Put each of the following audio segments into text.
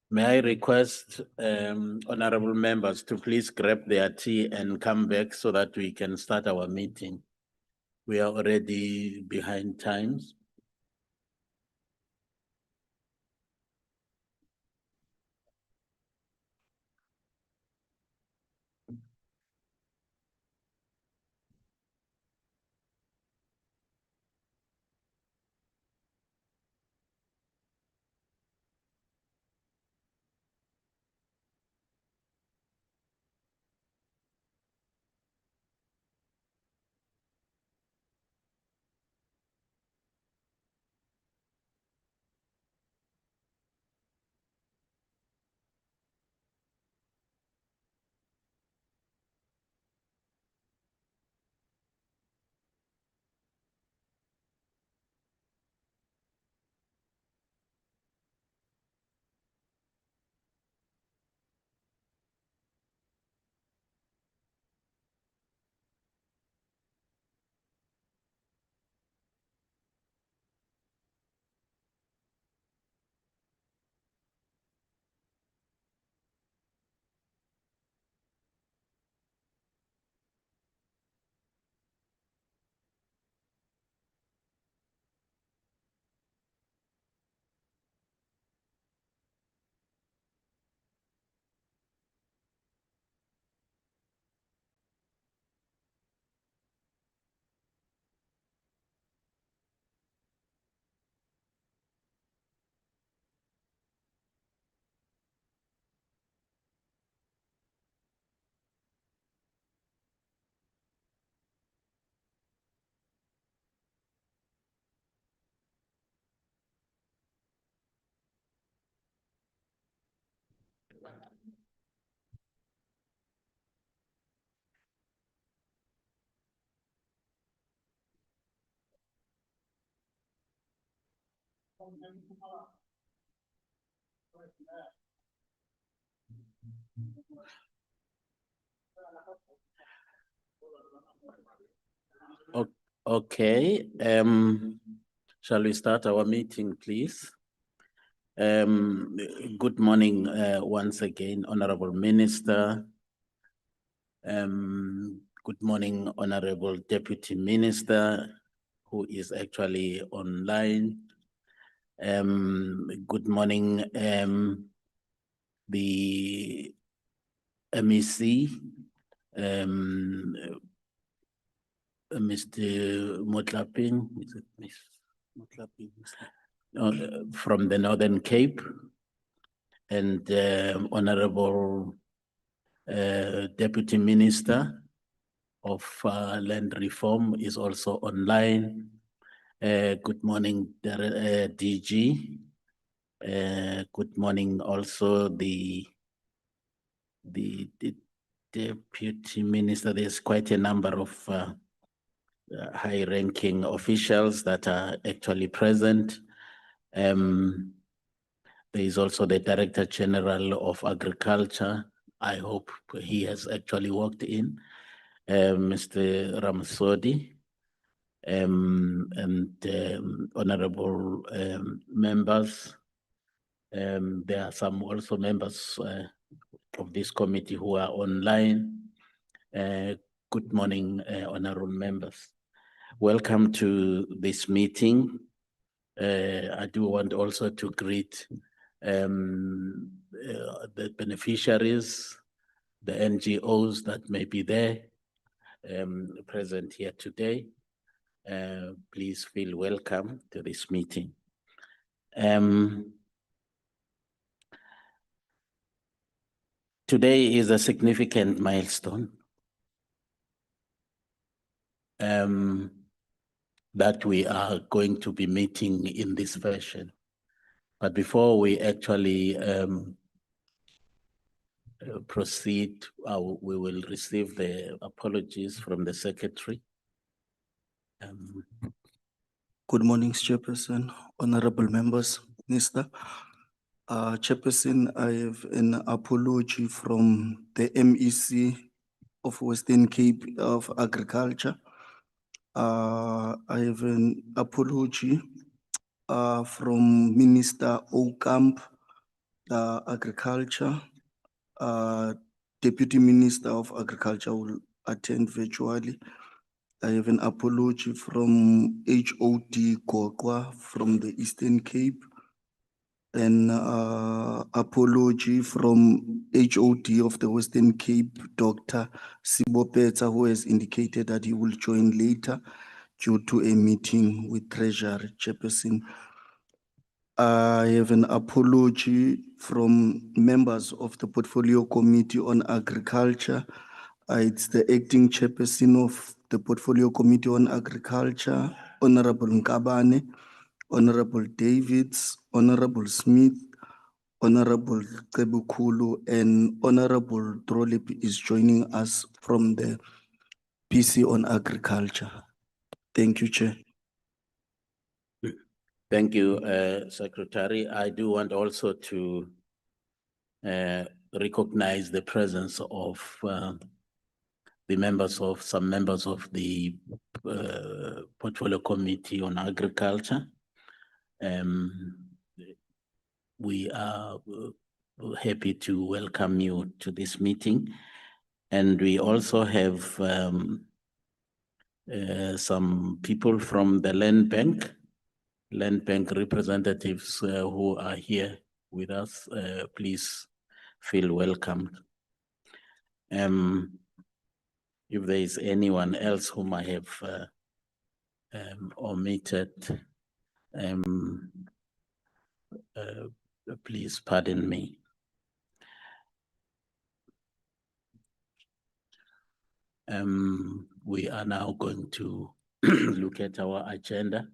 May I request honorable members to please grab their tea and come back so that we can start our meeting. We are already behind times. Okay, shall we start our meeting, please? Good morning once again, Honorable Minister. Good morning, Honorable Deputy Minister, who is actually online. Good morning, the MEC, Mr. Motlapin, is it Miss Motlapin? From the Northern Cape, and Honorable Deputy Minister of Land Reform is also online. Good morning, DG. Good morning also the Deputy Minister. There's quite a number of high-ranking officials that are actually present. There is also the Director General of Agriculture. I hope he has actually walked in, Mr. Ramsodi, and honorable members. There are some also members of this committee who are online. Good morning, honorable members. Welcome to this meeting. I do want also to greet the beneficiaries, the NGOs that may be there present here today. Please feel welcome to this meeting. Today is a significant milestone that we are going to be meeting in this fashion. But before we actually proceed, we will receive the apologies from the Secretary. Good morning, Chairperson, honorable members, Minister. Chairperson, I have an apology from the MEC of Western Cape of Agriculture. I have an apology from Minister Okamp, Agriculture. Deputy Minister of Agriculture will attend virtually. I have an apology from HOD Kokwa from the Eastern Cape. An apology from HOD of the Western Cape, Dr. Sibopeta, who has indicated that he will join later due to a meeting with Treasury Chairperson. I have an apology from members of the Portfolio Committee on Agriculture. It's the acting chairperson of the Portfolio Committee on Agriculture, Honorable Nkabane, Honorable Davids, Honorable Smith, Honorable Kebukulu, and Honorable Drolip is joining us from the PC on Agriculture. Thank you, Chair. Thank you, Secretary. I do want also to recognize the presence of some members of the Portfolio Committee on Agriculture. We are happy to welcome you to this meeting. And we also have some people from the Land Bank representatives who are here with us. Please feel welcome. If there is anyone else whom I have omitted, please pardon me. We are now going to look at our agenda,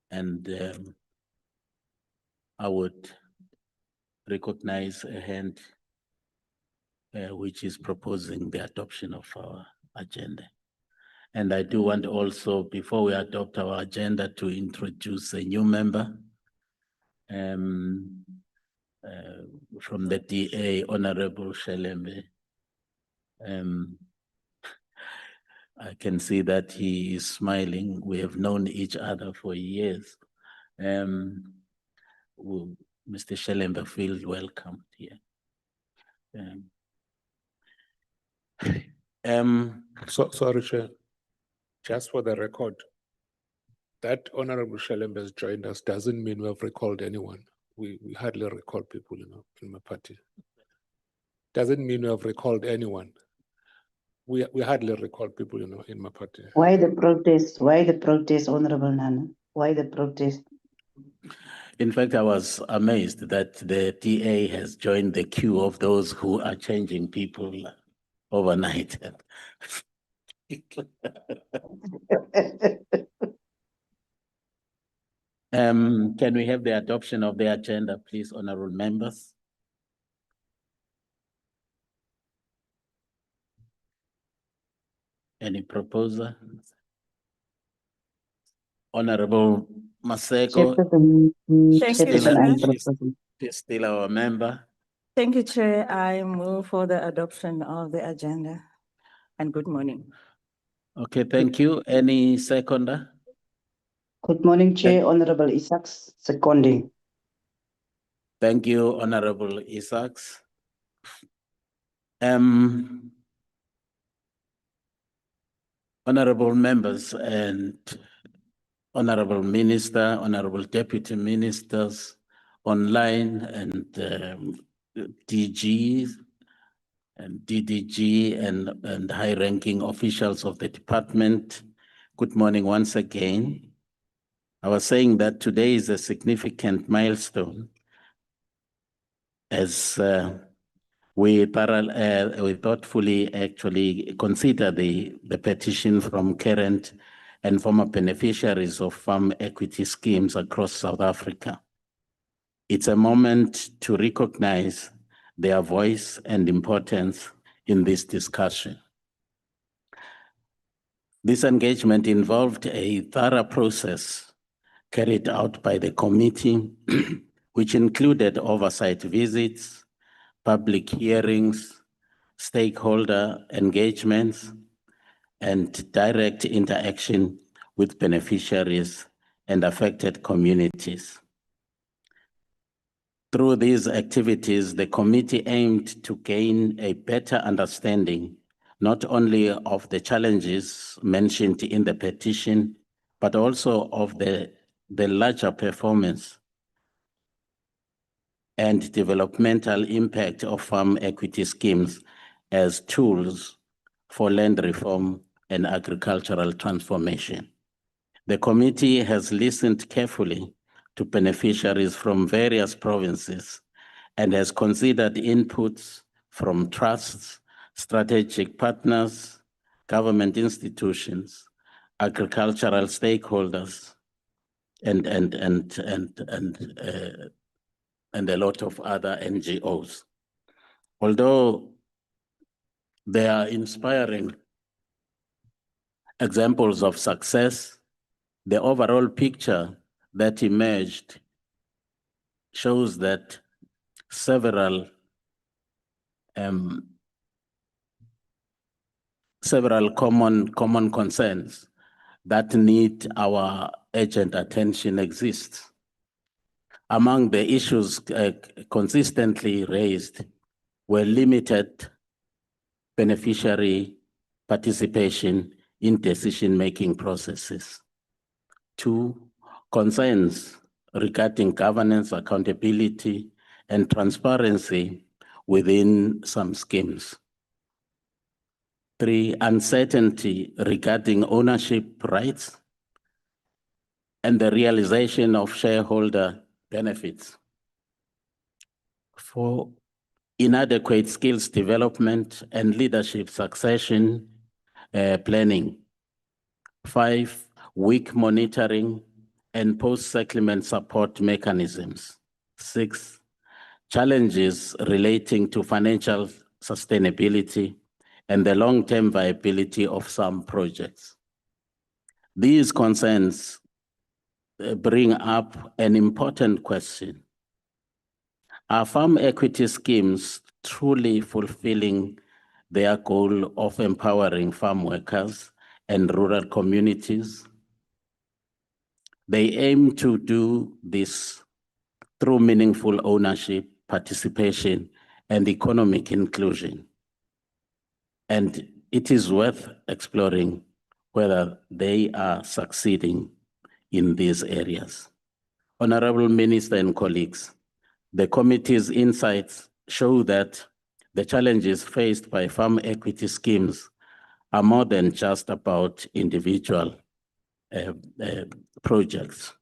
and I would recognize a hand which is proposing the adoption of our agenda. And I do want also, before we adopt our agenda, to introduce a new member from the DA, Honorable Shelembe. I can see that he is smiling. We have known each other for years. Mr. Shelembe, feel welcomed here. Sorry, Chair. Just for the record, that Honorable Shelembe has joined us doesn't mean we have recalled anyone. We hardly recall people, in my party. Doesn't mean we have recalled anyone. We hardly recall people, in my party. Why the protest? Why the protest, Honorable Nana? Why the protest? In fact, I was amazed that the DA has joined the queue of those who are changing people overnight. Can we have the adoption of the agenda, please, honorable members? Any proposer? Honorable Maseko, she's still our member. Thank you, Chair. I move for the adoption of the agenda. And good morning. Okay, thank you. Any seconder? Good morning, Chair. Honorable Isaacs, seconding. Thank you, Honorable Isaacs. Honorable members and Honorable Minister, Honorable Deputy Ministers online and DGs and DDG and high-ranking officials of the department. Good morning once again. I was saying that today is a significant milestone as we thoughtfully actually consider the petition from current and former beneficiaries of farm equity schemes across South Africa. It's a moment to recognize their voice and importance in this discussion. This engagement involved a thorough process carried out by the committee, which included oversight visits, public hearings, stakeholder engagements, and direct interaction with beneficiaries and affected communities. Through these activities, the committee aimed to gain a better understanding not only of the challenges mentioned in the petition, but also of the larger performance and developmental impact of farm equity schemes as tools for land reform and agricultural transformation. The committee has listened carefully to beneficiaries from various provinces and has considered inputs from trusts, strategic partners, government institutions, agricultural stakeholders, and a lot of other NGOs. Although they are inspiring examples of success, the overall picture that emerged shows that several common concerns that need our urgent attention exist. Among the issues consistently raised were limited beneficiary participation in decision-making processes. 2, concerns regarding governance, accountability, and transparency within some schemes. 3, uncertainty regarding ownership rights and the realization of shareholder benefits. 4, inadequate skills development and leadership succession planning. 5, weak monitoring and post-settlement support mechanisms. 6, challenges relating to financial sustainability and the long-term viability of some projects. These concerns bring up an important question. Are farm equity schemes truly fulfilling their goal of empowering farm workers and rural communities? They aim to do this through meaningful ownership, participation, and economic inclusion. And it is worth exploring whether they are succeeding in these areas. Honorable Minister and colleagues, the committee's insights show that the challenges faced by farm equity schemes are more than just about individual projects.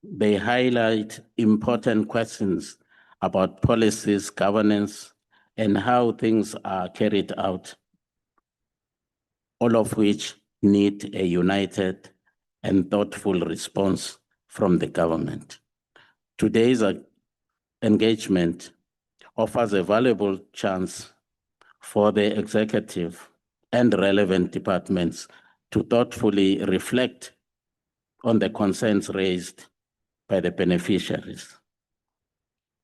They highlight important questions about policies, governance, and how things are carried out, all of which need a united and thoughtful response from the government. Today's engagement offers a valuable chance for the executive and relevant departments to thoughtfully reflect on the concerns raised by the beneficiaries.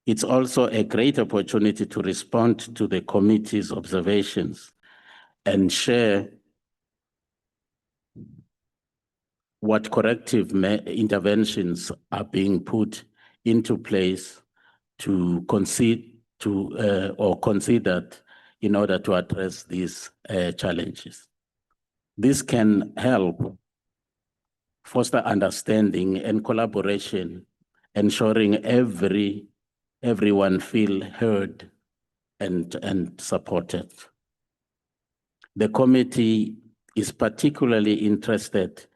It's also a great opportunity to respond to the committee's observations and share what corrective interventions are being put into place to considered in order to address these challenges. This can help foster understanding and collaboration, ensuring everyone feel heard and supported. The committee is particularly interested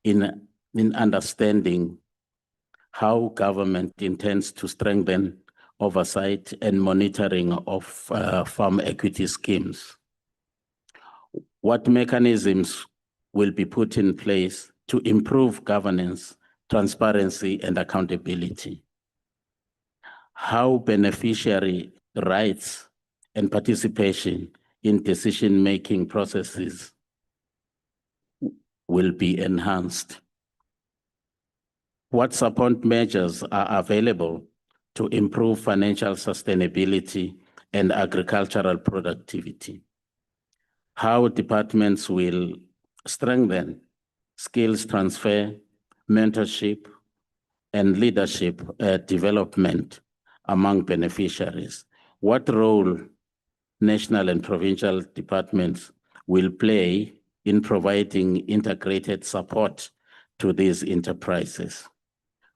in understanding how government intends to strengthen oversight and monitoring of farm equity schemes. What mechanisms will be put in place to improve governance, transparency, and accountability? How beneficiary rights and participation in decision-making processes will be enhanced? What support measures are available to improve financial sustainability and agricultural productivity? How departments will strengthen skills transfer, mentorship, and leadership development among beneficiaries. What role national and provincial departments will play in providing integrated support to these enterprises?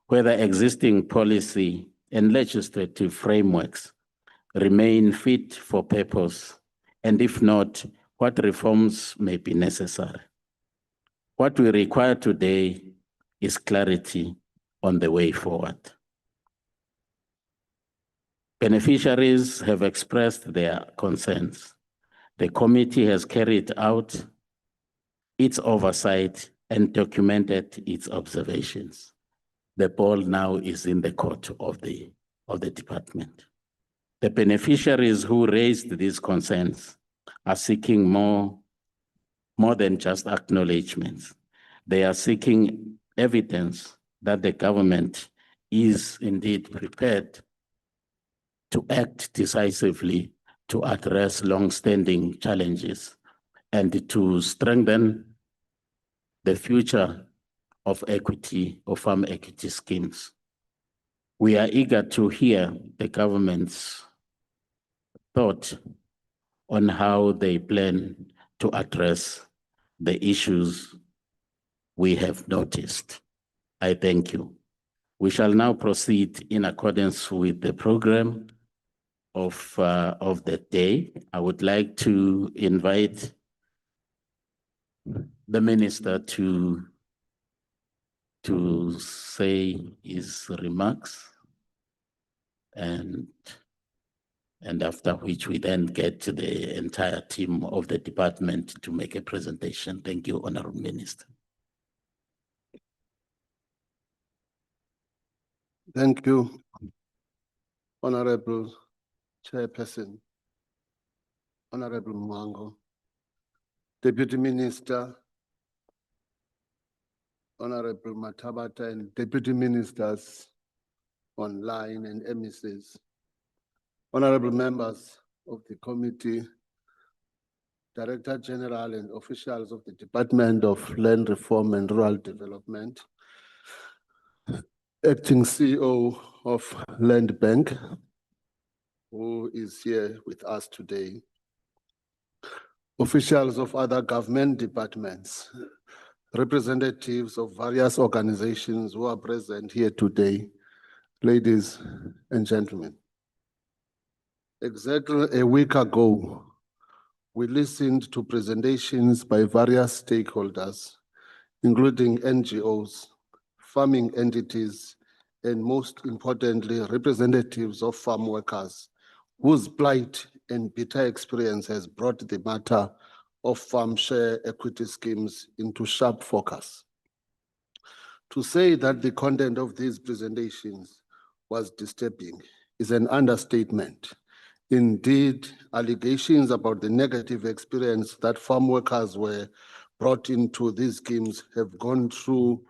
Whether existing policy and legislative frameworks remain fit for purpose, and if not, what reforms may be necessary. What we require today is clarity on the way forward. Beneficiaries have expressed their concerns. The committee has carried out its oversight and documented its observations. The ball now is in the court of the department. The beneficiaries who raised these concerns are seeking more than just acknowledgements. They are seeking evidence that the government is indeed prepared to act decisively to address long-standing challenges and to strengthen the future of equity, of farm equity schemes. We are eager to hear the government's thought on how they plan to address the issues we have noticed. I thank you. We shall now proceed in accordance with the program of the day. I would like to invite the minister to say his remarks, and after which we then get to the entire team of the department to make a presentation. Thank you, Honorable Minister. Thank you, Honorable Chairperson, Honorable Mwango, Deputy Minister, Honorable Matabata, and Deputy Ministers online and emissaries, Honorable members of the committee, Director General and officials of the Department of Land Reform and Rural Development, Acting CEO of Land Bank, who is here with us today, officials of other government departments, representatives of various organizations who are present here today, ladies and gentlemen. Exactly a week ago, we listened to presentations by various stakeholders, including NGOs, farming entities, and most importantly, representatives of farm workers, whose plight and bitter experience has brought the matter of farm share equity schemes into sharp focus. To say that the content of these presentations was disturbing is an understatement. Indeed, allegations about the negative experience that farm workers were brought into these schemes have gone through,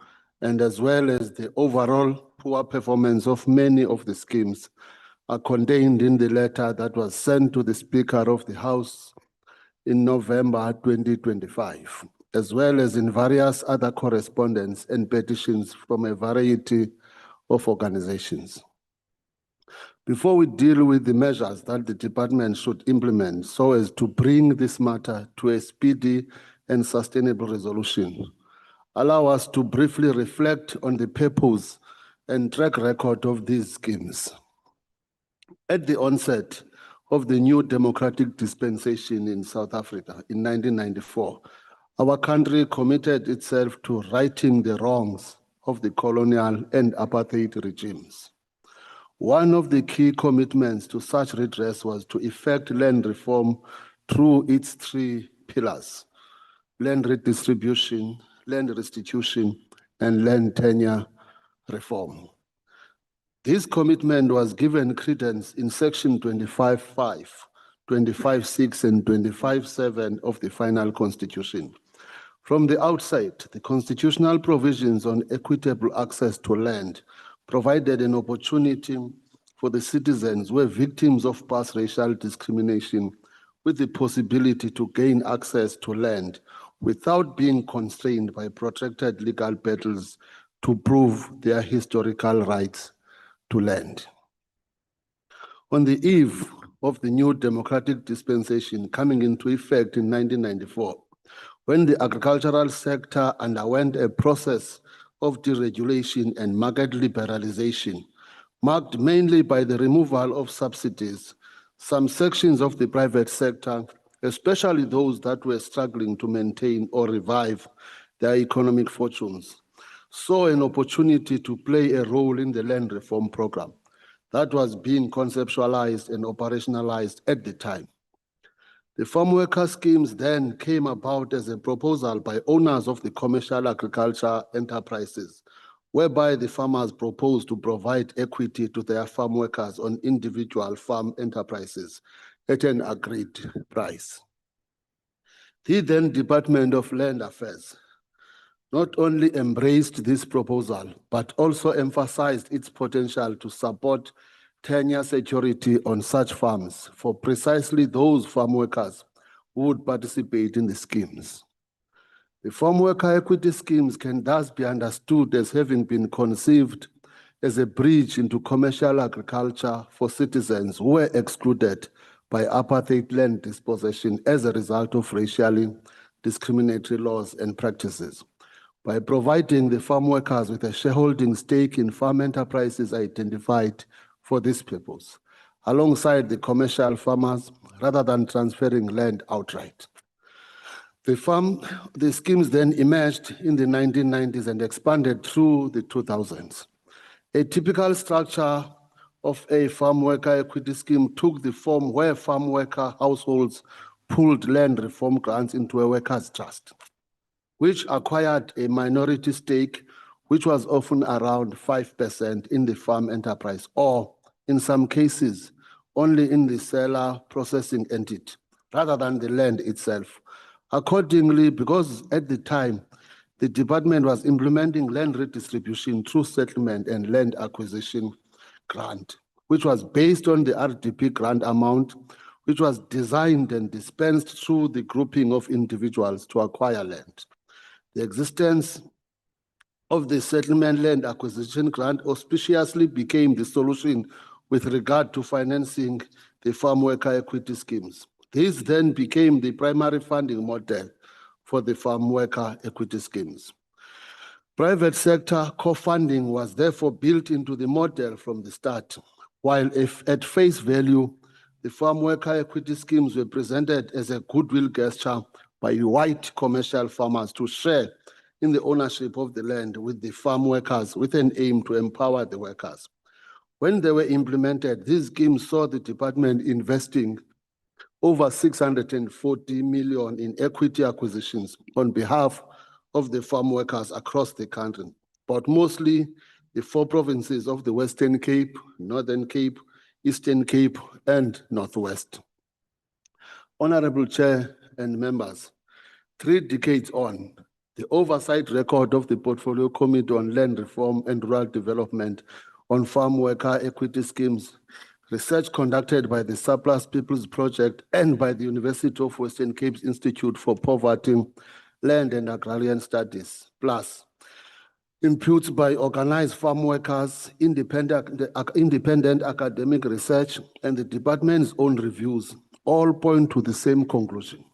and as well as the overall poor performance of many of the schemes are contained in the letter that was sent to the Speaker of the House in November 2025, as well as in various other correspondence and petitions from a variety of organizations. Before we deal with the measures that the department should implement so as to bring this matter to a speedy and sustainable resolution, allow us to briefly reflect on the purpose and track record of these schemes. At the onset of the new democratic dispensation in South Africa in 1994, our country committed itself to righting the wrongs of the colonial and apartheid regimes. One of the key commitments to such redress was to effect land reform through its three pillars: land redistribution, land restitution, and land tenure reform. This commitment was given credence in Section 25.5, 25.6, and 25.7 of the final Constitution. From the outset, the constitutional provisions on equitable access to land provided an opportunity for the citizens who were victims of past racial discrimination with the possibility to gain access to land without being constrained by protracted legal battles to prove their historical rights to land. On the eve of the new democratic dispensation coming into effect in 1994, when the agricultural sector underwent a process of deregulation and market liberalization, marked mainly by the removal of subsidies, some sections of the private sector, especially those that were struggling to maintain or revive their economic fortunes, saw an opportunity to play a role in the land reform program that was being conceptualized and operationalized at the time. The farm worker schemes then came about as a proposal by owners of the commercial agriculture enterprises, whereby the farmers proposed to provide equity to their farm workers on individual farm enterprises at an agreed price. The then Department of Land Affairs not only embraced this proposal, but also emphasized its potential to support tenure security on such farms for precisely those farm workers who would participate in the schemes. The farm worker equity schemes can thus be understood as having been conceived as a bridge into commercial agriculture for citizens who were excluded by apartheid land dispossession as a result of racially discriminatory laws and practices. By providing the farm workers with a shareholding stake in farm enterprises identified for this purpose, alongside the commercial farmers, rather than transferring land outright. The schemes then emerged in the 1990s and expanded through the 2000s. A typical structure of a farm worker equity scheme took the form where farm worker households pooled land reform grants into a workers' trust, which acquired a minority stake, which was often around 5% in the farm enterprise, or in some cases, only in the seller processing entity, rather than the land itself. Accordingly, because at the time, the department was implementing land redistribution through settlement and land acquisition grant, which was based on the RDP grant amount, which was designed and dispensed through the grouping of individuals to acquire land. The existence of the settlement land acquisition grant auspiciously became the solution with regard to financing the farm worker equity schemes. This then became the primary funding model for the farm worker equity schemes. Private sector co-funding was therefore built into the model from the start, while if at face value, the farm worker equity schemes were presented as a goodwill gesture by white commercial farmers to share in the ownership of the land with the farm workers with an aim to empower the workers. When they were implemented, these schemes saw the department investing over 640 million in equity acquisitions on behalf of the farm workers across the country, but mostly the 4 provinces of the Western Cape, Northern Cape, Eastern Cape, and Northwest. Honorable Chair and members, 3 decades on, the oversight record of the Portfolio Committee on Land Reform and Rural Development on farm worker equity schemes, research conducted by the Surplus People's Project and by the University of Western Cape's Institute for Poverty, Land and Agrarian Studies, plus inputs by organized farm workers, independent academic research, and the department's own reviews all point to the same conclusion.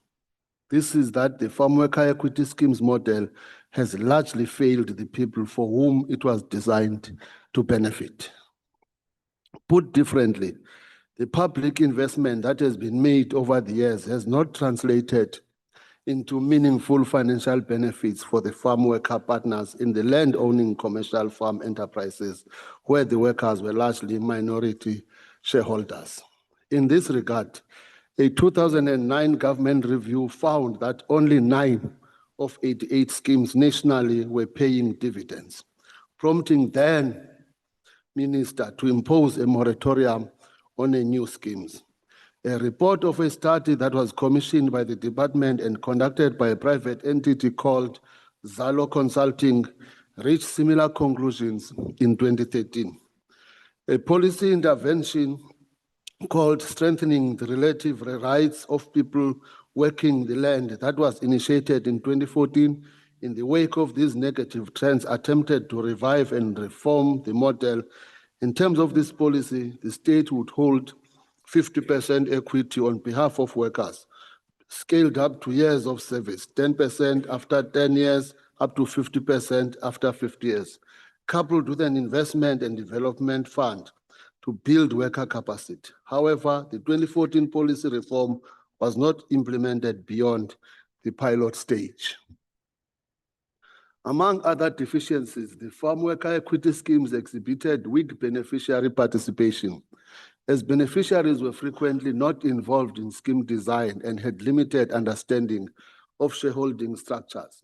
This is that the farm worker equity schemes model has largely failed the people for whom it was designed to benefit. Put differently, the public investment that has been made over the years has not translated into meaningful financial benefits for the farm worker partners in the land-owning commercial farm enterprises, where the workers were largely minority shareholders. In this regard, a 2009 government review found that only 9 of 88 schemes nationally were paying dividends, prompting then Minister to impose a moratorium on the new schemes. A report of a study that was commissioned by the department and conducted by a private entity called Zalo Consulting reached similar conclusions in 2013. A policy intervention called Strengthening the Relative Rights of People Working the Land that was initiated in 2014 in the wake of these negative trends, attempted to revive and reform the model. In terms of this policy, the state would hold 50% equity on behalf of workers, scaled up to years of service, 10% after 10 years, up to 50% after 50 years, coupled with an investment and development fund to build worker capacity. However, the 2014 policy reform was not implemented beyond the pilot stage. Among other deficiencies, the farm worker equity schemes exhibited weak beneficiary participation, as beneficiaries were frequently not involved in scheme design and had limited understanding of shareholding structures,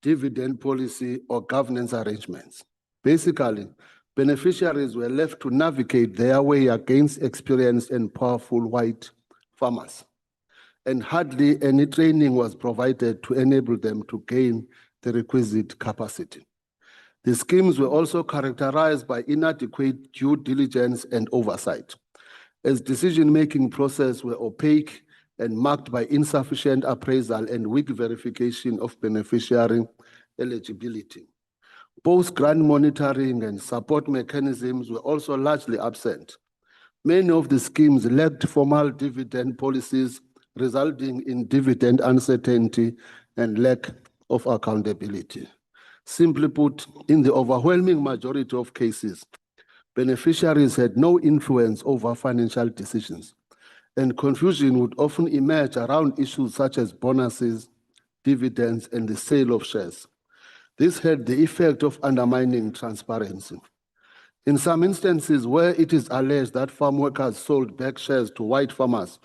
dividend policy, or governance arrangements. Basically, beneficiaries were left to navigate their way against experienced and powerful white farmers, and hardly any training was provided to enable them to gain the requisite capacity. The schemes were also characterized by inadequate due diligence and oversight, as decision-making processes were opaque and marked by insufficient appraisal and weak verification of beneficiary eligibility. Post-grant monitoring and support mechanisms were also largely absent. Many of the schemes lacked formal dividend policies, resulting in dividend uncertainty and lack of accountability. Simply put, in the overwhelming majority of cases, beneficiaries had no influence over financial decisions, and confusion would often emerge around issues such as bonuses, dividends, and the sale of shares. This had the effect of undermining transparency. In some instances where it is alleged that farm workers sold back shares to white farmers,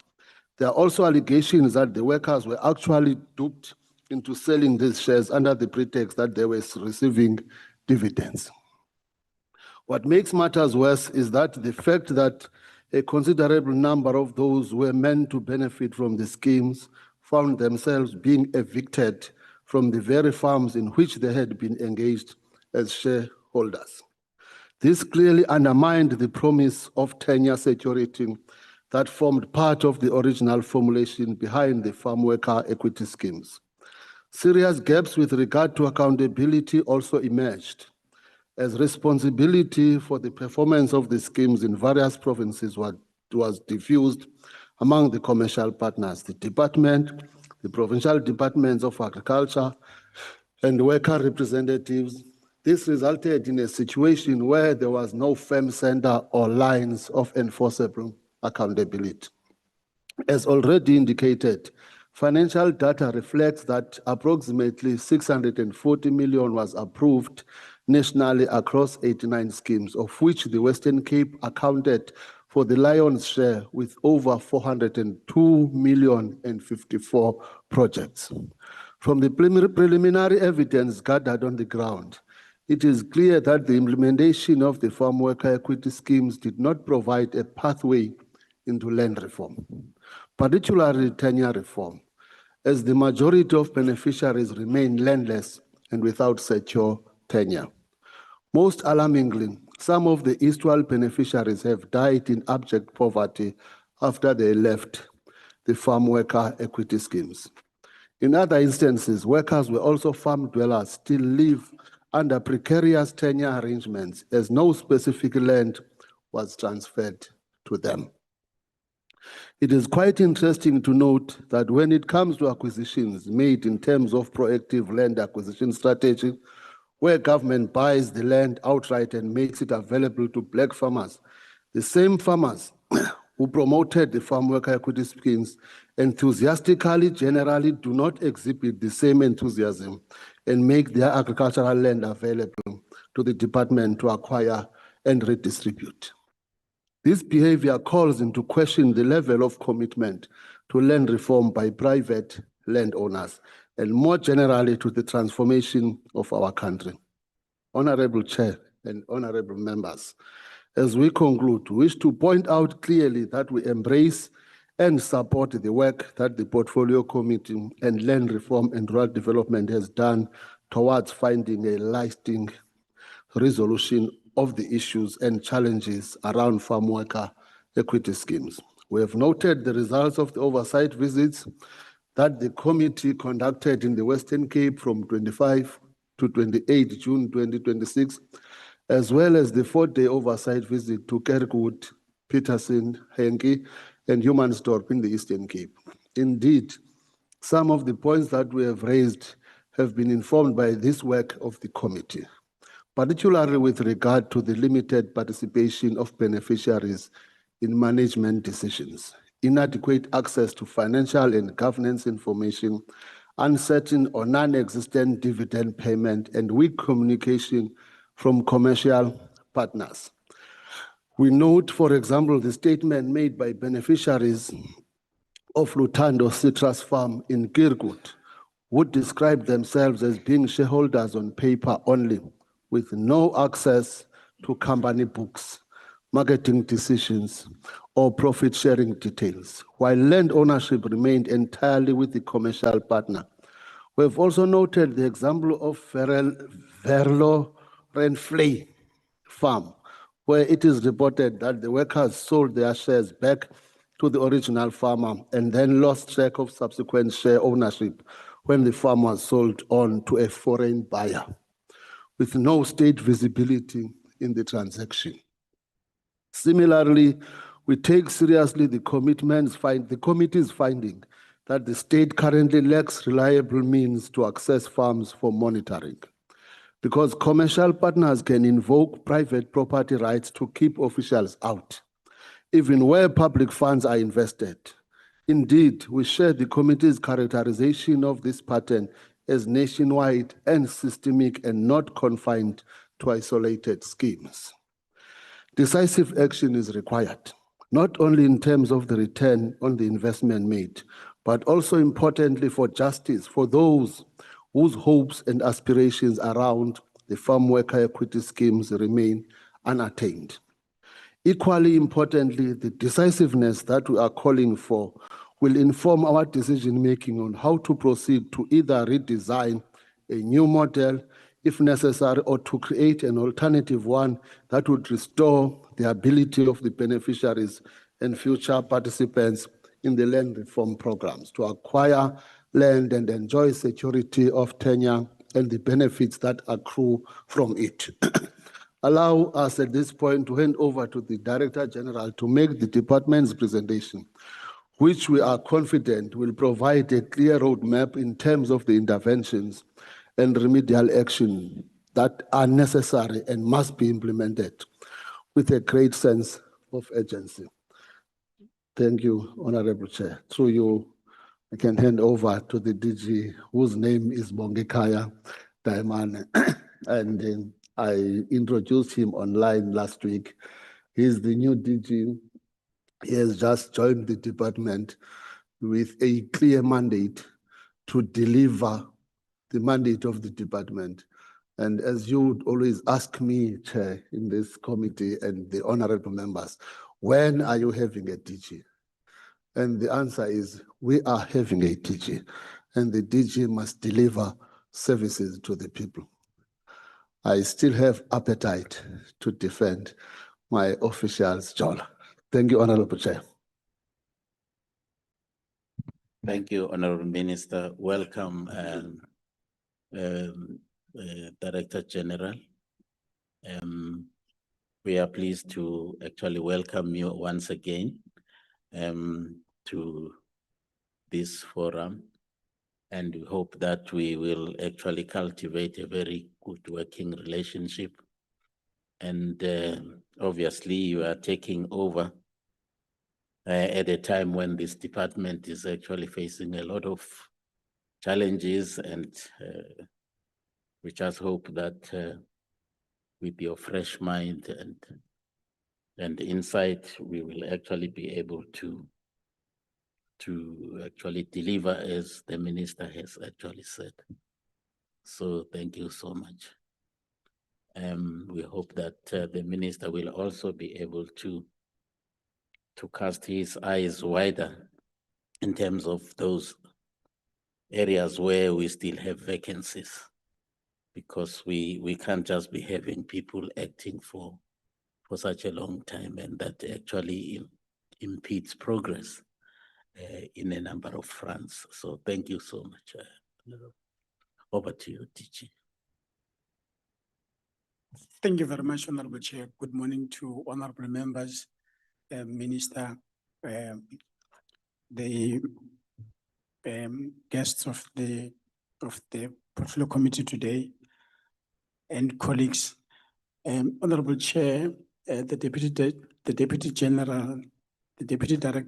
there are also allegations that the workers were actually duped into selling these shares under the pretext that they were receiving dividends. What makes matters worse is that the fact that a considerable number of those who were meant to benefit from the schemes found themselves being evicted from the very farms in which they had been engaged as shareholders. This clearly undermined the promise of tenure security that formed part of the original formulation behind the farm worker equity schemes. Serious gaps with regard to accountability also emerged, as responsibility for the performance of the schemes in various provinces was diffused among the commercial partners, the department, the provincial departments of agriculture, and worker representatives. This resulted in a situation where there was no firm center or lines of enforceable accountability. As already indicated, financial data reflects that approximately 640 million was approved nationally across 89 schemes, of which the Western Cape accounted for the lion's share with over 402 million and 54 projects. From the preliminary evidence gathered on the ground, it is clear that the implementation of the farm worker equity schemes did not provide a pathway into land reform, particularly tenure reform, as the majority of beneficiaries remain landless and without secure tenure. Most alarmingly, some of the eastward beneficiaries have died in abject poverty after they left the farm worker equity schemes. In other instances, workers were also farm dwellers still live under precarious tenure arrangements, as no specific land was transferred to them. It is quite interesting to note that when it comes to acquisitions made in terms of proactive land acquisition strategy, where government buys the land outright and makes it available to black farmers, the same farmers who promoted the farm worker equity schemes enthusiastically generally do not exhibit the same enthusiasm and make their agricultural land available to the department to acquire and redistribute. This behavior calls into question the level of commitment to land reform by private landowners and more generally to the transformation of our country. Honorable Chair and honorable members, as we conclude, we wish to point out clearly that we embrace and support the work that the Portfolio Committee and Land Reform and Rural Development has done towards finding a lasting resolution of the issues and challenges around farm worker equity schemes. We have noted the results of the oversight visits that the committee conducted in the Western Cape from 25 to 28 June 2026, as well as the 4-day oversight visit to Kirkwood, Peterson, Henke, and Humansdorp in the Eastern Cape. Indeed, some of the points that we have raised have been informed by this work of the committee, particularly with regard to the limited participation of beneficiaries in management decisions, inadequate access to financial and governance information, uncertain or non-existent dividend payment, and weak communication from commercial partners. We note, for example, the statement made by beneficiaries of Lutando Citrus Farm in Kirkwood, would describe themselves as being shareholders on paper only, with no access to company books, marketing decisions, or profit-sharing details, while land ownership remained entirely with the commercial partner. We have also noted the example of Verlo Renfley Farm, where it is reported that the workers sold their shares back to the original farmer and then lost track of subsequent share ownership when the farm was sold on to a foreign buyer, with no state visibility in the transaction. Similarly, we take seriously the committee's finding that the state currently lacks reliable means to access farms for monitoring, because commercial partners can invoke private property rights to keep officials out, even where public funds are invested. Indeed, we share the committee's characterization of this pattern as nationwide and systemic and not confined to isolated schemes. Decisive action is required, not only in terms of the return on the investment made, but also importantly for justice for those whose hopes and aspirations around the farm worker equity schemes remain unattained. Equally importantly, the decisiveness that we are calling for will inform our decision-making on how to proceed to either redesign a new model, if necessary, or to create an alternative one that would restore the ability of the beneficiaries and future participants in the land reform programs to acquire land and enjoy security of tenure and the benefits that accrue from it. Allow us at this point to hand over to the Director General to make the department's presentation, which we are confident will provide a clear roadmap in terms of the interventions and remedial action that are necessary and must be implemented with a great sense of urgency. Thank you, Honorable Chair. Through you, I can hand over to the DG, whose name is Bongekaya Daimane. And I introduced him online last week. He's the new DG. He has just joined the department with a clear mandate to deliver the mandate of the department. And as you would always ask me, Chair, in this committee and the honorable members, when are you having a DG? And the answer is, we are having a DG, and the DG must deliver services to the people. I still have appetite to defend my officials' job. Thank you, Honorable Chair. Thank you, Honorable Minister. Welcome, Director General. We are pleased to actually welcome you once again to this forum, and we hope that we will actually cultivate a very good working relationship. And obviously you are taking over at a time when this department is actually facing a lot of challenges, and we just hope that with your fresh mind and insight, we will actually be able to actually deliver as the minister has actually said. So thank you so much. We hope that the minister will also be able to cast his eyes wider in terms of those areas where we still have vacancies, because we can't just be having people acting for such a long time, and that actually impedes progress. in a number of fronts. So thank you so much. Over to you, DG. Thank you very much, Honorable Chair. Good morning to honorable members, Minister, the guests of the Portfolio Committee today, and colleagues. Honorable Chair, the Deputy Director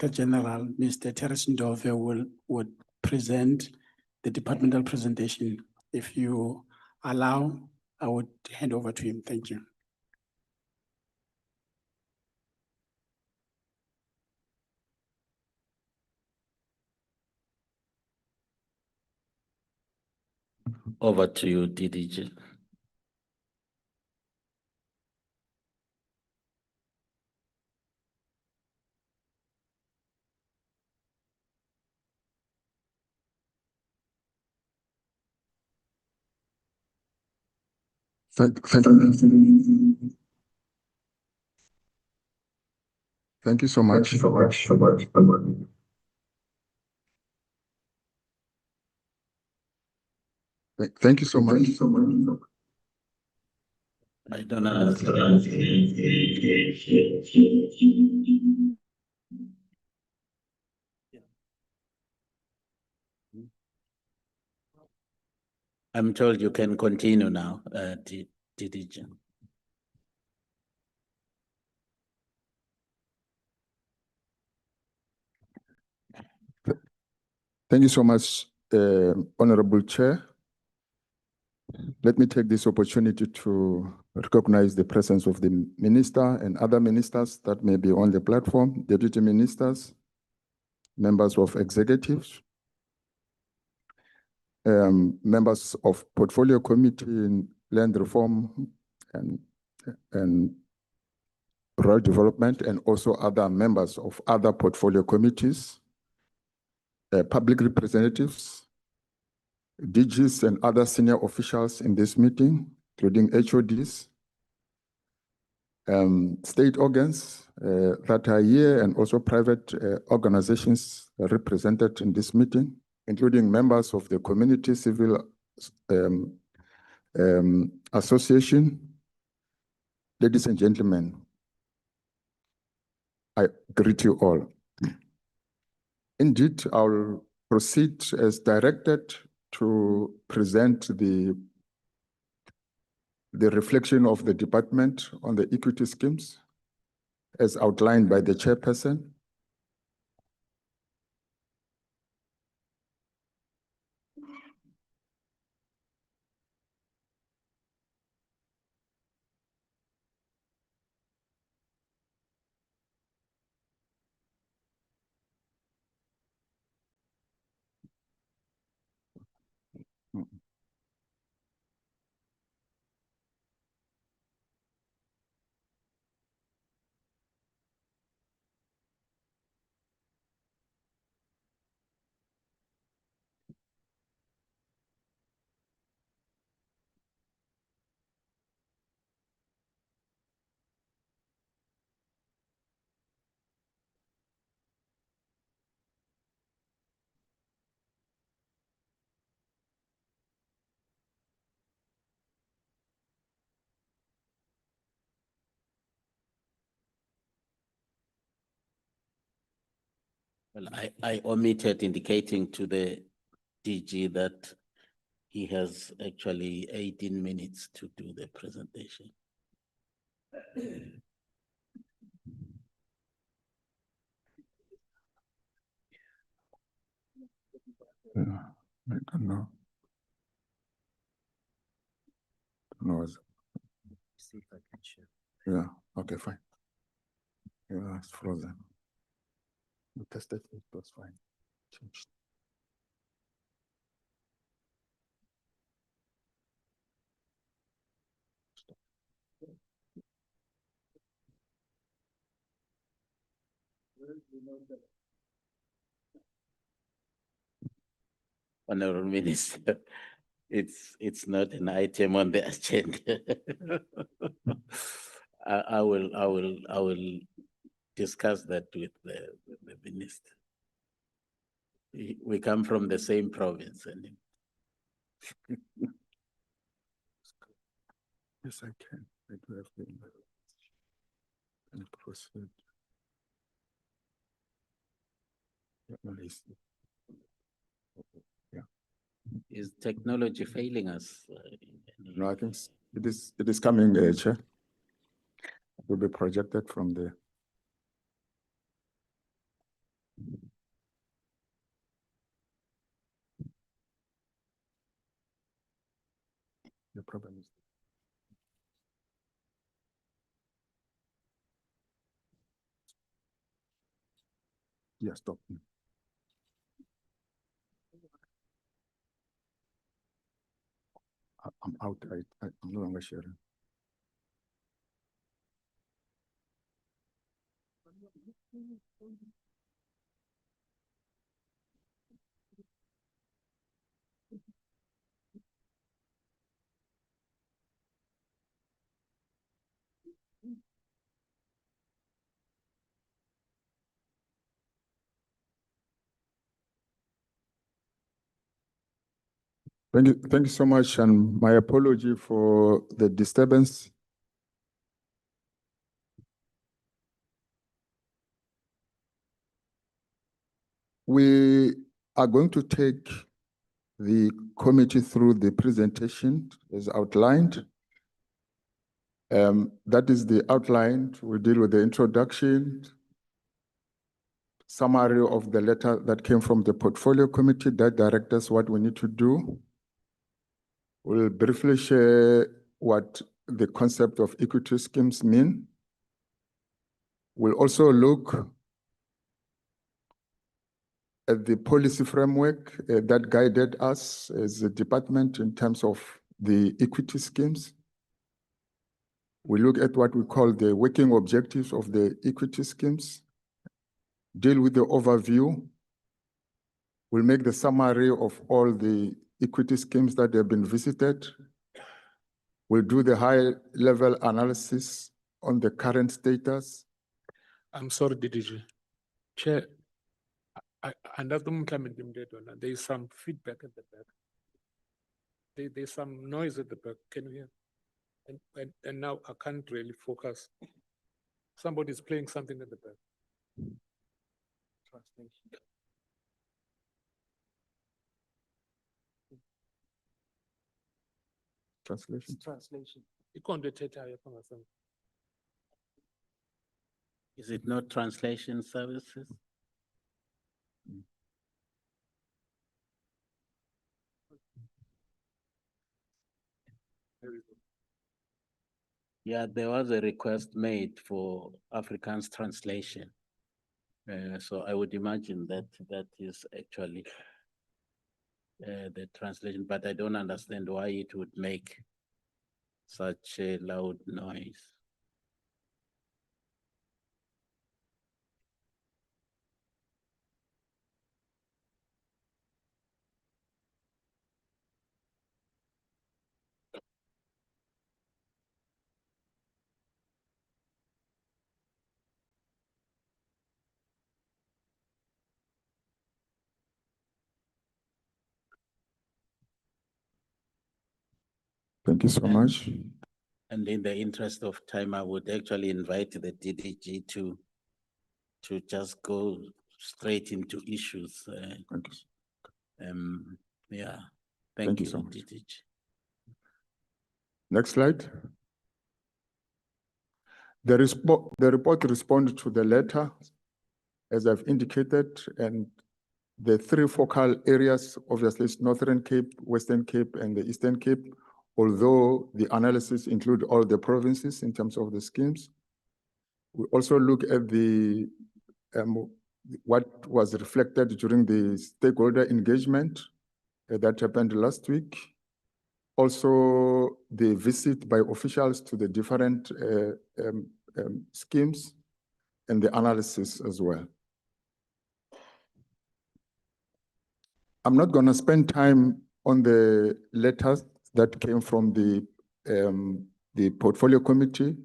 General, Mr. Terence Ndove, would present the departmental presentation. If you allow, I would hand over to him. Thank you. Over to you, DDG. Thank you so much. Thank you so much. I don't understand. I'm told you can continue now, DDG. Thank you so much, Honorable Chair. Let me take this opportunity to recognize the presence of the minister and other ministers that may be on the platform, deputy ministers, members of executives, members of Portfolio Committee in Land Reform and Rural Development, and also other members of other portfolio committees, public representatives, DGs and other senior officials in this meeting, including HODs, state organs that are here, and also private organizations represented in this meeting, including members of the Community Civil Association. Ladies and gentlemen, I greet you all. Indeed, I'll proceed as directed to present the reflection of the department on the equity schemes as outlined by the chairperson. Well, I omitted indicating to the DG that he has actually 18 minutes to do the presentation. Yeah, I don't know. No, See if I can share. yeah, okay, fine. Yeah, it's frozen. We tested it, it was fine. Changed. Honorable Minister, it's not an item on the agenda. I will discuss that with the minister. We come from the same province. And Yes, I can. I do have the. And proceed. Yeah, no, it's- is technology failing us? No, I think it is coming, Chair. It will be projected from there. The problem is. Yeah, stop. I'm out. I'm no longer sharing. Thank you so much, and my apology for the disturbance. We are going to take the committee through the presentation as outlined. That is the outline. We deal with the introduction, summary of the letter that came from the portfolio committee that directs us what we need to do. We'll briefly share what the concept of equity schemes mean. We'll also look at the policy framework that guided us as a department in terms of the equity schemes. We look at what we call the working objectives of the equity schemes, deal with the overview. We'll make the summary of all the equity schemes that have been visited. We'll do the high-level analysis on the current status. I'm sorry, DDG. Chair, there is some feedback at the back. There's some noise at the back. Can you hear? And now I can't really focus. Somebody's playing something at the back. Translation. You can't do it. Is it not translation services? Yeah, there was a request made for Afrikaans translation. So I would imagine that that is actually the translation, but I don't understand why it would make such a loud noise. Thank you so much. And in the interest of time, I would actually invite the DDG to just go straight into issues. Thank you. Yeah, Thank thank you you, so much. DDG. Next slide. The report responded to the letter, as I've indicated, and the three focal areas, obviously, is Northern Cape, Western Cape, and the Eastern Cape, although the analysis include all the provinces in terms of the schemes. We also look at the what was reflected during the stakeholder engagement that happened last week. Also, the visit by officials to the different schemes and the analysis as well. I'm not going to spend time on the letters that came from the portfolio committee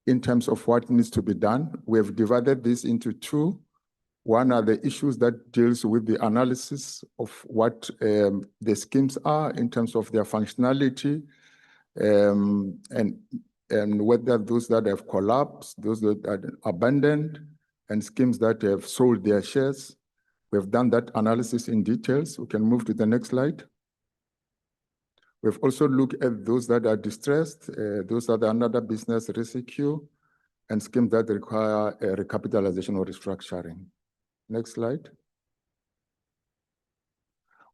in terms of what needs to be done. We have divided this into two. One are the issues that deals with the analysis of what the schemes are in terms of their functionality, and whether those that have collapsed, those that are abandoned, and schemes that have sold their shares. We've done that analysis in details. We can move to the next slide. We've also looked at those that are distressed, those that are under the business rescue, and schemes that require a recapitalization or restructuring. Next slide.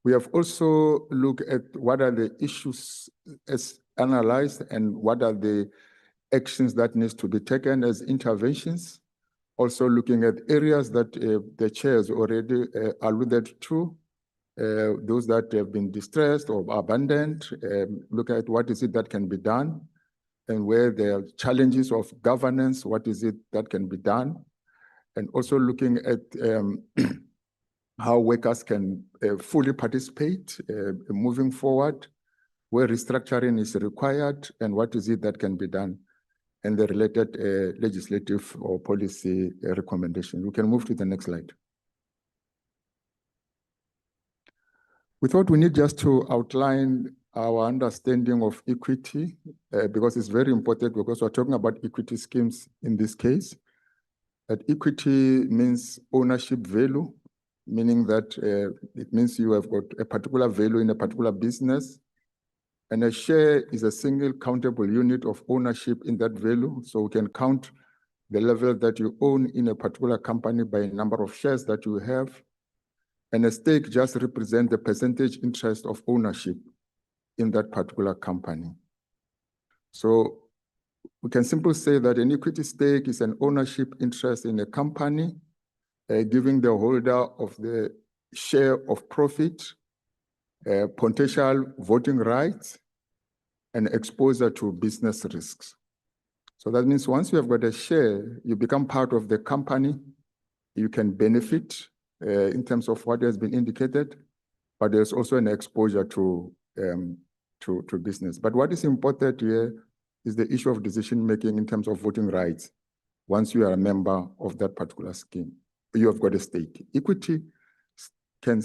We have also looked at what are the issues as analyzed and what are the actions that needs to be taken as interventions. Also looking at areas that the chairs already alluded to, those that have been distressed or abandoned, look at what is it that can be done, and where there are challenges of governance, what is it that can be done, and also looking at how workers can fully participate moving forward, where restructuring is required, and what is it that can be done, and the related legislative or policy recommendation. We can move to the next slide. We thought we need just to outline our understanding of equity because it's very important, because we're talking about equity schemes in this case. That equity means ownership value, meaning that it means you have got a particular value in a particular business, and a share is a single countable unit of ownership in that value. So we can count the level that you own in a particular company by a number of shares that you have. And a stake just represents the percentage interest of ownership in that particular company. So we can simply say that an equity stake is an ownership interest in a company, giving the holder of the share of profit, potential voting rights, and exposure to business risks. So that means once you have got a share, you become part of the company, you can benefit in terms of what has been indicated, but there's also an exposure to business. But what is important here is the issue of decision-making in terms of voting rights. Once you are a member of that particular scheme, you have got a stake. Equity can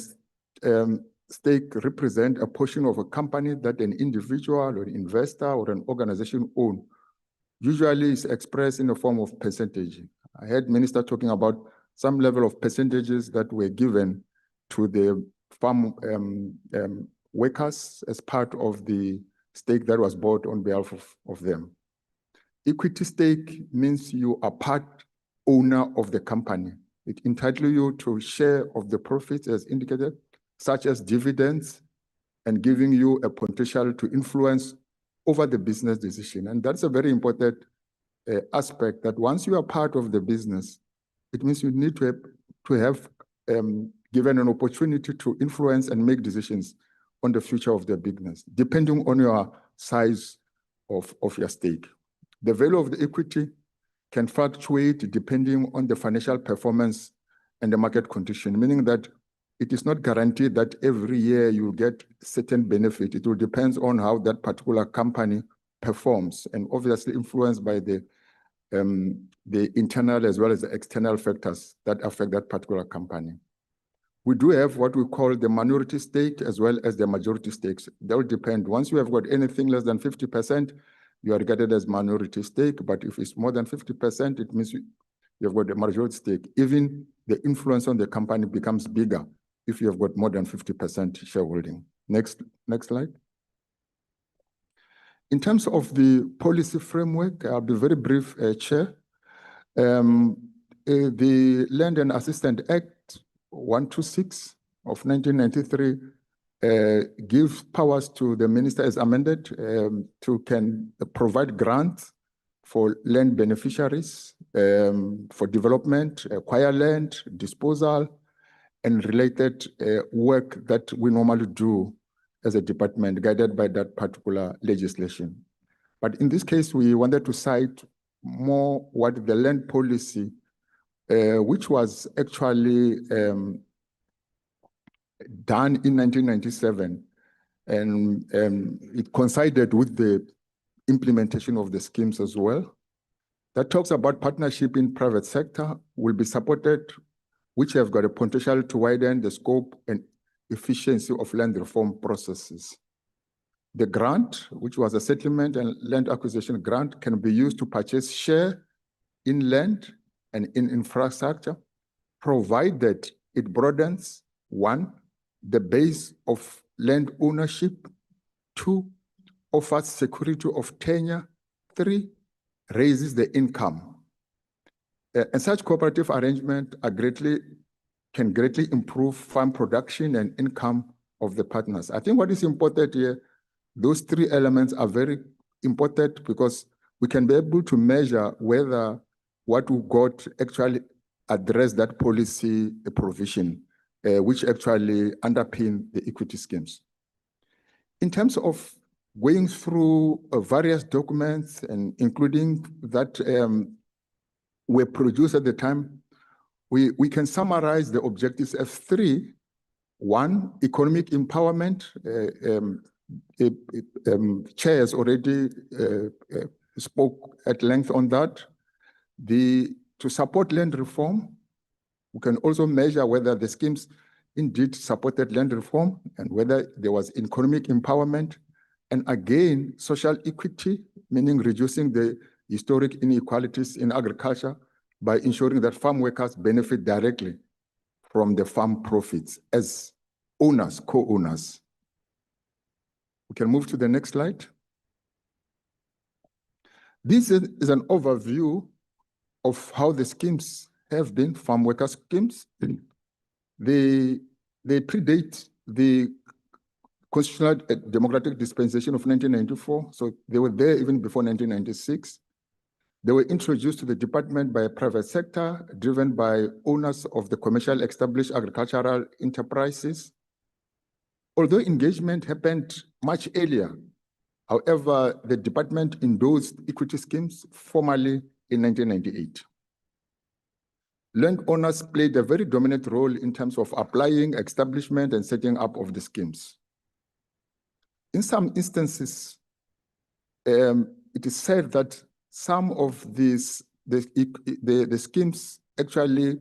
stake represent a portion of a company that an individual or an investor or an organization own. Usually it's expressed in the form of percentage. I heard Minister talking about some level of percentages that were given to the farm workers as part of the stake that was bought on behalf of them. Equity stake means you are part owner of the company. It entitles you to share of the profits as indicated, such as dividends, and giving you a potential to influence over the business decision. And that's a very important aspect, that once you are part of the business, it means you need to have given an opportunity to influence and make decisions on the future of the business, depending on your size of your stake. The value of the equity can fluctuate depending on the financial performance and the market condition, meaning that it is not guaranteed that every year you get certain benefit. It will depend on how that particular company performs, and obviously influenced by the internal as well as the external factors that affect that particular company. We do have what we call the minority stake as well as the majority stakes. That will depend. Once you have got anything less than 50%, you are regarded as minority stake. But if it's more than 50%, it means you have got a majority stake. Even the influence on the company becomes bigger if you have got more than 50% shareholding. Next slide. In terms of the policy framework, I'll be very brief, Chair. The Land and Assistance Act 126 of 1993 gives powers to the minister as amended to can provide grants for land beneficiaries for development, acquire land, disposal, and related work that we normally do as a department guided by that particular legislation. But in this case, we wanted to cite more what the land policy, which was actually done in 1997, and it coincided with the implementation of the schemes as well. That talks about partnership in private sector will be supported which have got a potential to widen the scope and efficiency of land reform processes. The grant, which was a settlement and land acquisition grant, can be used to purchase share in land and in infrastructure, provided it broadens, 1, the base of land ownership, 2, offers security of tenure, 3, raises the income. And such cooperative arrangement can greatly improve farm production and income of the partners. I think what is important here, those 3 elements are very important because we can be able to measure whether what we got actually address that policy provision, which actually underpin the equity schemes. In terms of going through various documents and including that were produced at the time, we can summarize the objectives as 3. 1, economic empowerment. Chair has already spoke at length on that. To support land reform, we can also measure whether the schemes indeed supported land reform and whether there was economic empowerment. And again, social equity, meaning reducing the historic inequalities in agriculture by ensuring that farm workers benefit directly from the farm profits as owners, co-owners. We can move to the next slide. This is an overview of how the schemes have been, farm worker schemes. They predate the Constitutional Democratic Dispensation of 1994, so they were there even before 1996. They were introduced to the department by a private sector, driven by owners of the commercial established agricultural enterprises. Although engagement happened much earlier, however, the department endorsed equity schemes formally in 1998. Landowners played a very dominant role in terms of applying, establishment, and setting up of the schemes. In some instances, it is said that some of the schemes actually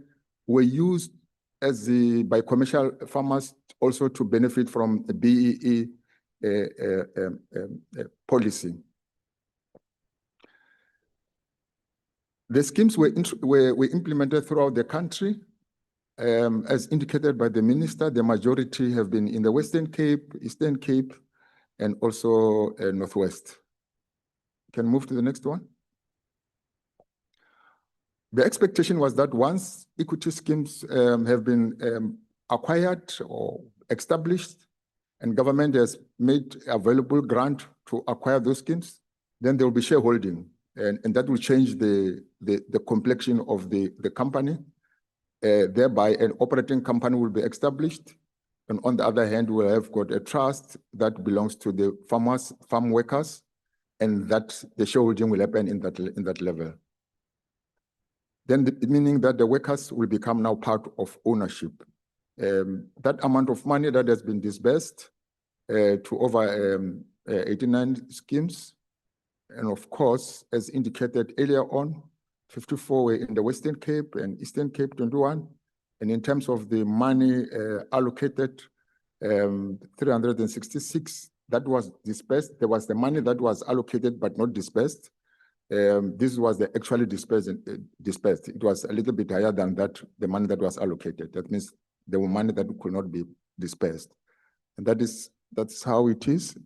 were used by commercial farmers also to benefit from the BEE policy. The schemes were implemented throughout the country. As indicated by the minister, the majority have been in the Western Cape, Eastern Cape, and also Northwest. Can move to the next one. The expectation was that once equity schemes have been acquired or established, and government has made available grant to acquire those schemes, then there will be shareholding, and that will change the complexion of the company. Thereby, an operating company will be established, and on the other hand, we'll have got a trust that belongs to the farm workers, and that the shareholding will happen in that level. Then meaning that the workers will become now part of ownership. That amount of money that has been disbursed to over 89 schemes, and of course, as indicated earlier on, 54 were in the Western Cape and Eastern Cape 21. And in terms of the money allocated, 366, that was dispersed. There was the money that was allocated but not dispersed. This was the actually dispersed. It was a little bit higher than that, the money that was allocated. That means there were money that could not be dispersed. And that's how it is.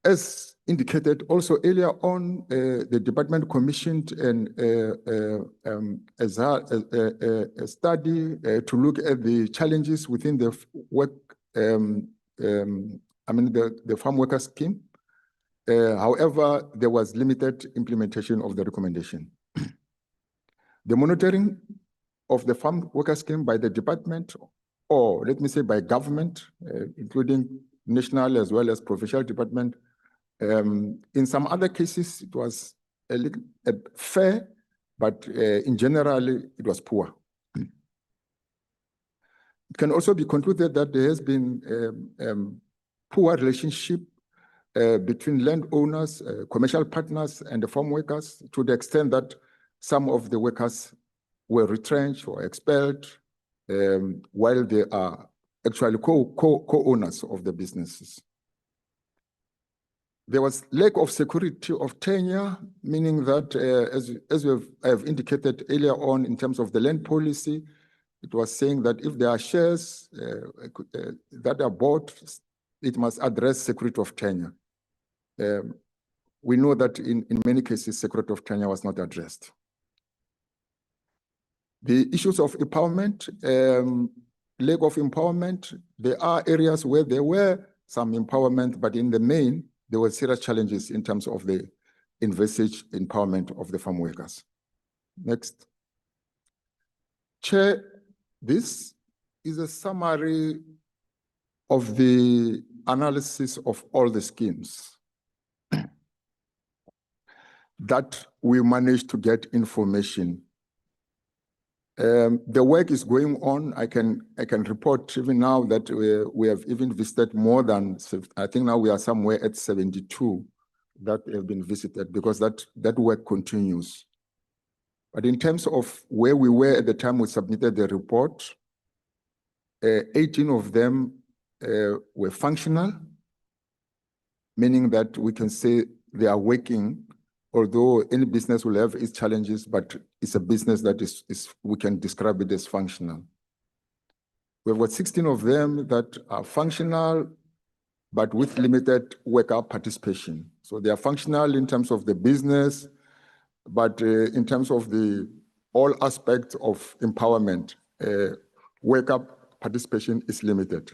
As indicated also earlier on, the department commissioned a study to look at the challenges within the the farm worker scheme. However, there was limited implementation of the recommendation. The monitoring of the farm worker scheme by the department, or let me say by government, including national as well as provincial department. In some other cases, it was a little fair, but in general, it was poor. It can also be concluded that there has been poor relationship between landowners, commercial partners, and the farm workers, to the extent that some of the workers were retrenched or expelled, while they are actually co-owners of the businesses. There was lack of security of tenure, meaning that as I have indicated earlier on in terms of the land policy, it was saying that if there are shares that are bought, it must address security of tenure. We know that in many cases, security of tenure was not addressed. The issues of empowerment, lack of empowerment, there are areas where there were some empowerment, but in the main, there were serious challenges in terms of the envisaged empowerment of the farm workers. Next. Chair, this is a summary of the analysis of all the schemes that we managed to get information. The work is going on. I can report even now that we have even visited more than, I think now we are somewhere at 72 that have been visited, because that work continues. But in terms of where we were at the time we submitted the report, 18 of them were functional, meaning that we can say they are working, although any business will have its challenges, but it's a business that is we can describe it as functional. We've got 16 of them that are functional, but with limited worker participation. So they are functional in terms of the business, but in terms of all aspects of empowerment, worker participation is limited.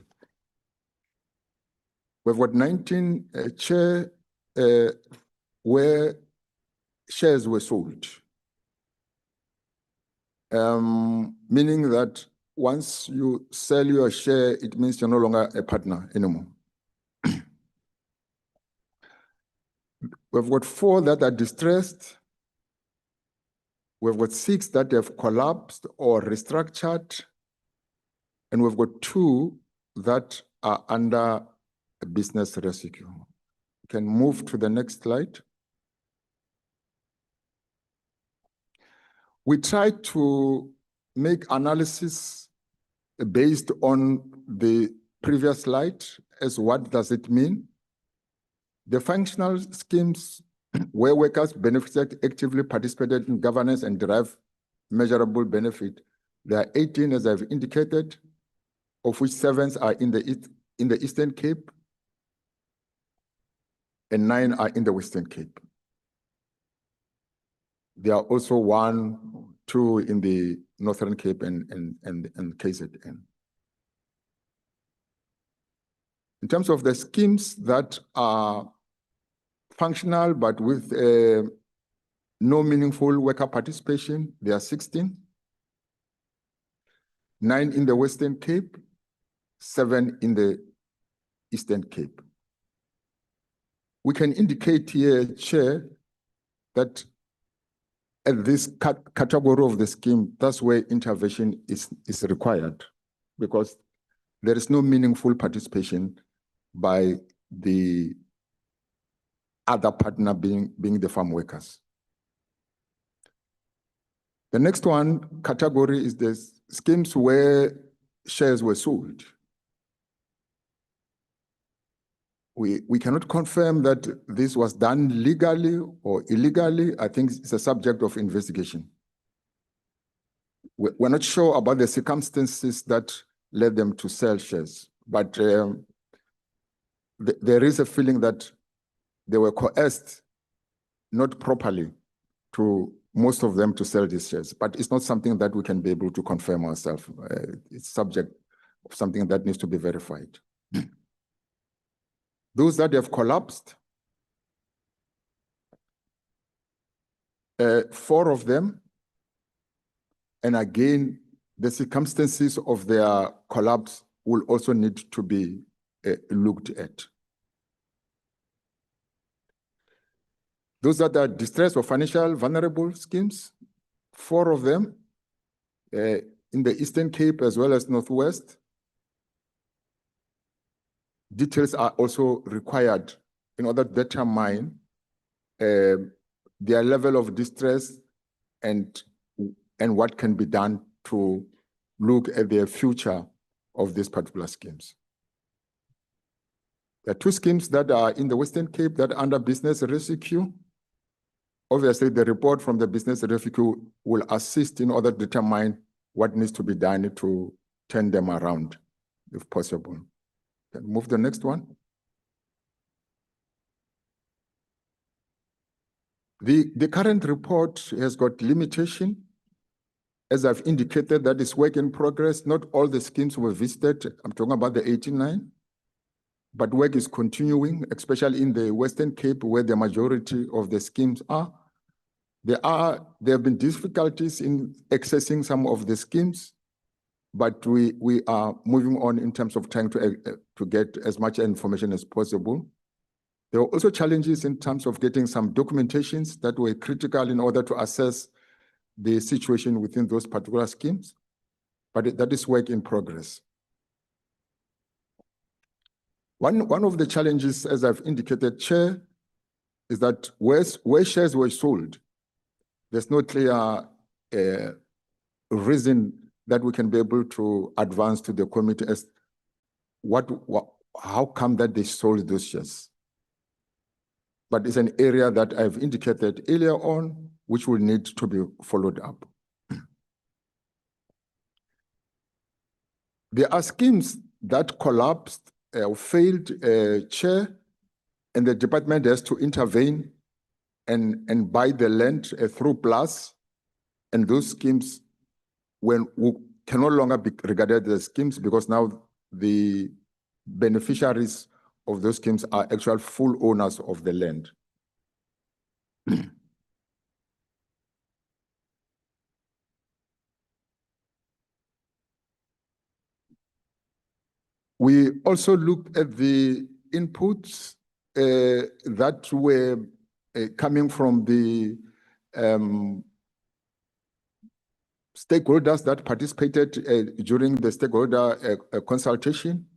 We've got 19 where shares were sold, meaning that once you sell your share, it means you're no longer a partner anymore. We've got 4 that are distressed. We've got 6 that have collapsed or restructured. And we've got 2 that are under a business rescue. You can move to the next slide. We tried to make analysis based on the previous slide as what does it mean. The functional schemes where workers benefited actively participated in governance and derived measurable benefit. There are 18, as I've indicated, of which 7 are in the Eastern Cape and 9 are in the Western Cape. There are also 1, 2 in the Northern Cape and KZN. In terms of the schemes that are functional but with no meaningful worker participation, there are 16. 9 in the Western Cape, 7 in the Eastern Cape. We can indicate here, Chair, that at this category of the scheme, that's where intervention is required, because there is no meaningful participation by the other partner being the farm workers. The next one category is the schemes where shares were sold. We cannot confirm that this was done legally or illegally. I think it's a subject of investigation. We're not sure about the circumstances that led them to sell shares, but there is a feeling that they were coerced, not properly, to most of them to sell these shares. But it's not something that we can be able to confirm ourselves. It's subject of something that needs to be verified. Those that have collapsed, 4 of them, and again, the circumstances of their collapse will also need to be looked at. Those that are distressed or financial vulnerable schemes, 4 of them, in the Eastern Cape as well as Northwest. Details are also required in order to determine their level of distress and and what can be done to look at the future of these particular schemes. There are two schemes that are in the Western Cape that are under business rescue. Obviously, the report from the business rescue will assist in order to determine what needs to be done to turn them around, if possible. Can move the next one. The current report has got limitation. As I've indicated, that is work in progress. Not all the schemes were visited. I'm talking about the 89. But work is continuing, especially in the Western Cape, where the majority of the schemes are. There have been difficulties in accessing some of the schemes, but we are moving on in terms of trying to get as much information as possible. There were also challenges in terms of getting some documentations that were critical in order to assess the situation within those particular schemes, but that is work in progress. One of the challenges, as I've indicated, Chair, is that where shares were sold, there's no clear reason that we can be able to advance to the committee as how come that they sold those shares. But it's an area that I've indicated earlier on, which will need to be followed up. There are schemes that collapsed or failed, Chair, and the department has to intervene and buy the land through PLUS, and those schemes can no longer be regarded as schemes because now the beneficiaries of those schemes are actual full owners of the land. We also looked at the inputs that were coming from the stakeholders that participated during the stakeholder consultation.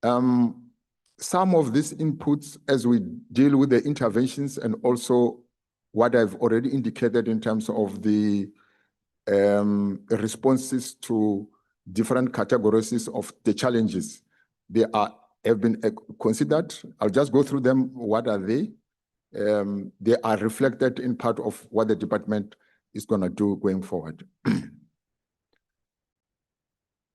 Some of these inputs, as we deal with the interventions and also what I've already indicated in terms of the responses to different categories of the challenges, they have been considered. I'll just go through them. What are they? They are reflected in part of what the department is going to do going forward.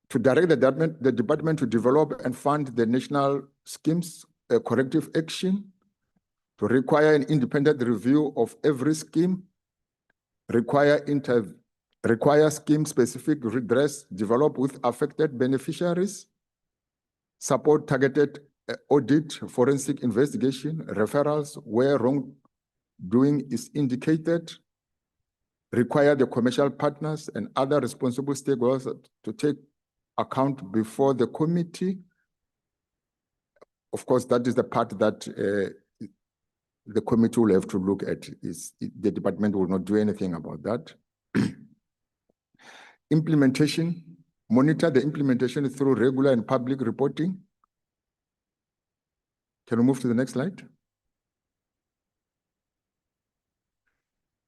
To direct the department to develop and fund the national schemes, corrective action, to require an independent review of every scheme, require scheme-specific redress developed with affected beneficiaries, support targeted audit, forensic investigation, referrals where wrongdoing is indicated, require the commercial partners and other responsible stakeholders to take account before the committee. Of course, that is the part that the committee will have to look at. The department will not do anything about that. Implementation, monitor the implementation through regular and public reporting. Can we move to the next slide?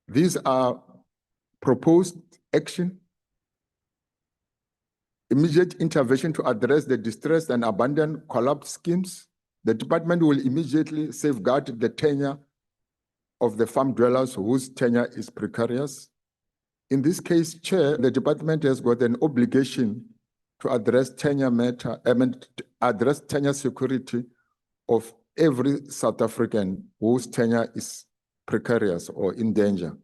These are proposed action. Immediate intervention to address the distressed and abandoned collapsed schemes. The department will immediately safeguard the tenure of the farm dwellers whose tenure is precarious. In this case, Chair, the department has got an obligation to address tenure address tenure security of every South African whose tenure is precarious or in danger.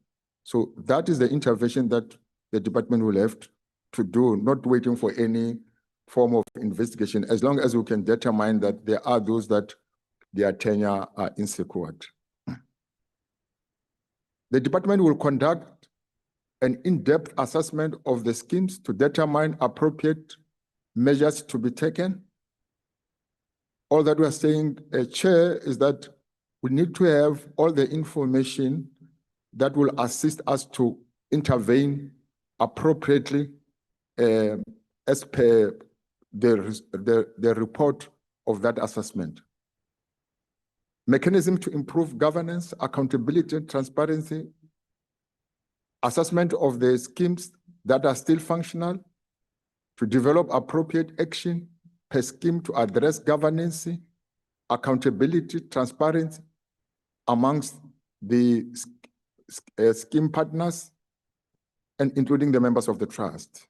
So that is the intervention that the department will have to do, not waiting for any form of investigation, as long as we can determine that there are those that their tenure are insecure. The department will conduct an in-depth assessment of the schemes to determine appropriate measures to be taken. All that we are saying, Chair, is that we need to have all the information that will assist us to intervene appropriately as per the report of that assessment. Mechanism to improve governance, accountability, and transparency assessment of the schemes that are still functional, to develop appropriate action per scheme to address governance, accountability, transparency amongst the scheme partners and including the members of the trust.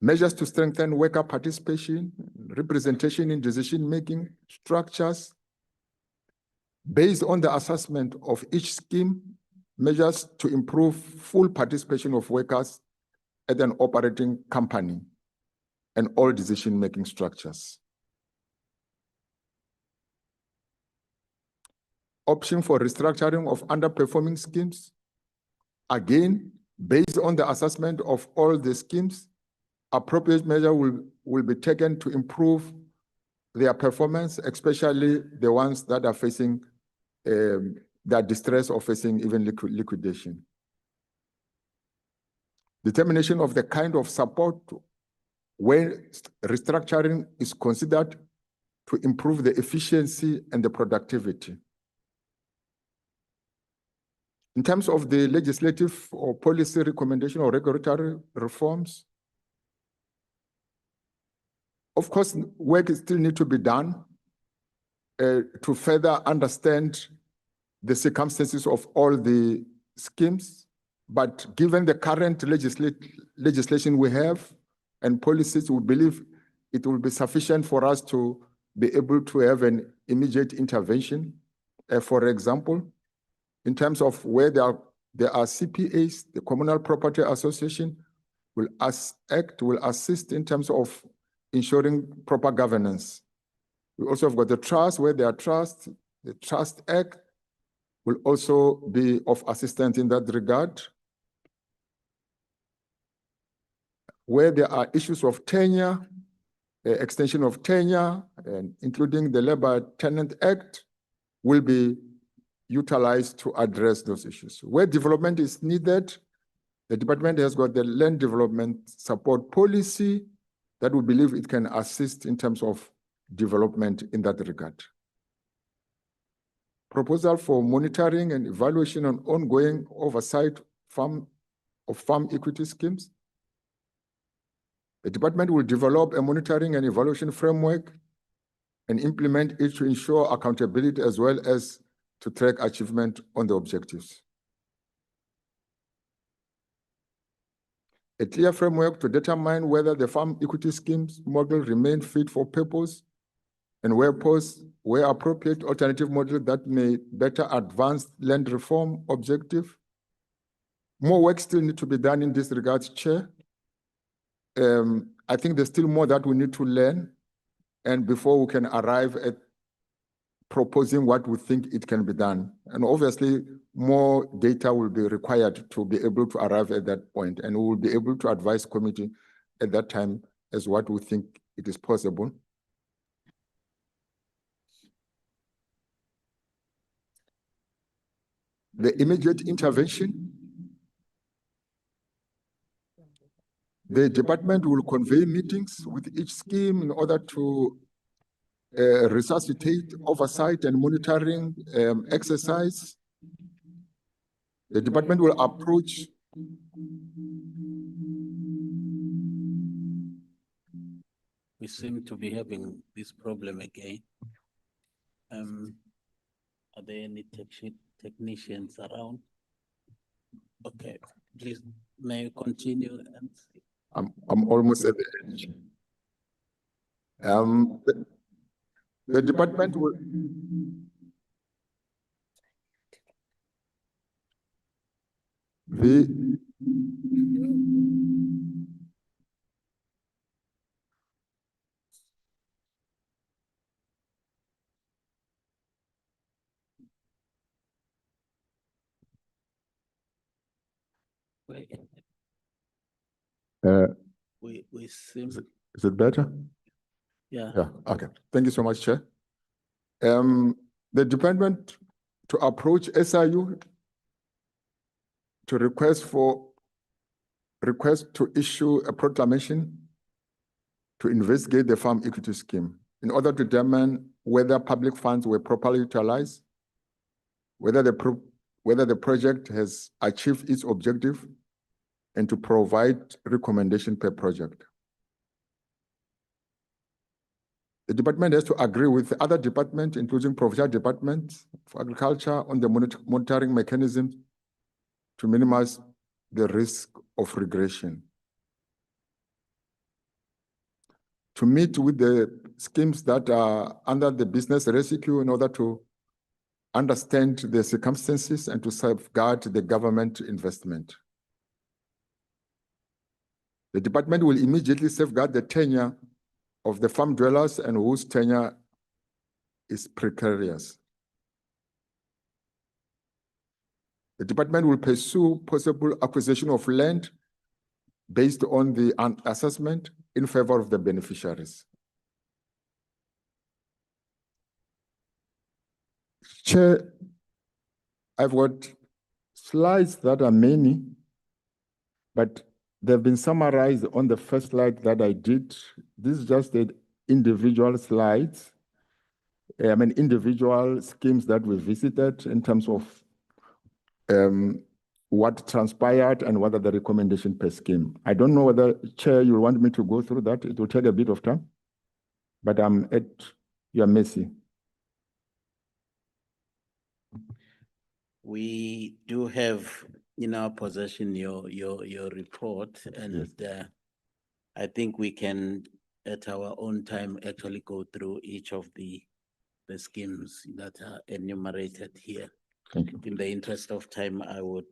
Measures to strengthen worker participation, representation in decision-making structures. Based on the assessment of each scheme, measures to improve full participation of workers at an operating company and all decision-making structures. Option for restructuring of underperforming schemes. Again, based on the assessment of all the schemes, appropriate measure will be taken to improve their performance, especially the ones that are facing that distress or facing even liquidation. Determination of the kind of support when restructuring is considered to improve the efficiency and the productivity. In terms of the legislative or policy recommendation or regulatory reforms, of course, work still needs to be done to further understand the circumstances of all the schemes. But given the current legislation we have and policies, we believe it will be sufficient for us to be able to have an immediate intervention. For example, in terms of where there are CPAs, the Communal Property Association will assist in terms of ensuring proper governance. We also have got the trust, where there are trusts. The Trust Act will also be of assistance in that regard. Where there are issues of tenure, extension of tenure, and including the Labor Tenant Act, will be utilized to address those issues. Where development is needed, the department has got the land development support policy that we believe it can assist in terms of development in that regard. Proposal for monitoring and evaluation on ongoing oversight of farm equity schemes. The department will develop a monitoring and evaluation framework and implement it to ensure accountability as well as to track achievement on the objectives. A clear framework to determine whether the farm equity schemes model remain fit for purpose and where appropriate alternative model that may better advance land reform objective. More work still needs to be done in this regard, Chair. I think there's still more that we need to learn, and before we can arrive at proposing what we think it can be done. And obviously, more data will be required to be able to arrive at that point, and we will be able to advise committee at that time as what we think it is possible. The immediate intervention. The department will convene meetings with each scheme in order to resuscitate oversight and monitoring exercise. The department will approach We seem to be having this problem again. Are there any technicians around? Okay, please, may you continue? And I'm almost at the end. The department will we seem, Is it better? yeah. Yeah, okay. Thank you so much, Chair. The department to approach SIU to request to issue a proclamation to investigate the farm equity scheme in order to determine whether public funds were properly utilized, whether the whether the project has achieved its objective and to provide recommendation per project. The department has to agree with the other departments, including Provincial Department for Agriculture, on the monitoring mechanism to minimize the risk of regression. To meet with the schemes that are under the business rescue in order to understand the circumstances and to safeguard the government investment. The department will immediately safeguard the tenure of the farm dwellers and whose tenure is precarious. The department will pursue possible acquisition of land based on the assessment in favor of the beneficiaries. Chair, I've got slides that are many, but they've been summarized on the first slide that I did. This is just the individual slides. Individual schemes that we visited in terms of what transpired and what are the recommendation per scheme. I don't know whether, Chair, you want me to go through that. It will take a bit of time, but I'm at your mercy. We do have in our possession your report, and I think we can, at our own time, actually go through each of the schemes that are enumerated here. Thank you. In the interest of time, I would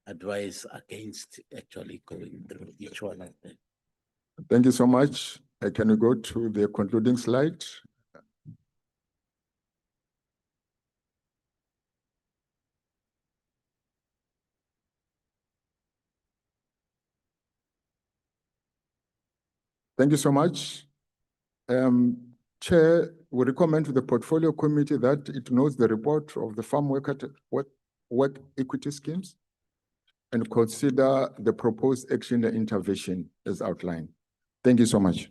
advise against actually going through each one of them. Thank you so much. Can you go to the concluding slide? Thank you so much. Chair, we recommend to the portfolio committee that it knows the report of the farm work equity schemes and consider the proposed action and intervention as outlined. Thank you so much.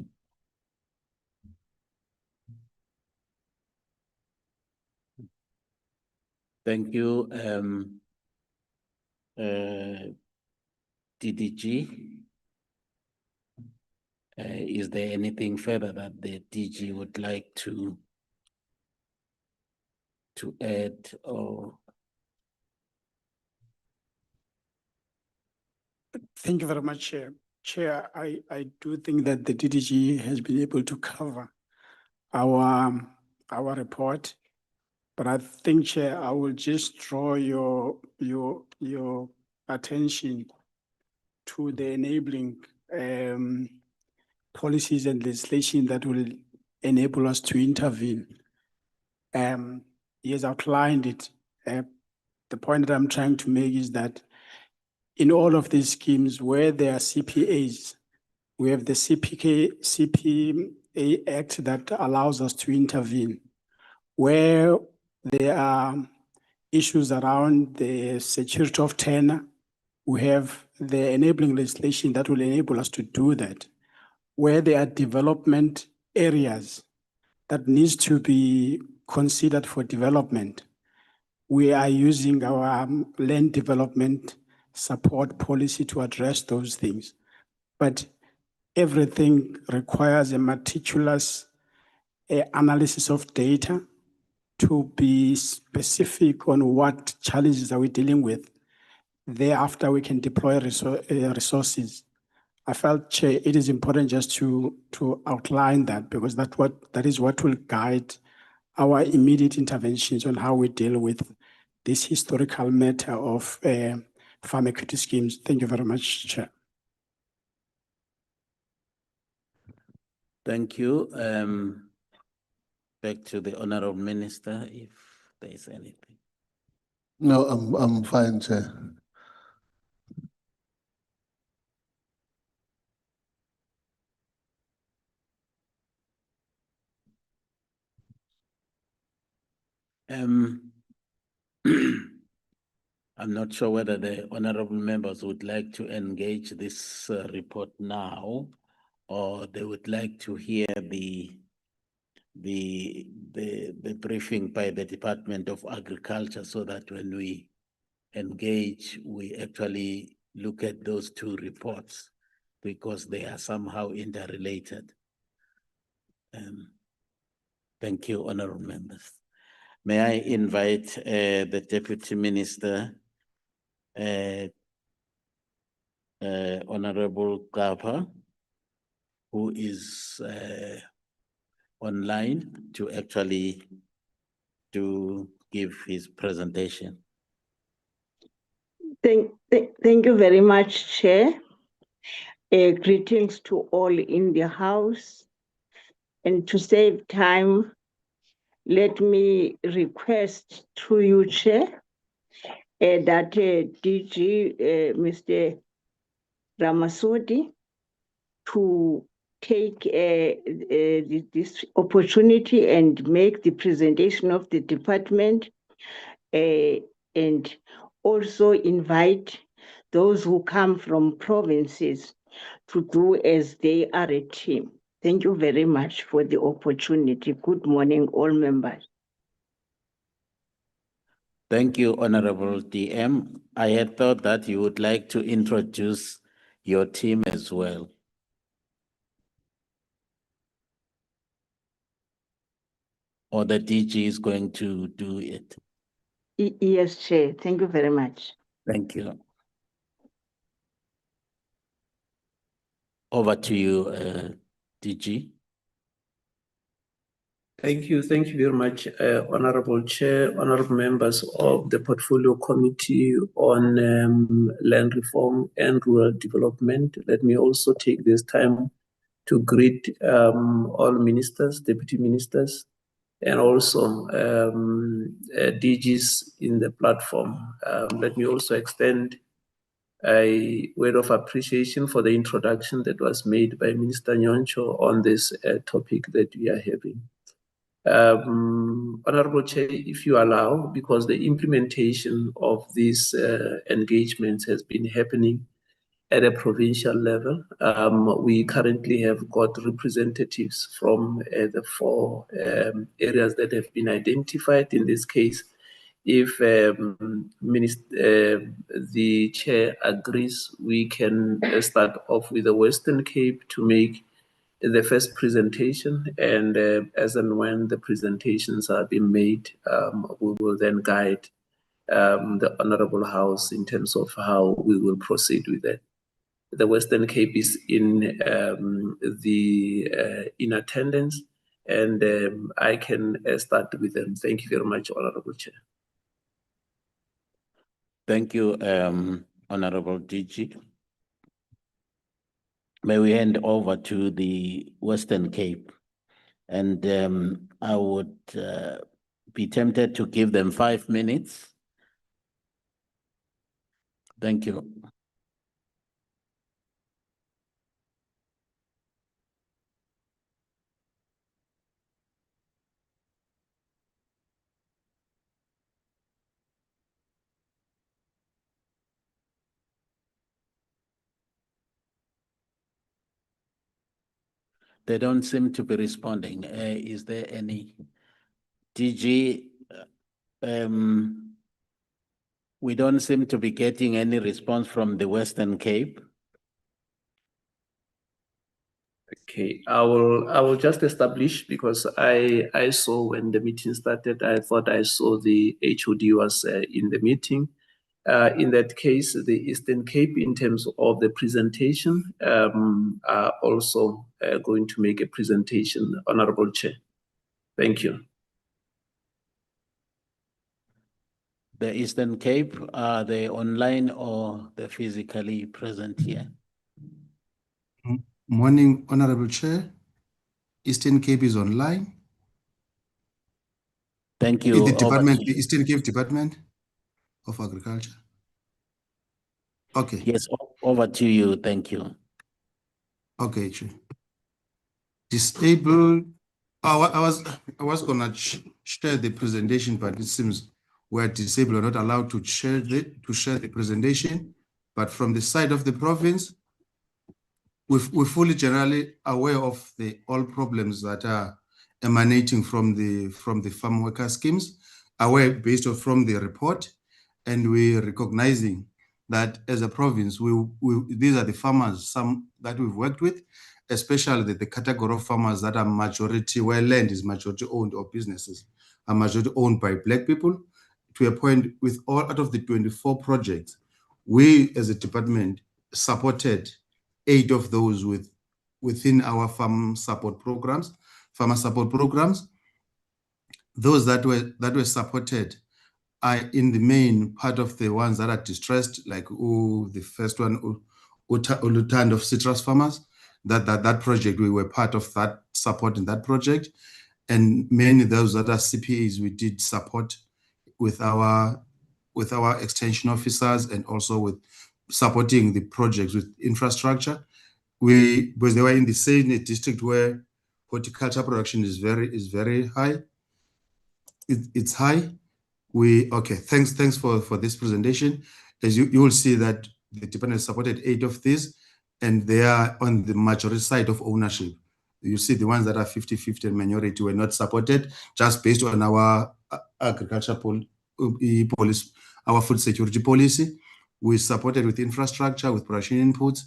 Thank you, DDG. Is there anything further that the DG would like to add or? Thank you very much, Chair. Chair, I do think that the DDG has been able to cover our report. But I think, Chair, I will just draw your attention to the enabling policies and legislation that will enable us to intervene. He has outlined it. The point that I'm trying to make is that in all of these schemes where there are CPAs, we have the CPA Act that allows us to intervene. Where there are issues around the security of tenure, we have the enabling legislation that will enable us to do that. Where there are development areas that needs to be considered for development, we are using our land development support policy to address those things. But everything requires a meticulous analysis of data to be specific on what challenges are we dealing with. Thereafter, we can deploy resources. I felt, Chair, it is important just to outline that, because that is what will guide our immediate interventions on how we deal with this historical matter of farm equity schemes. Thank you very much, Chair. Thank you. Back to the Honorable Minister, if there is anything. No, I'm fine, Chair. I'm not sure whether the honorable members would like to engage this report now, or they would like to hear the the briefing by the Department of Agriculture so that when we engage, we actually look at those two reports because they are somehow interrelated. Thank you, honorable members. May I invite the Deputy Minister, Honorable Kapa, who is online to actually give his presentation. Thank you very much, Chair. Greetings to all in the house. And to save time, let me request to you, Chair, that DG, Mr. Ramasodi, to take this opportunity and make the presentation of the department and also invite those who come from provinces to do as they are a team. Thank you very much for the opportunity. Good morning, all members. Thank you, Honorable DM. I had thought that you would like to introduce your team as well. Or the DG is going to do it. Yes, Chair. Thank you very much. Thank you. Over to you, DG. Thank you very much, Honorable Chair, honorable members of the Portfolio Committee on Land Reform and Rural Development. Let me also take this time to greet all ministers, deputy ministers, and also DGs in the platform. Let me also extend a word of appreciation for the introduction that was made by Minister Nyoncho on this topic that we are having. Honorable Chair, if you allow, because the implementation of these engagements has been happening at a provincial level, we currently have got representatives from the 4 areas that have been identified. In this case, if the Chair agrees, we can start off with the Western Cape to make the first presentation, and as and when the presentations are being made, we will then guide the Honorable House in terms of how we will proceed with that. The Western Cape is in attendance, and I can start with them. Thank you very much, Honorable Chair. Thank you, Honorable DG. May we hand over to the Western Cape, and I would be tempted to give them 5 minutes. Thank you. They don't seem to be responding. Is there any DG? We don't seem to be getting any response from the Western Cape. Okay, I will just establish, because I saw when the meeting started, I thought I saw the HOD was in the meeting. In that case, the Eastern Cape, in terms of the presentation, are also going to make a presentation, Honorable Chair. Thank you. The Eastern Cape, are they online or they're physically present here? Morning, Honorable Chair. Eastern Cape is online. Thank you. The department, the Eastern Cape Department of Agriculture. Okay. Yes, over to you. Thank you. Okay, Chair. Disabled. I was gonna share the presentation, but it seems we're disabled or not allowed to share the presentation. But from the side of the province, we're fully generally aware of all problems that are emanating from the farm worker schemes, based on from the report, and we're recognizing that as a province, these are the farmers, some that we've worked with, especially the category of farmers that are majority, where land is majority owned or businesses are majority owned by Black people. To a point, with all out of the 24 projects, we as a department supported 8 of those within our farmer support programs. Those that were supported are in the main part of the ones that are distressed, like the first one, Ulutand of citrus farmers. That project, we were part of that support in that project, and many of those that are CPAs we did support with our extension officers, and also with supporting the projects with infrastructure. Because they were in the same district where horticulture production is very high. It's high. Thanks for this presentation. As you will see that the department supported 8 of these, and they are on the majority side of ownership. You see the ones that are 50-50 and minority were not supported, just based on our agriculture policy, our food security policy. We supported with infrastructure, with production inputs,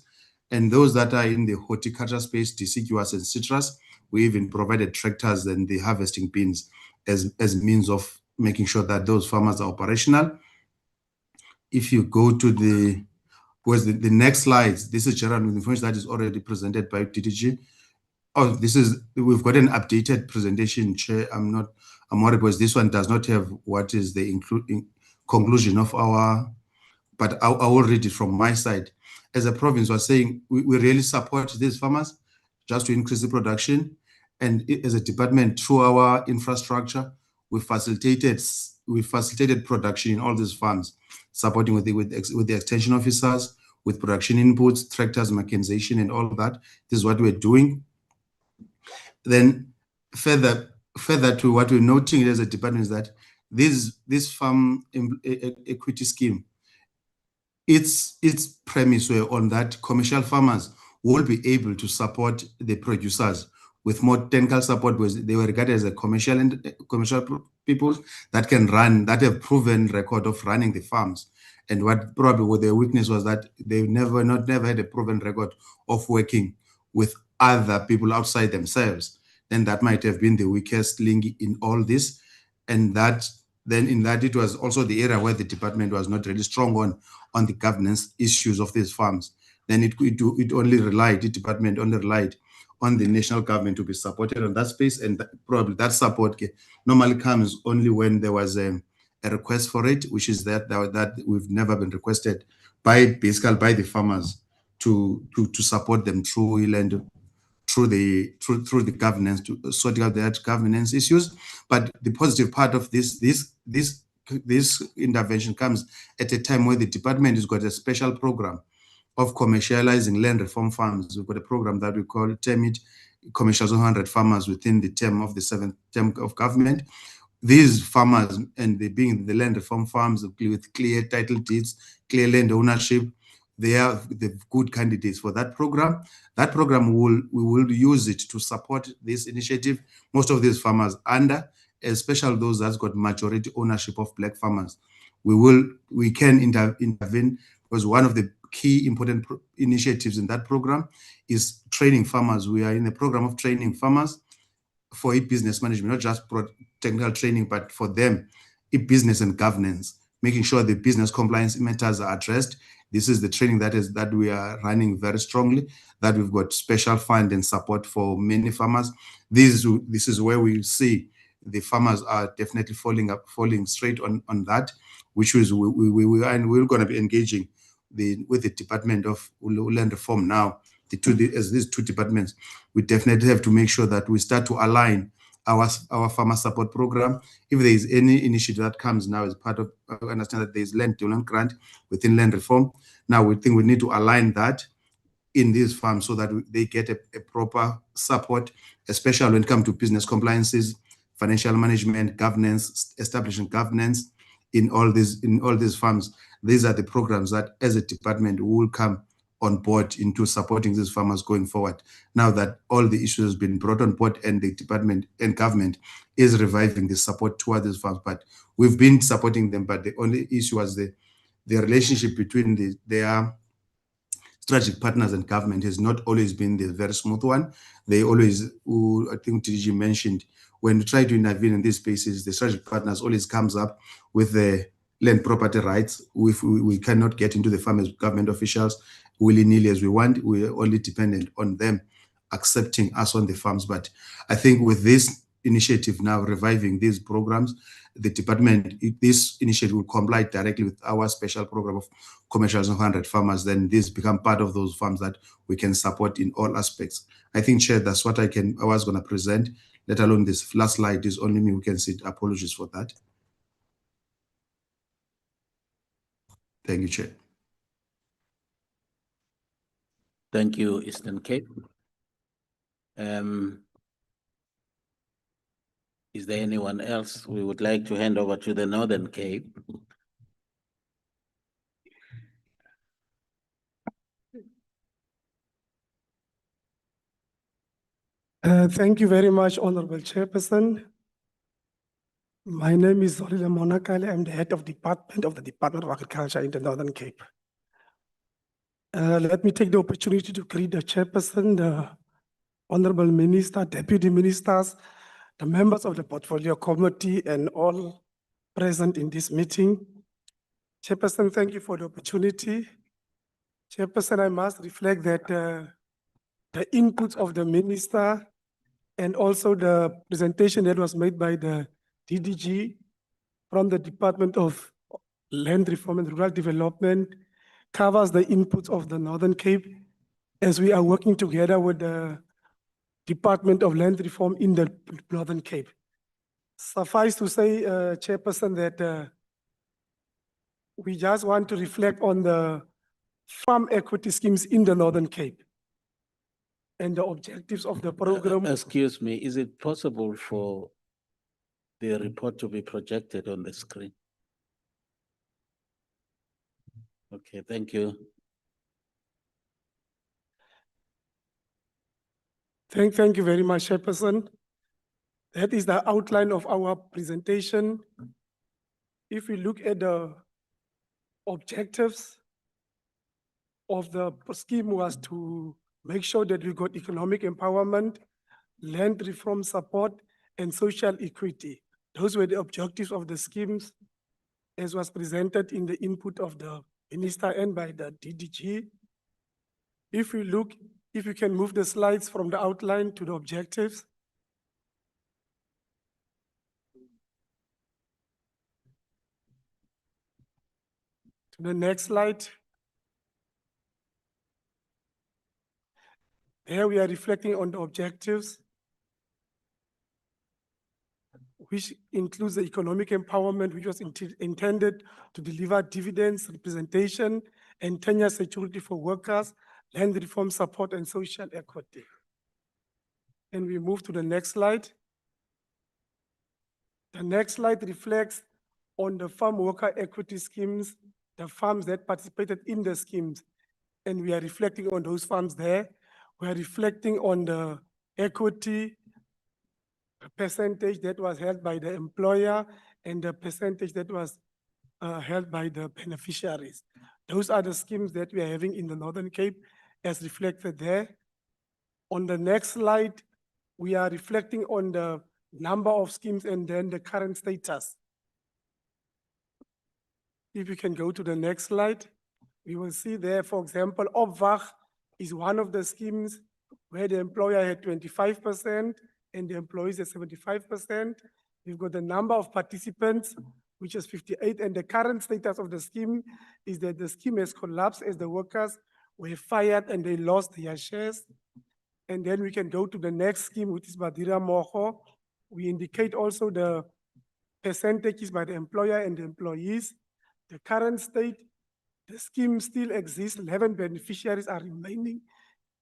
and those that are in the horticulture space, deciduous and citrus, we even provided tractors and the harvesting bins as means of making sure that those farmers are operational. If you go to the next slides, this is general information that is already presented by DDG. We've got an updated presentation, Chair. I'm worried because this one does not have what is the conclusion of but I will read it from my side. As a province, we're saying we really support these farmers just to increase the production. And as a department, through our infrastructure, we facilitated production in all these farms, supporting with the extension officers, with production inputs, tractors, mechanization, and all of that. This is what we're doing. Then further to what we're noting as a department is that this farm equity scheme, its premise were on that commercial farmers will be able to support the producers with more technical support, because they were regarded as a commercial people that have proven record of running the farms. And what probably their weakness was that they never had a proven record of working with other people outside themselves. Then that might have been the weakest link in all this. And it was also the area where the department was not really strong on the governance issues of these farms. Then the department only relied on the national government to be supported on that space, and probably that support normally comes only when there was a request for it, which is that we've never been requested by the farmers to support them through the governance, to sort out their governance issues. But the positive part of this intervention comes at a time where the department has got a special program of commercializing land reform farms. We've got a program that we call TEMIT, Commercial 100 Farmers, within the term of the 7th term of government. These farmers, and they being the land reform farms with clear title deeds, clear land ownership, they are the good candidates for that program. That program we will use it to support this initiative. Most of these farmers especially those that's got majority ownership of Black farmers. We can intervene, because one of the key important initiatives in that program is training farmers. We are in the program of training farmers for e-business management, not just technical training, but for them, e-business and governance, making sure the business compliance matters are addressed. This is the training that we are running very strongly, that we've got special fund and support for many farmers. This is where we see the farmers are definitely falling straight on that, which is we're going to be engaging with the Department of Land Reform now. As these two departments, we definitely have to make sure that we start to align our farmer support program. If there is any initiative that comes now as part of, I understand that there is land development grant within land reform. Now we think we need to align that in these farms so that they get a proper support, especially when it comes to business compliances, financial management, governance, establishing governance in all these farms. These are the programs that as a department will come on board into supporting these farmers going forward. Now that all the issues has been brought on board and the department and government is reviving the support toward these farms, but we've been supporting them. But the only issue was the relationship between their strategic partners and government has not always been the very smooth one. They always, I think TG mentioned, when we try to intervene in these spaces, the strategic partners always comes up with the land property rights. If we cannot get into the farmers, government officials willy-nilly as we want, we're only dependent on them accepting us on the farms. But I think with this initiative now reviving these programs, the department, if this initiative will comply directly with our special program of commercial 100 farmers, then this become part of those farms that we can support in all aspects. I think, Chair, that's what I was going to present, let alone this last slide is only me who can see it. Apologies for that. Thank you, Chair. Thank you, Eastern Cape. Is there anyone else we would like to hand over to the Northern Cape? Thank you very much, Honorable Chairperson. My name is Zolile Monakale. I'm the head of the Department of Agriculture in the Northern Cape. Let me take the opportunity to greet the Chairperson, the Honorable Minister, Deputy Ministers, the members of the Portfolio Committee, and all present in this meeting. Chairperson, thank you for the opportunity. Chairperson, I must reflect that the inputs of the Minister and also the presentation that was made by the DDG from the Department of Land Reform and Rural Development covers the inputs of the Northern Cape as we are working together with the Department of Land Reform in the Northern Cape. Suffice to say, Chairperson, that we just want to reflect on the farm equity schemes in the Northern Cape and the objectives of the program. Excuse me, is it possible for the report to be projected on the screen? Okay, thank you. Thank you very much, Chairperson. That is the outline of our presentation. If we look at the objectives of the scheme was to make sure that we got economic empowerment, land reform support, and social equity. Those were the objectives of the schemes as was presented in the input of the Minister and by the DDG. If you can move the slides from the outline to the objectives. To the next slide. Here we are reflecting on the objectives, which includes the economic empowerment, which was intended to deliver dividends, representation, and tenure security for workers, land reform support, and social equity. And we move to the next slide. The next slide reflects on the farm worker equity schemes, the farms that participated in the schemes. And we are reflecting on those farms there. We are reflecting on the equity percentage that was held by the employer and the percentage that was held by the beneficiaries. Those are the schemes that we are having in the Northern Cape as reflected there. On the next slide, we are reflecting on the number of schemes and then the current status. If you can go to the next slide, we will see there, for example, Opvag is one of the schemes where the employer had 25% and the employees at 75%. We've got the number of participants, which is 58, and the current status of the scheme is that the scheme has collapsed as the workers were fired and they lost their shares. And then we can go to the next scheme, which is Badira Moho. We indicate also the percentages by the employer and the employees. The current state, the scheme still exists. 11 beneficiaries are remaining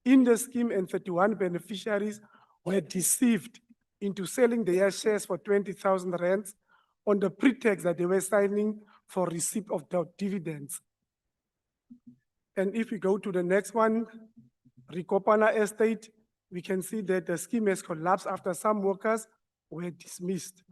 in the scheme and 31 beneficiaries were deceived into selling their shares for 20,000 rands on the pretext that they were signing for receipt of the dividends. And if we go to the next one, Rikopana Estate, we can see that the scheme has collapsed after some workers were dismissed.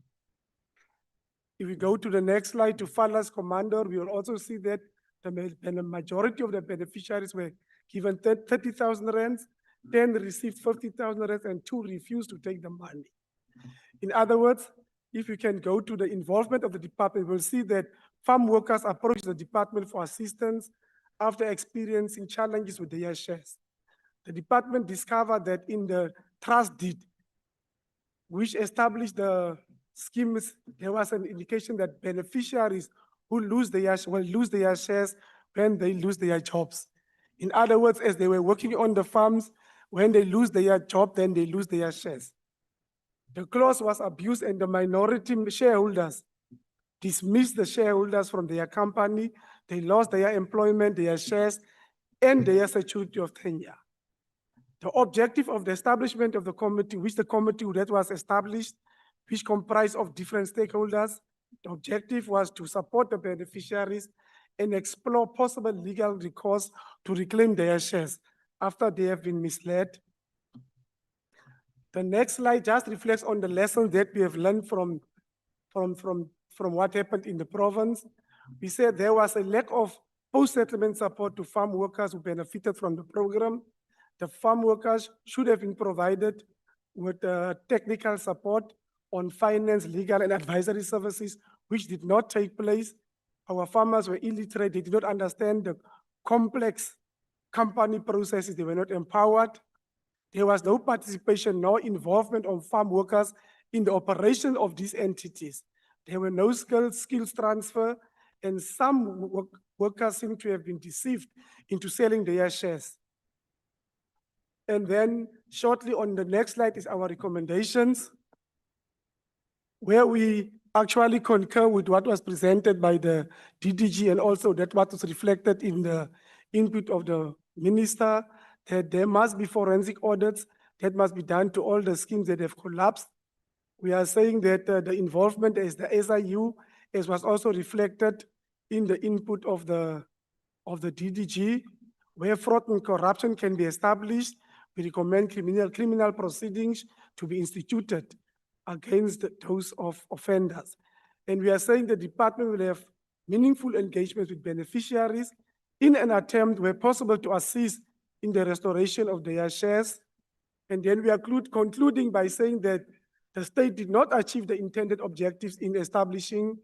If we go to the next slide to Falas Commander, we will also see that the majority of the beneficiaries were given 30,000 rands, 10 received 50,000 rands, and 2 refused to take the money. In other words, if you can go to the involvement of the department, we'll see that farm workers approached the department for assistance after experiencing challenges with their shares. The department discovered that in the trust deed, which established the schemes, there was an indication that beneficiaries who lose their will lose their shares when they lose their jobs. In other words, as they were working on the farms, when they lose their job, then they lose their shares. The clause was abused, and the minority shareholders dismissed the shareholders from their company. They lost their employment, their shares, and their security of tenure. The objective of the establishment of the committee, that was established, which comprised of different stakeholders, the objective was to support the beneficiaries and explore possible legal recourse to reclaim their shares after they have been misled. The next slide just reflects on the lessons that we have learned from what happened in the province. We said there was a lack of post-settlement support to farm workers who benefited from the program. The farm workers should have been provided with technical support on finance, legal, and advisory services, which did not take place. Our farmers were illiterate. They did not understand the complex company processes. They were not empowered. There was no participation nor involvement of farm workers in the operation of these entities. There were no skills transfer, and some workers seem to have been deceived into selling their shares. And then shortly on the next slide is our recommendations, where we actually concur with what was presented by the DDG and also that what was reflected in the input of the minister, that there must be forensic audits that must be done to all the schemes that have collapsed. We are saying that the involvement as the SIU, as was also reflected in the input of the DDG, where fraud and corruption can be established, we recommend criminal proceedings to be instituted against those of offenders. And we are saying the department will have meaningful engagement with beneficiaries in an attempt where possible to assist in the restoration of their shares. And then we are concluding by saying that the state did not achieve the intended objectives in establishing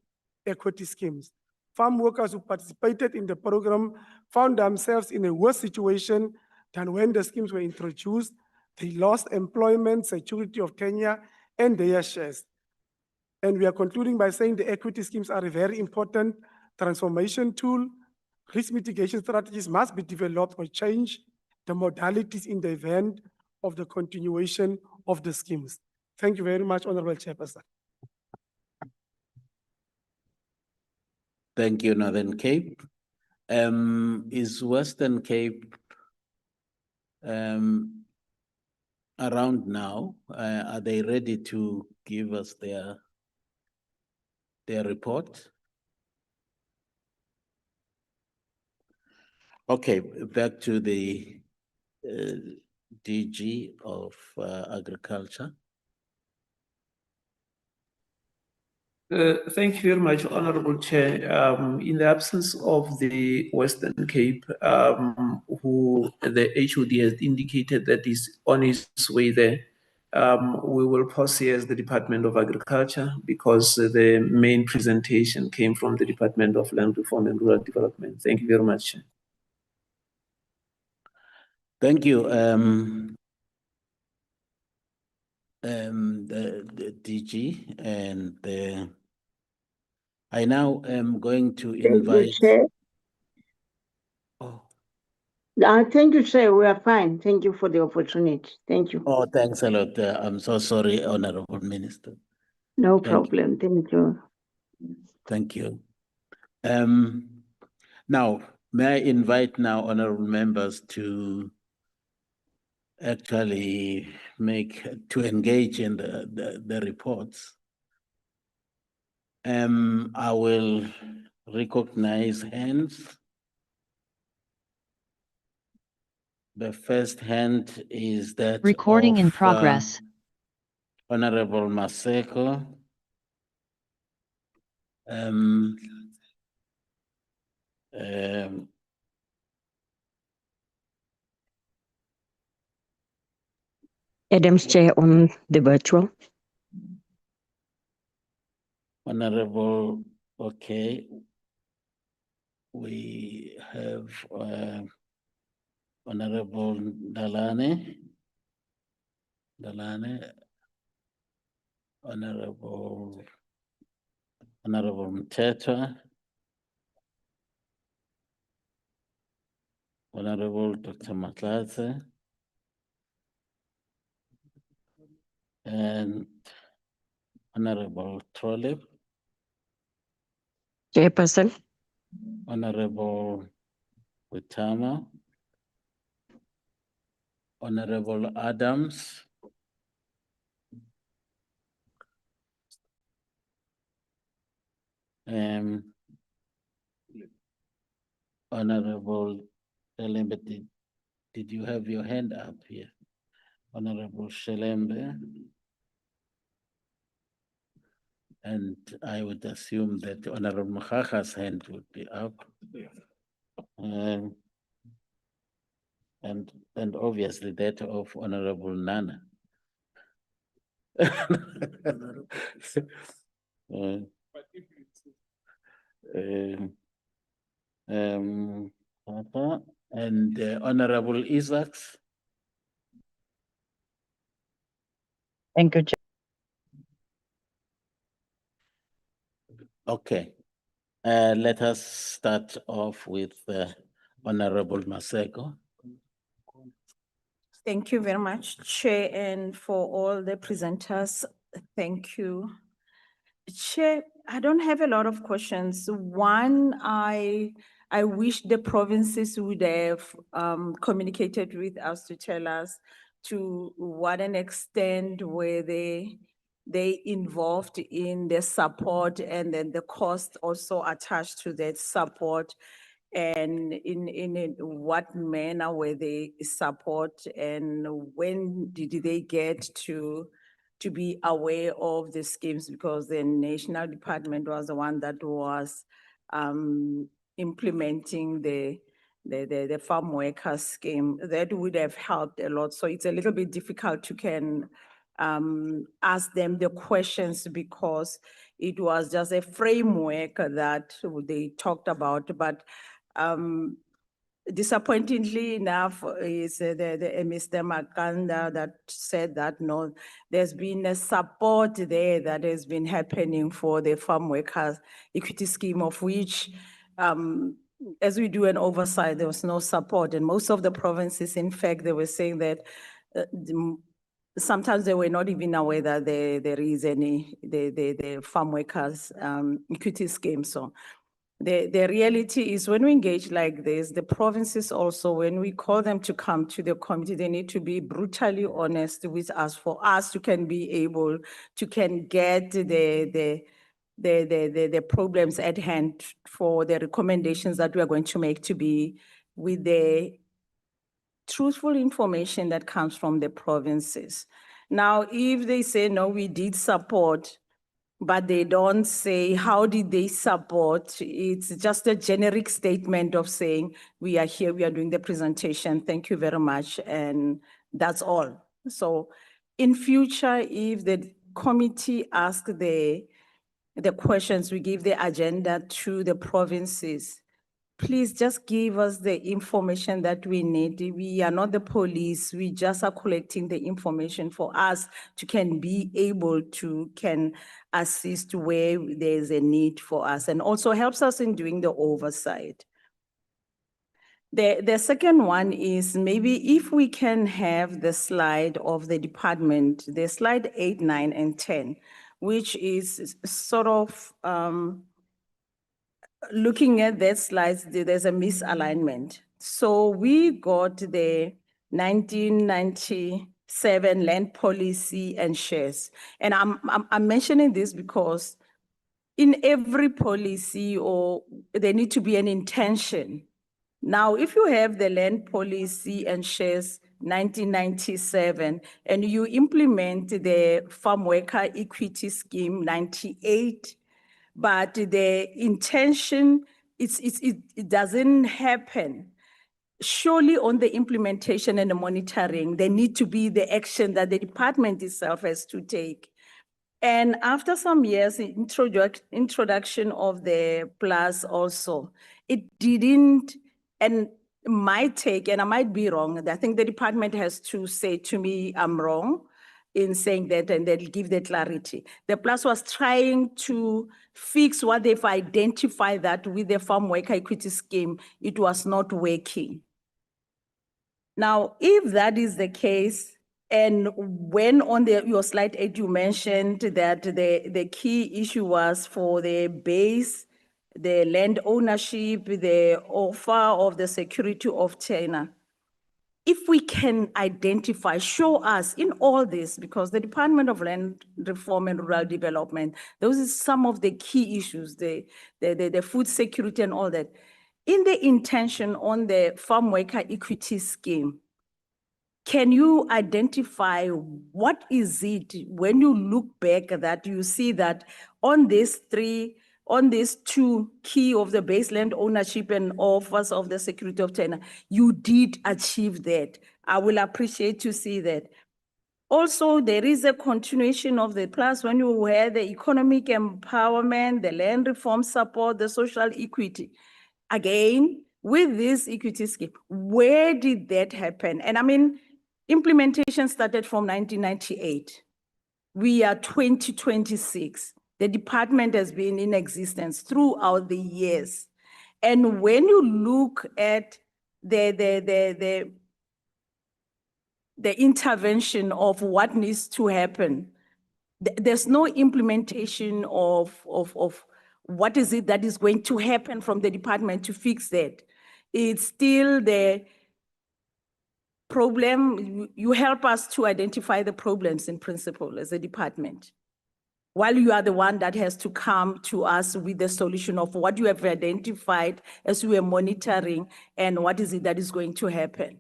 equity schemes. Farm workers who participated in the program found themselves in a worse situation than when the schemes were introduced. They lost employment, security of tenure, and their shares. And we are concluding by saying the equity schemes are a very important transformation tool. Risk mitigation strategies must be developed or change the modalities in the event of the continuation of the schemes. Thank you very much, Honorable Chairperson. Thank you, Northern Cape. Is Western Cape around now? Are they ready to give us their report? Okay, back to the DG of Agriculture. Thank you very much, Honorable Chair. In the absence of the Western Cape, who the HOD has indicated that is on his way there, we will pause here as the Department of Agriculture because the main presentation came from the Department of Land Reform and Rural Development. Thank you very much. Thank you. The DG and I now am going to invite. Thank you, Chair. Oh. Thank you, Chair. We are fine. Thank you for the opportunity. Thank you. Oh, thanks a lot. I'm so sorry, Honorable Minister. No problem. Thank you. Thank you. Now, may I invite now honorable members to actually engage in the reports. I will recognize hands. The first hand is that Recording in of, progress. Honorable Maseko. Um, um, Adam's chair on the virtual. Honorable, okay. We have Honorable Dalane. Honorable Mtetwa. Honorable Dr. Matlatse. And Honorable Trolip. Chairperson. Honorable Witama. Honorable Adams. Honorable Shelembe, did you have your hand up here? Honorable Shelembe. And I would assume that Honorable Makaka's hand would be up. And obviously that of Honorable Nana. And Honorable Isaacs. Thank you, Chair. Okay. Let us start off with Honorable Maseko. Thank you very much, Chair, and for all the presenters. Thank you. Chair, I don't have a lot of questions. One, I wish the provinces would have communicated with us to tell us to what an extent were they involved in the support and then the cost also attached to that support, and in what manner were they support, and when did they get to be aware of the schemes, because the national department was the one that was implementing the farm worker scheme. That would have helped a lot. So it's a little bit difficult to ask them the questions, because it was just a framework that they talked about. But disappointingly enough, is Mr. Makanda that said that no, there's been a support there that has been happening for the farm workers equity scheme, of which, as we do an oversight, there was no support. And most of the provinces, in fact, they were saying that sometimes they were not even aware that there is any the farm workers equity scheme. So the reality is, when we engage like this, the provinces also, when we call them to come to the committee, they need to be brutally honest with us for us to can be able to can get the problems at hand for the recommendations that we are going to make to be with the truthful information that comes from the provinces. Now, if they say, no, we did support, but they don't say how did they support, it's just a generic statement of saying, we are here, we are doing the presentation, thank you very much, and that's all. So in future, if the committee asks the questions, we give the agenda to the provinces, please just give us the information that we need. We are not the police. We just are collecting the information for us to can be able to can assist where there's a need for us, and also helps us in doing the oversight. The second one is, maybe if we can have the slide of the department, the slide 8, 9, and 10, which is sort of, looking at that slides, there's a misalignment. So we got the 1997 land policy and shares. And I'm mentioning this because in every policy, or there need to be an intention Now, if you have the land policy and shares 1997, and you implement the farm worker equity scheme 98, but the intention, it doesn't happen. Surely on the implementation and the monitoring, there need to be the action that the department itself has to take. And after some years, the introduction of the plus also, it didn't, and my take, and I might be wrong, I think the department has to say to me, I'm wrong in saying that, and they'll give the clarity. The plus was trying to fix what they've identified that with the farm worker equity scheme, it was not working. Now, if that is the case, and when on your slide 8, you mentioned that the key issue was for the base, the land ownership, the offer of the security of China. If we can identify, show us in all this, because the Department of Land Reform and Rural Development, those are some of the key issues, the food security and all that. In the intention on the farm worker equity scheme, can you identify what is it when you look back that you see that on these two key of the baseland ownership and offers of the security of China, you did achieve that? I will appreciate to see that. Also, there is a continuation of the plus when you have the economic empowerment, the land reform support, the social equity. Again, with this equity scheme, where did that happen? And I mean, implementation started from 1998. We are 2026. The department has been in existence throughout the years. And when you look at the intervention of what needs to happen, there's no implementation of what is it that is going to happen from the department to fix that. It's still the problem. You help us to identify the problems in principle as a department, while you are the one that has to come to us with the solution of what you have identified as we are monitoring and what is it that is going to happen.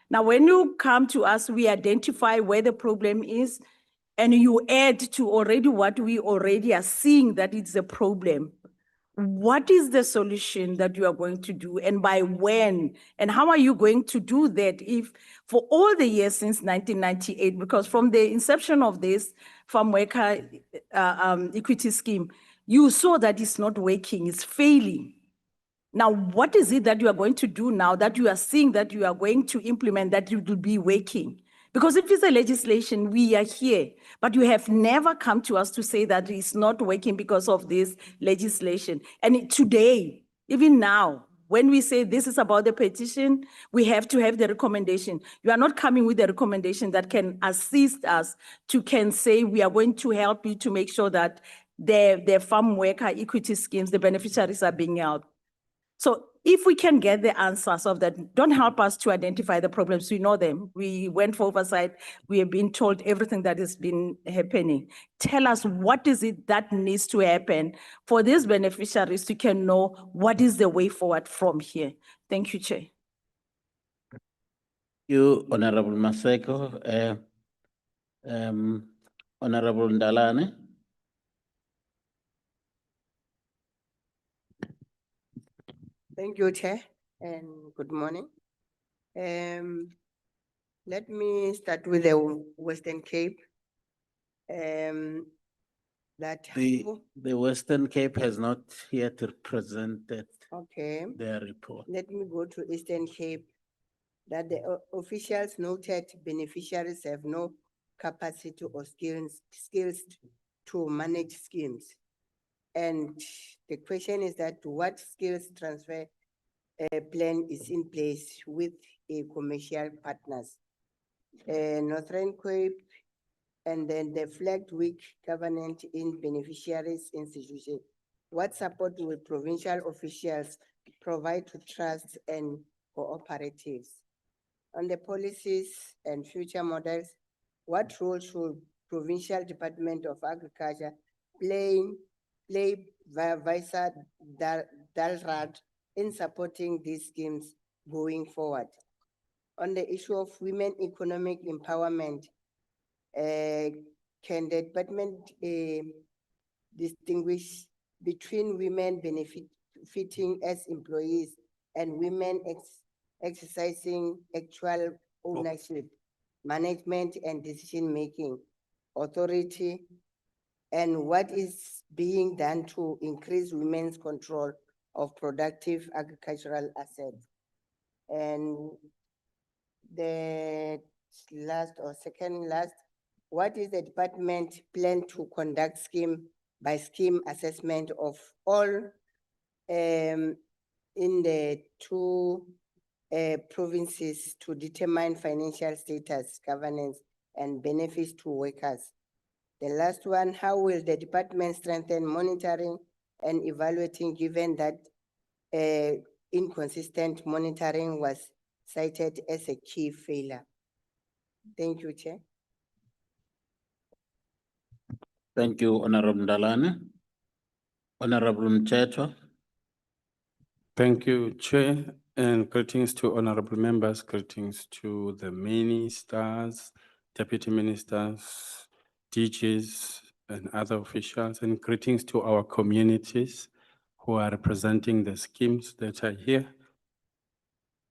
Now, when you come to us, we identify where the problem is, and you add to already what we already are seeing that it's a problem. What is the solution that you are going to do, and by when? And how are you going to do that if for all the years since 1998, because from the inception of this farm worker equity scheme, you saw that it's not working, it's failing. Now, what is it that you are going to do now that you are seeing that you are going to implement that it will be working? Because if it's a legislation, we are here, but you have never come to us to say that it's not working because of this legislation. And today, even now, when we say this is about the petition, we have to have the recommendation. You are not coming with a recommendation that can assist us can say we are going to help you to make sure that the farm worker equity schemes, the beneficiaries are being helped. So if we can get the answers of that, don't help us to identify the problems. We know them. We went for oversight. We have been told everything that has been happening. Tell us what is it that needs to happen for these beneficiaries to can know what is the way forward from here. Thank you, Chair. You, Honorable Maseko, Honorable Ndalane. Thank you, Chair, and good morning. Let me start with the Western Cape. The Western Cape has not yet presented their report. Let me go to Eastern Cape. That the officials noted beneficiaries have no capacity or skills to manage schemes. And the question is that what skills transfer plan is in place with commercial partners? Northern Cape, and then the flagged weak governance in beneficiaries institution. What support will provincial officials provide to trusts and cooperatives? On the policies and future models, what role should Provincial Department of Agriculture play via Vice Dalrad in supporting these schemes going forward. On the issue of women economic empowerment, can the department distinguish between women benefiting as employees and women exercising actual ownership, management and decision-making authority, and what is being done to increase women's control of productive agricultural assets? And the last or second last, what is the department plan to conduct scheme by scheme assessment of all in the two provinces to determine financial status, governance, and benefits to workers? The last one, how will the department strengthen monitoring and evaluating given that inconsistent monitoring was cited as a key failure? Thank you, Chair. Thank you, Honorable Dalane. Honorable Mcheto. Thank you, Chair, and greetings to honorable members, greetings to the ministers, deputy ministers, DGs, and other officials, and greetings to our communities who are representing the schemes that are here.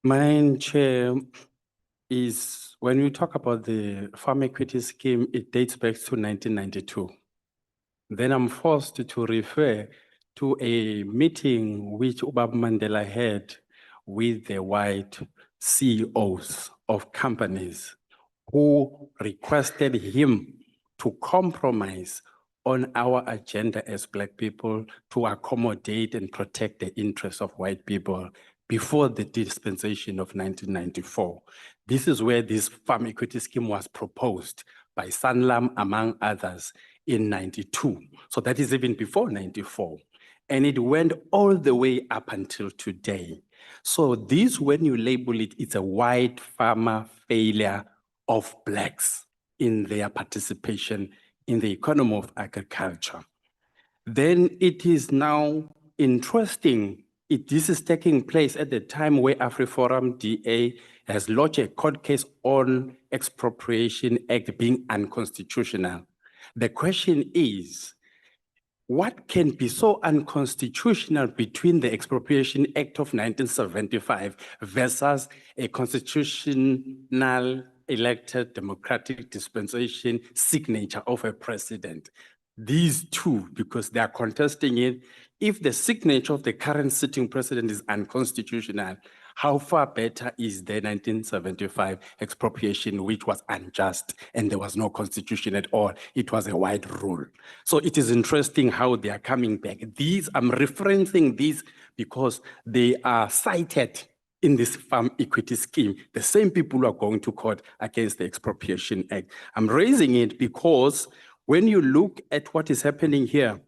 Mine, Chair, is when we talk about the farm equity scheme, it dates back to 1992. Then I'm forced to refer to a meeting which Ubaba Mandela had with the white CEOs of companies who requested him to compromise on our agenda as Black people to accommodate and protect the interests of white people before the dispensation of 1994. This is where this farm equity scheme was proposed by Sanlam, among others, in 92. So that is even before 94. And it went all the way up until today. So this, when you label it, it's a white farmer failure of Blacks in their participation in the economy of agriculture. Then it is now interesting, this is taking place at the time where AfriForum DA has lodged a court case on Expropriation Act being unconstitutional. The question is, what can be so unconstitutional between the Expropriation Act of 1975 versus a constitutional elected democratic dispensation signature of a president? These two, because they are contesting it, if the signature of the current sitting president is unconstitutional, how far better is the 1975 expropriation, which was unjust and there was no constitution at all? It was a white rule. So it is interesting how they are coming back. I'm referencing these because they are cited in this farm equity scheme, the same people who are going to court against the Expropriation Act. I'm raising it because when you look at what is happening here,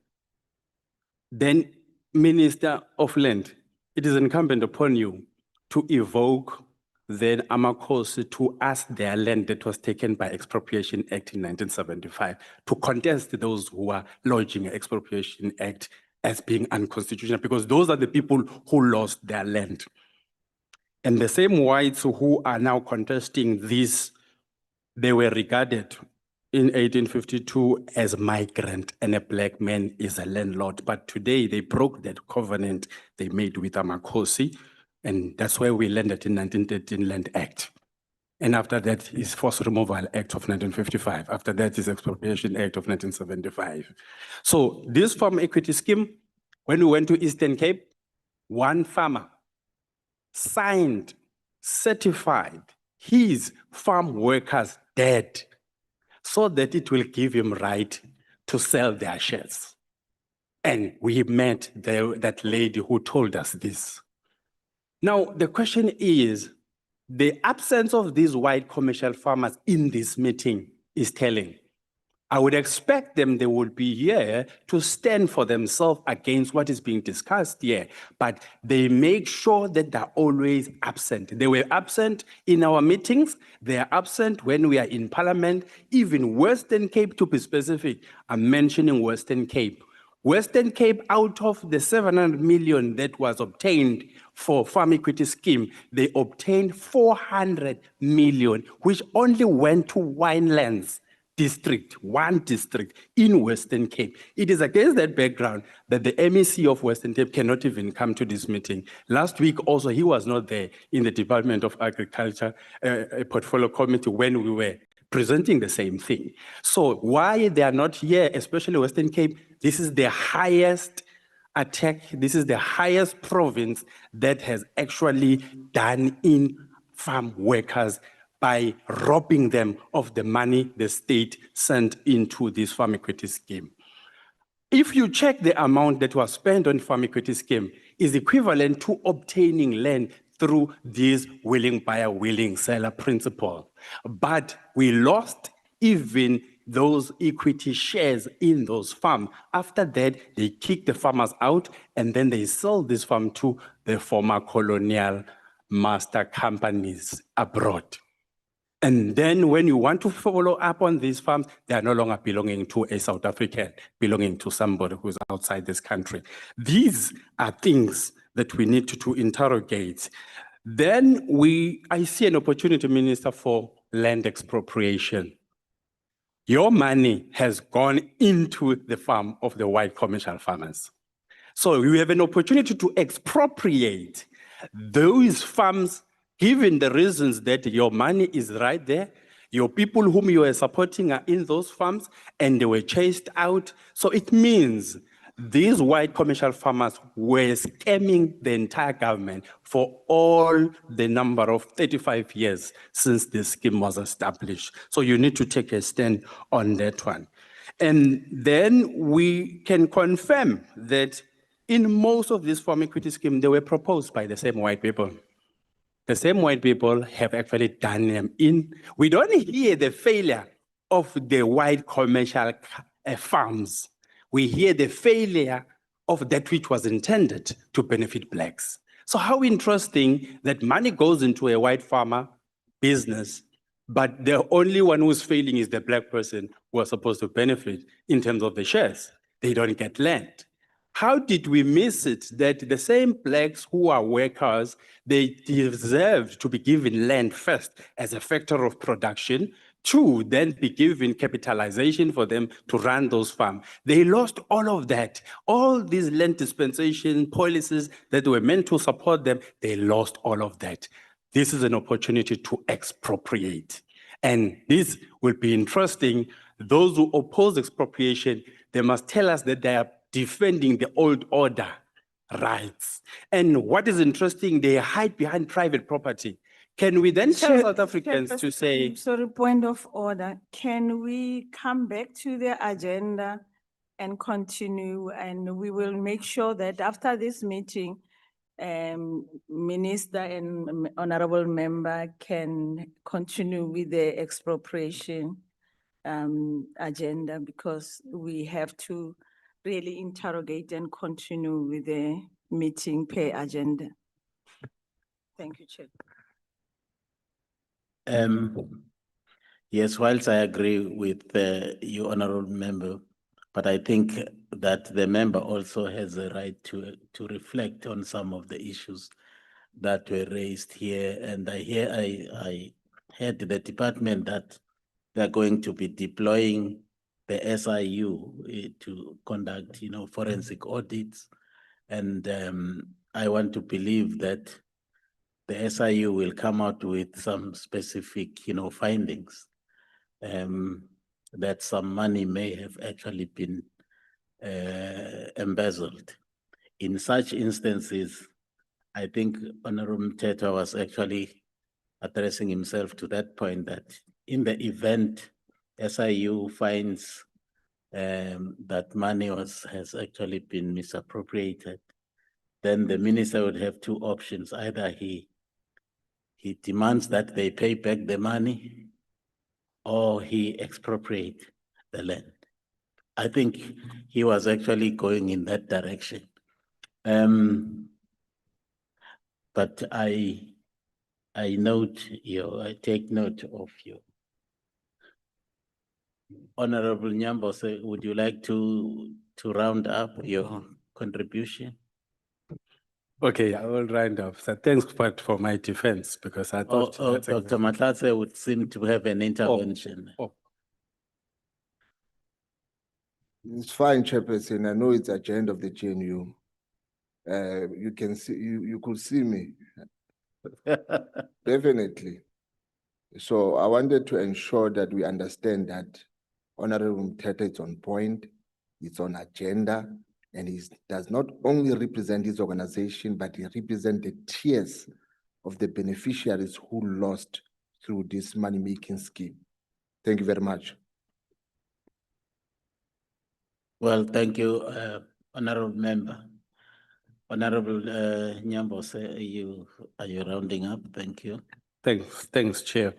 then Minister of Land, it is incumbent upon you to evoke then Amakosi to ask their land that was taken by Expropriation Act in 1975 to contest those who are lodging an Expropriation Act as being unconstitutional, because those are the people who lost their land. And the same whites who are now contesting this, they were regarded in 1852 as migrant, and a Black man is a landlord. But today they broke that covenant they made with Amakosi, and that's where we landed in 1913 Land Act. And after that is Forced Removal Act of 1955. After that is Expropriation Act of 1975. So this farm equity scheme, when we went to Eastern Cape, one farmer signed, certified his farm workers dead, so that it will give him right to sell their shares. And we met that lady who told us this. Now, the question is, the absence of these white commercial farmers in this meeting is telling. I would expect them, they would be here to stand for themselves against what is being discussed here, but they make sure that they're always absent. They were absent in our meetings, they are absent when we are in Parliament, even Western Cape, to be specific. I'm mentioning Western Cape. Western Cape, out of the 700 million that was obtained for farm equity scheme, they obtained 400 million, which only went to Winelands district, one district in Western Cape. It is against that background that the MEC of Western Cape cannot even come to this meeting. Last week also, he was not there in the Department of Agriculture portfolio committee when we were presenting the same thing. So why they are not here, especially Western Cape, this is the highest attack, this is the highest province that has actually done in farm workers by robbing them of the money the state sent into this farm equity scheme. If you check the amount that was spent on farm equity scheme is equivalent to obtaining land through this willing buyer, willing seller principle. But we lost even those equity shares in those farms. After that, they kick the farmers out and then they sell this farm to the former colonial master companies abroad. And then when you want to follow up on these farms, they are no longer belonging to a South African, belonging to somebody who's outside this country. These are things that we need to interrogate. Then I see an opportunity, Minister, for land expropriation. Your money has gone into the farm of the white commercial farmers. So you have an opportunity to expropriate those farms, given the reasons that your money is right there, your people whom you are supporting are in those farms, and they were chased out. So it means these white commercial farmers were scamming the entire government for all the number of 35 years since this scheme was established. So you need to take a stand on that one. And then we can confirm that in most of these farm equity schemes, they were proposed by the same white people. The same white people have actually done them in. We don't hear the failure of the white commercial farms. We hear the failure of that which was intended to benefit blacks. So how interesting that money goes into a white farmer business, but the only one who's failing is the black person who was supposed to benefit in terms of the shares. They don't get land. How did we miss it that the same blacks who are workers, they deserve to be given land first as a factor of production, two, then be given capitalization for them to run those farms. They lost all of that. All these land dispensation policies that were meant to support them, they lost all of that. This is an opportunity to expropriate. And this will be interesting. Those who oppose expropriation, they must tell us that they are defending the old order rights. And what is interesting, they hide behind private property. Can we then tell South Africans to say... Sorry, point of order. Can we come back to the agenda and continue? And we will make sure that after this meeting, Minister and Honorable Member can continue with the expropriation agenda, because we have to really interrogate and continue with the meeting per agenda. Thank you, Chair. Yes, whilst I agree with you, Honorable Member, but I think that the member also has a right to reflect on some of the issues that were raised here. And I heard the department that they're going to be deploying the SIU to conduct, forensic audits. And I want to believe that the SIU will come out with some specific, findings, that some money may have actually been embezzled. In such instances, I think Honorable Mthethwa was actually addressing himself to that point, that in the event SIU finds that money has actually been misappropriated, then the minister would have two options. Either he demands that they pay back the money, or he expropriate the land. I think he was actually going in that direction. But I take note of you. Honorable Nyambo, would you like to round up your contribution? Okay, I will round up. So thanks for my defense because I thought. that's Dr. Matlatse would seem to have an intervention. It's fine, Chairperson. I know it's agenda of the GNU. You can see, you could see me, definitely. So I wanted to ensure that we understand that Honorable Mtete is on point, it's on agenda, and he does not only represent his organization, but he represents the tiers of the beneficiaries who lost through this money-making scheme. Thank you very much. Well, thank you, Honorable Member. Honorable Nyambose, are you rounding up? Thank you. Thanks, Chair.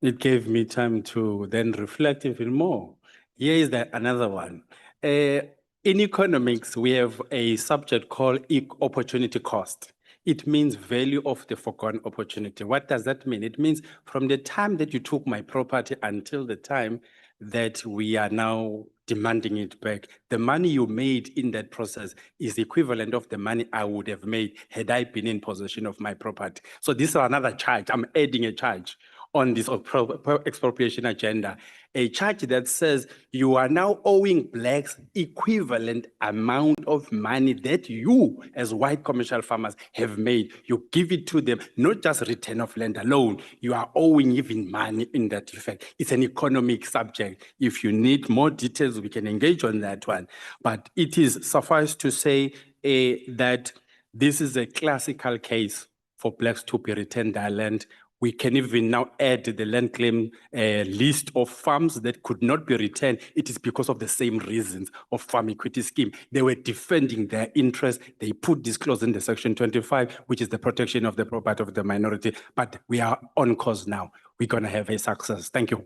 It gave me time to then reflect even more. Here is another one. In economics, we have a subject called opportunity cost. It means value of the foregone opportunity. What does that mean? It means from the time that you took my property until the time that we are now demanding it back, the money you made in that process is equivalent of the money I would have made had I been in possession of my property. So this is another charge. I'm adding a charge on this expropriation agenda, a charge that says you are now owing blacks equivalent amount of money that you as white commercial farmers have made. You give it to them, not just return of land alone, you are owing even money in that effect. It's an economic subject. If you need more details, we can engage on that one. But it is suffice to say that this is a classical case for blacks to be returned their land. We can even now add the land claim list of farms that could not be returned. It is because of the same reasons of farm equity scheme. They were defending their interest. They put this clause in the section 25, which is the protection of the property of the minority. But we are on course now. We're going to have a success. Thank you.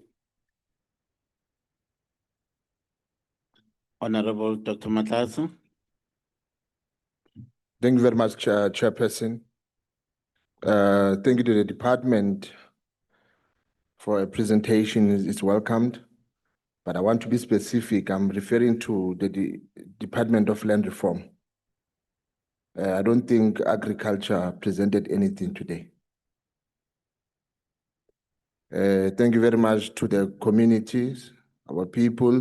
Honorable Dr. Matlatse. Thank you very much, Chairperson. Thank you to the department for a presentation. It's welcomed, but I want to be specific. I'm referring to the Department of Land Reform. I don't think agriculture presented anything today. Thank you very much to the communities, our people.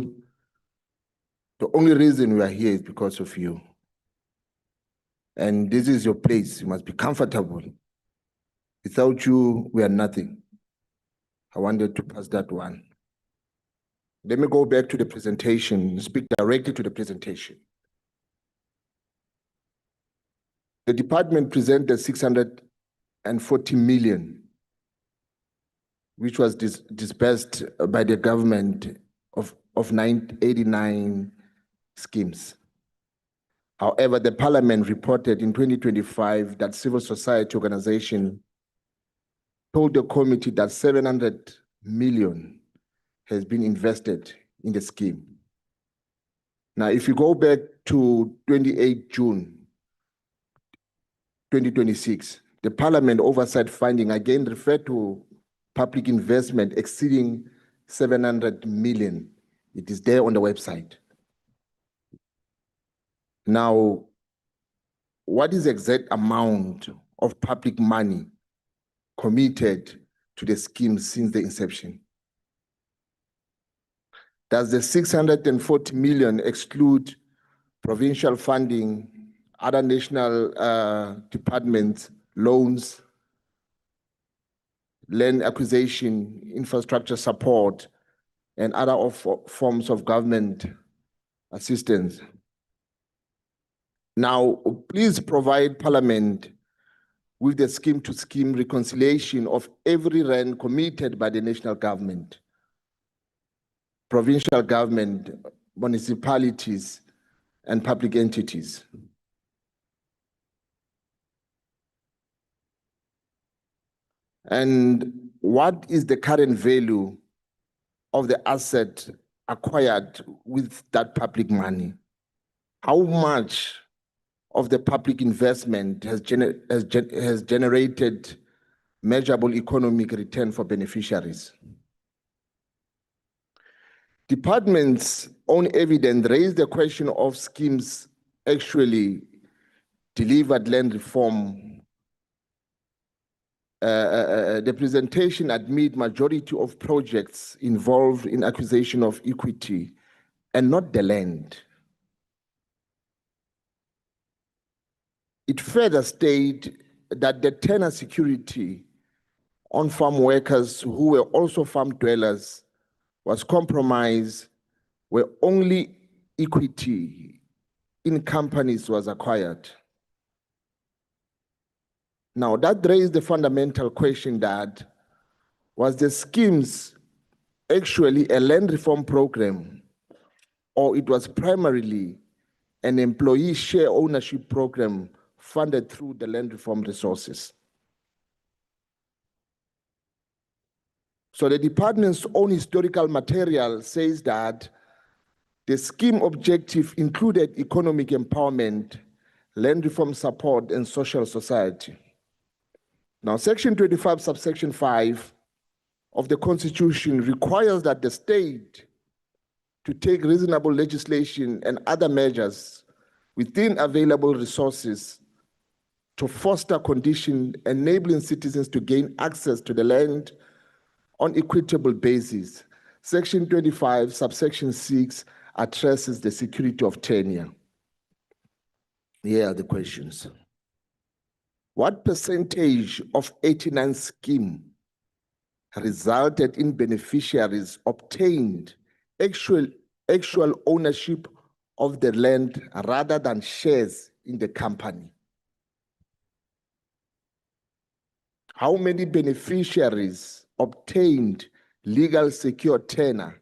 The only reason we are here is because of you. And this is your place. You must be comfortable. Without you, we are nothing. I wanted to pass that one. Let me go back to the presentation, speak directly to the presentation. The department presented 640 million, which was disbursed by the government of 989 schemes. However, the parliament reported in 2025 that civil society organization told the committee that 700 million has been invested in the scheme. Now, if you go back to 28 June 2026, the parliament oversight finding again referred to public investment exceeding 700 million. It is there on the website. Now, what is the exact amount of public money committed to the scheme since the inception? Does the 640 million exclude provincial funding, other national departments, loans, land acquisition, infrastructure support, and other forms of government assistance? Now, please provide Parliament with the scheme-to-scheme reconciliation of every rand committed by the national government, provincial government, municipalities, and public entities. And what is the current value of the asset acquired with that public money? How much of the public investment has generated measurable economic return for beneficiaries? Department's own evidence raised the question of schemes actually delivered land reform, the presentation admit majority of projects involved in acquisition of equity and not the land. It further state that the tenant security on farm workers who were also farm dwellers was compromised where only equity in companies was acquired. Now that raised the fundamental question that was the schemes actually a land reform program or it was primarily an employee share ownership program funded through the land reform resources. So the department's own historical material says that the scheme objective included economic empowerment, land reform support, and social society. Now, Section 25, subsection 5 of the Constitution requires that the state to take reasonable legislation and other measures within available resources to foster conditions enabling citizens to gain access to the land on equitable basis. Section 25, subsection 6 addresses the security of tenure. Here are the questions. What percentage of 89 scheme resulted in beneficiaries obtained actual ownership of the land rather than shares in the company? How many beneficiaries obtained legal secure tenure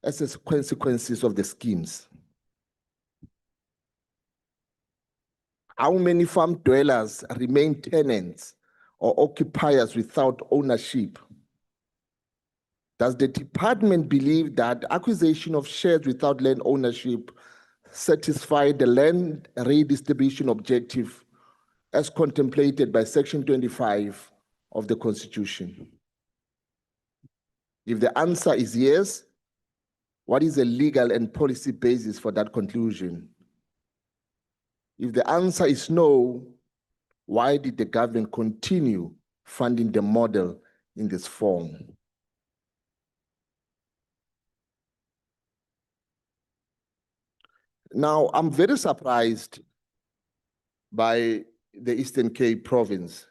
as a consequences of the schemes? How many farm dwellers remain tenants or occupiers without ownership? Does the department believe that acquisition of shares without land ownership satisfy the land redistribution objective as contemplated by Section 25 of the Constitution? If the answer is yes, what is the legal and policy basis for that conclusion? If the answer is no, why did the government continue funding the model in this form? Now, I'm very surprised by the Eastern Cape province.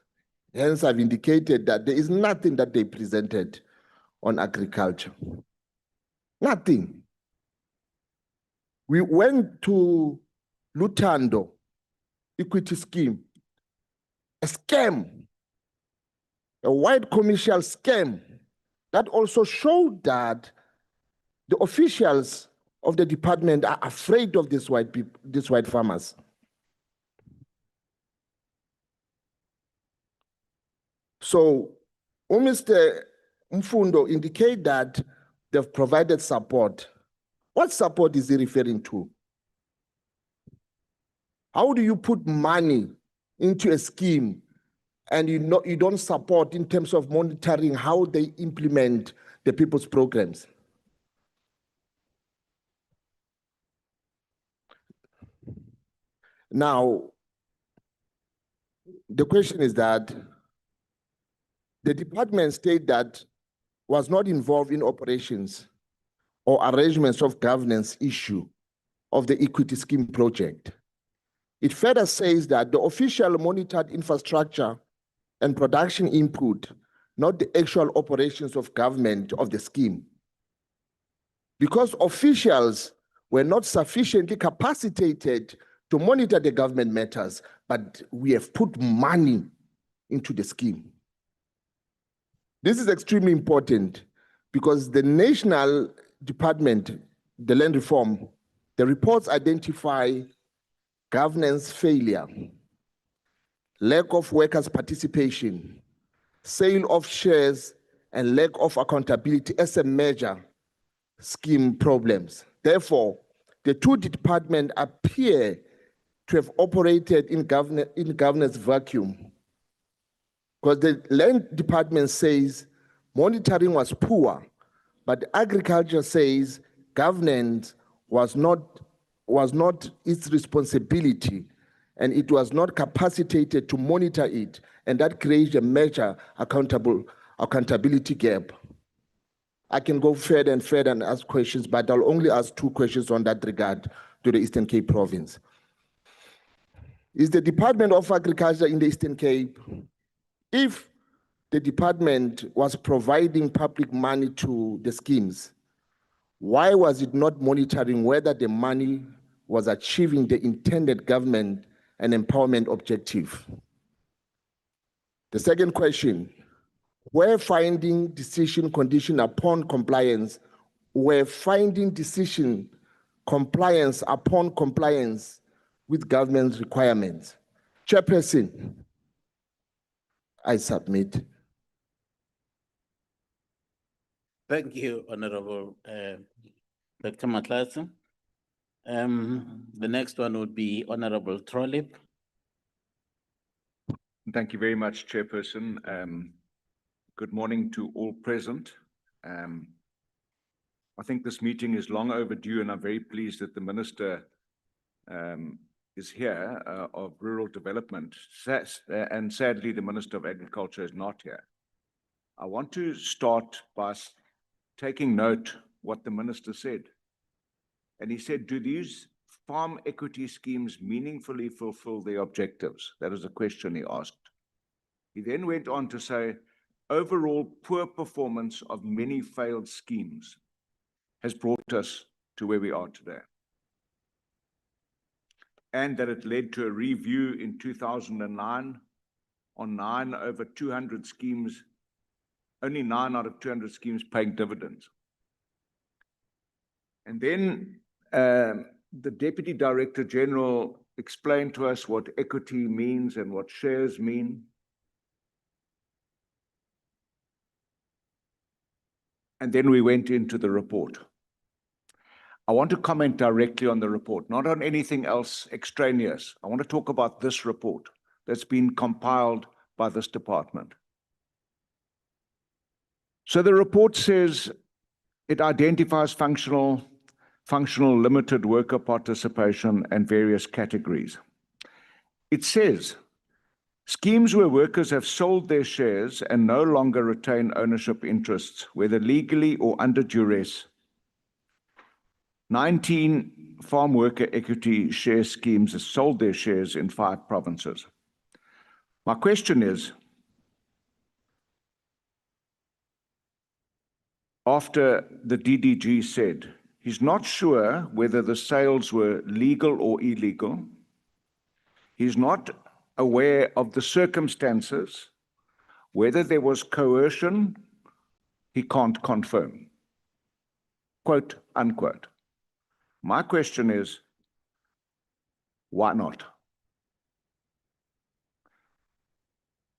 Hence, I've indicated that there is nothing that they presented on agriculture. Nothing. We went to Lutando equity scheme, a scam, a white commercial scam that also showed that the officials of the department are afraid of these white farmers. So, Mr. Mfundo indicate that they've provided support. What support is he referring to? How do you put money into a scheme and you don't support in terms of monitoring how they implement the people's programs? Now, the question is that the department state that was not involved in operations or arrangements of governance issue of the equity scheme project. It further says that the official monitored infrastructure and production input, not the actual operations of government of the scheme. Because officials were not sufficiently capacitated to monitor the government matters, but we have put money into the scheme. This is extremely important because the national department, the land reform, the reports identify governance failure, lack of workers' participation, sale of shares, and lack of accountability as a major scheme problems. Therefore, the two departments appear to have operated in governance vacuum, because the land department says monitoring was poor, but agriculture says governance was not its responsibility and it was not capacitated to monitor it, and that creates a major accountability gap. I can go further and further and ask questions, but I'll only ask 2 questions on that regard to the Eastern Cape province. Is the Department of Agriculture in the Eastern Cape, if the department was providing public money to the schemes, why was it not monitoring whether the money was achieving the intended government and empowerment objective? The second question, where finding decision condition upon compliance, where finding decision compliance upon compliance with government's requirements? Chairperson, I submit. Thank you, Honorable Dr. Matlasa. The next one would be Honorable Trolip. Thank you very much, Chairperson. Good morning to all present. I think this meeting is long overdue, and I'm very pleased that the Minister is here of Rural Development, and sadly the Minister of Agriculture is not here. I want to start by taking note what the Minister said. And he said, do these farm equity schemes meaningfully fulfill their objectives? That is a question he asked. He then went on to say, overall poor performance of many failed schemes has brought us to where we are today. And that it led to a review in 2009 on 9 over 200 schemes, only 9 out of 200 schemes paying dividends. And then the Deputy Director General explained to us what equity means and what shares mean. And then we went into the report. I want to comment directly on the report, not on anything else extraneous. I want to talk about this report that's been compiled by this department. So the report says it identifies functional limited worker participation and various categories. It says schemes where workers have sold their shares and no longer retain ownership interests, whether legally or under duress. 19 farm worker equity share schemes have sold their shares in 5 provinces. My question is, after the DDG said he's not sure whether the sales were legal or illegal, he's not aware of the circumstances, whether there was coercion, he can't confirm. Quote, unquote. My question is, why not?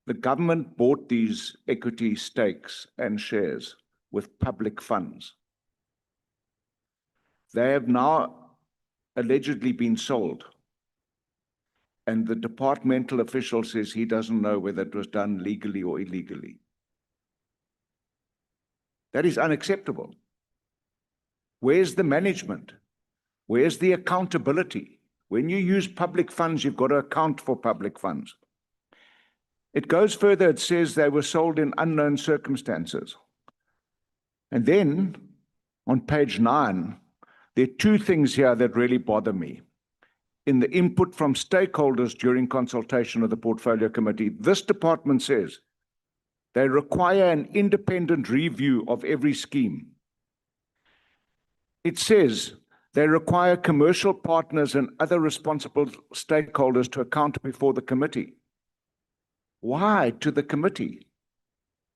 The government bought these equity stakes and shares with public funds. They have now allegedly been sold. And the departmental official says he doesn't know whether it was done legally or illegally. That is unacceptable. Where's the management? Where's the accountability? When you use public funds, you've got to account for public funds. It goes further, it says they were sold in unknown circumstances. And then, on page 9, there are 2 things here that really bother me. In the input from stakeholders during consultation of the Portfolio Committee, this department says they require an independent review of every scheme. It says they require commercial partners and other responsible stakeholders to account before the committee. Why to the committee?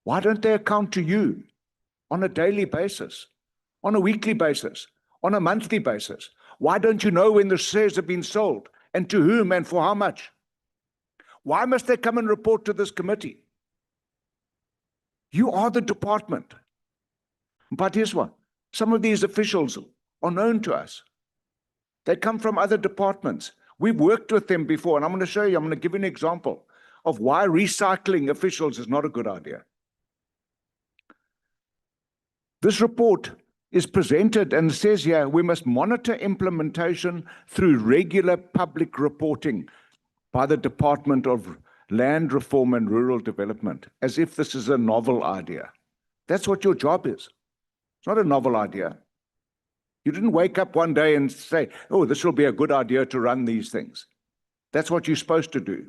Why don't they account to you on a daily basis, on a weekly basis, on a monthly basis? Why don't you know when the shares have been sold and to whom and for how much? Why must they come and report to this committee? You are the department. But here's what, some of these officials are known to us. They come from other departments. We've worked with them before, and I'm going to show you, I'm going to give you an example of why recycling officials is not a good idea. This report is presented and says here, we must monitor implementation through regular public reporting. by the Department of Land Reform and Rural Development, as if this is a novel idea. That's what your job is. It's not a novel idea. You didn't wake up one day and say, oh, this will be a good idea to run these things. That's what you're supposed to do.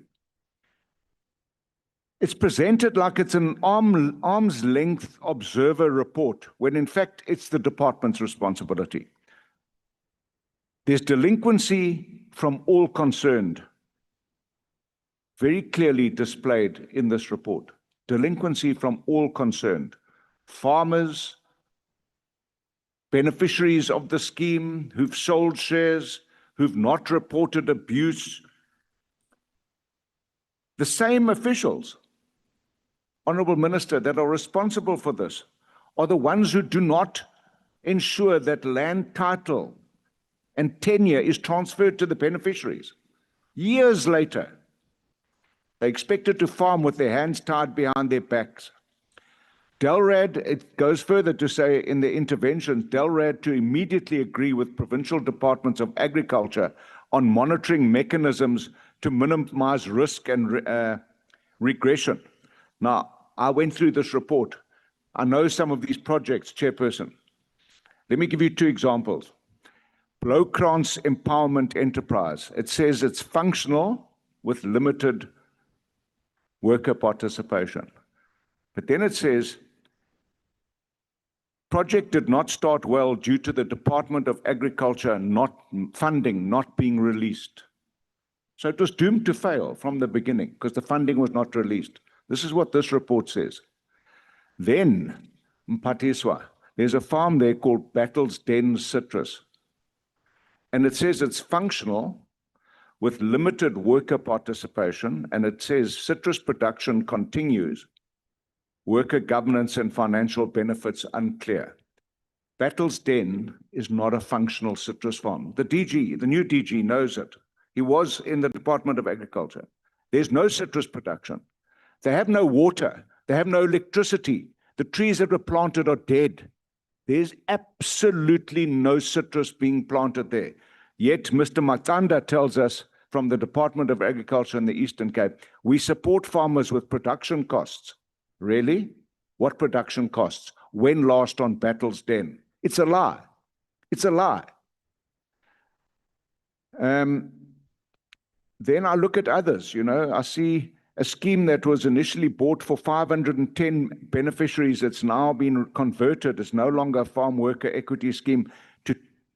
It's presented like it's an arm's length observer report, when in fact it's the department's responsibility. There's delinquency from all concerned, very clearly displayed in this report. Delinquency from all concerned. Farmers, beneficiaries of the scheme who've sold shares, who've not reported abuse. The same officials, Honorable Minister, that are responsible for this are the ones who do not ensure that land title and tenure is transferred to the beneficiaries. Years later, they're expected to farm with their hands tied behind their backs. DELRAD, it goes further to say in the interventions, DELRAD to immediately agree with provincial departments of agriculture on monitoring mechanisms to minimize risk and regression. Now, I went through this report. I know some of these projects, Chairperson. Let me give you two examples. Blowkrans Empowerment Enterprise. It says it's functional with limited worker participation. But then it says, project did not start well due to the Department of Agriculture funding not being released. So it was doomed to fail from the beginning because the funding was not released. This is what this report says. Then, Mpatiswa, there's a farm there called Battles Den Citrus. And it says it's functional with limited worker participation, and it says citrus production continues. Worker governance and financial benefits unclear. Battles Den is not a functional citrus farm. The DG, the new DG knows it. He was in the Department of Agriculture. There's no citrus production. They have no water. They have no electricity. The trees that were planted are dead. There's absolutely no citrus being planted there. Yet Mr. Matanda tells us from the Department of Agriculture in the Eastern Cape, we support farmers with production costs. Really? What production costs? When last on Battles Den? It's a lie. It's a lie. Then I look at others, I see a scheme that was initially bought for 510 beneficiaries. It's now been converted. It's no longer a farm worker equity scheme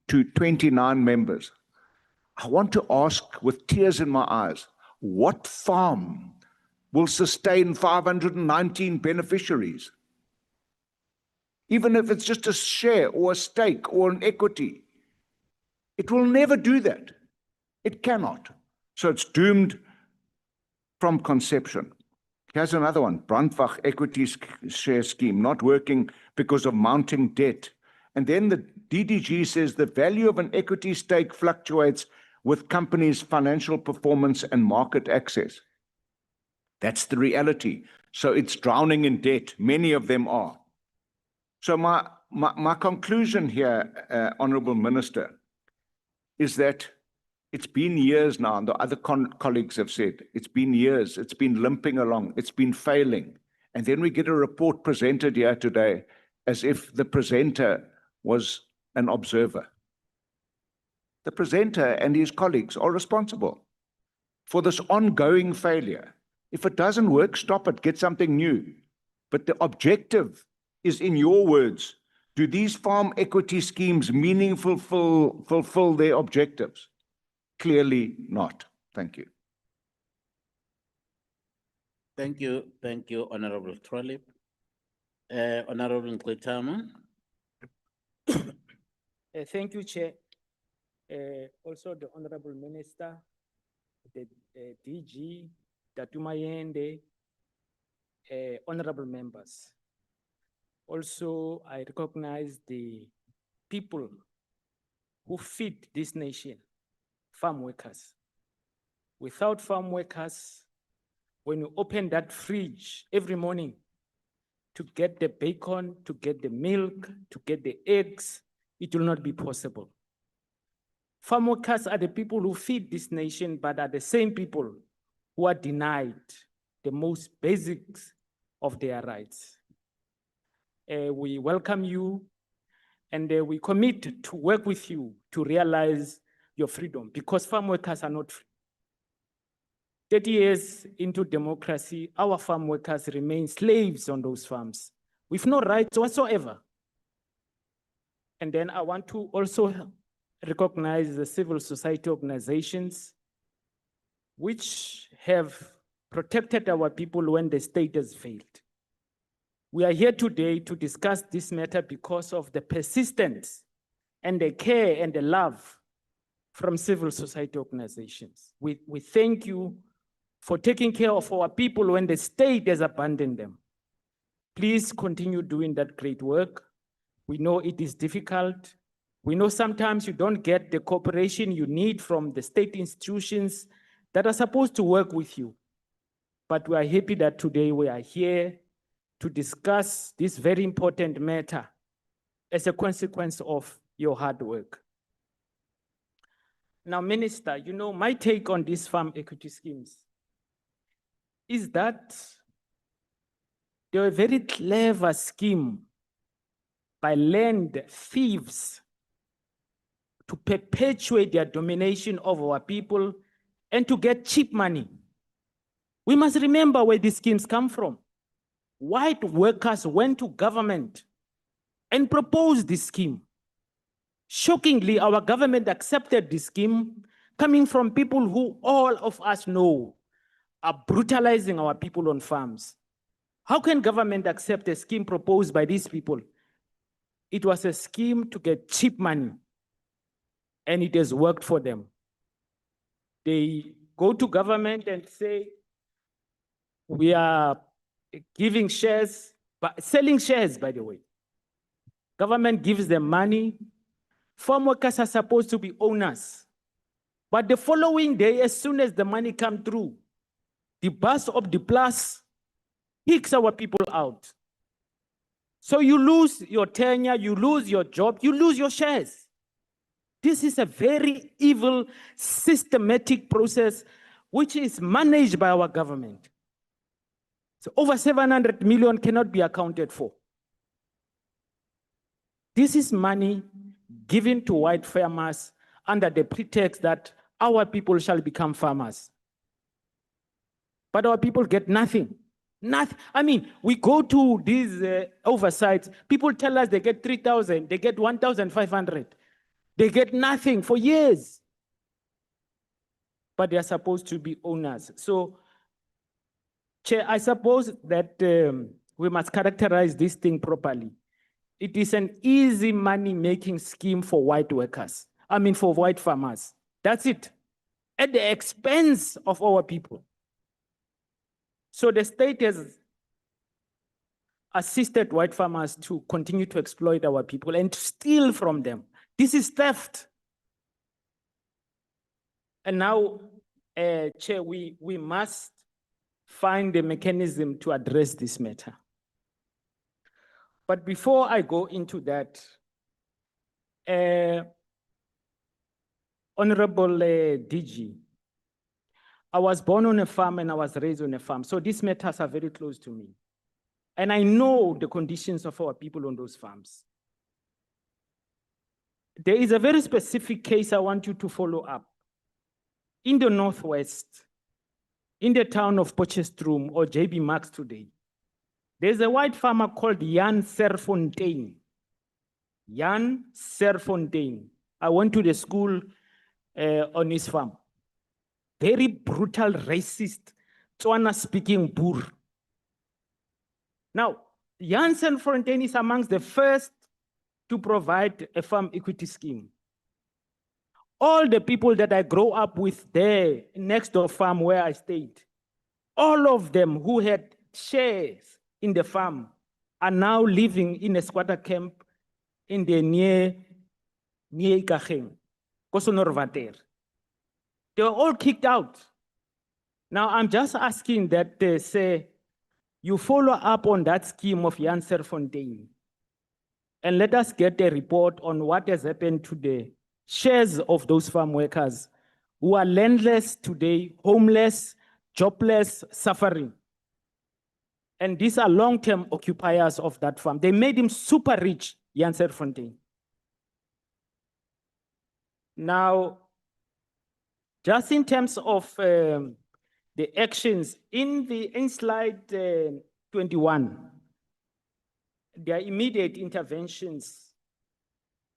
to 29 members. I want to ask with tears in my eyes, what farm will sustain 519 beneficiaries? Even if it's just a share or a stake or an equity, it will never do that. It cannot. So it's doomed from conception. Here's another one, Brandwag Equity Share Scheme, not working because of mounting debt. And then the DDG says the value of an equity stake fluctuates with companies' financial performance and market access. That's the reality. So it's drowning in debt. Many of them are. So my conclusion here, Honorable Minister, is that it's been years now, and the other colleagues have said, it's been years, it's been limping along, it's been failing. And then we get a report presented here today as if the presenter was an observer. The presenter and his colleagues are responsible for this ongoing failure. If it doesn't work, stop it, get something new. But the objective is, in your words, do these farm equity schemes meaningfully fulfill their objectives? Clearly not. Thank you. Thank you, Honorable Trollip. Honorable Nqitama. Thank you, Chair. Also the Honorable Minister, the DG, Datumayende, honorable members. Also, I recognize the people who feed this nation, farm workers. Without farm workers, when you open that fridge every morning to get the bacon, to get the milk, to get the eggs, it will not be possible. Farm workers are the people who feed this nation, but are the same people who are denied the most basics of their rights. We welcome you and we commit to work with you to realize your freedom, because farm workers are not free. 30 years into democracy, our farm workers remain slaves on those farms with no rights whatsoever. And then I want to also recognize the civil society organizations which have protected our people when the state has failed. We are here today to discuss this matter because of the persistence and the care and the love from civil society organizations. We thank you for taking care of our people when the state has abandoned them. Please continue doing that great work. We know it is difficult. We know sometimes you don't get the cooperation you need from the state institutions that are supposed to work with you. But we are happy that today we are here to discuss this very important matter as a consequence of your hard work. Now, Minister, you know, my take on these farm equity schemes is that they're a very clever scheme by land thieves to perpetuate their domination of our people and to get cheap money. We must remember where these schemes come from. White workers went to government and proposed this scheme. Shockingly, our government accepted this scheme coming from people who all of us know are brutalizing our people on farms. How can government accept a scheme proposed by these people? It was a scheme to get cheap money, and it has worked for them. They go to government and say, we are giving shares, but selling shares, by the way. Government gives them money. Farm workers are supposed to be owners. But the following day, as soon as the money comes through, the bus of the plus kicks our people out. So you lose your tenure, you lose your job, you lose your shares. This is a very evil, systematic process which is managed by our government. So over 700 million cannot be accounted for. This is money given to white farmers under the pretext that our people shall become farmers. But our people get nothing. Nothing. I mean, we go to these oversights, people tell us they get 3,000, they get 1,500. They get nothing for years. But they are supposed to be owners. So, Chair, I suppose that we must characterize this thing properly. It is an easy money-making scheme for white workers. I mean, for white farmers. That's it. At the expense of our people. So the state has assisted white farmers to continue to exploit our people and to steal from them. This is theft. And now, Chair, we must find a mechanism to address this matter. But before I go into that, Honorable DG, I was born on a farm and I was raised on a farm. So these matters are very close to me. And I know the conditions of our people on those farms. There is a very specific case I want you to follow up. In the Northwest, in the town of Potchefstroom or JB Max today, there's a white farmer called Jan Serfontein. Jan Serfontein. I went to the school on his farm. Very brutal, racist, Tswana-speaking Boer. Now, Jan Serfontein is amongst the first to provide a farm equity scheme. All the people that I grew up with there, next door farm where I stayed, all of them who had shares in the farm are now living in a squatter camp in the near Ikageng, Kosonorvater. They were all kicked out. Now I'm just asking that they say, you follow up on that scheme of Jan Serfontein and let us get a report on what has happened to the shares of those farm workers who are landless today, homeless, jobless, suffering. And these are long-term occupiers of that farm. They made him super rich, Jan Serfontein. Now, just in terms of the actions in slide 21, there are immediate interventions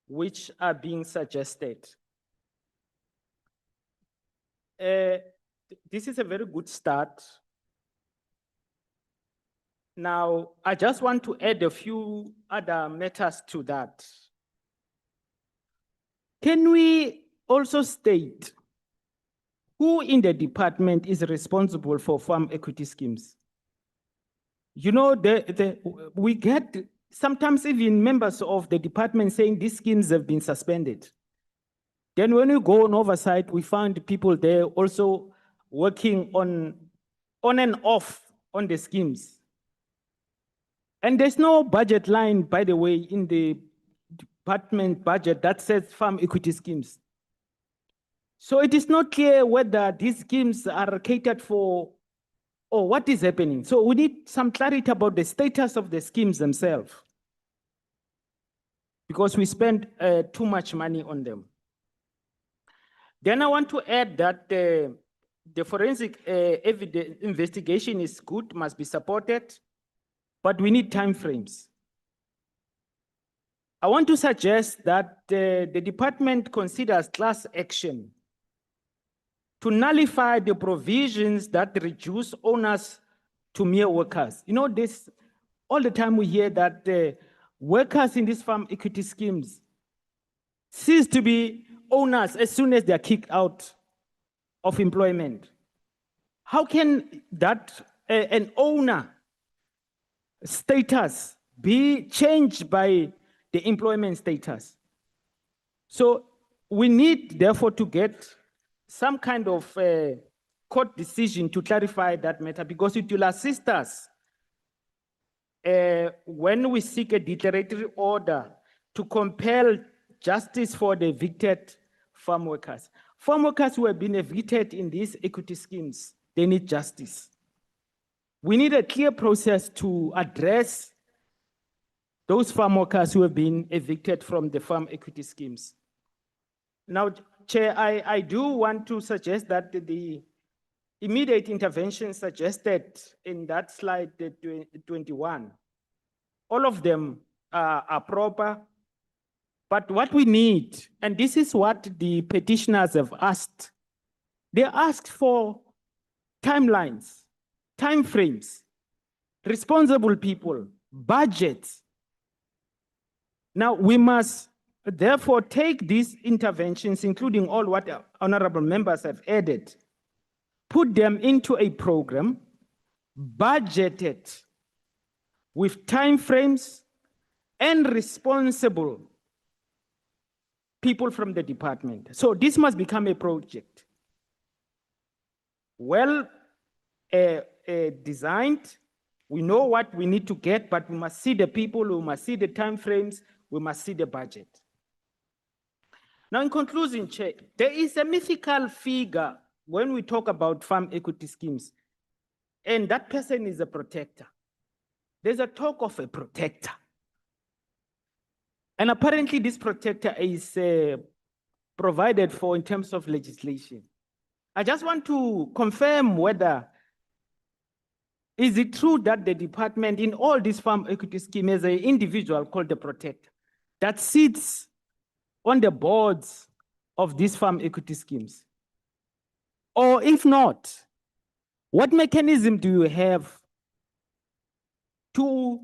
which are being suggested. This is a very good start. Now, I just want to add a few other matters to that. Can we also state who in the department is responsible for farm equity schemes? You know, we get sometimes even members of the department saying these schemes have been suspended. Then when we go on oversight, we find people there also working on and off on the schemes. And there's no budget line, by the way, in the department budget that says farm equity schemes. So it is not clear whether these schemes are catered for or what is happening. So we need some clarity about the status of the schemes themselves, because we spend too much money on them. Then I want to add that the forensic evidence investigation is good, must be supported, but we need timeframes. I want to suggest that the department considers class action to nullify the provisions that reduce owners to mere workers. You know, this all the time we hear that workers in these farm equity schemes cease to be owners as soon as they are kicked out of employment. How can that an owner status be changed by the employment status? So we need, therefore, to get some kind of court decision to clarify that matter, because it will assist us when we seek a declaratory order to compel justice for the evicted farm workers. Farm workers who have been evicted in these equity schemes, they need justice. We need a clear process to address those farm workers who have been evicted from the farm equity schemes. Now, Chair, I do want to suggest that the immediate intervention suggested in that slide 21, all of them are proper, but what we need, and this is what the petitioners have asked, they asked for timelines, timeframes, responsible people, budgets. Now, we must therefore take these interventions, including all what honorable members have added, put them into a program, budgeted with timeframes and responsible people from the department. So this must become a project. Well designed, we know what we need to get, but we must see the people, we must see the timeframes, we must see the budget. Now, in conclusion, Chair, there is a mythical figure when we talk about farm equity schemes, and that person is a protector. There's a talk of a protector. And apparently this protector is provided for in terms of legislation. I just want to confirm whether is it true that the department in all these farm equity schemes has an individual called the protector that sits on the boards of these farm equity schemes? Or if not, what mechanism do you have to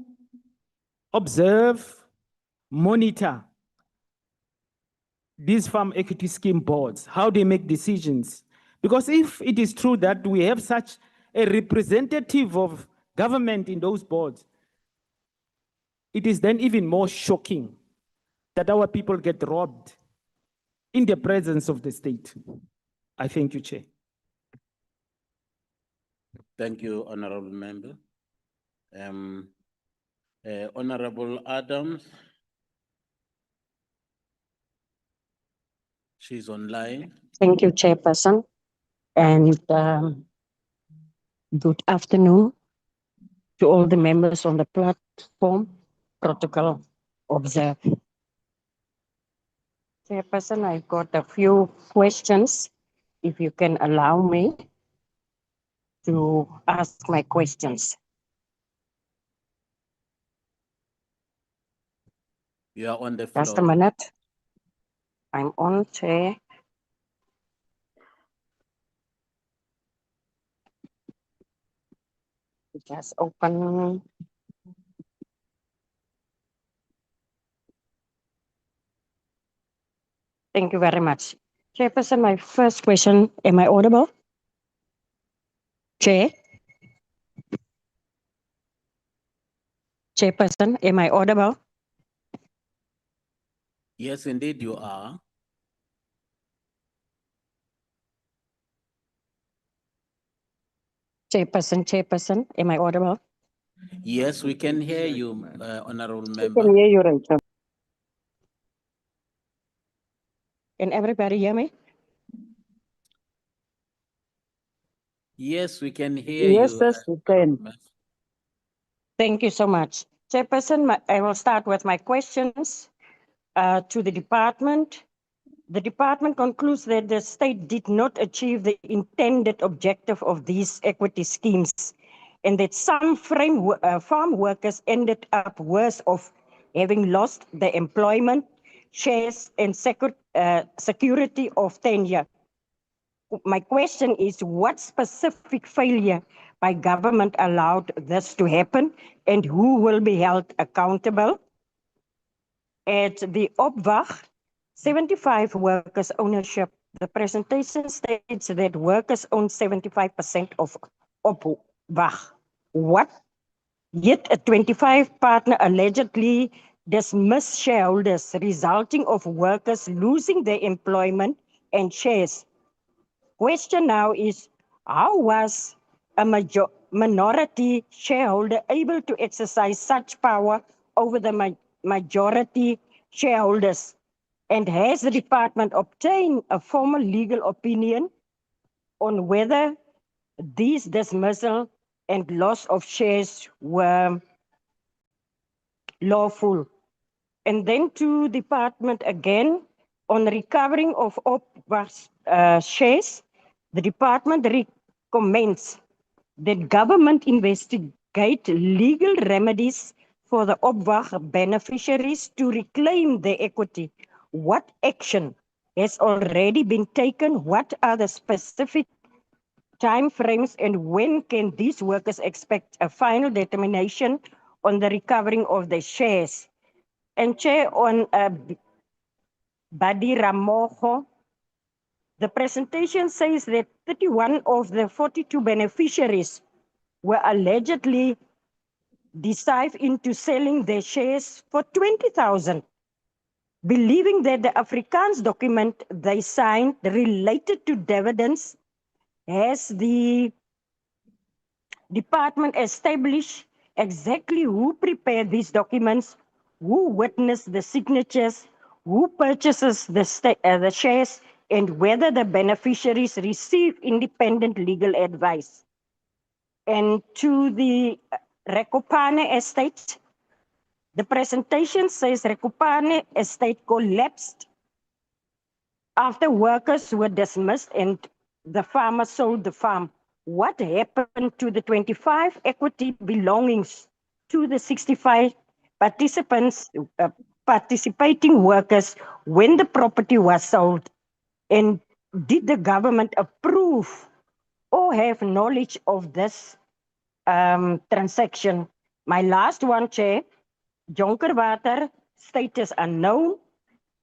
observe, monitor these farm equity scheme boards, how they make decisions? Because if it is true that we have such a representative of government in those boards, it is then even more shocking that our people get robbed in the presence of the state. I thank you, Chair. Thank you, Honorable Member. Honorable Adams. She's online. Thank you, Chairperson. And Good afternoon to all the members on the platform. Protocol observed. Chairperson, I've got a few questions. If you can allow me to ask my questions. You are on the Just a floor. minute. I'm on, Chair. Just open. Thank you very much. Chairperson, my first question, am I audible? Chair? Chairperson, am I audible? Yes, indeed you are. Chairperson, am I audible? Yes, we can hear you, honorable I member. can hear you, Rachel. Can everybody hear me? Yes, we can hear Yes, you. yes, we can. Thank you so much. Chairperson, I will start with my questions to the department. The department concludes that the state did not achieve the intended objective of these equity schemes and that some farm workers ended up worse off, having lost their employment, shares, and security of tenure. My question is, what specific failure by government allowed this to happen and who will be held accountable? At the Opwag, 75 workers ownership, the presentation states that workers own 75% of Opwag. What? Yet a 25 partner allegedly dismissed shareholders, resulting of workers losing their employment and shares. Question now is, how was a minority shareholder able to exercise such power over the majority shareholders? And has the department obtained a formal legal opinion on whether these dismissal and loss of shares were lawful? And then to department again, on recovering of shares, the department recommends that government investigate legal remedies for the Opwag beneficiaries to reclaim their equity. What action has already been taken? What are the specific timeframes, and when can these workers expect a final determination on the recovering of their shares? And Chair, on Badi Ramoho, the presentation says that 31 of the 42 beneficiaries were allegedly deceived into selling their shares for 20,000, believing that the Afrikaans document they signed related to dividends. Has the department established exactly who prepared these documents, who witnessed the signatures, who purchases the shares, and whether the beneficiaries receive independent legal advice? And to the Rekopane estate, the presentation says Rekopane estate collapsed after workers were dismissed and the farmer sold the farm. What happened to the 25 equity belongings to the 65 participating workers when the property was sold? And did the government approve or have knowledge of this transaction? My last one, Chair, Jonkerwater status unknown.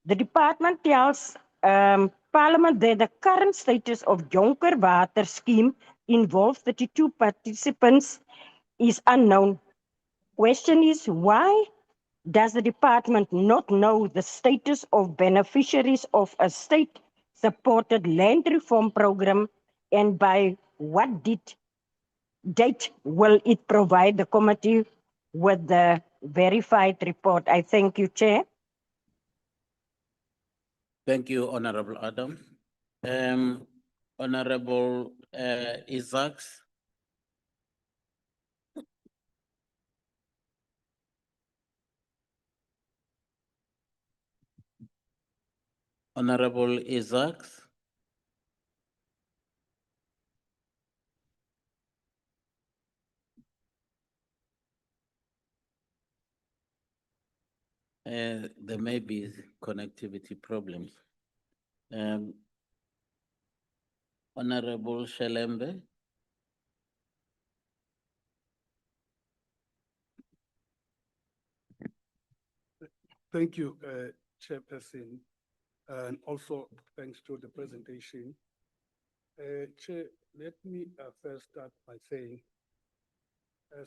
The department tells Parliament that the current status of Jonkerwater scheme involves 32 participants is unknown. Question is, why does the department not know the status of beneficiaries of a state-supported land reform program, and by what date will it provide the committee with the verified report? I thank you, Chair. Thank you, Honorable Adam. Honorable Isaacs. Honorable Isaacs. There may be connectivity problems. Honorable Shelembe. Thank you, Chairperson, and also thanks to the presentation. Chair, let me first start by saying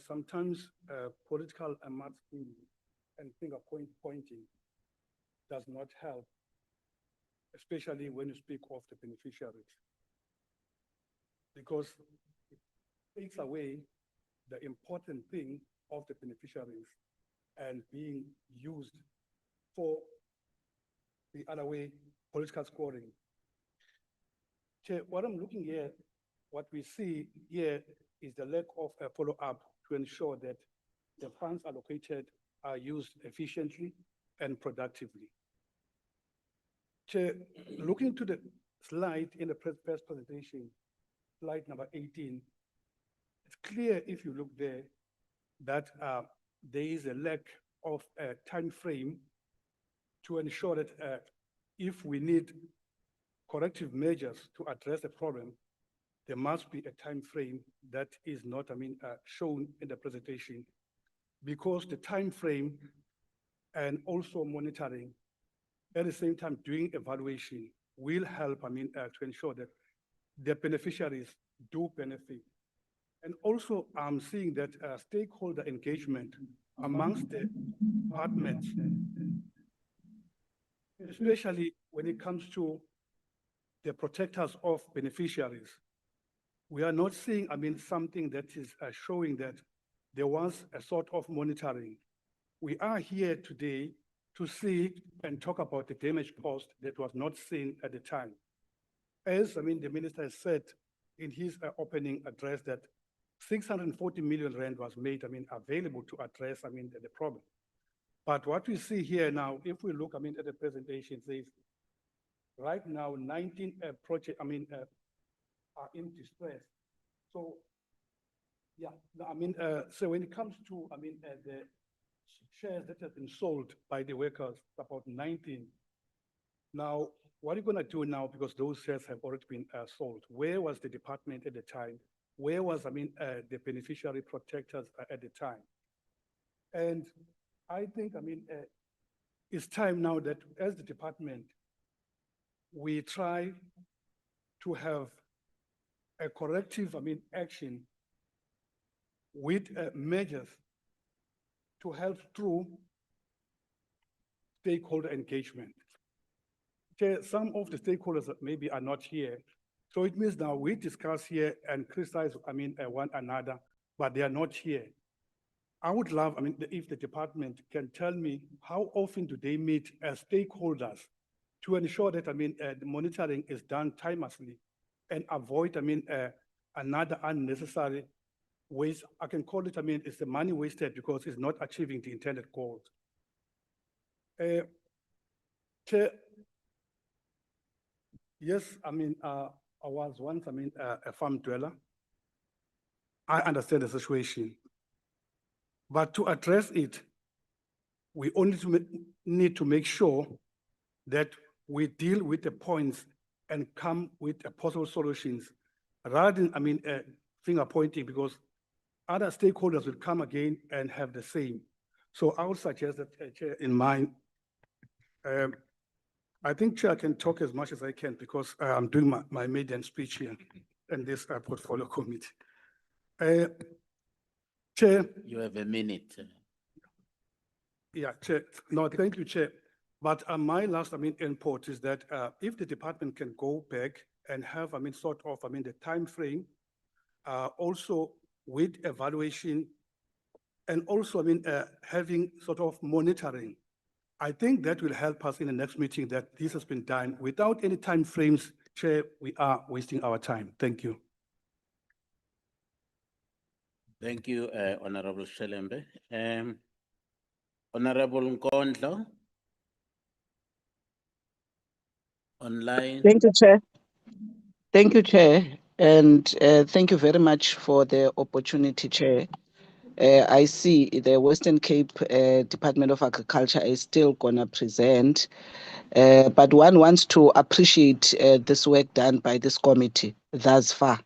sometimes political masking and finger pointing does not help, especially when you speak of the beneficiaries, because it takes away the important thing of the beneficiaries and being used for the other way, political scoring. Chair, what I'm looking at, what we see here is the lack of a follow-up to ensure that the funds allocated are used efficiently and productively. Chair, looking to the slide in the first presentation, slide number 18, it's clear if you look there that there is a lack of a time frame to ensure that if we need corrective measures to address the problem, there must be a time frame that is not, shown in the presentation, because the time frame and also monitoring, at the same time doing evaluation will help, to ensure that the beneficiaries do benefit. And also, I'm seeing that stakeholder engagement amongst the departments, especially when it comes to the protectors of beneficiaries. We are not seeing, something that is showing that there was a sort of monitoring. We are here today to see and talk about the damage caused that was not seen at the time. As, the minister has said in his opening address that 640 million rand was made, available to address, the problem. But what we see here now, if we look, at the presentation, says right now 19 projects, are in distress. So, yeah, so when it comes to, the shares that have been sold by the workers, about 19. Now, what are you gonna do now? Because those shares have already been sold. Where was the department at the time? Where was, the beneficiary protectors at the time? And I think, it's time now that as the department, we try to have a corrective, action with measures to help through stakeholder engagement. Some of the stakeholders maybe are not here. So it means now we discuss here and criticize, one another, but they are not here. I would love, if the department can tell me how often do they meet as stakeholders to ensure that, the monitoring is done timelessly and avoid, another unnecessary waste. I can call it, it's the money wasted because it's not achieving the intended goals. Chair, yes, I was once, a farm dweller. I understand the situation. But to address it, we only need to make sure that we deal with the points and come with possible solutions rather than, finger pointing, because other stakeholders will come again and have the same. So I would suggest that, Chair, in mind, I think, Chair, I can talk as much as I can because I'm doing my maiden speech here in this portfolio committee. Chair. You have a minute. Yeah, Chair. No, thank you, Chair. But my last, input is that if the department can go back and have, sort of, the time frame, also with evaluation, and also, having sort of monitoring. I think that will help us in the next meeting that this has been done. Without any time frames, Chair, we are wasting our time. Thank you. Thank you, Honorable Shelembe. Honorable Nkondlo. online. Thank you, Chair. Thank you, Chair. And thank you very much for the opportunity, Chair. I see the Western Cape Department of Agriculture is still going to present, but one wants to appreciate this work done by this committee thus far,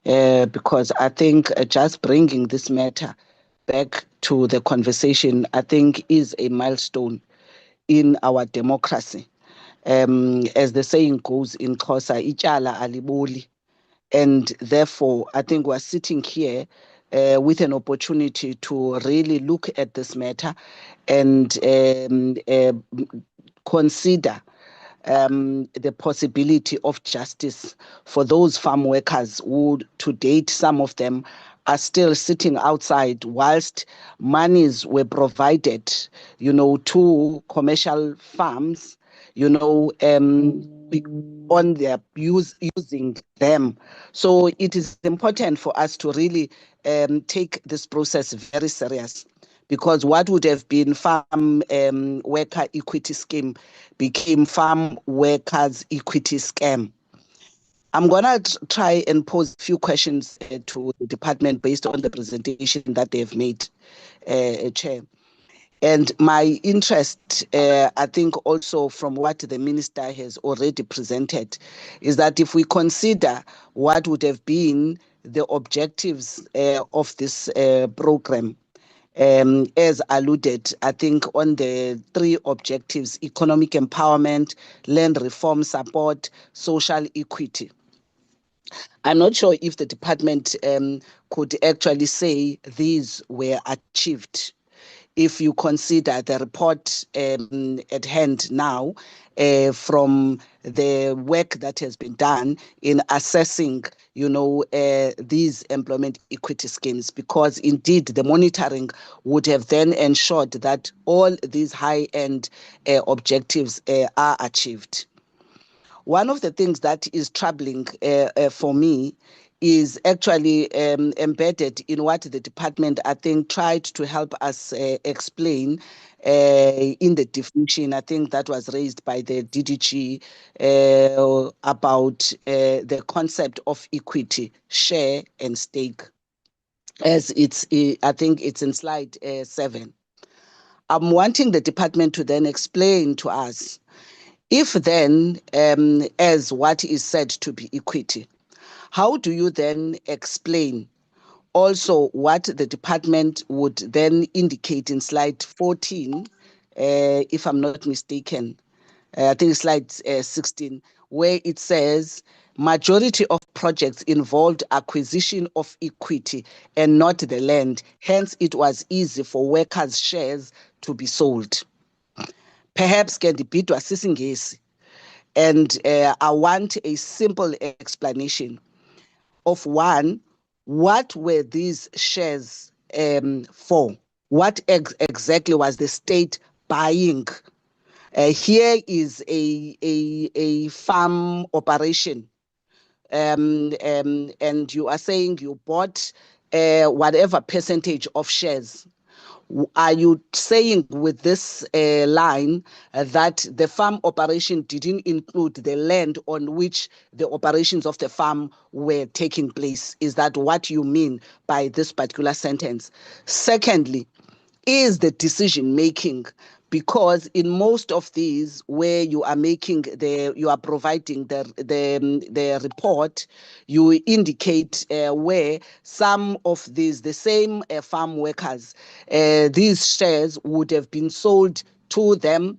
because I think just bringing this matter back to the conversation, I think is a milestone in our democracy. As the saying goes in Xhosa, "Icala aliboli." And therefore, I think we're sitting here with an opportunity to really look at this matter and consider the possibility of justice for those farm workers who, to date, some of them are still sitting outside whilst monies were provided, to commercial farms, on their using them. So it is important for us to really take this process very serious, because what would have been farm worker equity scheme became farm workers equity scam. I'm going to try and pose a few questions to the department based on the presentation that they've made, Chair. And my interest, I think also from what the minister has already presented, is that if we consider what would have been the objectives of this program, as alluded, I think on the three objectives: economic empowerment, land reform support, social equity. I'm not sure if the department could actually say these were achieved. If you consider the report at hand now from the work that has been done in assessing, these employment equity schemes, because indeed the monitoring would have then ensured that all these high-end objectives are achieved. One of the things that is troubling for me is actually embedded in what the department, I think, tried to help us explain in the definition, I think that was raised by the DDG about the concept of equity, share and stake. As I think it's in slide 7. I'm wanting the department to then explain to us, if then, as what is said to be equity, how do you then explain also what the department would then indicate in slide 14, if I'm not mistaken, I think slide 16, where it says, majority of projects involved acquisition of equity and not the land. Hence, it was easy for workers' shares to be sold. Perhaps can the bid was sisingesi. And I want a simple explanation of one, what were these shares for? What exactly was the state buying? Here is a farm operation, and you are saying you bought whatever percentage of shares. Are you saying with this line that the farm operation didn't include the land on which the operations of the farm were taking place? Is that what you mean by this particular sentence? Secondly, is the decision making, because in most of these where you are making you are providing the report, you indicate where some of these, the same farm workers, these shares would have been sold to them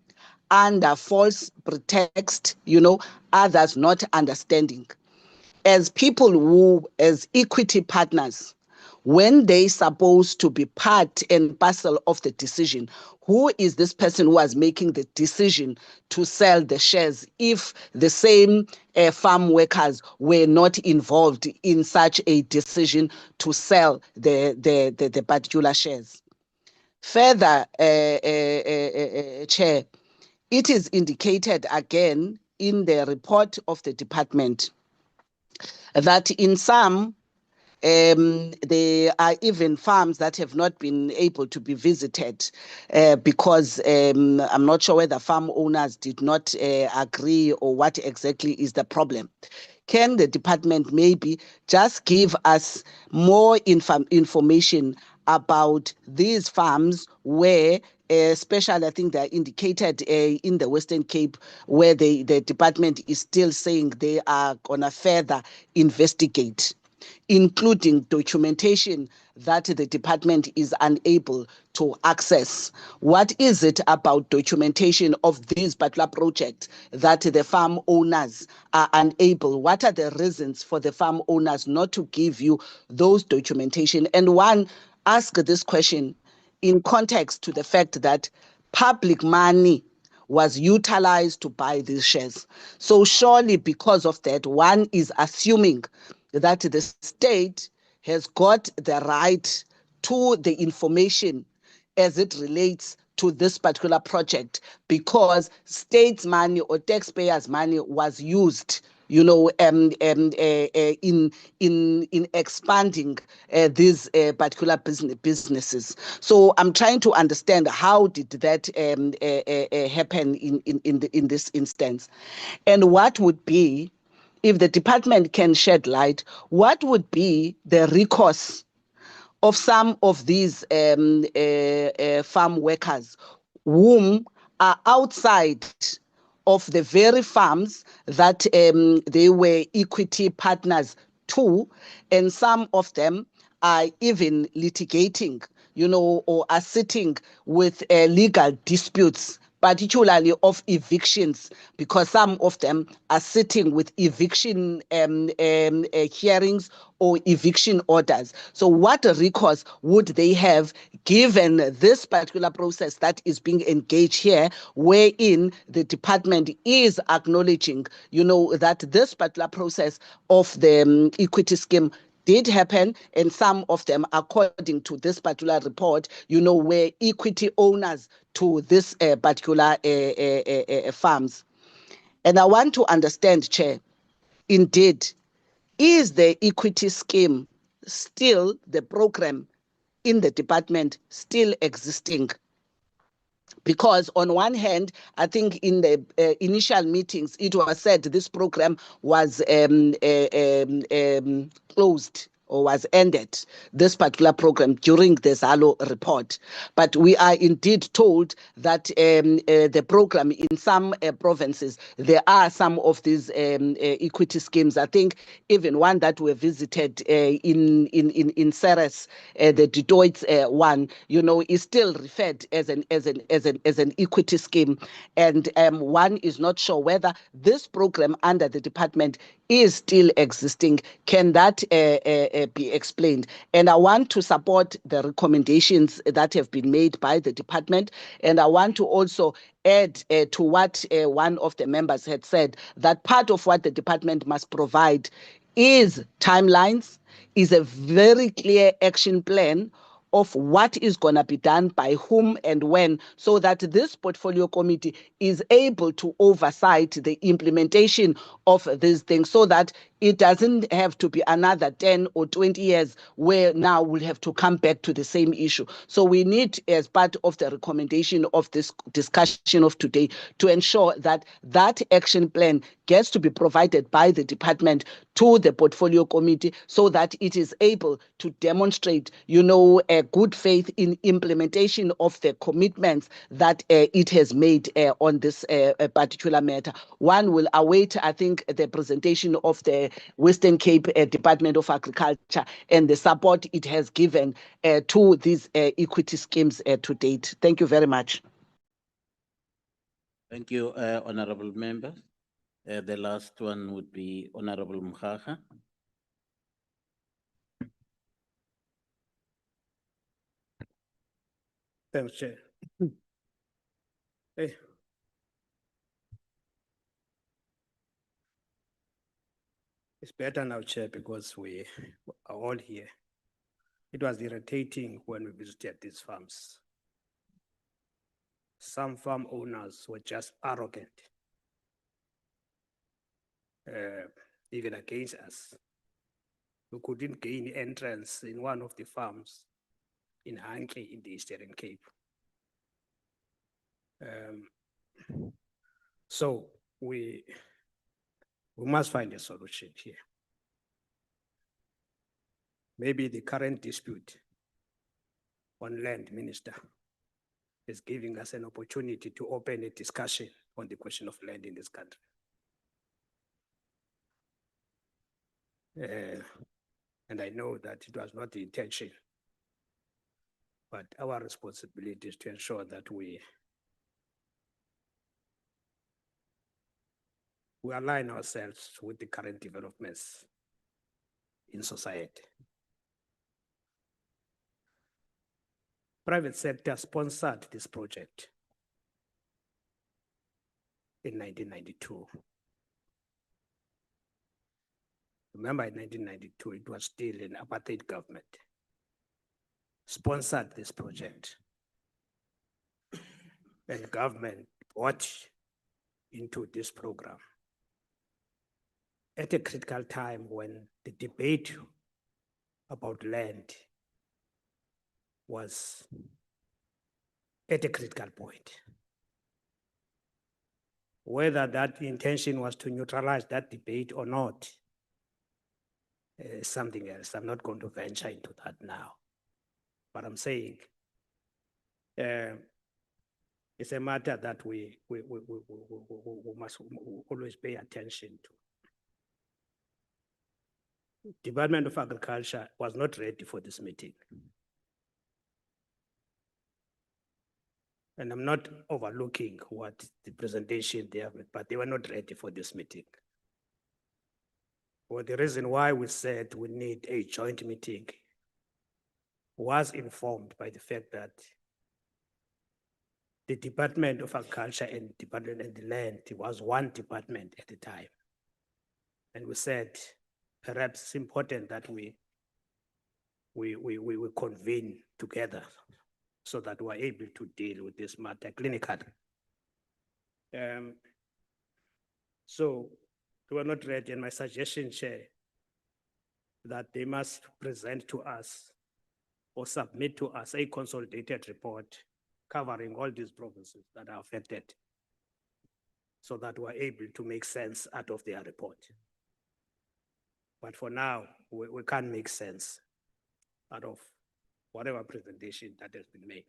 under false pretext, others not understanding. As people who, as equity partners, when they supposed to be part and parcel of the decision, who is this person who was making the decision to sell the shares if the same farm workers were not involved in such a decision to sell the particular shares? Further, Chair, it is indicated again in the report of the department that in some There are even farms that have not been able to be visited because I'm not sure whether farm owners did not agree or what exactly is the problem. Can the department maybe just give us more information about these farms where, especially I think they're indicated in the Western Cape, where the department is still saying they are gonna further investigate, including documentation that the department is unable to access. What is it about documentation of these particular projects that the farm owners are unable? What are the reasons for the farm owners not to give you those documentation? And one, ask this question in context to the fact that public money was utilized to buy these shares. So surely because of that, one is assuming that the state has got the right to the information as it relates to this particular project, because state's money or taxpayers' money was used, in expanding these particular businesses. So I'm trying to understand how did that happen in this instance, and what would be, if the department can shed light, what would be the recourse of some of these farm workers whom are outside of the very farms that they were equity partners to, and some of them are even litigating, or are sitting with legal disputes, particularly of evictions, because some of them are sitting with eviction hearings or eviction orders. So what recourse would they have given this particular process that is being engaged here, wherein the department is acknowledging, that this particular process of the equity scheme did happen, and some of them, according to this particular report, were equity owners to this particular farms. And I want to understand, Chair, indeed, is the equity scheme still, the program in the department still existing? Because on one hand, I think in the initial meetings, it was said this program was closed or was ended, this particular program, during the Zalo report. But we are indeed told that the program in some provinces, there are some of these equity schemes. I think even one that we visited in Ceres, the Detroit one, is still referred as an equity scheme. And one is not sure whether this program under the department is still existing. Can that be explained? And I want to support the recommendations that have been made by the department. And I want to also add to what one of the members had said, that part of what the department must provide is timelines, is a very clear action plan of what is going to be done by whom and when, so that this portfolio committee is able to oversight the implementation of these things, so that it doesn't have to be another 10 or 20 years where now we'll have to come back to the same issue. So we need, as part of the recommendation of this discussion of today, to ensure that that action plan gets to be provided by the department to the portfolio committee, so that it is able to demonstrate, a good faith in implementation of the commitments that it has made on this particular matter. One will await, I think, the presentation of the Western Cape Department of Agriculture and the support it has given to these equity schemes to date. Thank you very much. Thank you, honorable members. The last one would be Honorable Mukhaga. Thanks, Chair. Hey. It's better now, Chair, because we are all here. It was irritating when we visited these farms. Some farm owners were just arrogant, even against us. we couldn't gain entrance in one of the farms in Hankey in the Eastern Cape. So we must find a solution here. Maybe the current dispute on land, Minister, is giving us an opportunity to open a discussion on the question of land in this country. And I know that it was not the intention, but our responsibility is to ensure that we align ourselves with the current developments in society. Private sector sponsored this project in 1992. Remember, in 1992, it was still an apartheid government. Sponsored this project. And government bought into this program at a critical time when the debate about land was at a critical point. Whether that intention was to neutralize that debate or not, something else. I'm not going to venture into that now. But I'm saying it's a matter that we must always pay attention to. Department of Agriculture was not ready for this meeting. And I'm not overlooking what the presentation there, but they were not ready for this meeting. Well, the reason why we said we need a joint meeting was informed by the fact that the Department of Agriculture and Department of the Land was one department at the time. And we said, perhaps it's important that we convene together so that we're able to deal with this matter clinically. So we were not ready, and my suggestion, Chair, that they must present to us or submit to us a consolidated report covering all these provinces that are affected so that we're able to make sense out of their report. But for now, we can't make sense out of whatever presentation that has been made.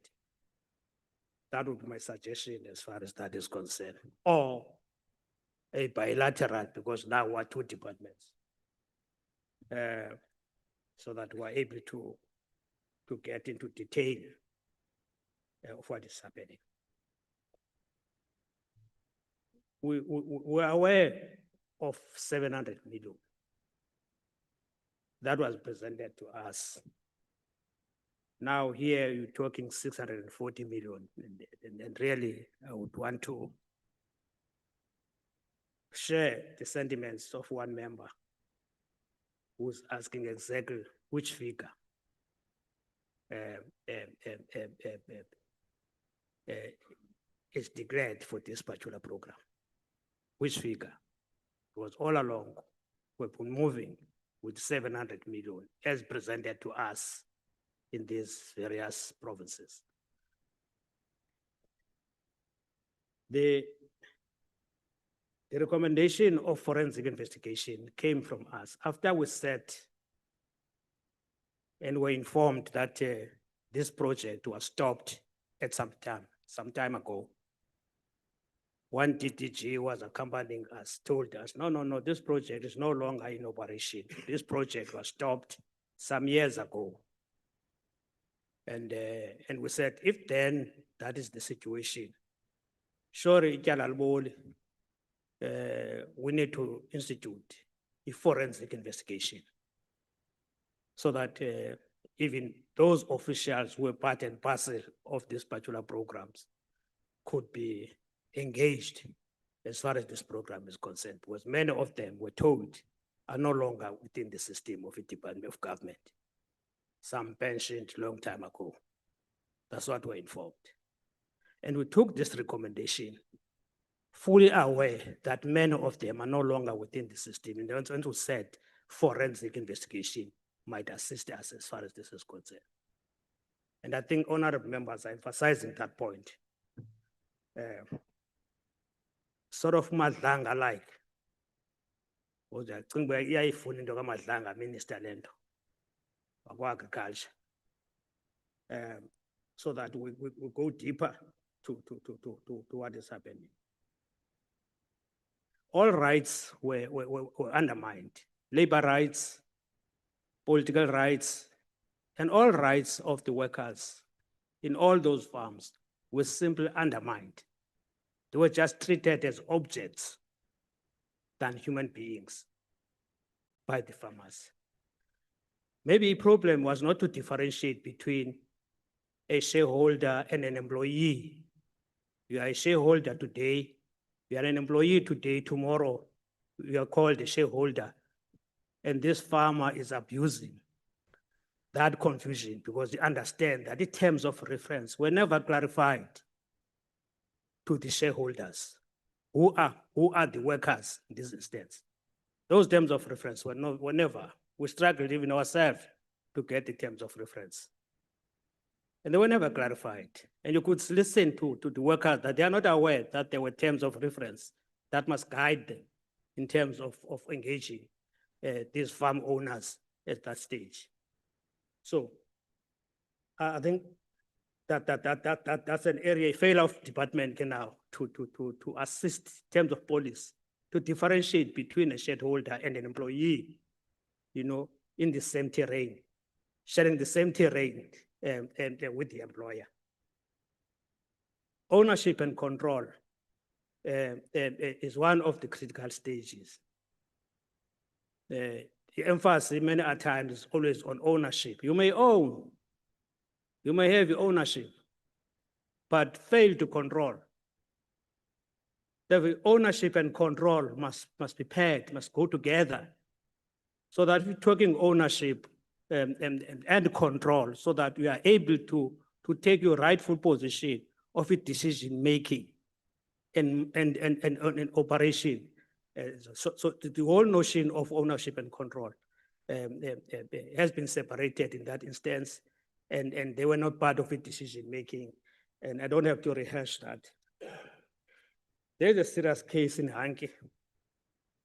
That would be my suggestion as far as that is concerned. Or a bilateral, because now we're two departments. So that we're able to get into detail of what is happening. We're aware of 700 million. That was presented to us. Now here you're talking 640 million, and really I would want to share the sentiments of one member who's asking exactly which figure is declared for this particular program. Which figure? Because all along we've been moving with 700 million as presented to us in these various provinces. The recommendation of forensic investigation came from us after we said and were informed that this project was stopped at some time ago. One DDG was accompanying us, told us, no, this project is no longer in operation. This project was stopped some years ago. And we said, if then that is the situation, surely we need to institute a forensic investigation so that even those officials who were part and parcel of these particular programs could be engaged as far as this program is concerned, because many of them were told are no longer within the system of a department of government. Some pensioned long time ago. That's what we're informed. And we took this recommendation fully aware that many of them are no longer within the system. And we said, forensic investigation might assist us as far as this is concerned. And I think honorable members are emphasizing that point. Sort of madlanga-like. Because I think we're iyayifuna into kamadlanga minister lento agriculture. So that we go deeper to what is happening. All rights were undermined. Labor rights, political rights, and all rights of the workers in all those farms were simply undermined. They were just treated as objects than human beings by the farmers. Maybe the problem was not to differentiate between a shareholder and an employee. You are a shareholder today, you are an employee today, tomorrow you are called a shareholder. And this farmer is abusing that confusion because they understand that the terms of reference were never clarified to the shareholders. Who are the workers in this instance? Those terms of reference were never, we struggled even ourselves to get the terms of reference. And they were never clarified. And you could listen to the workers that they are not aware that there were terms of reference that must guide them in terms of engaging these farm owners at that stage. So I think that's an area, a failure of department now to assist in terms of policy, to differentiate between a shareholder and an employee, in the same terrain, sharing the same terrain and with the employer. Ownership and control is one of the critical stages. The emphasis many a times is always on ownership. You may own, you may have your ownership, but fail to control. The ownership and control must be paired, must go together. So that if you're talking ownership and control, so that you are able to take your rightful position of a decision making and operation. So the whole notion of ownership and control has been separated in that instance, and they were not part of a decision making. And I don't have to rehash that. There's a serious case in Hanke,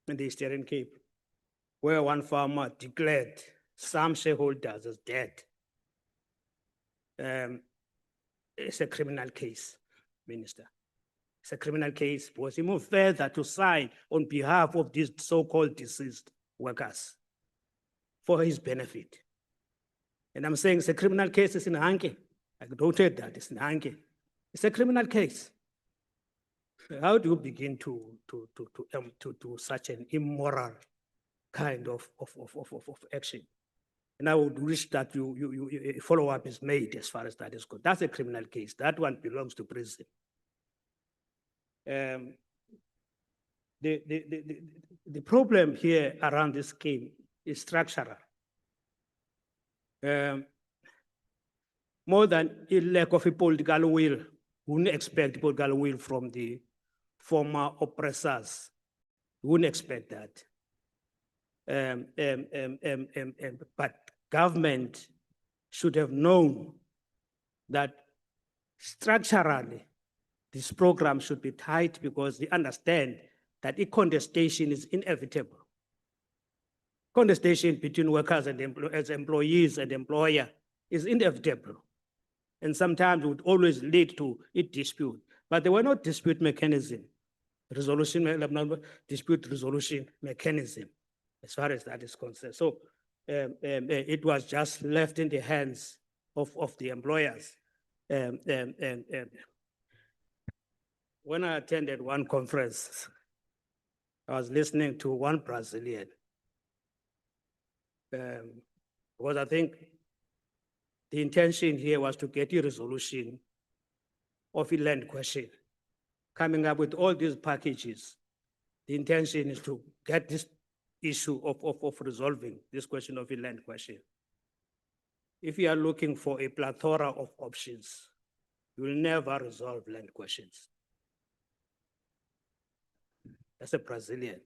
in the Eastern Cape, where one farmer declared some shareholders as dead. It's a criminal case, Minister. It's a criminal case because he moved further to sign on behalf of these so-called deceased workers for his benefit. And I'm saying it's a criminal case, it's in Hanke. I noted that it's in Hanke. It's a criminal case. How do you begin to such an immoral kind of action? And I would wish that a follow-up is made as far as that is concerned. That's a criminal case. That one belongs to prison. The problem here around this scheme is structural. More than a lack of a political will, we wouldn't expect political will from the former oppressors. We wouldn't expect that. But government should have known that structurally this program should be tight because they understand that a contestation is inevitable. Contestation between workers and employees and employer is inevitable. And sometimes it would always lead to a dispute. But there were no dispute mechanism, dispute resolution mechanism, as far as that is concerned. So it was just left in the hands of the employers. When I attended one conference, I was listening to one Brazilian, because I think the intention here was to get a resolution of a land question. Coming up with all these packages, the intention is to get this issue of resolving this question of a land question. If you are looking for a plethora of options, you will never resolve land questions. That's a Brazilian.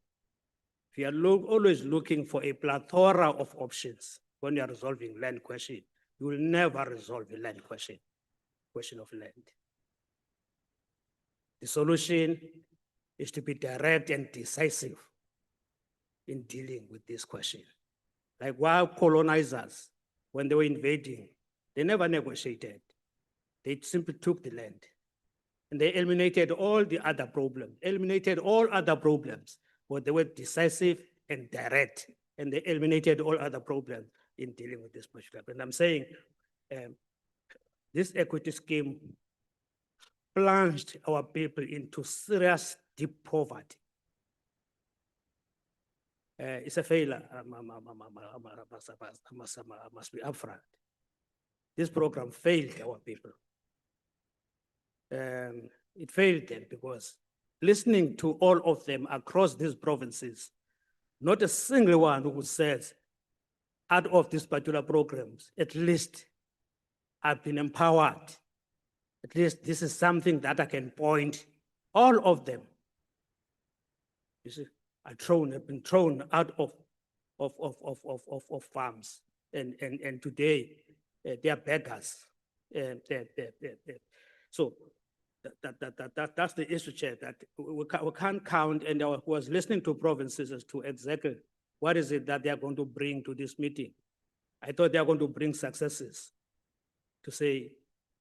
If you are always looking for a plethora of options when you are resolving land question, you will never resolve a land question of land. The solution is to be direct and decisive in dealing with this question. Like while colonizers, when they were invading, they never negotiated. They simply took the land and they eliminated all the other problems, but they were decisive and direct, and they eliminated all other problems in dealing with this particular. And I'm saying this equity scheme plunged our people into serious deep poverty. It's a failure. I must be upfront. This program failed our people. It failed them because listening to all of them across these provinces, not a single one who says, out of these particular programs, at least I've been empowered. At least this is something that I can point. All of them, you see, have been thrown out of farms, and today they are beggars. So that's the issue, Chair, that we can't count. And I was listening to provinces as to exactly what is it that they are going to bring to this meeting. I thought they are going to bring successes to say,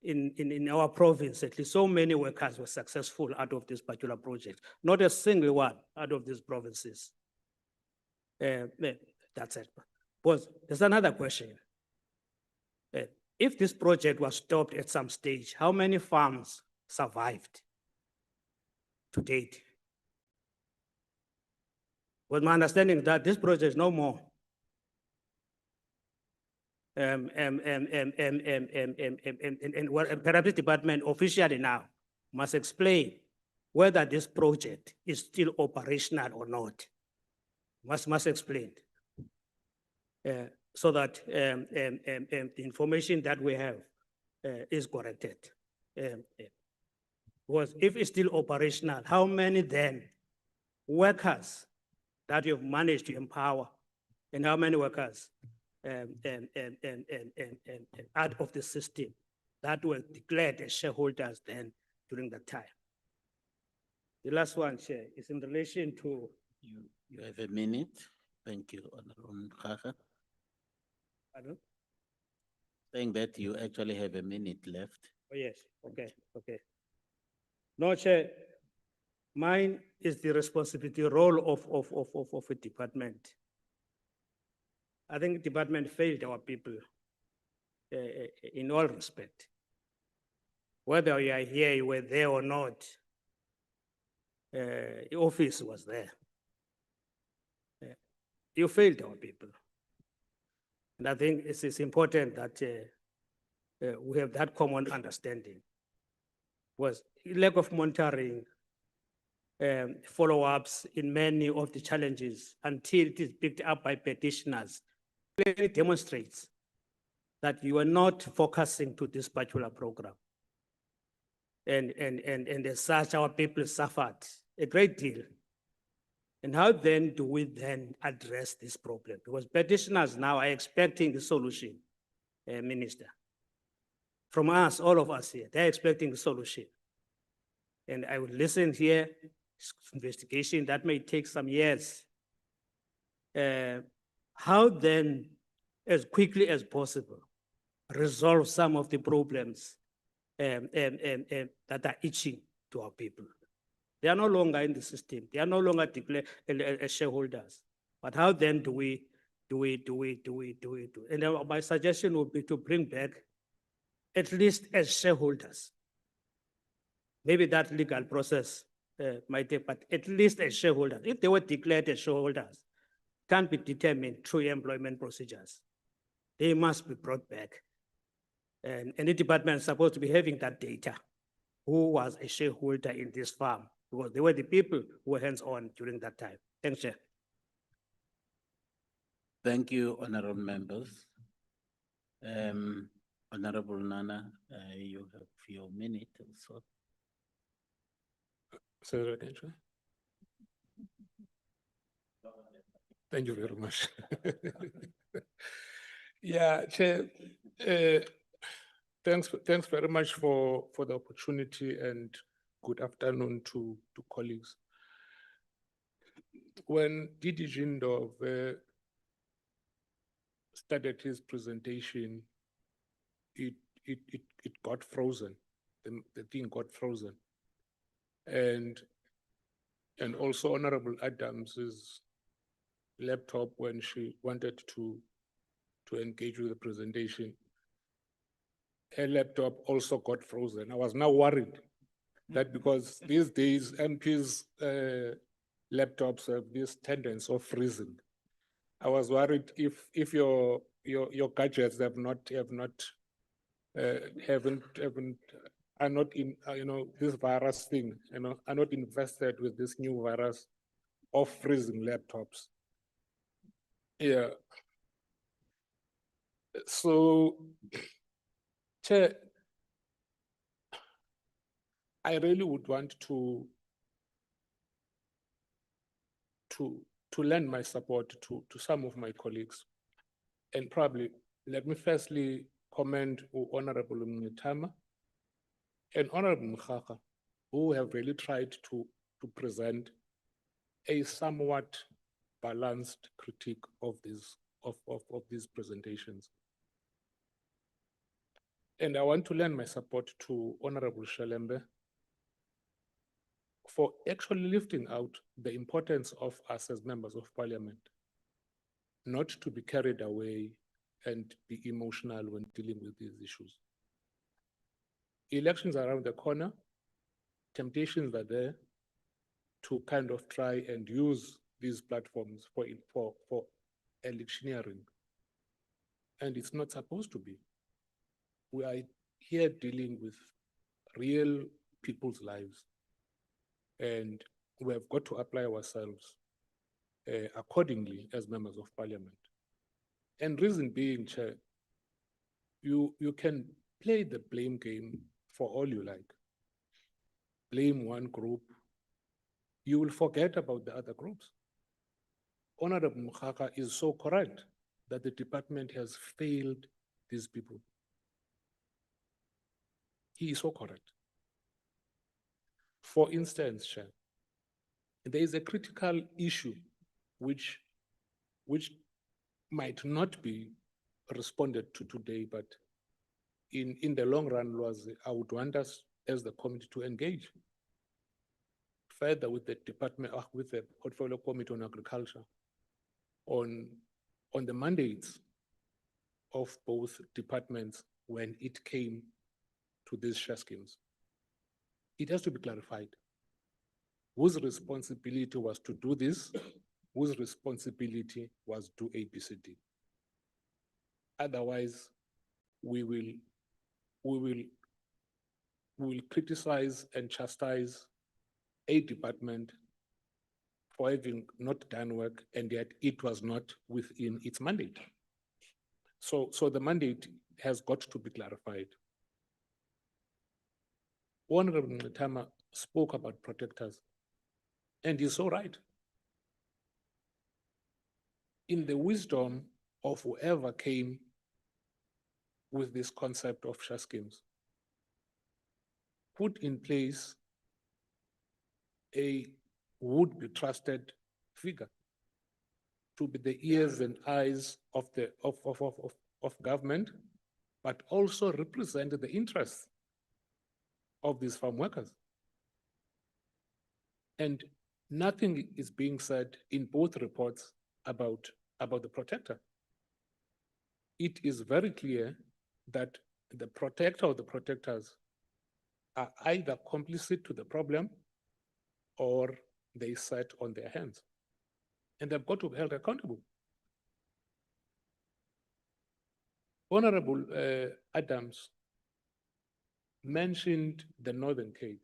in our province, at least so many workers were successful out of this particular project. Not a single one out of these provinces. That's it. But there's another question. If this project was stopped at some stage, how many farms survived to date? With my understanding that this project is no more. And perhaps department officially now must explain whether this project is still operational or not. Must explain so that the information that we have is corrected. Because if it's still operational, how many then workers that you've managed to empower, and how many workers out of the system that were declared as shareholders then during that time? The last one, Chair, is in relation to... You have a minute. Thank you, Honorable Mkhaga. Pardon? Saying that you actually have a minute left. Oh, yes, okay. No, Chair, mine is the responsibility role of a department. I think the department failed our people in all respect. Whether you are here, you were there or not, the office was there. You failed our people. And I think it's important that we have that common understanding. Was lack of monitoring, follow-ups in many of the challenges until it is picked up by petitioners clearly demonstrates that you are not focusing to this particular program. And as such, our people suffered a great deal. And how then do we then address this problem? Because petitioners now are expecting the solution, Minister. From us, all of us here, they're expecting the solution. And I would listen here, investigation that may take some years. How then, as quickly as possible, resolve some of the problems that are itching to our people? They are no longer in the system. They are no longer declared as shareholders. But how then do we do it? And my suggestion would be to bring back at least as shareholders. Maybe that legal process might take, but at least as shareholders. If they were declared as shareholders, can't be determined through employment procedures. They must be brought back. And the department is supposed to be having that data. Who was a shareholder in this farm? Because they were the people who were hands-on during that time. Thanks, Chair. Thank you, honorable members. Honorable Nana, you have your minute also. Say that again, Chair. Thank you very much. Yeah, Chair, thanks very much for the opportunity and good afternoon to colleagues. When Didi Jindov started his presentation, it got frozen. The thing got frozen. And also Honorable Adams's laptop, when she wanted to engage with the presentation, her laptop also got frozen. I was now worried that because these days MPs' laptops have this tendency of freezing. I was worried if your gadgets are not in this virus thing, are not invested with this new virus of freezing laptops. Yeah. So, Chair, I really would want to lend my support to some of my colleagues. And probably, let me firstly commend Honorable Mngitama and Honorable Mkhaka, who have really tried to present a somewhat balanced critique of these presentations. And I want to lend my support to Honorable Shalembe for actually lifting out the importance of us as members of parliament, not to be carried away and be emotional when dealing with these issues. Elections are around the corner, temptations are there to kind of try and use these platforms for electioneering. And it's not supposed to be. We are here dealing with real people's lives. And we have got to apply ourselves accordingly as members of parliament. And reason being, Chair, you can play the blame game for all you like. Blame one group, you will forget about the other groups. Honorable Mkhaka is so correct that the department has failed these people. He is so correct. For instance, Chair, there is a critical issue which might not be responded to today, but in the long run, I would want us as the committee to engage further with the department, with the portfolio committee on agriculture, on the mandates of both departments when it came to these share schemes. It has to be clarified. Whose responsibility was to do this? Whose responsibility was to do ABCD? Otherwise, we will criticize and chastise a department for having not done work, and yet it was not within its mandate. So the mandate has got to be clarified. Honorable Mngitama spoke about protectors, and he's so right. In the wisdom of whoever came with this concept of share schemes, put in place a would-be trusted figure to be the ears and eyes of government, but also represent the interests of these farm workers. And nothing is being said in both reports about the protector. It is very clear that the protector or the protectors are either complicit to the problem or they sat on their hands. And they've got to be held accountable. Honorable Adams mentioned the Northern Cape,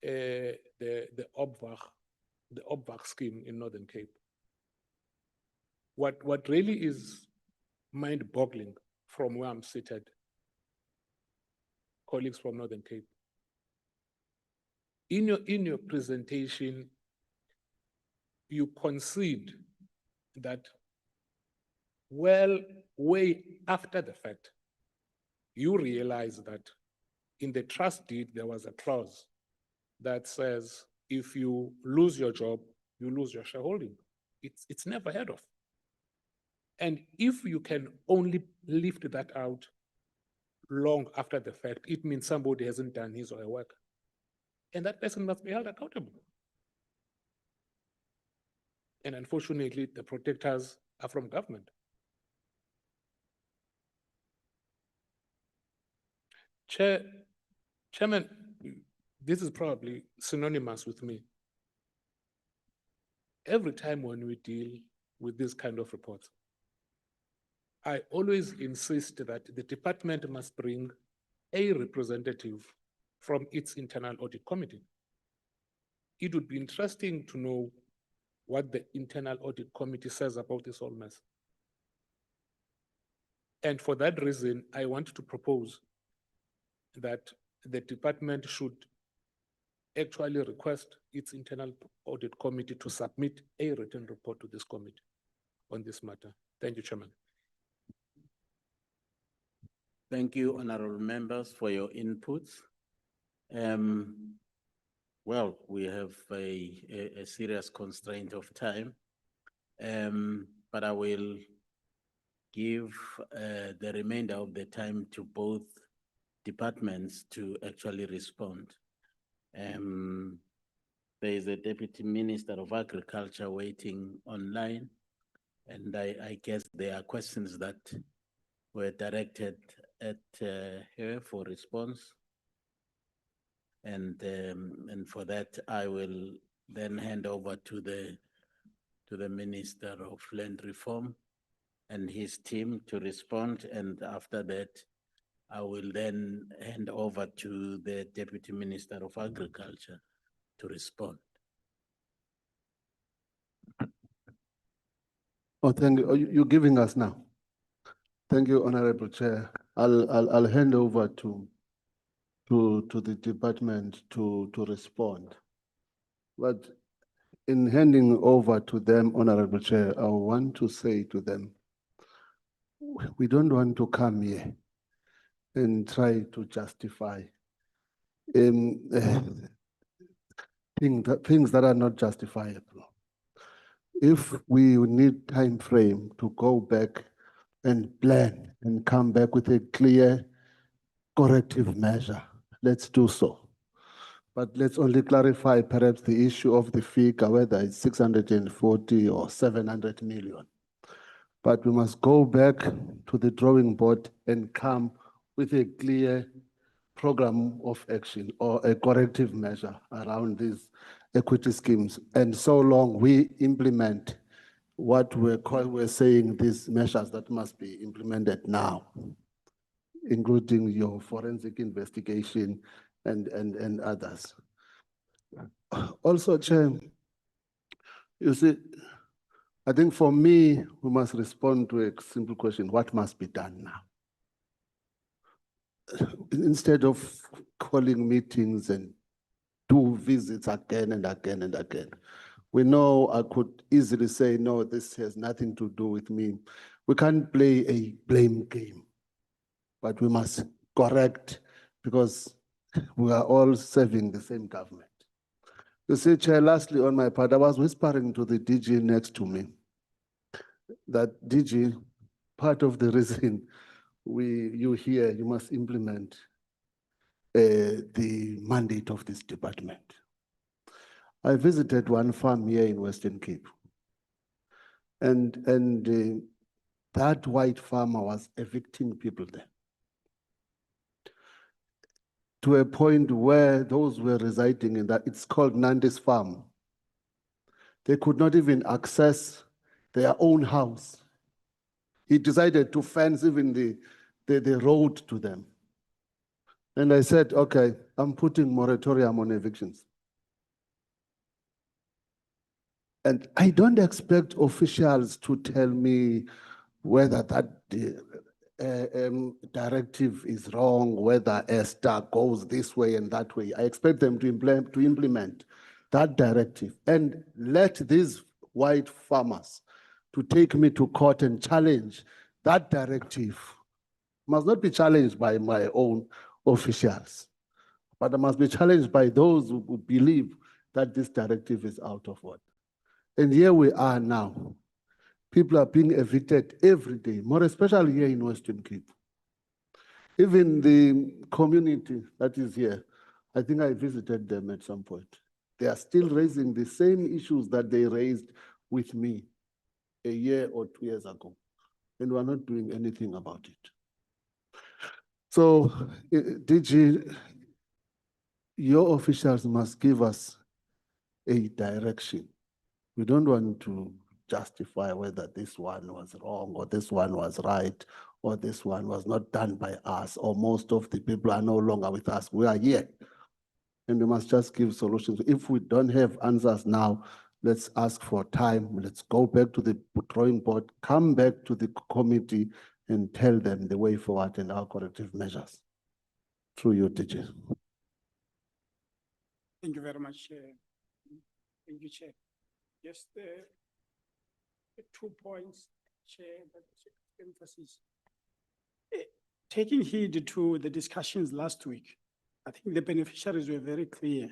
the Obwag scheme in Northern Cape. What really is mind-boggling from where I'm seated, colleagues from Northern Cape, in your presentation, you concede that well, way after the fact, you realize that in the trust deed, there was a clause that says, if you lose your job, you lose your shareholding. It's never heard of. And if you can only lift that out long after the fact, it means somebody hasn't done his or her work. And that person must be held accountable. And unfortunately, the protectors are from government. Chairman, this is probably synonymous with me. Every time when we deal with this kind of reports, I always insist that the department must bring a representative from its internal audit committee. It would be interesting to know what the internal audit committee says about this whole mess. And for that reason, I want to propose that the department should actually request its internal audit committee to submit a written report to this committee on this matter. Thank you, Chairman. Thank you, honorable members, for your inputs. Well, we have a serious constraint of time, but I will give the remainder of the time to both departments to actually respond. There is a Deputy Minister of Agriculture waiting online, and I guess there are questions that were directed at her for response. And for that, I will then hand over to the Minister of Land Reform and his team to respond. And after that, I will then hand over to the Deputy Minister of Agriculture to respond. Oh, thank you. You're giving us now. Thank you, Honorable Chair. I'll hand over to the department to respond. But in handing over to them, Honorable Chair, I want to say to them, we don't want to come here and try to justify things that are not justifiable. If we need time frame to go back and plan and come back with a clear corrective measure, let's do so. But let's only clarify perhaps the issue of the figure, whether it's 640 or 700 million. But we must go back to the drawing board and come with a clear program of action or a corrective measure around these equity schemes. And so long we implement what we're saying, these measures that must be implemented now, including your forensic investigation and others. Also, Chair, you see, I think for me, we must respond to a simple question: what must be done now? Instead of calling meetings and do visits again and again and again. We know I could easily say, no, this has nothing to do with me. We can't play a blame game, but we must correct because we are all serving the same government. You see, Chair, lastly on my part, I was whispering to the DG next to me that DG, part of the reason you hear you must implement the mandate of this department. I visited one farm here in Western Cape, and that white farmer was evicting people there, to a point where those were residing in that, it's called Nandes Farm. They could not even access their own house. He decided to fence even the road to them. And I said, okay, I'm putting moratorium on evictions. And I don't expect officials to tell me whether that directive is wrong, whether ESTA goes this way and that way. I expect them to implement that directive and let these white farmers to take me to court and challenge that directive. Must not be challenged by my own officials, but it must be challenged by those who believe that this directive is out of order. And here we are now. People are being evicted every day, more especially here in Western Cape. Even the community that is here, I think I visited them at some point. They are still raising the same issues that they raised with me a year or 2 years ago, and we're not doing anything about it. So, DG, your officials must give us a direction. We don't want to justify whether this one was wrong or this one was right or this one was not done by us or most of the people are no longer with us. We are here and we must just give solutions. If we don't have answers now, let's ask for time. Let's go back to the drawing board, come back to the committee and tell them the way forward and our corrective measures. Through you, DG. Thank you very much. Thank you, Chair. Just 2 points, Chair, that emphasis. Taking heed to the discussions last week, I think the beneficiaries were very clear.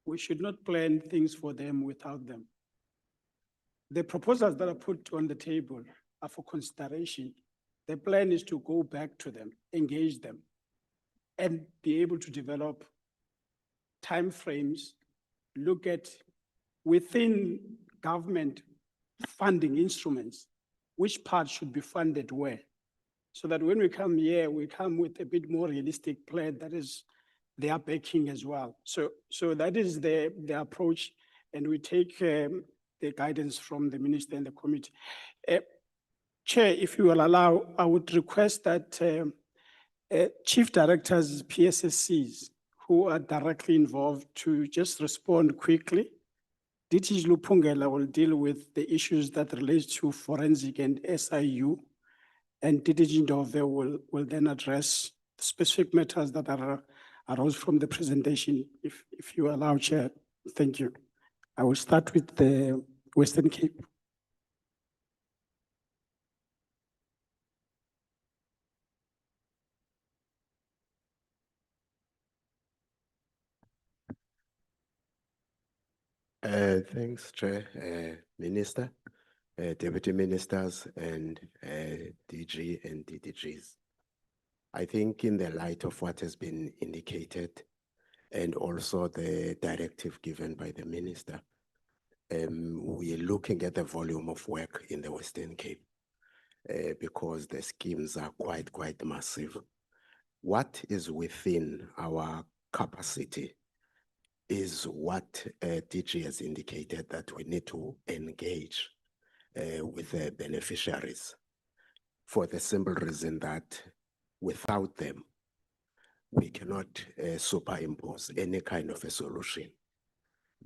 We should not plan things for them without them. The proposals that are put on the table are for consideration. The plan is to go back to them, engage them, and be able to develop timeframes, look at within government funding instruments, which part should be funded where, so that when we come here, we come with a bit more realistic plan that is their backing as well. So that is the approach, and we take the guidance from the minister and the committee. Chair, if you will allow, I would request that chief directors, PSSCs, who are directly involved to just respond quickly. DT Lupungela will deal with the issues that relate to forensic and SIU, and DT Ndove will then address specific matters that arose from the presentation, if you allow, Chair. Thank you. I will start with the Western Cape. Thanks, Chair, Minister, Deputy Ministers, and DG and DDGs. I think in the light of what has been indicated and also the directive given by the Minister, we are looking at the volume of work in the Western Cape because the schemes are quite massive. What is within our capacity is what DG has indicated, that we need to engage with the beneficiaries for the simple reason that without them, we cannot superimpose any kind of a solution.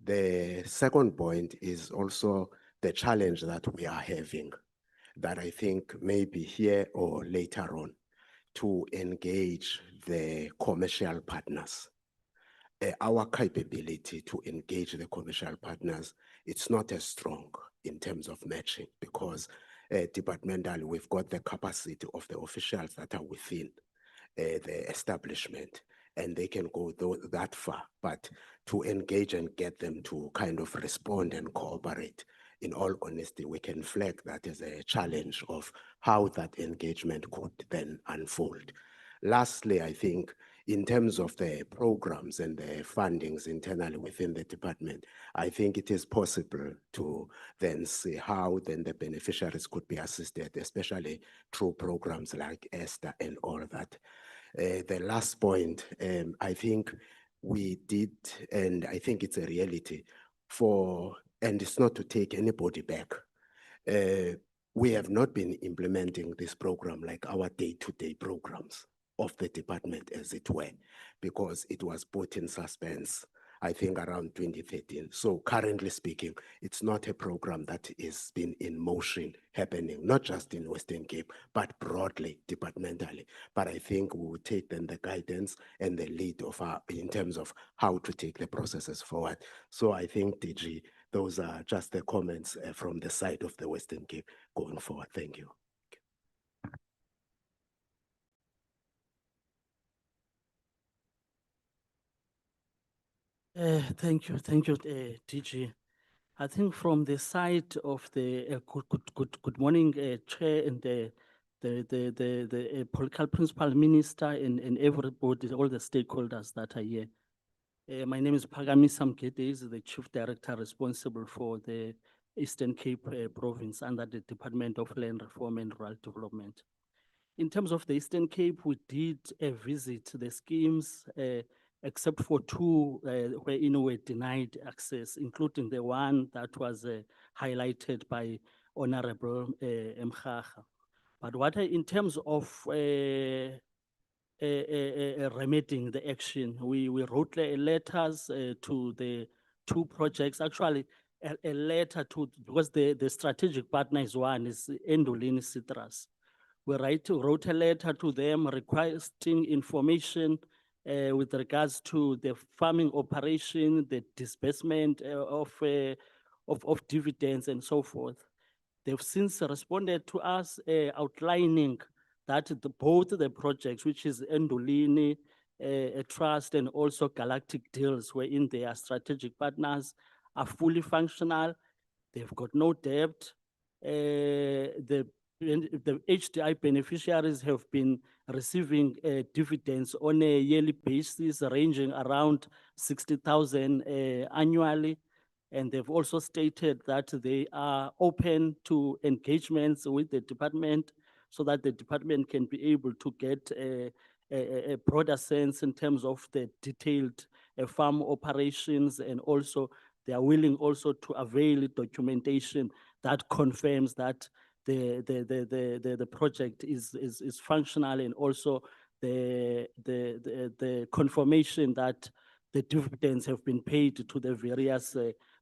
The second point is also the challenge that we are having, that I think maybe here or later on, to engage the commercial partners. Our capability to engage the commercial partners, it's not as strong in terms of matching, because departmentally, we've got the capacity of the officials that are within the establishment, and they can go that far. But to engage and get them to kind of respond and cooperate, in all honesty, we can flag that as a challenge of how that engagement could then unfold. Lastly, I think in terms of the programs and the fundings internally within the department, I think it is possible to then see how then the beneficiaries could be assisted, especially through programs like ESTA and all that. The last point, I think we did, and I think it's a reality and it's not to take anybody back. We have not been implementing this program like our day-to-day programs of the department, as it were, because it was put in suspense, I think, around 2013. So currently speaking, it's not a program that is been in motion happening, not just in Western Cape, but broadly, departmentally. But I think we will take then the guidance and the lead of in terms of how to take the processes forward. So I think, DG, those are just the comments from the side of the Western Cape going forward. Thank you. Thank you, DG. I think from the side of the good morning, Chair, and the political principal minister and everybody, all the stakeholders that are here. My name is Pagami Samkete, the Chief Director responsible for the Eastern Cape province under the Department of Land Reform and Rural Development. In terms of the Eastern Cape, we did visit the schemes, except for two where we denied access, including the one that was highlighted by Honorable Mkhaga. But what in terms of remedying the action, we wrote letters to the two projects, actually a letter to, because the strategic partner is one, is Endolini Citrus. We wrote a letter to them requesting information with regards to the farming operation, the disbursement of dividends and so forth. They've since responded to us outlining that both the projects, which is Endolini Trust and also Galactic Deals, wherein they are strategic partners, are fully functional. They've got no debt. The HDI beneficiaries have been receiving dividends on a yearly basis, ranging around 60,000 annually. And they've also stated that they are open to engagements with the department so that the department can be able to get a broader sense in terms of the detailed farm operations, and also they are willing also to avail documentation that confirms that the project is functional, and also the confirmation that the dividends have been paid to the various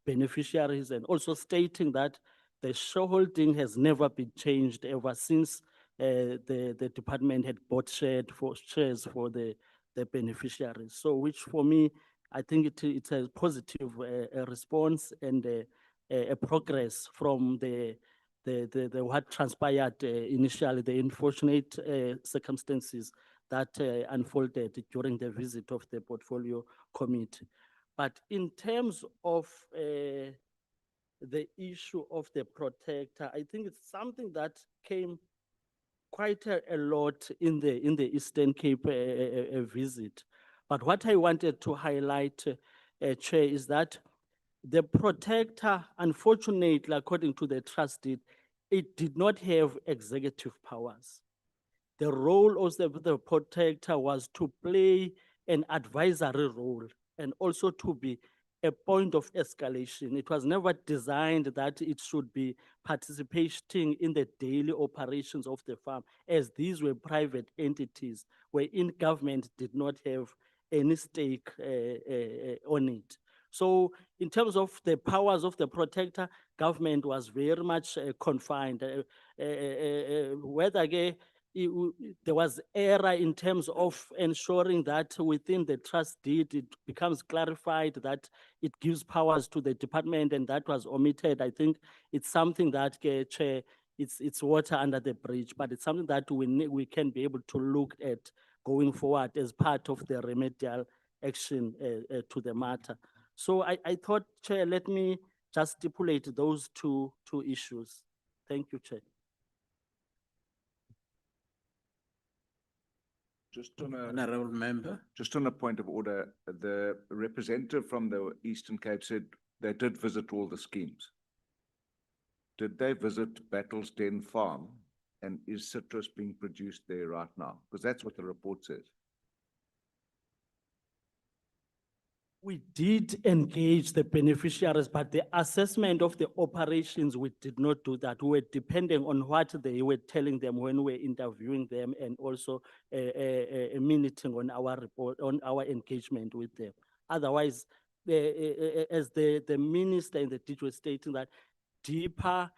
beneficiaries, and also stating that the shareholding has never been changed ever since the department had bought shares for the beneficiaries. So which for me, I think it's a positive response and a progress from the what transpired initially, the unfortunate circumstances that unfolded during the visit of the portfolio committee. But in terms of the issue of the protector, I think it's something that came quite a lot in the Eastern Cape visit. But what I wanted to highlight, Chair, is that the protector, unfortunately, according to the trust deed, it did not have executive powers. The role of the protector was to play an advisory role and also to be a point of escalation. It was never designed that it should be participating in the daily operations of the farm, as these were private entities wherein government did not have any stake on it. So in terms of the powers of the protector, government was very much confined. Whether again, there was error in terms of ensuring that within the trust deed, it becomes clarified that it gives powers to the department, and that was omitted. I think it's something that, Chair, it's water under the bridge, but it's something that we can be able to look at going forward as part of the remedial action to the matter. So I thought, Chair, let me just stipulate those two issues. Thank you, Chair. Just on Honourable member. Just on a point of order, the representative from the Eastern Cape said they did visit all the schemes. Did they visit Battle's Den Farm, and is citrus being produced there right now? Because that's what the report says. We did engage the beneficiaries, but the assessment of the operations, we did not do that. We were depending on what they were telling them when we were interviewing them, and also a minuting on our report, on our engagement with them. Otherwise, as the minister and the DG were stating that deeper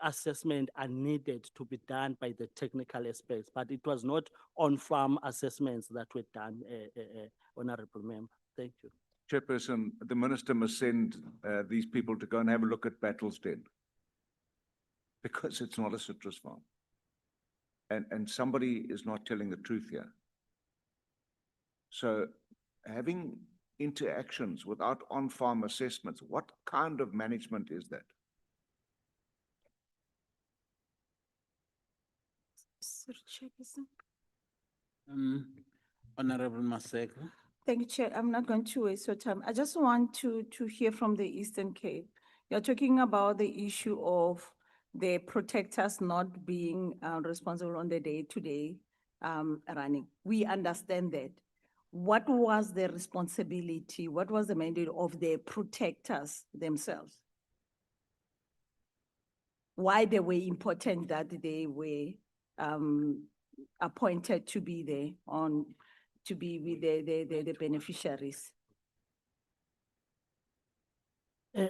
assessment are needed to be done by the technical aspects, but it was not on-farm assessments that were done, Honourable Member. Thank you. Chairperson, the minister must send these people to go and have a look at Battle's Den, because it's not a citrus farm. And somebody is not telling the truth here. So having interactions without on-farm assessments, what kind of management is that? Sir Chairperson. Honorable Maseko. Thank you, Chair. I'm not going to waste your time. I just want to hear from the Eastern Cape. You're talking about the issue of the protectors not being responsible on the day-to-day running. We understand that. What was the responsibility? What was the mandate of the protectors themselves? Why they were important that they were appointed to be there to be with the beneficiaries?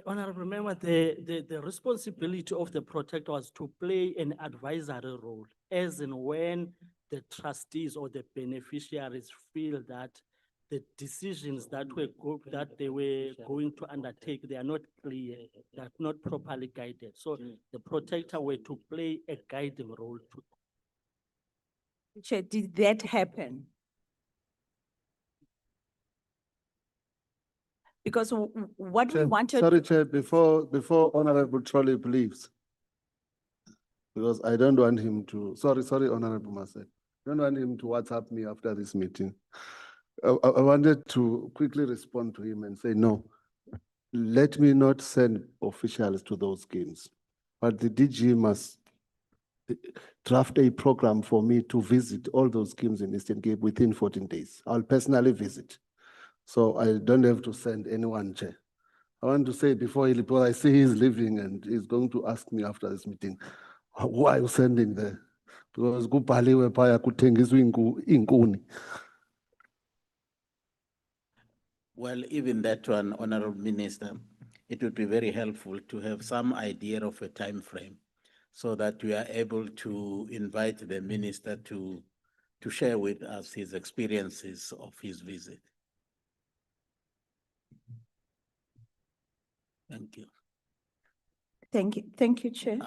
Honorable Member, the responsibility of the protector was to play an advisory role, as in when the trustees or the beneficiaries feel that the decisions that they were going to undertake, they are not clear, they are not properly guided. So the protector were to play a guiding role to. Chair, did that happen? Because what we wanted. Sorry, Chair, before Honorable Trolley leaves, because I don't want him to, sorry, Honorable Masek. I don't want him to WhatsApp me after this meeting. I wanted to quickly respond to him and say, no, let me not send officials to those schemes, but the DG must draft a program for me to visit all those schemes in Eastern Cape within 14 days. I'll personally visit. So I don't have to send anyone, Chair. I want to say before he leaves, because I see he's leaving and he's going to ask me after this meeting, who are you sending there? Because kubhaliwe phaya kuthengiswa iinkuni. Well, even that one, Honorable Minister, it would be very helpful to have some idea of a time frame so that we are able to invite the minister to share with us his experiences of his visit. Thank you. Thank you, Chair.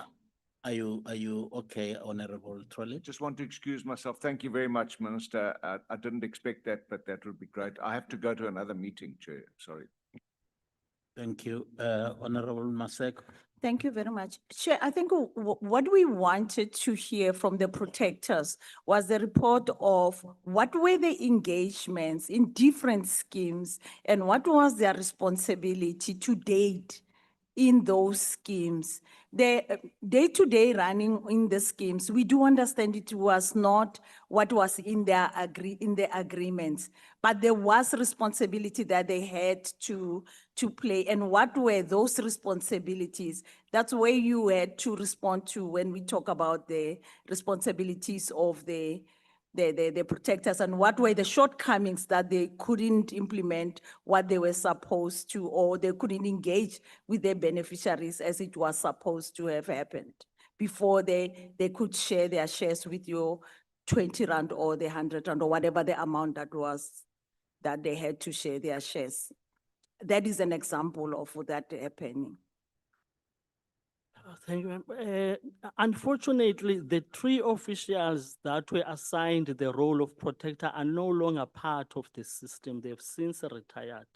Are you okay, Honorable Trolley? Just want to excuse myself. Thank you very much, Minister. I didn't expect that, but that would be great. I have to go to another meeting, Chair. Sorry. Thank you. Honorable Masek. Thank you very much. Chair, I think what we wanted to hear from the protectors was the report of what were the engagements in different schemes and what was their responsibility to date in those schemes. The day-to-day running in the schemes, we do understand it was not what was in the agreements, but there was responsibility that they had to play. And what were those responsibilities? That's where you had to respond to when we talk about the responsibilities of the protectors and what were the shortcomings that they couldn't implement what they were supposed to, or they couldn't engage with their beneficiaries as it was supposed to have happened before they could share their shares with your 20 rand or the 100 rand or whatever the amount that was that they had to share their shares. That is an example of that happening. Thank you. Unfortunately, the three officials that were assigned the role of protector are no longer part of the system. They've since retired.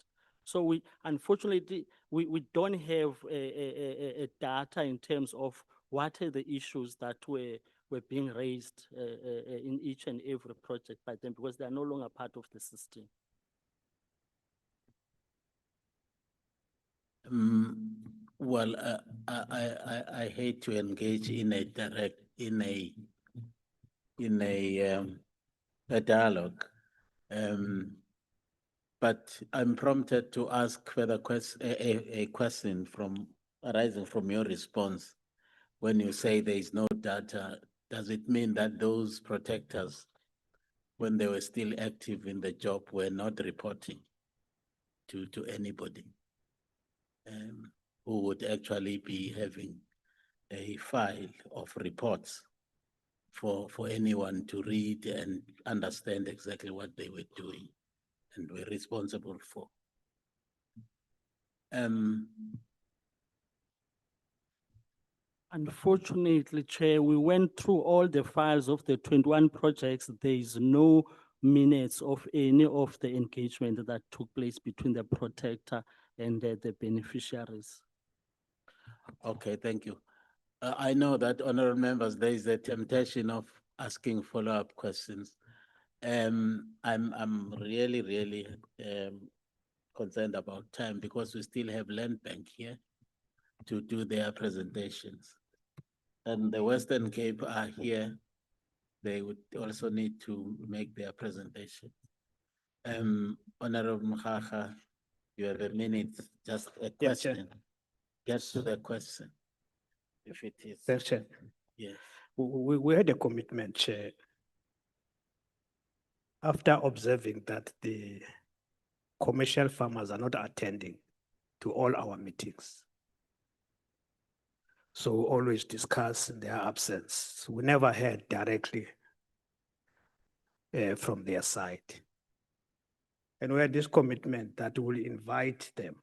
So unfortunately, we don't have a data in terms of what are the issues that were being raised in each and every project by them, because they are no longer part of the system. Well, I hate to engage in a direct a dialogue, but I'm prompted to ask further a question arising from your response. When you say there is no data, does it mean that those protectors, when they were still active in the job, were not reporting to anybody? Who would actually be having a file of reports for anyone to read and understand exactly what they were doing and were responsible for. Unfortunately, Chair, we went through all the files of the 21 projects. There is no minutes of any of the engagement that took place between the protector and the beneficiaries. Okay, thank you. I know that, honorable members, there is a temptation of asking follow-up questions. I'm really concerned about time because we still have Land Bank here to do their presentations. And the Western Cape are here. They would also need to make their presentation. Honorable Mkhaga, you have a minute, just a Yes, Chair. question. Get to the question. If it is. Thanks, Chair. Yes. We had a commitment, Chair. After observing that the commercial farmers are not attending to all our meetings. So we always discuss their absence. We never heard directly from their side. And we had this commitment that we'll invite them,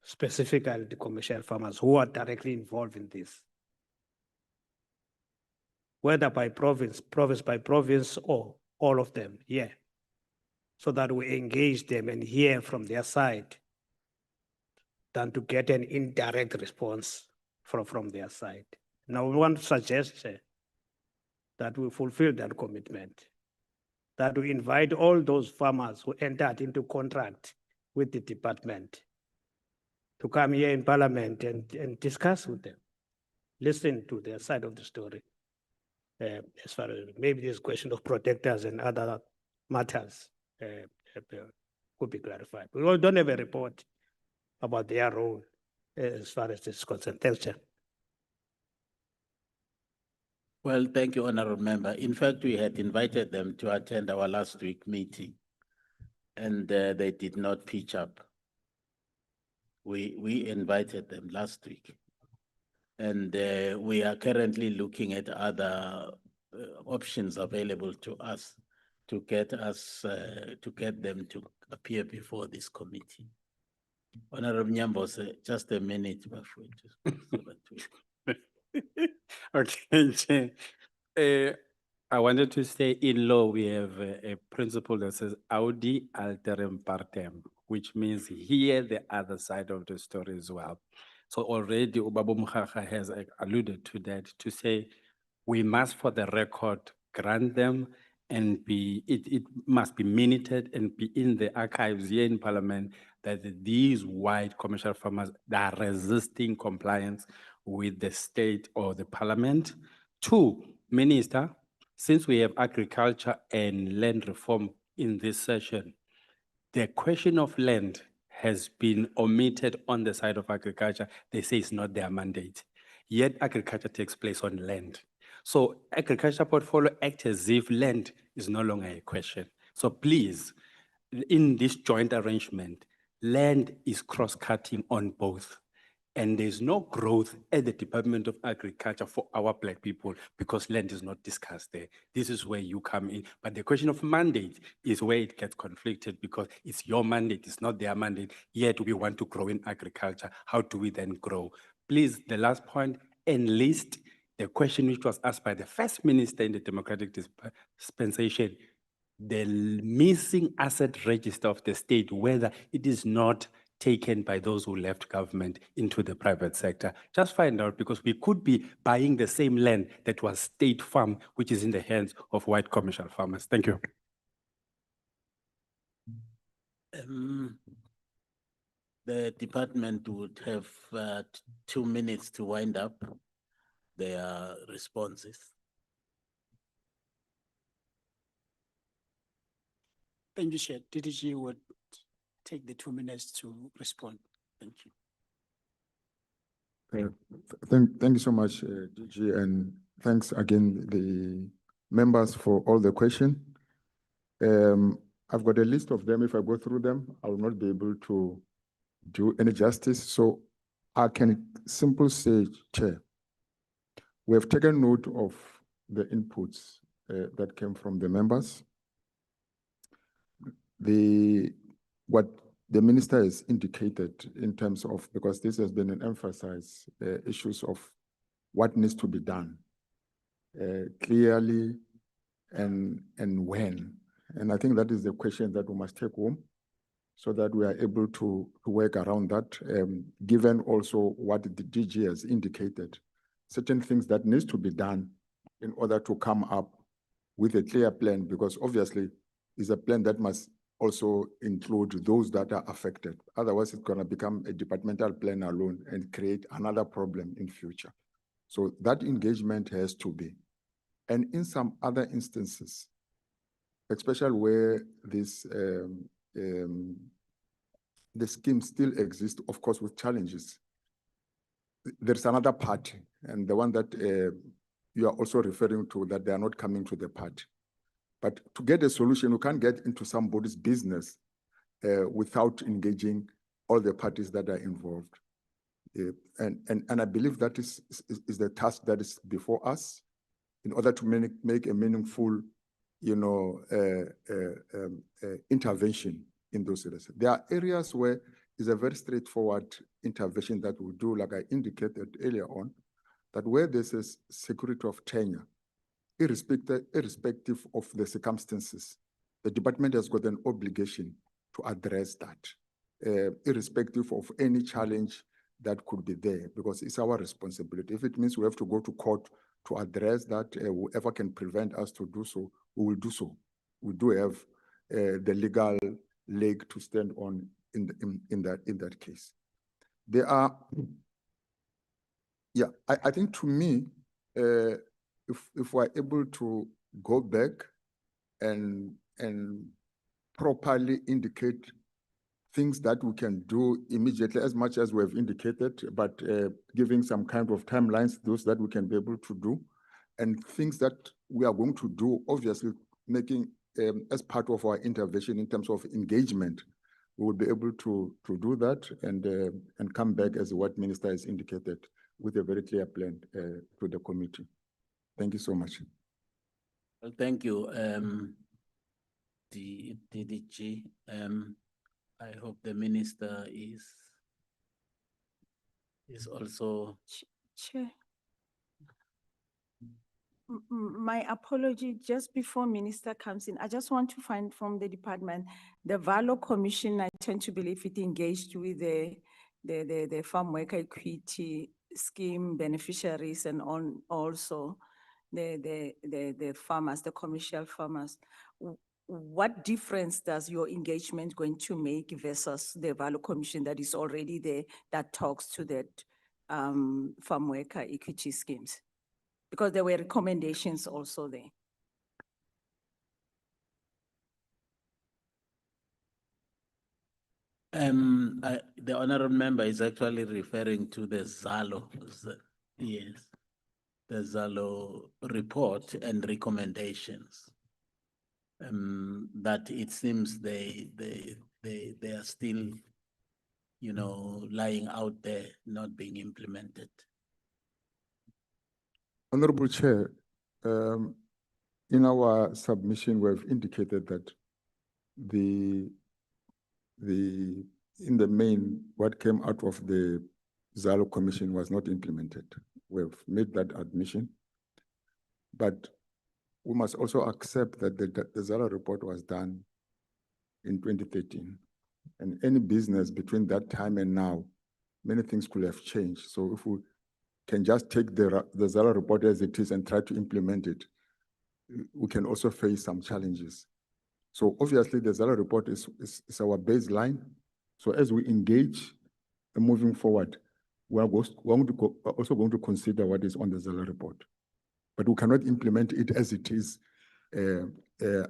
specifically the commercial farmers who are directly involved in this, whether by province by province, or all of them, yeah, so that we engage them and hear from their side than to get an indirect response from their side. Now, we want to suggest that we fulfill that commitment, that we invite all those farmers who entered into contract with the department to come here in Parliament and discuss with them, listen to their side of the story. As far as maybe this question of protectors and other matters could be clarified. We don't have a report about their role as far as this is concerned. Thanks, Chair. Well, thank you, honorable member. In fact, we had invited them to attend our last week meeting and they did not pitch up. We invited them last week and we are currently looking at other options available to us to get them to appear before this committee. Honorable Nyambose, just a minute before. Okay, Chair. I wanted to say in law, we have a principle that says audi alterem partem, which means hear the other side of the story as well. So already Ubaba Mkhaga has alluded to that to say we must, for the record, grant them and it must be minuted and be in the archives here in Parliament that these white commercial farmers that are resisting compliance with the state or the Parliament. Two, Minister, since we have agriculture and land reform in this session, the question of land has been omitted on the side of agriculture. They say it's not their mandate. Yet agriculture takes place on land. So Agriculture Portfolio acts as if land is no longer a question. So please, in this joint arrangement, land is cross-cutting on both. And there's no growth at the Department of Agriculture for our Black people because land is not discussed there. This is where you come in. But the question of mandate is where it gets conflicted because it's your mandate, it's not their mandate, yet we want to grow in agriculture. How do we then grow? Please, the last point, enlist the question which was asked by the First Minister in the Democratic Dispensation, the missing asset register of the state, whether it is not taken by those who left government into the private sector. Just find out, because we could be buying the same land that was state farm, which is in the hands of white commercial farmers. Thank you. The department would have 2 minutes to wind up their responses. Thank you, Chair. DDG would take the 2 minutes to respond. Thank you. Thank you so much, DG, and thanks again, the members, for all the questions. I've got a list of them. If I go through them, I will not be able to do any justice. So I can simply say, Chair, we have taken note of the inputs that came from the members. What the minister has indicated in terms of, because this has been an emphasized, issues of what needs to be done clearly and when. And I think that is the question that we must take home so that we are able to work around that, given also what the DG has indicated, certain things that needs to be done in order to come up with a clear plan, because obviously it's a plan that must also include those that are affected. Otherwise, it's going to become a departmental plan alone and create another problem in future. So that engagement has to be. And in some other instances, especially where this the scheme still exists, of course, with challenges, there's another party, and the one that you are also referring to, that they are not coming to the party. But to get a solution, you can't get into somebody's business without engaging all the parties that are involved. And I believe that is the task that is before us in order to make a meaningful, intervention in those areas. There are areas where it's a very straightforward intervention that we do, like I indicated earlier on, that where there's a security of tenure, irrespective of the circumstances, the department has got an obligation to address that, irrespective of any challenge that could be there, because it's our responsibility. If it means we have to go to court to address that, whoever can prevent us to do so, we will do so. We do have the legal leg to stand on in that case. There are, yeah, I think to me, if we're able to go back and properly indicate things that we can do immediately, as much as we have indicated, but giving some kind of timelines, those that we can be able to do, and things that we are going to do, obviously making as part of our intervention in terms of engagement, we will be able to do that and come back, as what Minister has indicated, with a very clear plan to the committee. Thank you so much. Well, thank you, the DDG. I hope the minister is also. Chair. My apology, just before Minister comes in, I just want to find from the department, the Valo Commission, I tend to believe it engaged with the farm worker equity scheme beneficiaries and also the farmers, the commercial farmers. What difference does your engagement going to make versus the Valo Commission that is already there, that talks to that farm worker equity schemes? Because there were recommendations also there. The honorable member is actually referring to the Zalo, yes, the Zalo report and recommendations. That it seems they are still, lying out there, not being implemented. Honorable Chair, in our submission, we've indicated that in the main, what came out of the Zalo Commission was not implemented. We've made that admission, but we must also accept that the Zalo report was done in 2013, and any business between that time and now, many things could have changed. So if we can just take the Zalo report as it is and try to implement it, we can also face some challenges. So obviously the Zalo report is our baseline. So as we engage and moving forward, we're also going to consider what is on the Zalo report. But we cannot implement it as it is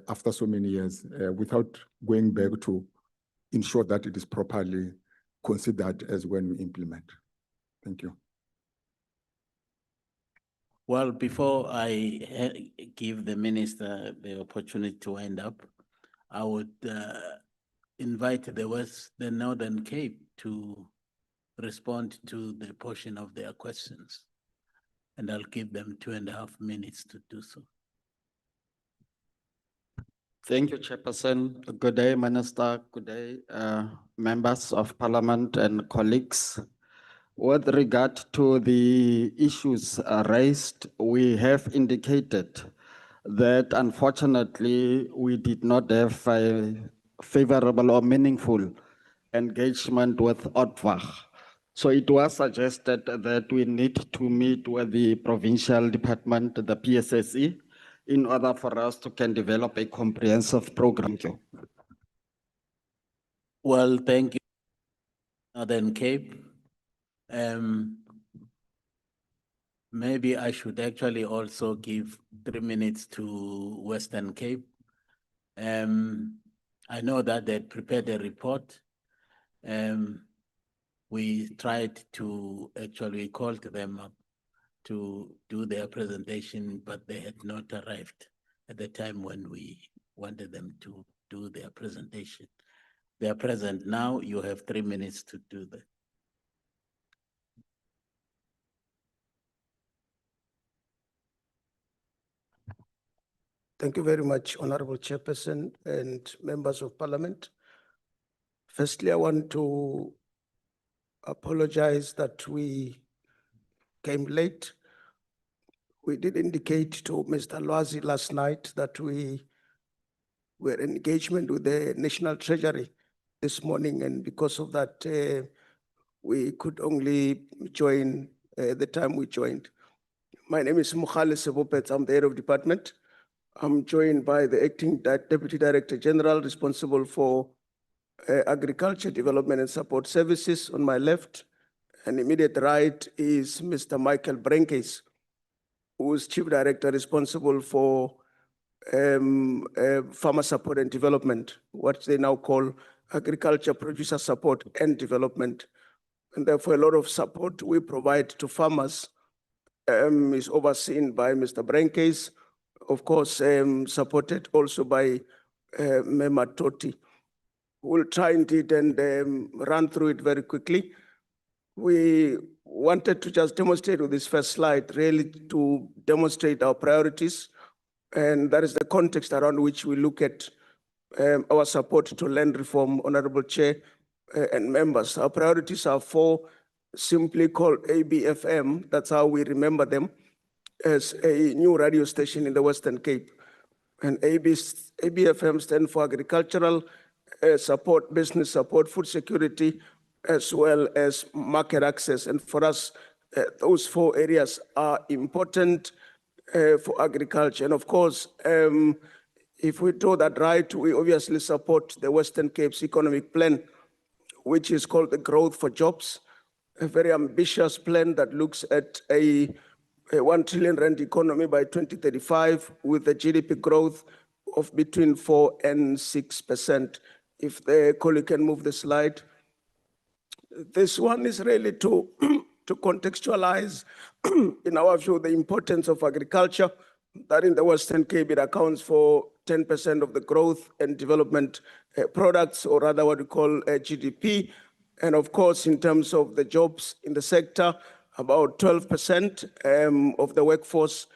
after so many years without going back to ensure that it is properly considered as when we implement. Thank you. Well, before I give the minister the opportunity to wind up, I would invite the Northern Cape to respond to the portion of their questions, and I'll give them 2.5 minutes to do so. Thank you, Chairperson. Good day, Minister. Good day, members of Parliament and colleagues. With regard to the issues raised, we have indicated that unfortunately we did not have a favorable or meaningful engagement with OTVAG. So it was suggested that we need to meet with the provincial department, the PSSE, in order for us to can develop a comprehensive program. Thank you. Well, thank you, Northern Cape. Maybe I should actually also give 3 minutes to Western Cape. I know that they prepared a report. We tried to actually call them up to do their presentation, but they had not arrived at the time when we wanted them to do their presentation. They are present now. You have 3 minutes to do that. Thank you very much, Honorable Chairperson and members of Parliament. Firstly, I want to apologize that we came late. We did indicate to Mr. Lwazi last night that we were in engagement with the National Treasury this morning, and because of that, we could only join the time we joined. My name is Mukhale Sebopet. I'm the head of department. I'm joined by the acting Deputy Director General responsible for Agriculture, Development and Support Services on my left. And immediate right is Mr. Michael Brenkes, who is Chief Director responsible for Farmer Support and Development, what they now call Agriculture Producer Support and Development. And therefore, a lot of support we provide to farmers is overseen by Mr. Brenkes, of course, supported also by Mema Toti. We'll try indeed and run through it very quickly. We wanted to just demonstrate with this first slide, really to demonstrate our priorities, and that is the context around which we look at our support to land reform, Honorable Chair and members. Our priorities are four, simply called ABFM, that's how we remember them, as a new radio station in the Western Cape. And ABFM stands for Agricultural Support, Business Support, Food Security, as well as Market Access. And for us, those four areas are important for agriculture. And of course, if we do that right, we obviously support the Western Cape's economic plan, which is called the Growth for Jobs, a very ambitious plan that looks at a 1 trillion rand economy by 2035 with a GDP growth of between 4 and 6%. If the colleague can move the slide. This one is really to contextualize, in our view, the importance of agriculture, that in the Western Cape it accounts for 10% of the growth and development products, or rather what we call GDP. And of course, in terms of the jobs in the sector, about 12% of the workforce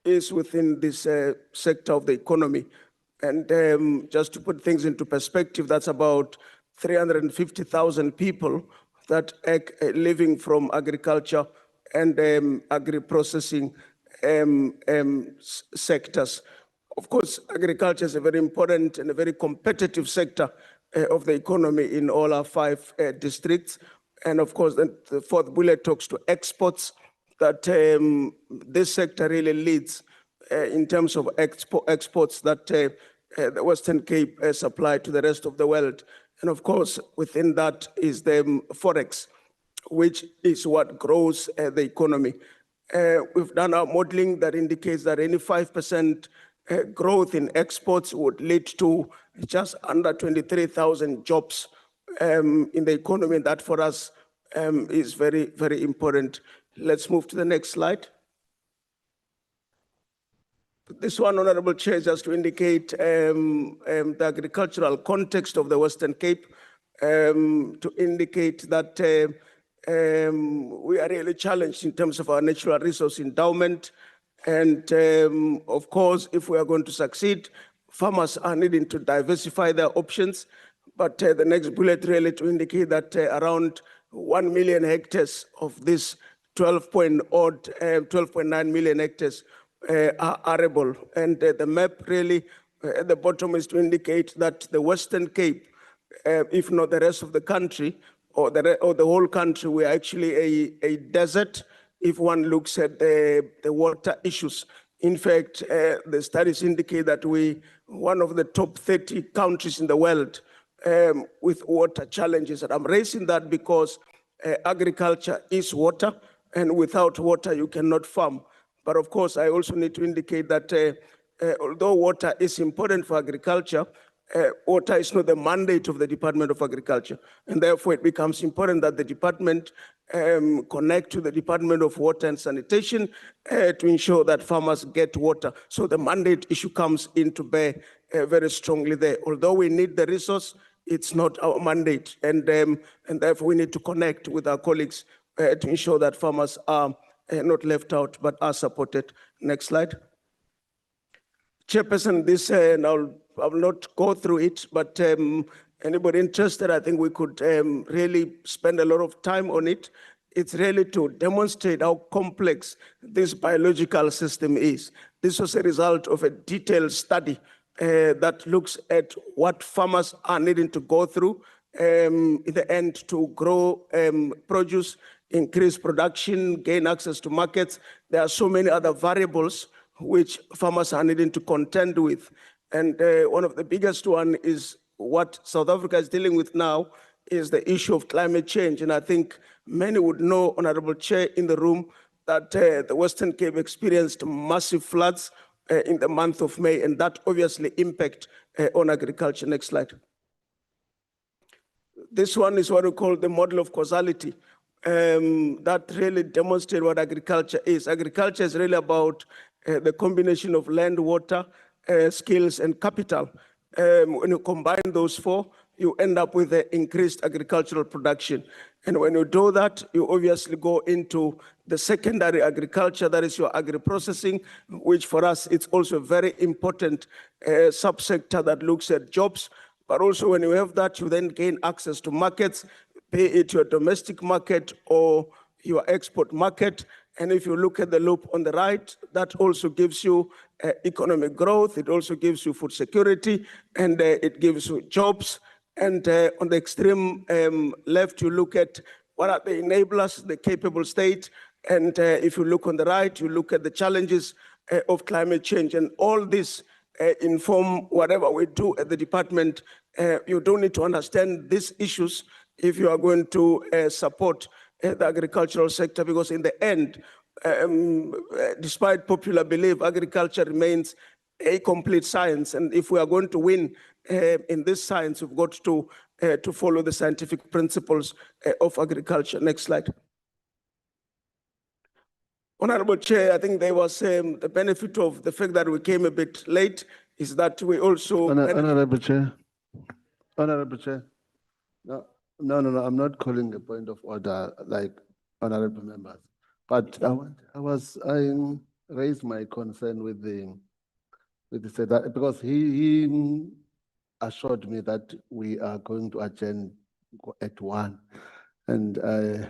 is within this sector of the economy. And just to put things into perspective, that's about 350,000 people that are living from agriculture and agri-processing sectors. Of course, agriculture is a very important and a very competitive sector of the economy in all our 5 districts. And of course, the fourth bullet talks to exports, that this sector really leads in terms of exports that the Western Cape supply to the rest of the world. And of course, within that is the Forex, which is what grows the economy. We've done our modeling that indicates that any 5% growth in exports would lead to just under 23,000 jobs in the economy. And that for us is very, very important. Let's move to the next slide. This one, Honorable Chair, just to indicate the agricultural context of the Western Cape, to indicate that we are really challenged in terms of our natural resource endowment. And of course, if we are going to succeed, farmers are needing to diversify their options. But the next bullet really to indicate that around 1 million hectares of this 12.9 million hectares are arable. And the map really at the bottom is to indicate that the Western Cape, if not the rest of the country, or the whole country, we are actually a desert if one looks at the water issues. In fact, the studies indicate that we one of the top 30 countries in the world with water challenges. And I'm raising that because agriculture is water, and without water, you cannot farm. But of course, I also need to indicate that although water is important for agriculture, water is not the mandate of the Department of Agriculture. And therefore, it becomes important that the department connect to the Department of Water and Sanitation to ensure that farmers get water. So the mandate issue comes into bear very strongly there. Although we need the resource, it's not our mandate. And therefore, we need to connect with our colleagues to ensure that farmers are not left out, but are supported. Next slide. Chairperson, this, and I'll not go through it, but anybody interested, I think we could really spend a lot of time on it. It's really to demonstrate how complex this biological system is. This was a result of a detailed study that looks at what farmers are needing to go through in the end to grow produce, increase production, gain access to markets. There are so many other variables which farmers are needing to contend with. And one of the biggest one is what South Africa is dealing with now is the issue of climate change. And I think many would know, Honorable Chair, in the room, that the Western Cape experienced massive floods in the month of May, and that obviously impact on agriculture. Next slide. This one is what we call the model of causality. That really demonstrates what agriculture is. Agriculture is really about the combination of land, water, skills, and capital. When you combine those four, you end up with increased agricultural production. And when you do that, you obviously go into the secondary agriculture, that is your agri-processing, which for us, it's also a very important subsector that looks at jobs. But also when you have that, you then gain access to markets, be it your domestic market or your export market. And if you look at the loop on the right, that also gives you economic growth. It also gives you food security, and it gives you jobs. And on the extreme left, you look at what are the enablers, the capable state. And if you look on the right, you look at the challenges of climate change. And all this inform whatever we do at the department. You don't need to understand these issues if you are going to support the agricultural sector, because in the end, despite popular belief, agriculture remains a complete science. And if we are going to win in this science, we've got to follow the scientific principles of agriculture. Next slide. Honorable Chair, I think there was the benefit of the fact that we came a bit late is that we also... Honorable Chair. Honorable Chair. No, I'm not calling a point of order like honorable members. But I raised my concern with the that because he assured me that we are going to adjourn at 1, and I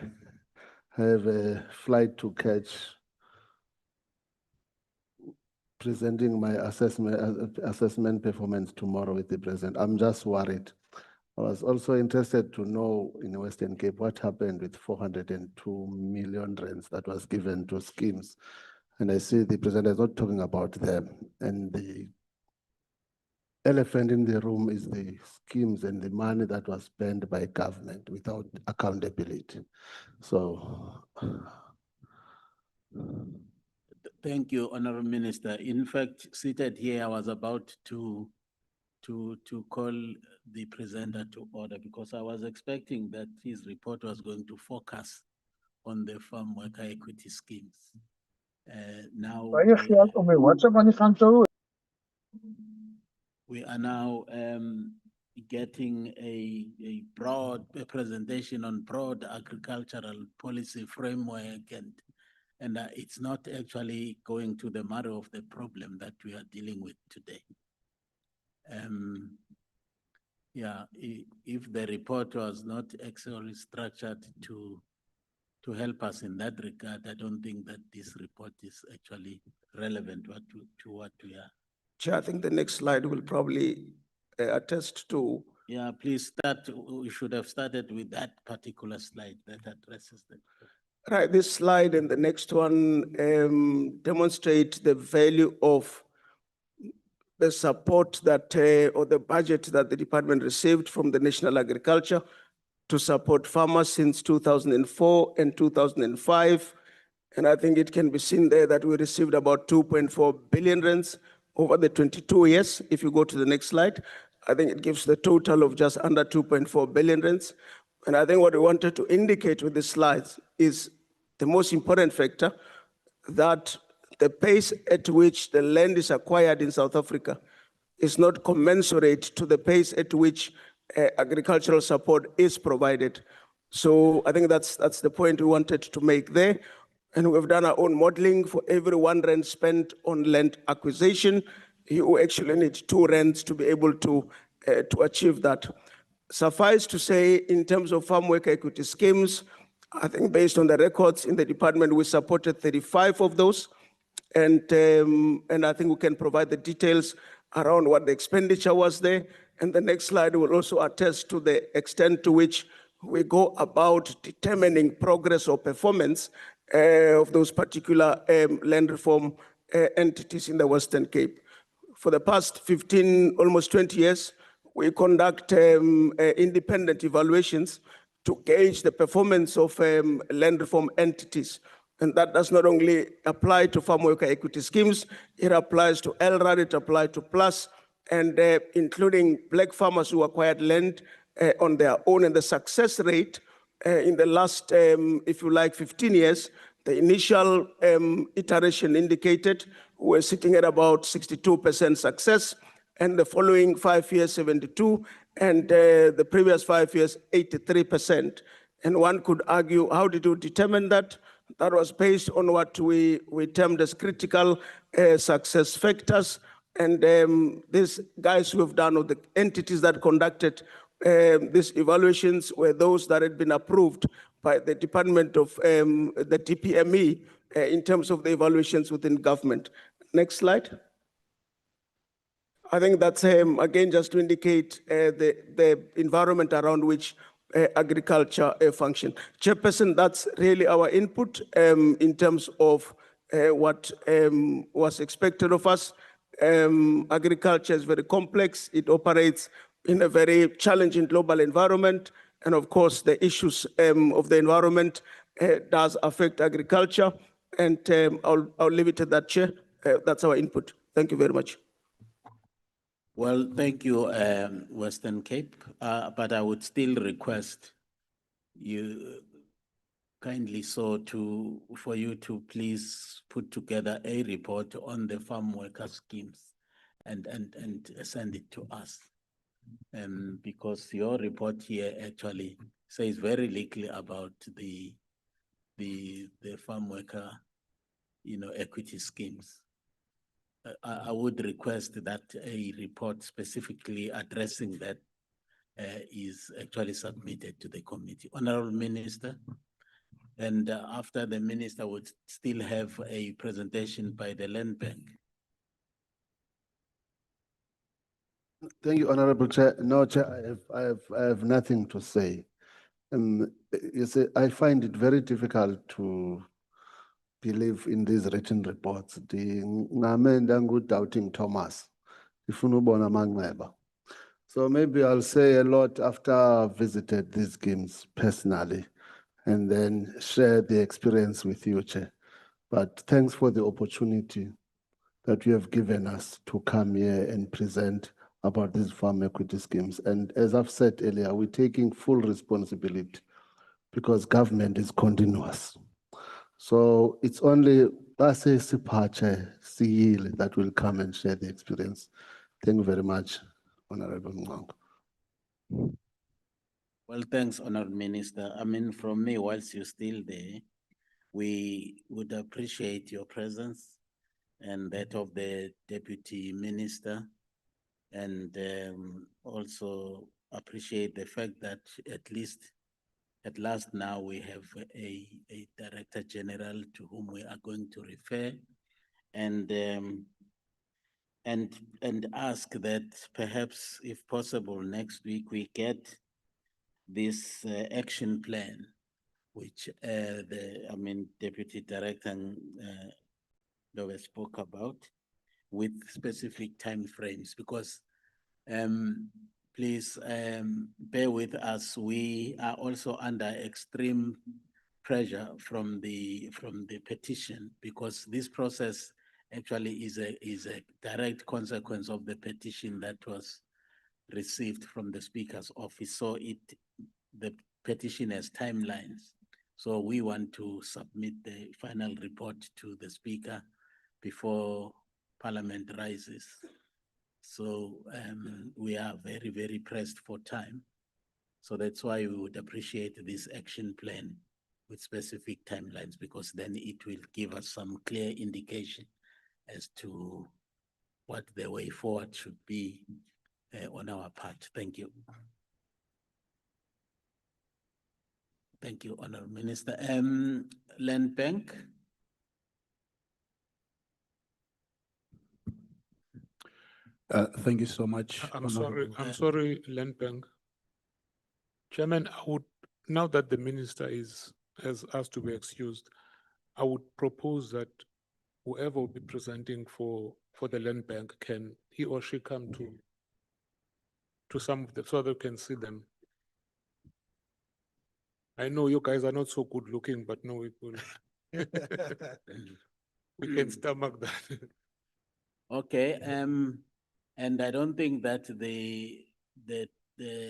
have a flight to catch presenting my assessment performance tomorrow with the president. I'm just worried. I was also interested to know in Western Cape what happened with 402 million rands that was given to schemes. And I see the president is not talking about them. And the elephant in the room is the schemes and the money that was spent by government without accountability. So. Thank you, Honorable Minister. In fact, seated here, I was about to call the presenter to order because I was expecting that his report was going to focus on the farm worker equity schemes. Now we are now getting a broad presentation on broad agricultural policy framework, and it's not actually going to the matter of the problem that we are dealing with today. Yeah, if the report was not actually structured to help us in that regard, I don't think that this report is actually relevant to what we are. Chair, I think the next slide will probably attest to. Yeah, please start. We should have started with that particular slide that addresses that. Right, this slide and the next one demonstrate the value of the support that, or the budget that the department received from the National Agriculture to support farmers since 2004 and 2005. And I think it can be seen there that we received about 2.4 billion rands over the 22 years. If you go to the next slide, I think it gives the total of just under 2.4 billion rands. And I think what we wanted to indicate with this slide is the most important factor, that the pace at which the land is acquired in South Africa is not commensurate to the pace at which agricultural support is provided. So I think that's the point we wanted to make there. And we've done our own modeling. For every 1 rand spent on land acquisition, you actually need 2 rands to be able to achieve that. Suffice to say, in terms of farm worker equity schemes, I think based on the records in the department, we supported 35 of those. And I think we can provide the details around what the expenditure was there. And the next slide will also attest to the extent to which we go about determining progress or performance of those particular land reform entities in the Western Cape. For the past 15, almost 20 years, we conduct independent evaluations to gauge the performance of land reform entities. And that does not only apply to farm worker equity schemes, it applies to LRAD, it applies to PLUS, and including black farmers who acquired land on their own. And the success rate in the last, if you like, 15 years, the initial iteration indicated we're sitting at about 62% success, and the following 5 years, 72, and the previous 5 years, 83%. And one could argue, how did you determine that? That was based on what we termed as critical success factors. And these guys who have done, or the entities that conducted these evaluations, were those that had been approved by the Department of the DPME in terms of the evaluations within government. Next slide. I think that's, again, just to indicate the environment around which agriculture function. Chairperson, that's really our input in terms of what was expected of us. Agriculture is very complex. It operates in a very challenging global environment. And of course, the issues of the environment does affect agriculture. And I'll leave it at that, Chair. That's our input. Thank you very much. Well, thank you, Western Cape, but I would still request you kindly for you to please put together a report on the farm worker schemes and send it to us. Because your report here actually says very little about the farm worker, equity schemes. I would request that a report specifically addressing that is actually submitted to the committee. Honorable Minister, and after the Minister would still have a presentation by the Land Bank. Thank you, Honorable Chair. No, Chair, I have nothing to say. You see, I find it very difficult to believe in these written reports. The doubting Thomas. So maybe I'll say a lot after I've visited these schemes personally and then share the experience with you, Chair. But thanks for the opportunity that you have given us to come here and present about these farm equity schemes. And as I've said earlier, we're taking full responsibility because government is continuous. So it's only that will come and share the experience. Thank you very much, Honorable Mwango. Well, thanks, Honorable Minister. I mean, from me, whilst you're still there, we would appreciate your presence and that of the Deputy Minister And also appreciate the fact that at last now we have a Director General to whom we are going to refer, and ask that perhaps, if possible, next week we get this action plan, which Deputy Director Dove spoke about, with specific timeframes, because please bear with us. We are also under extreme pressure from the petition, because this process actually is a direct consequence of the petition that was received from the Speaker's office. So the petition has timelines. So we want to submit the final report to the Speaker before Parliament rises. So we are very, very pressed for time. So that's why we would appreciate this action plan with specific timelines, because then it will give us some clear indication as to what the way forward should be on our part. Thank you. Thank you, Honourable Minister. Land Bank. Thank you so much. I'm sorry, Land Bank. Chairman, now that the minister has asked to be excused, I would propose that whoever will be presenting for the Land Bank, can he or she come to some of them so they can see them. I know you guys are not so good looking, but no, we can stomach that. Okay, and I don't think that the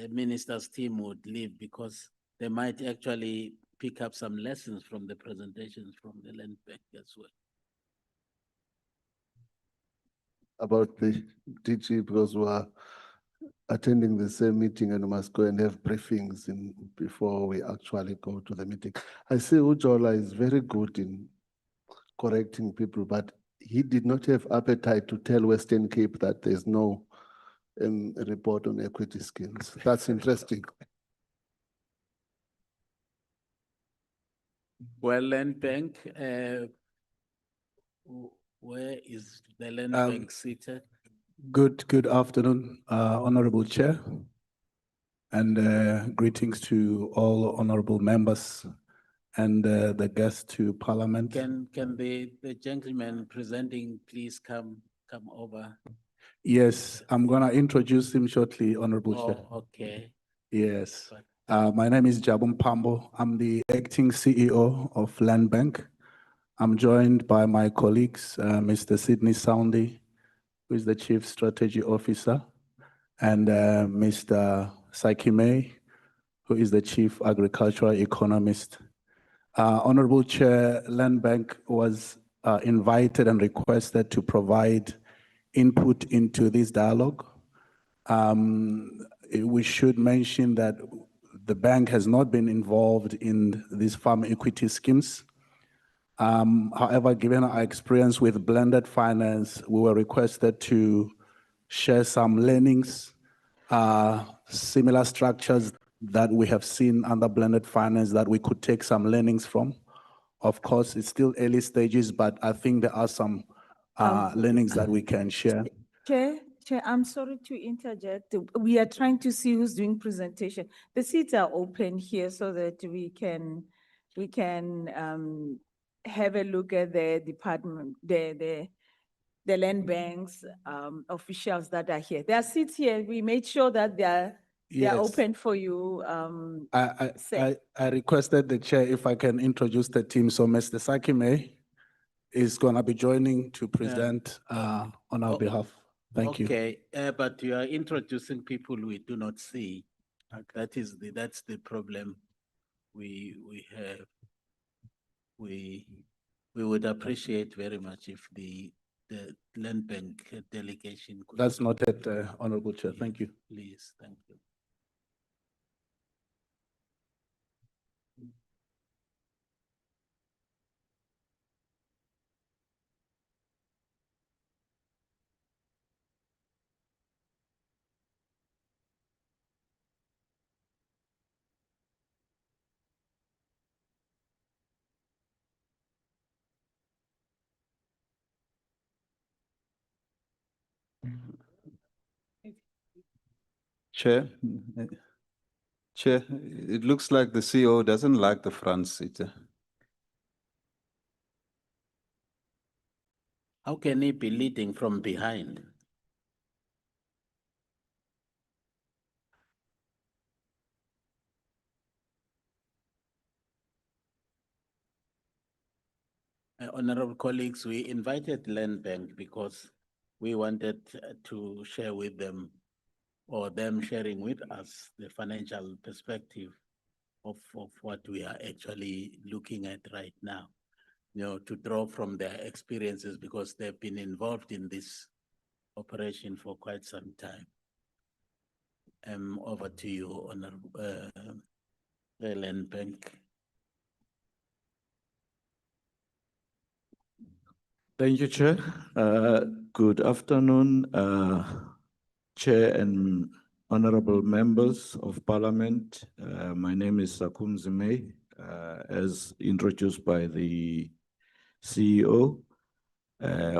minister's team would leave, because they might actually pick up some lessons from the presentations from the Land Bank as well. About the DG, because we are attending the same meeting and we must go and have briefings before we actually go to the meeting. I see Ujola is very good in correcting people, but he did not have appetite to tell Western Cape that there's no report on equity schemes. That's interesting. Well, Land Bank, where is the Land Bank seated? Good afternoon, Honorable Chair, and greetings to all honorable members and the guests to Parliament. Can the gentleman presenting please come over? Yes, I'm gonna introduce him shortly, Honorable Chair. Oh, okay. Yes. My name is Jabum Pambo. I'm the acting CEO of Land Bank. I'm joined by my colleagues, Mr. Sidney Soundy, who is the Chief Strategy Officer, and Mr. Saiki May, who is the Chief Agricultural Economist. Honorable Chair, Land Bank was invited and requested to provide input into this dialogue. We should mention that the bank has not been involved in these farm equity schemes. However, given our experience with blended finance, we were requested to share some learnings, similar structures that we have seen under blended finance that we could take some learnings from. Of course, it's still early stages, but I think there are some learnings that we can share. Chair, I'm sorry to interject. We are trying to see who's doing presentation. The seats are open here so that we can have a look at the department, the land banks officials that are here. There are seats here. We made sure that they are Yes. open for you. I requested the chair if I can introduce the team. So Mr. Sakime is gonna be joining to present on our behalf. Thank you. Okay, but you are introducing people we do not see. Okay. That's the problem we have. We would appreciate very much if the Land Bank delegation could. That's noted, Honorable Chair. Thank you. Please, thank you. Chair, Chair, it looks like the CEO doesn't like the front seat. How can he be leading from behind? Honorable colleagues, we invited Land Bank because we wanted to share with them, or them sharing with us, the financial perspective of what we are actually looking at right now. You know, to draw from their experiences because they've been involved in this operation for quite some time. Over to you, Honorable Land Bank. Thank you, Chair. Good afternoon, Chair and honorable members of Parliament. My name is Sakum Zimei, as introduced by the CEO.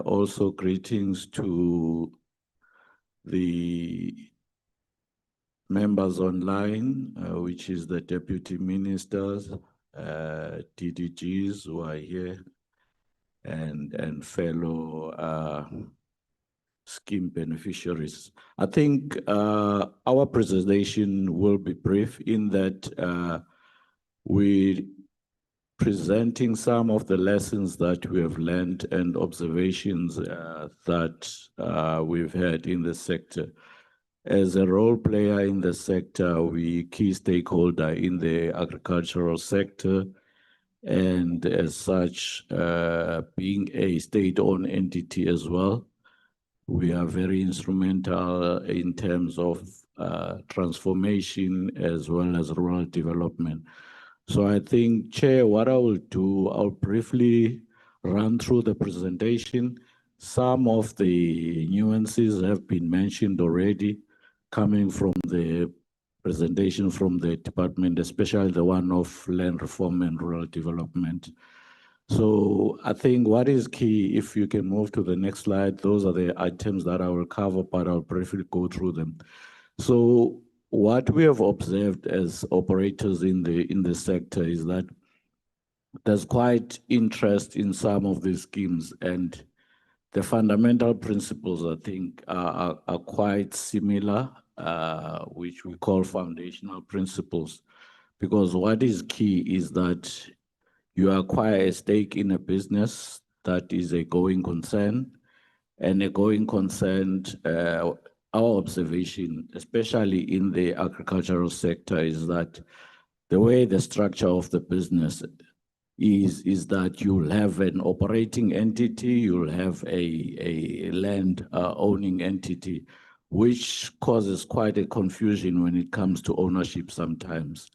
Also greetings to the members online, which is the deputy ministers, DDGs who are here, and fellow scheme beneficiaries. I think our presentation will be brief in that we're presenting some of the lessons that we have learned and observations that we've had in the sector. As a role player in the sector, we key stakeholder in the agricultural sector, and as such, being a state-owned entity as well, we are very instrumental in terms of transformation as well as rural development. So I think, Chair, what I will do, I'll briefly run through the presentation. Some of the nuances have been mentioned already, coming from the presentation from the department, especially the one of land reform and rural development. So I think what is key, if you can move to the next slide, those are the items that I will cover, but I'll briefly go through them. So what we have observed as operators in the sector is that there's quite interest in some of these schemes, and the fundamental principles, I think, are quite similar, which we call foundational principles, because what is key is that you acquire a stake in a business that is a going concern, and a going concern, our observation, especially in the agricultural sector, is that the way the structure of the business is that you'll have an operating entity, you'll have a land owning entity, which causes quite a confusion when it comes to ownership sometimes.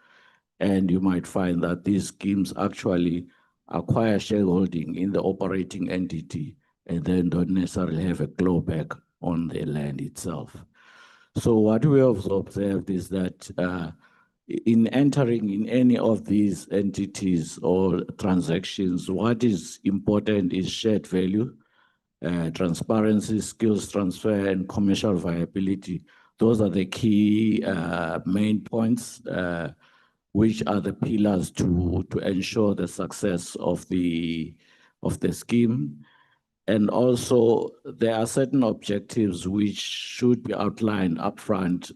And you might find that these schemes actually acquire shareholding in the operating entity and then don't necessarily have a clawback on the land itself. So what we have observed is that in entering in any of these entities or transactions, what is important is shared value, transparency, skills transfer, and commercial viability. Those are the key main points, which are the pillars to ensure the success of the scheme. And also, there are certain objectives which should be outlined upfront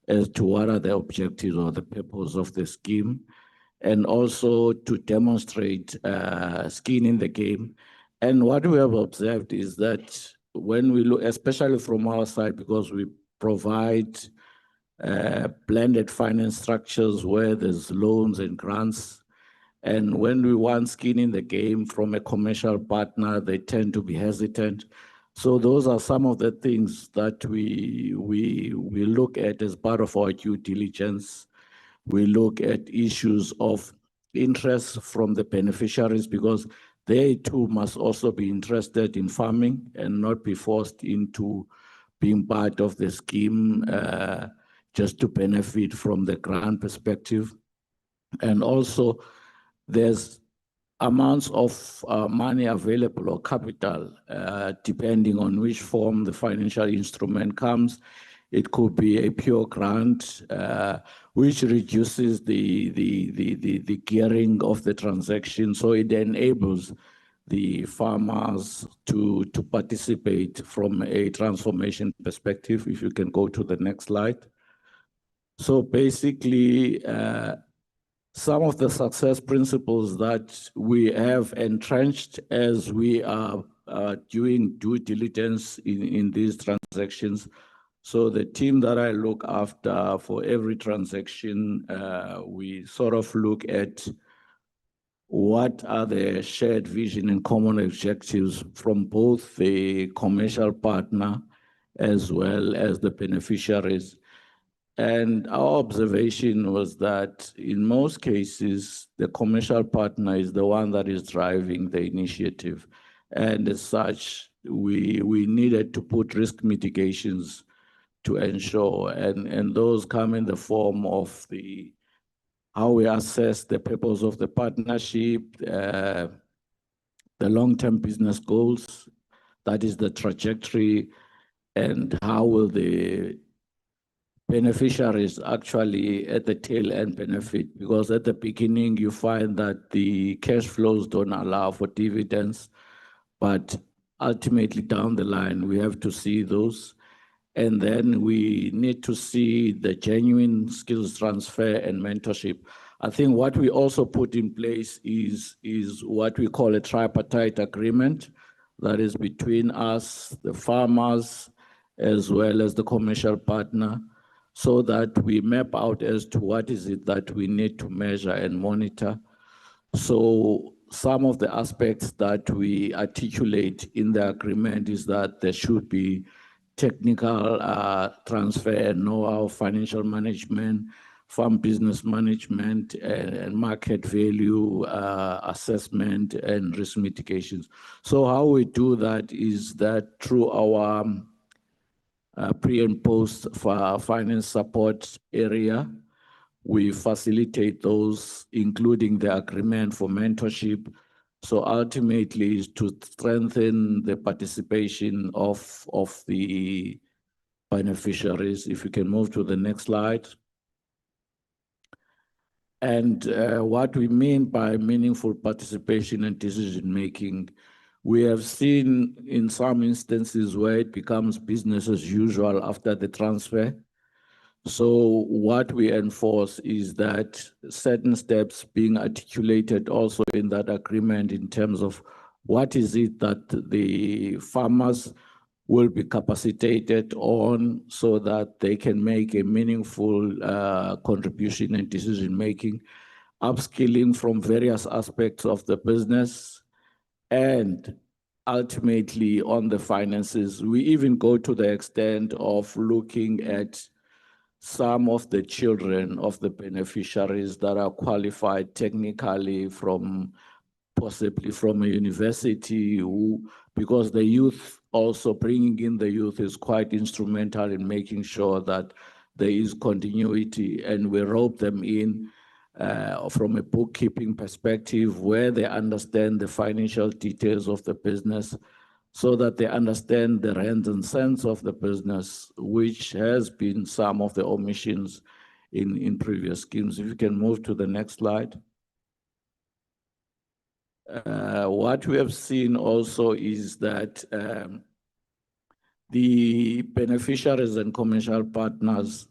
as to what are the objectives or the purpose of the scheme, and also to demonstrate skin in the game. And what we have observed is that when we look, especially from our side, because we provide blended finance structures where there's loans and grants, and when we want skin in the game from a commercial partner, they tend to be hesitant. So those are some of the things that we look at as part of our due diligence. We look at issues of interest from the beneficiaries, because they too must also be interested in farming and not be forced into being part of the scheme just to benefit from the grant perspective. And also, there's amounts of money available or capital, depending on which form the financial instrument comes. It could be a pure grant, which reduces the gearing of the transaction. So it enables the farmers to participate from a transformation perspective. If you can go to the next slide. So basically, some of the success principles that we have entrenched as we are doing due diligence in these transactions. So the team that I look after for every transaction, we sort of look at what are the shared vision and common objectives from both the commercial partner as well as the beneficiaries. And our observation was that in most cases, the commercial partner is the one that is driving the initiative. And as such, we needed to put risk mitigations to ensure, and those come in the form of how we assess the purpose of the partnership, the long-term business goals, that is the trajectory, and how will the beneficiaries actually at the tail end benefit, because at the beginning you find that the cash flows don't allow for dividends, but ultimately down the line we have to see those. And then we need to see the genuine skills transfer and mentorship. I think what we also put in place is what we call a tripartite agreement that is between us, the farmers, as well as the commercial partner, so that we map out as to what is it that we need to measure and monitor. So some of the aspects that we articulate in the agreement is that there should be technical transfer and know-how, financial management, farm business management, and market value assessment and risk mitigations. So how we do that is that through our pre and post finance support area, we facilitate those, including the agreement for mentorship. So ultimately is to strengthen the participation of the beneficiaries. If you can move to the next slide. And what we mean by meaningful participation and decision-making, we have seen in some instances where it becomes business as usual after the transfer. So what we enforce is that certain steps being articulated also in that agreement in terms of what is it that the farmers will be capacitated on so that they can make a meaningful contribution and decision-making, upskilling from various aspects of the business, and ultimately on the finances. We even go to the extent of looking at some of the children of the beneficiaries that are qualified technically from possibly from a university, because the youth, also bringing in the youth is quite instrumental in making sure that there is continuity, and we rope them in from a bookkeeping perspective where they understand the financial details of the business, so that they understand the rent and cents of the business, which has been some of the omissions in previous schemes. If you can move to the next slide. What we have seen also is that the beneficiaries and commercial partners,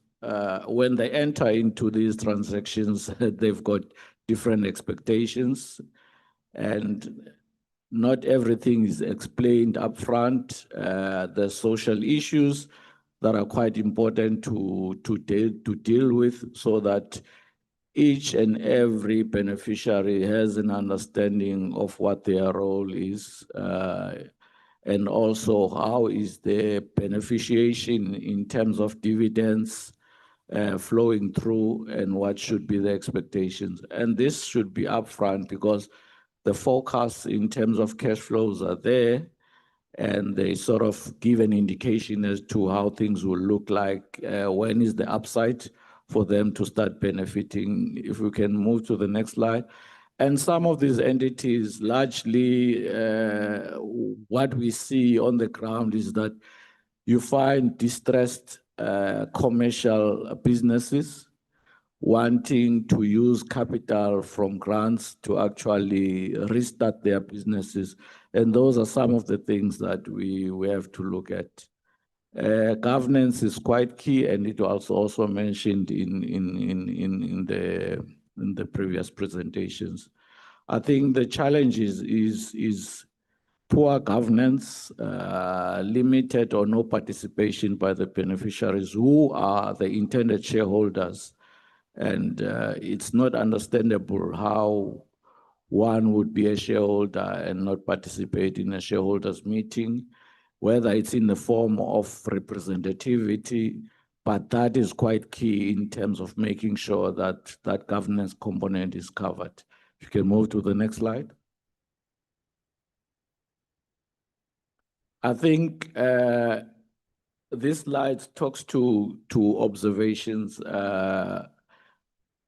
when they enter into these transactions, they've got different expectations, and not everything is explained upfront. There's social issues that are quite important to deal with, so that each and every beneficiary has an understanding of what their role is, and also how is the beneficiation in terms of dividends flowing through, and what should be the expectations. And this should be upfront because the forecasts in terms of cash flows are there, and they sort of give an indication as to how things will look like, when is the upside for them to start benefiting. If we can move to the next slide. And some of these entities, largely, what we see on the ground is that you find distressed commercial businesses wanting to use capital from grants to actually restart their businesses. And those are some of the things that we have to look at. Governance is quite key, and it was also mentioned in the previous presentations. I think the challenge is poor governance, limited or no participation by the beneficiaries who are the intended shareholders. And it's not understandable how one would be a shareholder and not participate in a shareholders meeting, whether it's in the form of representativity, but that is quite key in terms of making sure that that governance component is covered. If you can move to the next slide. I think this slide talks to observations,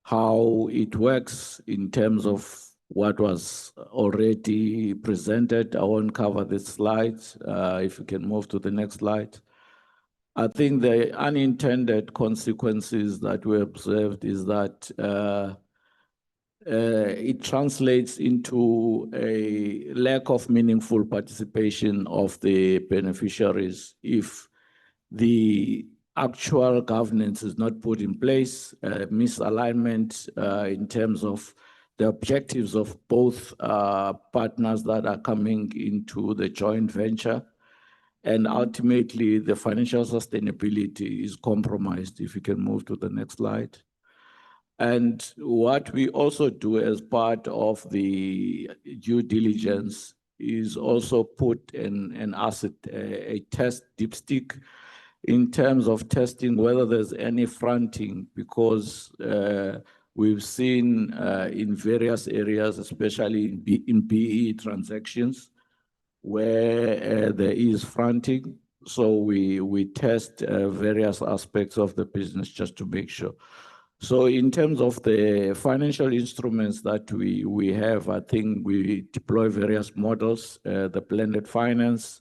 how it works in terms of what was already presented. I won't cover this slide. If you can move to the next slide. I think the unintended consequences that we observed is that it translates into a lack of meaningful participation of the beneficiaries if the actual governance is not put in place, misalignment in terms of the objectives of both partners that are coming into the joint venture. And ultimately, the financial sustainability is compromised. If you can move to the next slide. And what we also do as part of the due diligence is also put an asset, a test dipstick in terms of testing whether there's any fronting, because we've seen in various areas, especially in BE transactions, where there is fronting. So we test various aspects of the business just to make sure. So in terms of the financial instruments that we have, I think we deploy various models, the blended finance.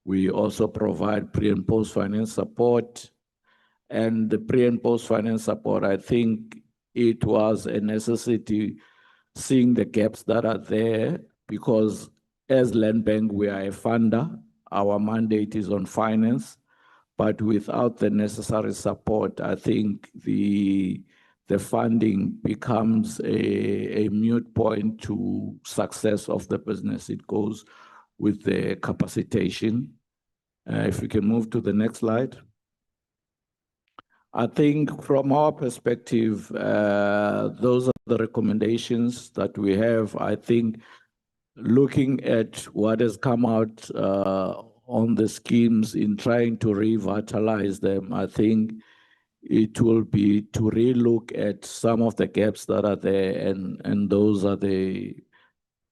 We also provide pre and post finance support. And the pre and post finance support, I think it was a necessity seeing the gaps that are there, because as Land Bank, we are a funder. Our mandate is on finance, but without the necessary support, I think the funding becomes a mute point to success of the business. It goes with the capacitation. If we can move to the next slide. I think from our perspective, those are the recommendations that we have. I think looking at what has come out on the schemes in trying to revitalize them, I think it will be to relook at some of the gaps that are there, and those are the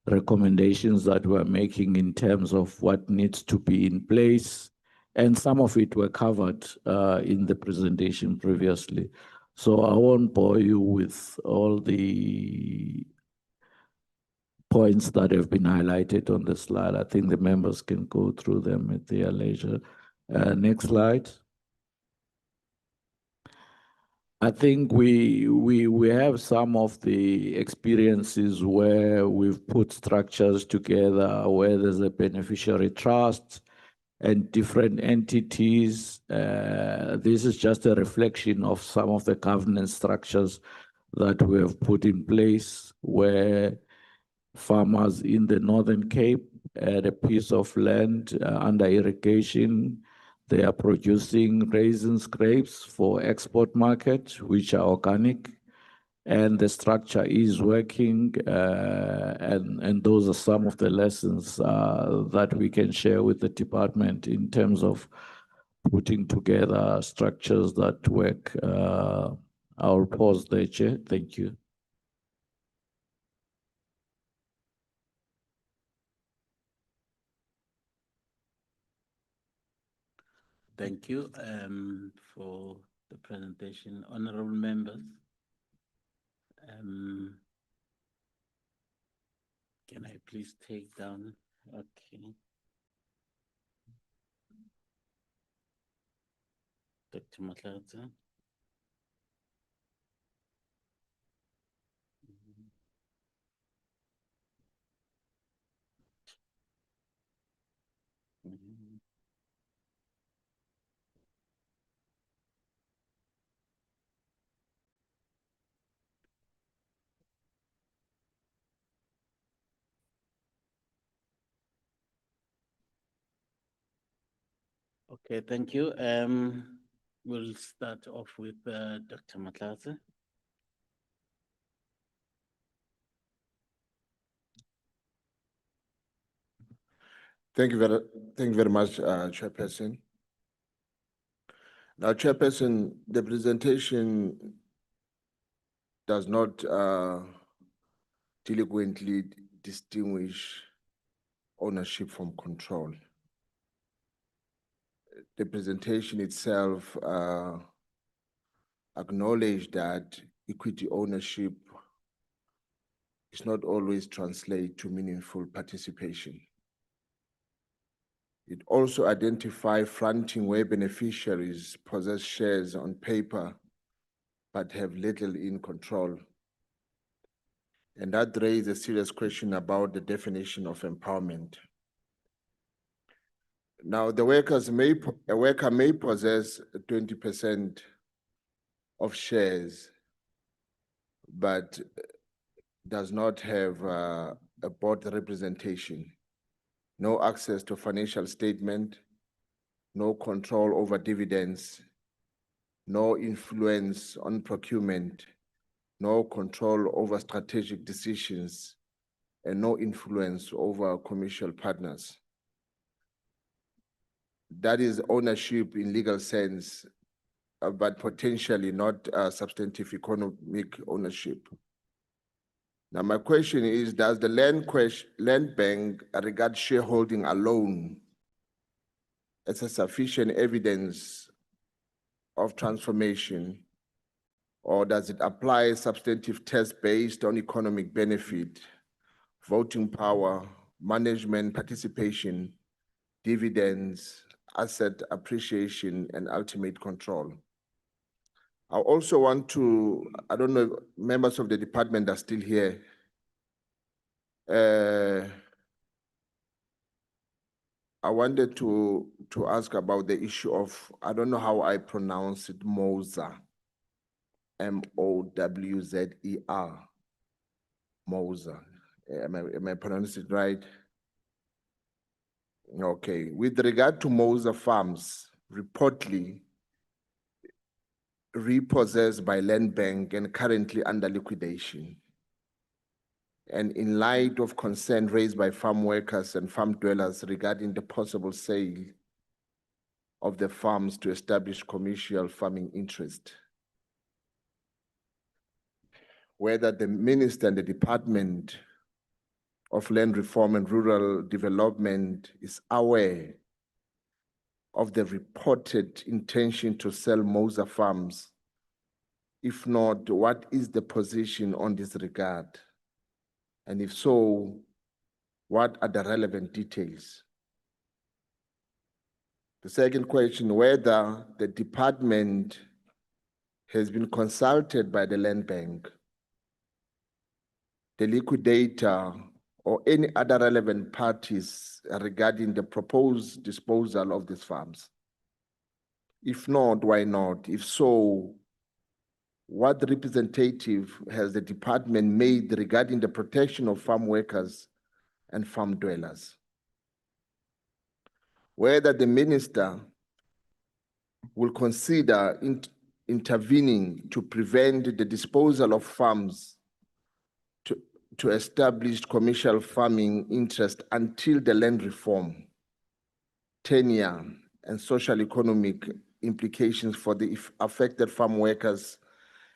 recommendations that we're making in terms of what needs to be in place. And some of it were covered in the presentation previously. So I won't bore you with all the points that have been highlighted on the slide. I think the members can go through them at their leisure. Next slide. I think we have some of the experiences where we've put structures together where there's a beneficiary trust and different entities. This is just a reflection of some of the governance structures that we have put in place, where farmers in the Northern Cape had a piece of land under irrigation. They are producing raisins, grapes for export market, which are organic, and the structure is working. And those are some of the lessons that we can share with the department in terms of putting together structures that work. I'll pause there, Chair. Thank you. Thank you for the presentation. Honorable members, Can I please take down? Okay. Dr. Matlatsa. Okay, thank you. We'll start off with Dr. Matlatsa. Thank you very much, Chairperson. Now, Chairperson, the presentation does not diligently distinguish ownership from control. The presentation itself acknowledged that equity ownership is not always translate to meaningful participation. It also identifies fronting where beneficiaries possess shares on paper but have little in control. And that raises a serious question about the definition of empowerment. Now, a worker may possess 20% of shares, but does not have a board representation, no access to financial statement, no control over dividends, no influence on procurement, no control over strategic decisions, and no influence over commercial partners. That is ownership in legal sense, but potentially not substantive economic ownership. Now, my question is, does the land bank regard shareholding alone as a sufficient evidence of transformation, or does it apply substantive tests based on economic benefit, voting power, management participation, dividends, asset appreciation, and ultimate control? I also want to, I don't know if members of the department are still here. I wanted to ask about the issue of, I don't know how I pronounce it, MOWZER, M-O-W-Z-E-R, MOWZER. Am I pronouncing it right? Okay, with regard to MOWZER farms, reportedly repossessed by Land Bank and currently under liquidation. And in light of concern raised by farm workers and farm dwellers regarding the possible sale of the farms to establish commercial farming interest, whether the Minister and the Department of Land Reform and Rural Development is aware of the reported intention to sell MOWZER farms. If not, what is the position on this regard? And if so, what are the relevant details? The second question, whether the department has been consulted by the Land Bank, the liquidator, or any other relevant parties regarding the proposed disposal of these farms. If not, why not? If so, what representative has the department made regarding the protection of farm workers and farm dwellers? Whether the minister will consider intervening to prevent the disposal of farms to establish commercial farming interest until the land reform, tenure, and social economic implications for the affected farm workers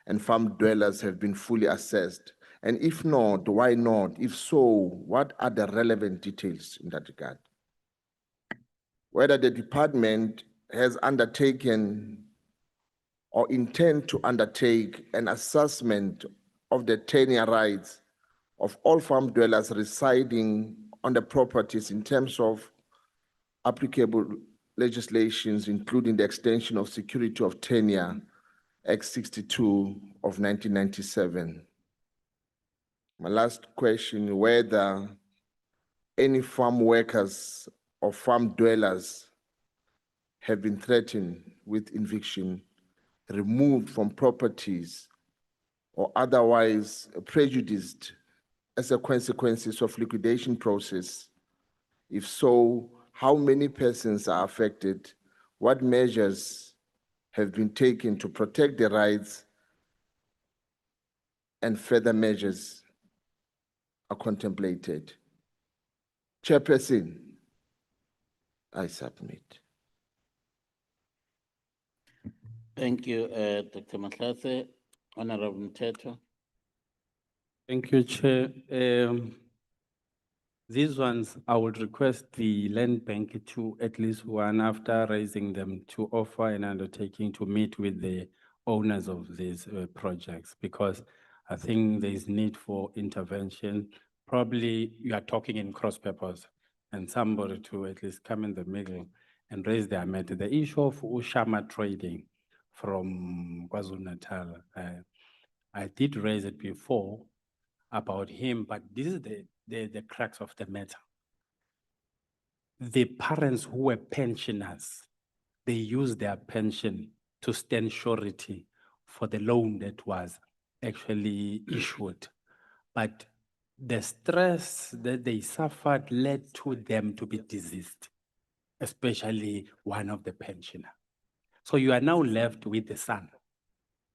and farm dwellers have been fully assessed. And if not, why not? If so, what are the relevant details in that regard? Whether the department has undertaken or intend to undertake an assessment of the tenure rights of all farm dwellers residing on the properties in terms of applicable legislations, including the extension of security of tenure, Act 62 of 1997. My last question, whether any farm workers or farm dwellers have been threatened with eviction, removed from properties, or otherwise prejudiced as a consequence of liquidation process. If so, how many persons are affected? What measures have been taken to protect their rights, and further measures are contemplated? Chairperson, I submit. Thank you, Dr. Matlase. Honorable Mteto. Thank you, Chair. These ones, I would request the Land Bank to at least one after raising them to offer an undertaking to meet with the owners of these projects, because I think there is need for intervention. Probably you are talking in cross purpose, and somebody to at least come in the middle and raise their matter. The issue of Ushama trading from KwaZulu-Natal, I did raise it before about him, but this is the crux of the matter. The parents who were pensioners, they used their pension to stand surety for the loan that was actually issued. But the stress that they suffered led to them to be diseased, especially one of the pensioners. So you are now left with the son.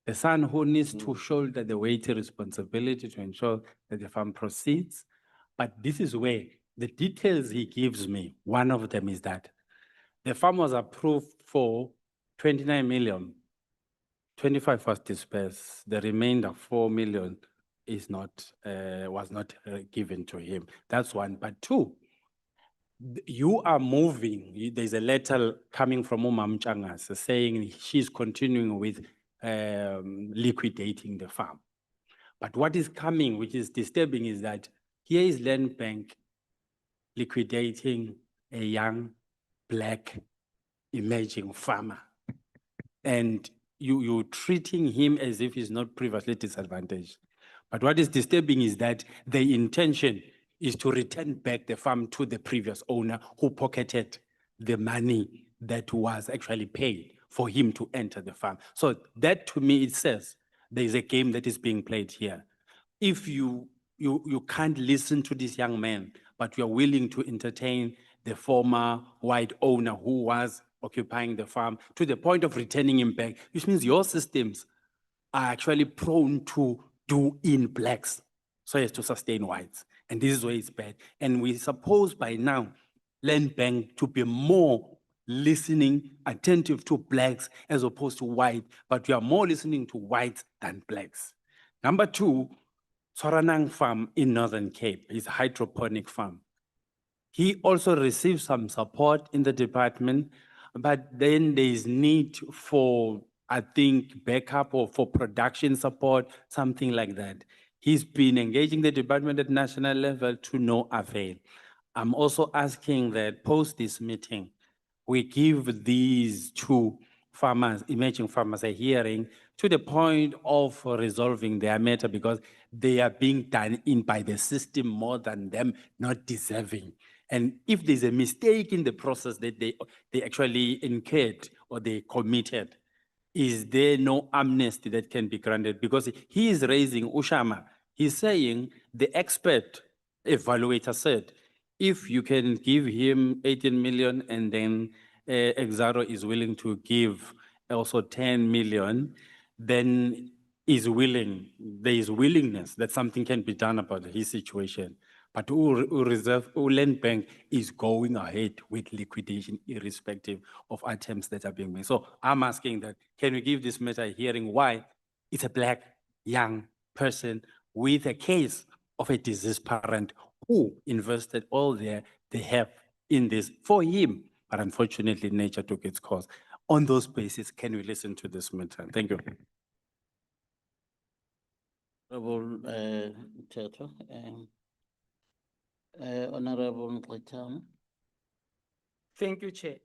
The son who needs to shoulder the weighty responsibility to ensure that the farm proceeds. But this is where the details he gives me, one of them is that the farm was approved for 29 million, 25 was dispersed, the remainder 4 million is not, was not given to him. That's one. But two, you are moving, there's a letter coming from Umam Changas saying she's continuing with liquidating the farm. But what is coming, which is disturbing, is that here is Land Bank liquidating a young, black, emerging farmer. And you're treating him as if he's not previously disadvantaged. But what is disturbing is that the intention is to return back the farm to the previous owner who pocketed the money that was actually paid for him to enter the farm. So that, to me, it says there is a game that is being played here. If you can't listen to this young man, but you are willing to entertain the former white owner who was occupying the farm to the point of returning him back, which means your systems are actually prone to do in blacks so as to sustain whites. And this is where it's bad. And we suppose by now, Land Bank to be more listening, attentive to blacks as opposed to white, but we are more listening to whites than blacks. Number two, Soranang Farm in Northern Cape is a hydroponic farm. He also received some support in the department, but then there is need for, I think, backup or for production support, something like that. He's been engaging the department at national level to no avail. I'm also asking that post this meeting, we give these two farmers, emerging farmers, a hearing to the point of resolving their matter, because they are being done in by the system more than them not deserving. And if there's a mistake in the process that they actually incurred or they committed, is there no amnesty that can be granted? Because he is raising Ushama. He's saying the expert evaluator said, if you can give him 18 million and then Exaro is willing to give also 10 million, then is willing, there is willingness that something can be done about his situation. But Land Bank is going ahead with liquidation irrespective of items that are being made. So I'm asking that, can we give this matter a hearing? Why? It's a black young person with a case of a deceased parent who invested all they have in this for him. But unfortunately, nature took its course. On those bases, can we listen to this matter? Thank you. Honorable Mthethwa, Honorable Mqletana. Thank you, Chair.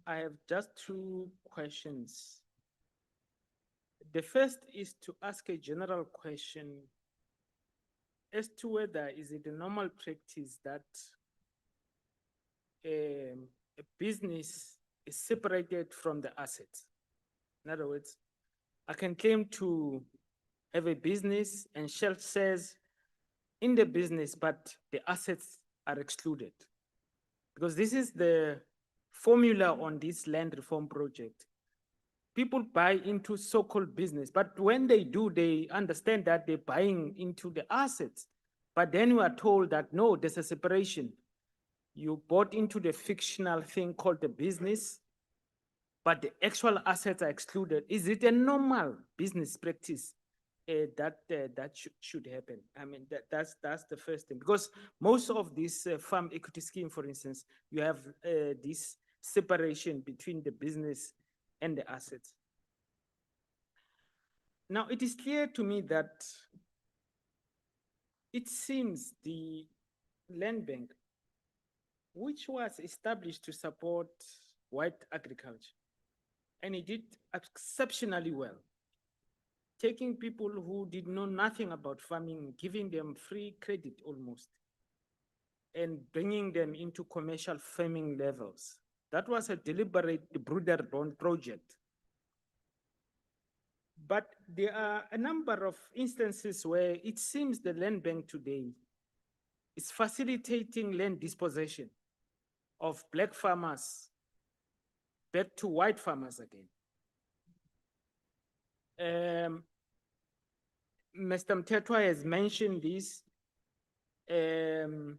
I have just two questions. The first is to ask a general question as to whether is it a normal practice that a business is separated from the assets. In other words, I can claim to have a business and Shell says in the business, but the assets are excluded. Because this is the formula on this land reform project. People buy into so-called business, but when they do, they understand that they're buying into the assets. But then we are told that no, there's a separation. You bought into the fictional thing called the business, but the actual assets are excluded. Is it a normal business practice that should happen? I mean, that's the first thing. Because most of this farm equity scheme, for instance, you have this separation between the business and the assets. Now, it is clear to me that it seems the land bank, which was established to support white agriculture, and it did exceptionally well, taking people who did know nothing about farming, giving them free credit almost, and bringing them into commercial farming levels. That was a deliberate Bruder-born project. But there are a number of instances where it seems the land bank today is facilitating land dispossession of black farmers back to white farmers again. Mr. Mthethwa has mentioned this, and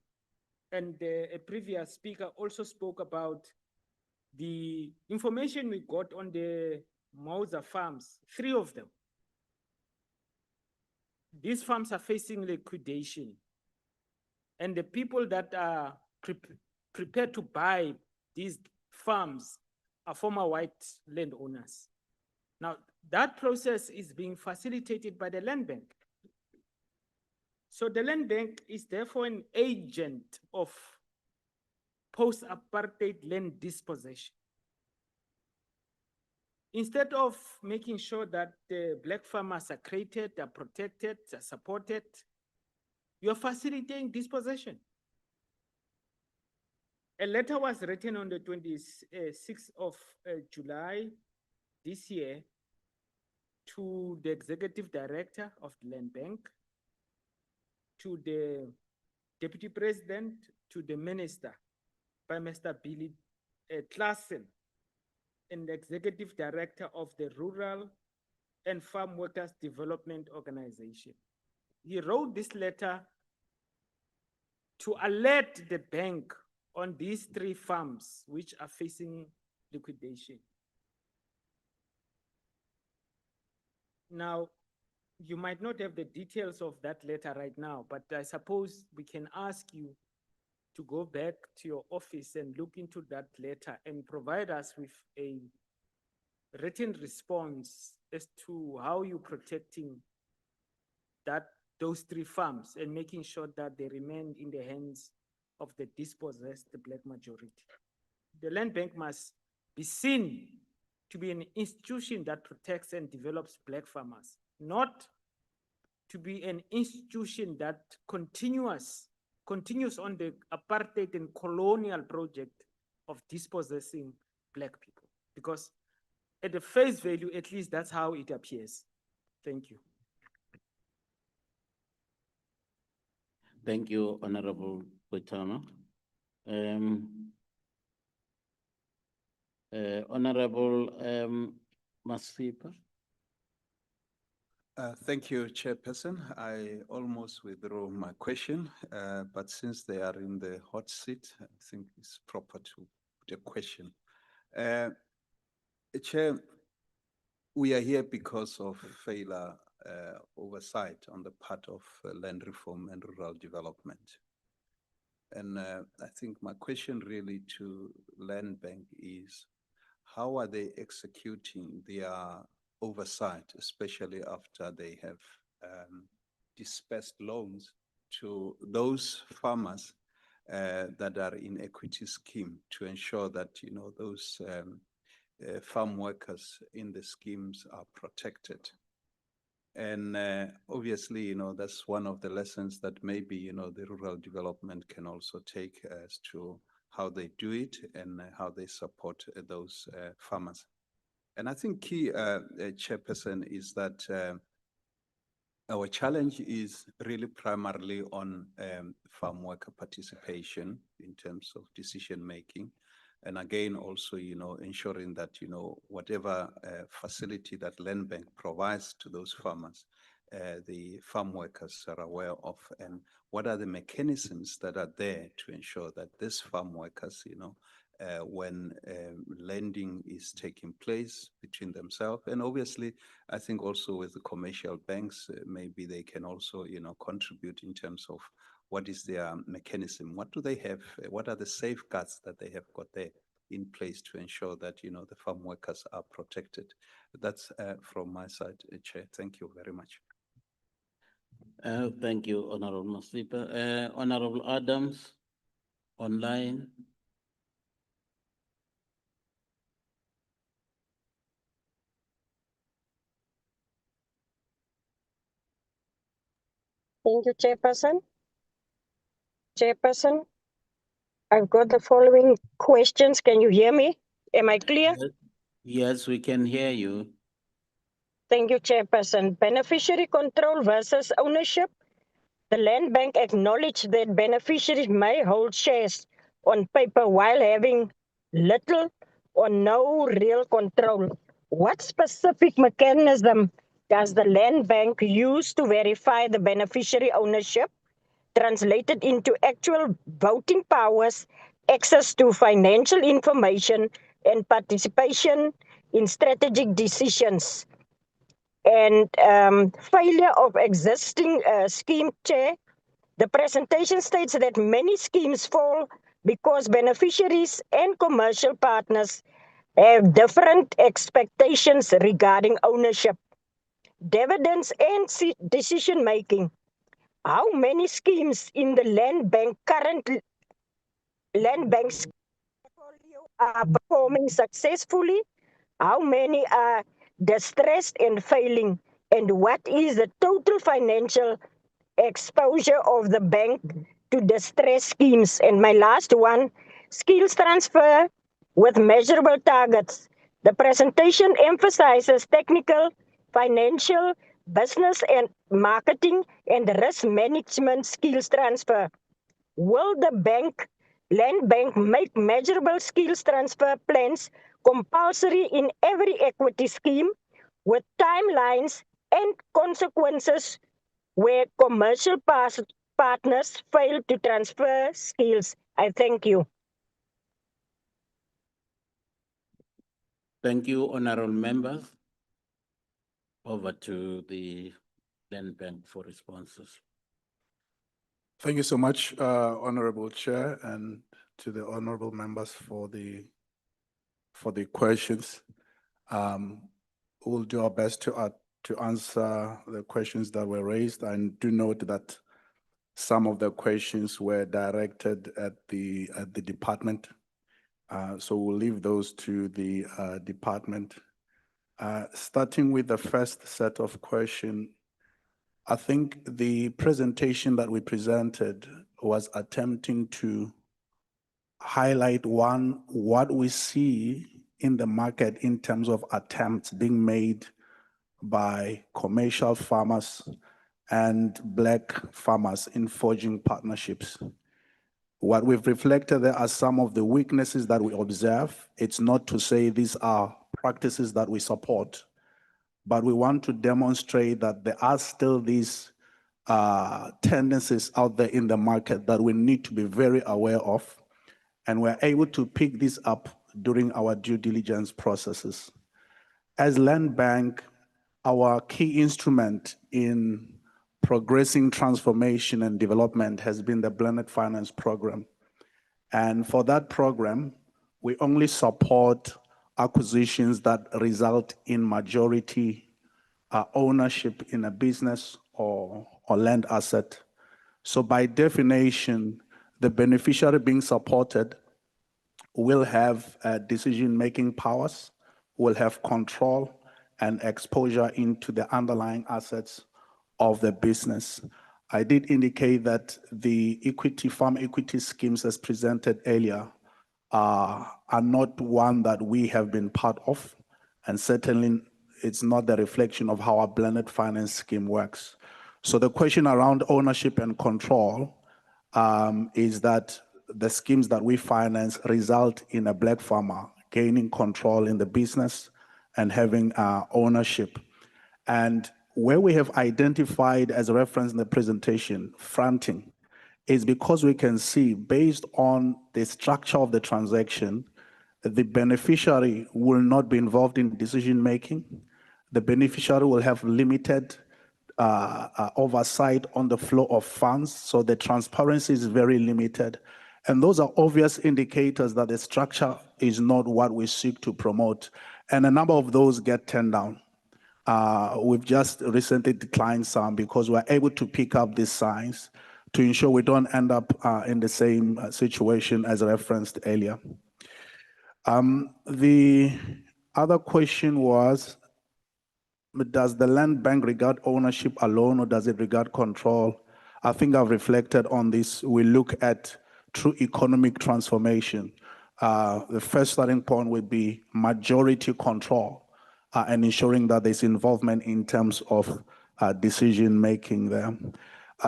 a previous speaker also spoke about the information we got on the Mausa farms, 3 of them. These farms are facing liquidation, and the people that are prepared to buy these farms are former white landowners. Now, that process is being facilitated by the land bank. So the land bank is therefore an agent of post-apartheid land dispossession. Instead of making sure that the black farmers are created, are protected, are supported, you're facilitating dispossession. A letter was written on the 26th of July this year to the executive director of the land bank, to the deputy president, to the minister, by Mr. Billy Klassen, and the executive director of the Rural and Farm Workers Development Organization. He wrote this letter to alert the bank on these 3 farms which are facing liquidation. Now, you might not have the details of that letter right now, but I suppose we can ask you to go back to your office and look into that letter and provide us with a written response as to how you're protecting those 3 farms and making sure that they remain in the hands of the dispossessed black majority. The land bank must be seen to be an institution that protects and develops black farmers, not to be an institution that continues on the apartheid and colonial project of dispossessing black people. Because at the face value, at least that's how it appears. Thank you. Thank you, Honorable Mqletana. Honorable Masipa. Thank you, Chairperson. I almost withdrew my question, but since they are in the hot seat, I think it's proper to put a question. Chair, we are here because of failure oversight on the part of land reform and rural development. And I think my question really to Land Bank is, how are they executing their oversight, especially after they have dispersed loans to those farmers that are in equity scheme to ensure that, those farm workers in the schemes are protected. And obviously, that's one of the lessons that maybe, the rural development can also take as to how they do it and how they support those farmers. And I think key, Chairperson, is that our challenge is really primarily on farm worker participation in terms of decision making. And again, also, ensuring that, whatever facility that Land Bank provides to those farmers, the farm workers are aware of, and what are the mechanisms that are there to ensure that these farm workers, when lending is taking place between themselves. And obviously, I think also with the commercial banks, maybe they can also, contribute in terms of what is their mechanism, what do they have, what are the safeguards that they have got there in place to ensure that, the farm workers are protected. That's from my side, Chair. Thank you very much. Thank you, Honorable Masipa. Honorable Adams, online. Thank you, Chairperson. Chairperson, I've got the following questions. Can you hear me? Am I clear? Yes, we can hear you. Thank you, Chairperson. Beneficiary control versus ownership. The Land Bank acknowledged that beneficiaries may hold shares on paper while having little or no real control. What specific mechanism does the Land Bank use to verify the beneficiary ownership, translated into actual voting powers, access to financial information, and participation in strategic decisions? And failure of existing scheme, Chair. The presentation states that many schemes fall because beneficiaries and commercial partners have different expectations regarding ownership, dividends, and decision making. How many schemes in the Land Bank's portfolio are performing successfully? How many are distressed and failing? And what is the total financial exposure of the bank to distress schemes? And my last one, skills transfer with measurable targets. The presentation emphasizes technical, financial, business and marketing and risk management skills transfer. Will the Land Bank make measurable skills transfer plans compulsory in every equity scheme with timelines and consequences where commercial partners fail to transfer skills? I thank you. Thank you, honorable members. Over to the Land Bank for responses. Thank you so much, Honorable Chair, and to the honorable members for the questions. We'll do our best to answer the questions that were raised. And do note that some of the questions were directed at the department. So we'll leave those to the department. Starting with the first set of questions, I think the presentation that we presented was attempting to highlight what we see in the market in terms of attempts being made by commercial farmers and Black farmers in forging partnerships. What we've reflected there are some of the weaknesses that we observe. It's not to say these are practices that we support, but we want to demonstrate that there are still these tendencies out there in the market that we need to be very aware of, and we're able to pick this up during our due diligence processes. As Land Bank, our key instrument in progressing transformation and development has been the Blended Finance Program. And for that program, we only support acquisitions that result in majority ownership in a business or land asset. So by definition, the beneficiary being supported will have decision-making powers, will have control and exposure into the underlying assets of the business. I did indicate that the farm equity schemes as presented earlier are not one that we have been part of, and certainly it's not the reflection of how our blended finance scheme works. So the question around ownership and control is that the schemes that we finance result in a black farmer gaining control in the business and having ownership. And where we have identified, as referenced in the presentation, fronting, is because we can see, based on the structure of the transaction, the beneficiary will not be involved in decision-making. The beneficiary will have limited oversight on the flow of funds, so the transparency is very limited. And those are obvious indicators that the structure is not what we seek to promote. And a number of those get turned down. We've just recently declined some because we're able to pick up these signs to ensure we don't end up in the same situation as referenced earlier. The other question was, does the land bank regard ownership alone or does it regard control? I think I've reflected on this. We look at true economic transformation. The first starting point would be majority control and ensuring that there's involvement in terms of decision-making there.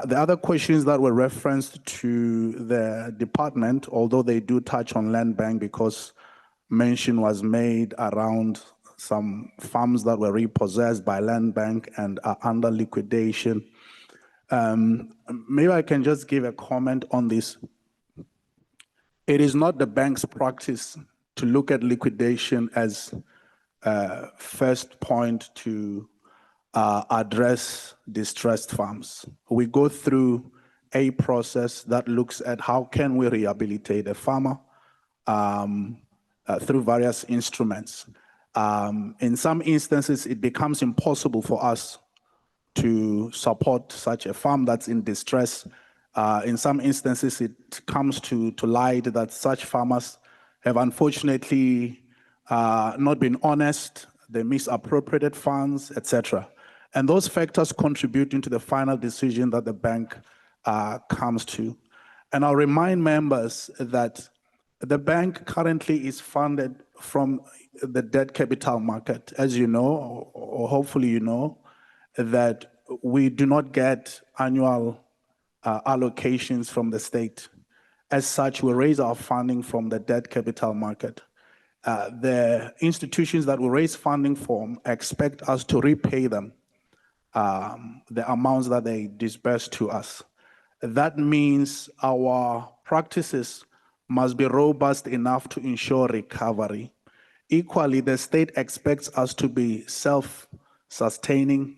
The other questions that were referenced to the department, although they do touch on land bank because mention was made around some farms that were repossessed by land bank and are under liquidation. Maybe I can just give a comment on this. It is not the bank's practice to look at liquidation as a first point to address distressed farms. We go through a process that looks at how can we rehabilitate a farmer through various instruments. In some instances, it becomes impossible for us to support such a farm that's in distress. In some instances, it comes to light that such farmers have unfortunately not been honest, they misappropriated funds, etc. And those factors contribute into the final decision that the bank comes to. And I'll remind members that the bank currently is funded from the debt capital market. As you know, or hopefully you know, that we do not get annual allocations from the state. As such, we raise our funding from the debt capital market. The institutions that we raise funding from expect us to repay them the amounts that they disperse to us. That means our practices must be robust enough to ensure recovery. Equally, the state expects us to be self-sustaining,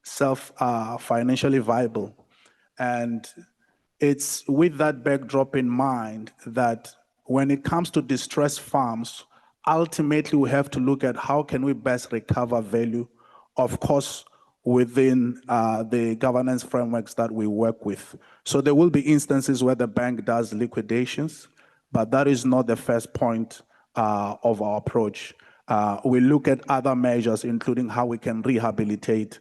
financially viable. And it's with that backdrop in mind that when it comes to distressed farms, ultimately we have to look at how can we best recover value, of course, within the governance frameworks that we work with. So there will be instances where the bank does liquidations, but that is not the first point of our approach. We look at other measures, including how we can rehabilitate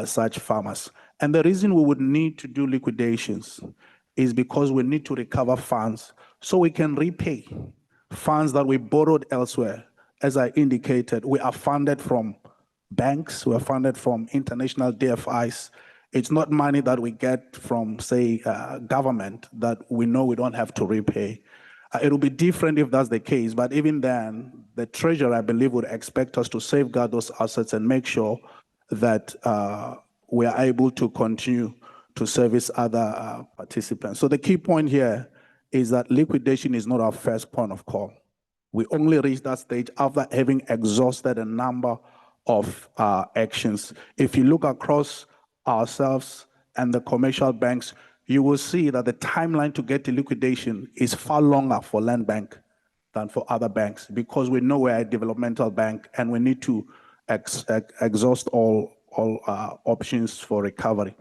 such farmers. And the reason we would need to do liquidations is because we need to recover funds so we can repay funds that we borrowed elsewhere. As I indicated, we are funded from banks, we are funded from international DFIs. It's not money that we get from, say, government that we know we don't have to repay. It'll be different if that's the case, but even then, the treasurer, I believe, would expect us to safeguard those assets and make sure that we are able to continue to service other participants. So the key point here is that liquidation is not our first point of call. We only reach that stage after having exhausted a number of actions. If you look across ourselves and the commercial banks, you will see that the timeline to get to liquidation is far longer for land bank than for other banks because we know we're a developmental bank and we need to exhaust all options for recovery.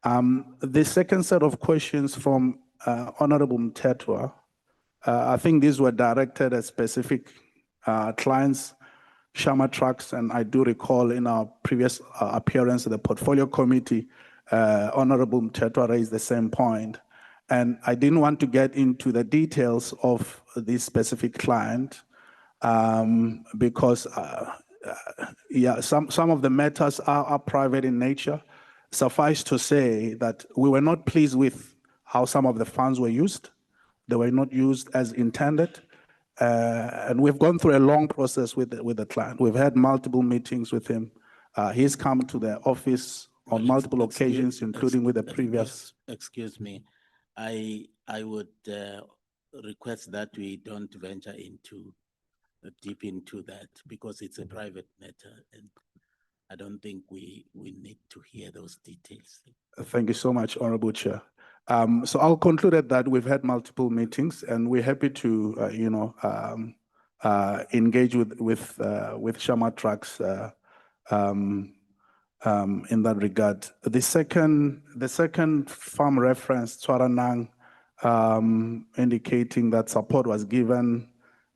The second set of questions from Honorable Mtetwa, I think these were directed at specific clients, Shama Trucks, and I do recall in our previous appearance at the Portfolio Committee, Honorable Mtetwa raised the same point. And I didn't want to get into the details of this specific client because some of the matters are private in nature. Suffice to say that we were not pleased with how some of the funds were used. They were not used as intended. And we've gone through a long process with the client. We've had multiple meetings with him. He's come to the office on multiple occasions, including with the previous. Excuse me. I would request that we don't venture deep into that because it's a private matter and I don't think we need to hear those details. Thank you so much, Honorable Chair. So I'll conclude at that we've had multiple meetings and we're happy to, engage with Shama Trucks in that regard. The second farm reference, Twaranang, indicating that support was given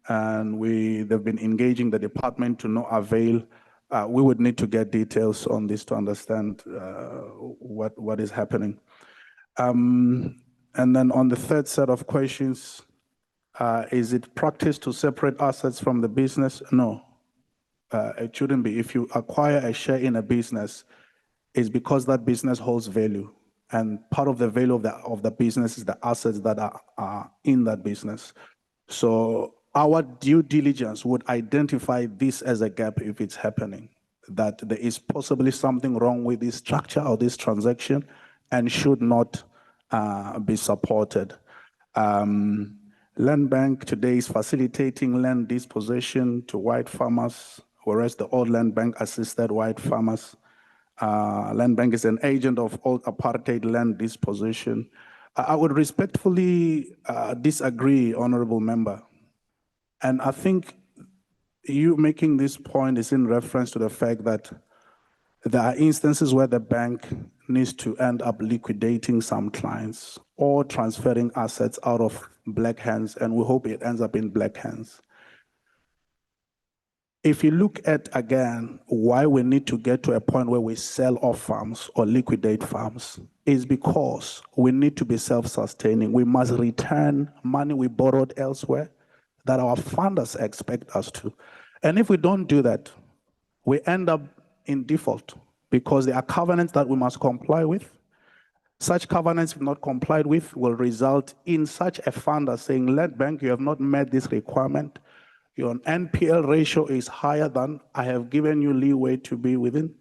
and they've been engaging the department to no avail. We would need to get details on this to understand what is happening. And then on the third set of questions, is it practice to separate assets from the business? No, it shouldn't be. If you acquire a share in a business, it's because that business holds value. And part of the value of the business is the assets that are in that business. So our due diligence would identify this as a gap if it's happening, that there is possibly something wrong with this structure or this transaction and should not be supported. Land Bank today is facilitating land dispossession to white farmers, whereas the old Land Bank assisted white farmers. Land Bank is an agent of old apartheid land dispossession. I would respectfully disagree, Honorable Member. And I think you making this point is in reference to the fact that there are instances where the bank needs to end up liquidating some clients or transferring assets out of black hands, and we hope it ends up in black hands. If you look at, again, why we need to get to a point where we sell off farms or liquidate farms is because we need to be self-sustaining. We must return money we borrowed elsewhere that our funders expect us to. And if we don't do that, we end up in default because there are covenants that we must comply with. Such covenants, if not complied with, will result in such a funder saying, Land Bank, you have not met this requirement. Your NPL ratio is higher than I have given you leeway to be within,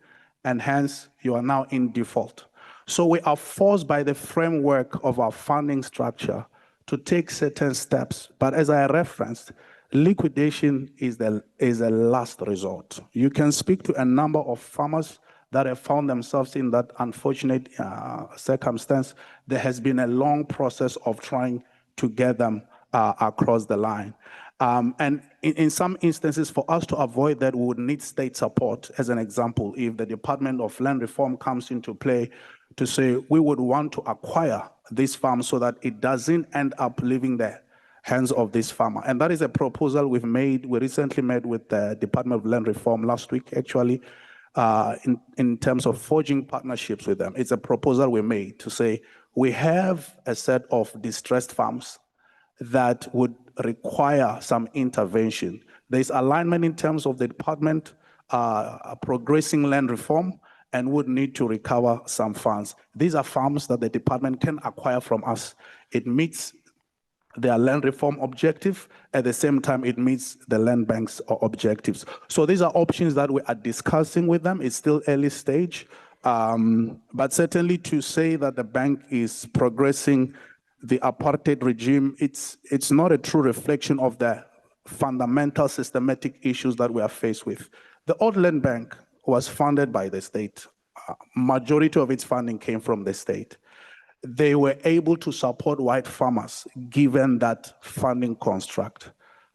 and hence you are now in default. So we are forced by the framework of our funding structure to take certain steps. But as I referenced, liquidation is a last resort. You can speak to a number of farmers that have found themselves in that unfortunate circumstance. There has been a long process of trying to get them across the line. And in some instances, for us to avoid that, we would need state support. As an example, if the Department of Land Reform comes into play to say, we would want to acquire this farm so that it doesn't end up leaving the hands of this farmer. And that is a proposal we've made. We recently met with the Department of Land Reform last week, actually, in terms of forging partnerships with them. It's a proposal we made to say, we have a set of distressed farms that would require some intervention. There's alignment in terms of the department progressing land reform and would need to recover some funds. These are farms that the department can acquire from us. It meets their land reform objective. At the same time, it meets the land bank's objectives. So these are options that we are discussing with them. It's still early stage, but certainly to say that the bank is progressing the apartheid regime, it's not a true reflection of the fundamental systematic issues that we are faced with. The old Land Bank was funded by the state. Majority of its funding came from the state. They were able to support white farmers given that funding construct.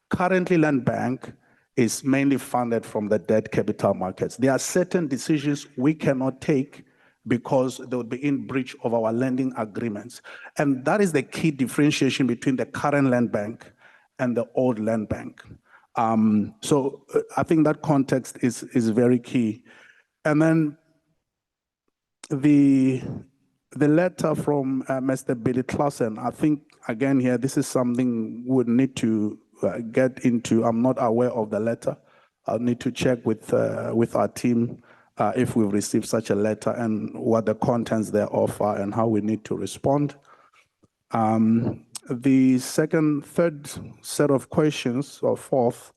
Currently, Land Bank is mainly funded from the debt capital markets. There are certain decisions we cannot take because they would be in breach of our lending agreements. And that is the key differentiation between the current Land Bank and the old Land Bank. So I think that context is very key. And then the letter from Mr. Billy Clausen, I think, again, here, this is something we would need to get into. I'm not aware of the letter. I'll need to check with our team if we've received such a letter and what the contents thereof are and how we need to respond. The third set of questions, or fourth,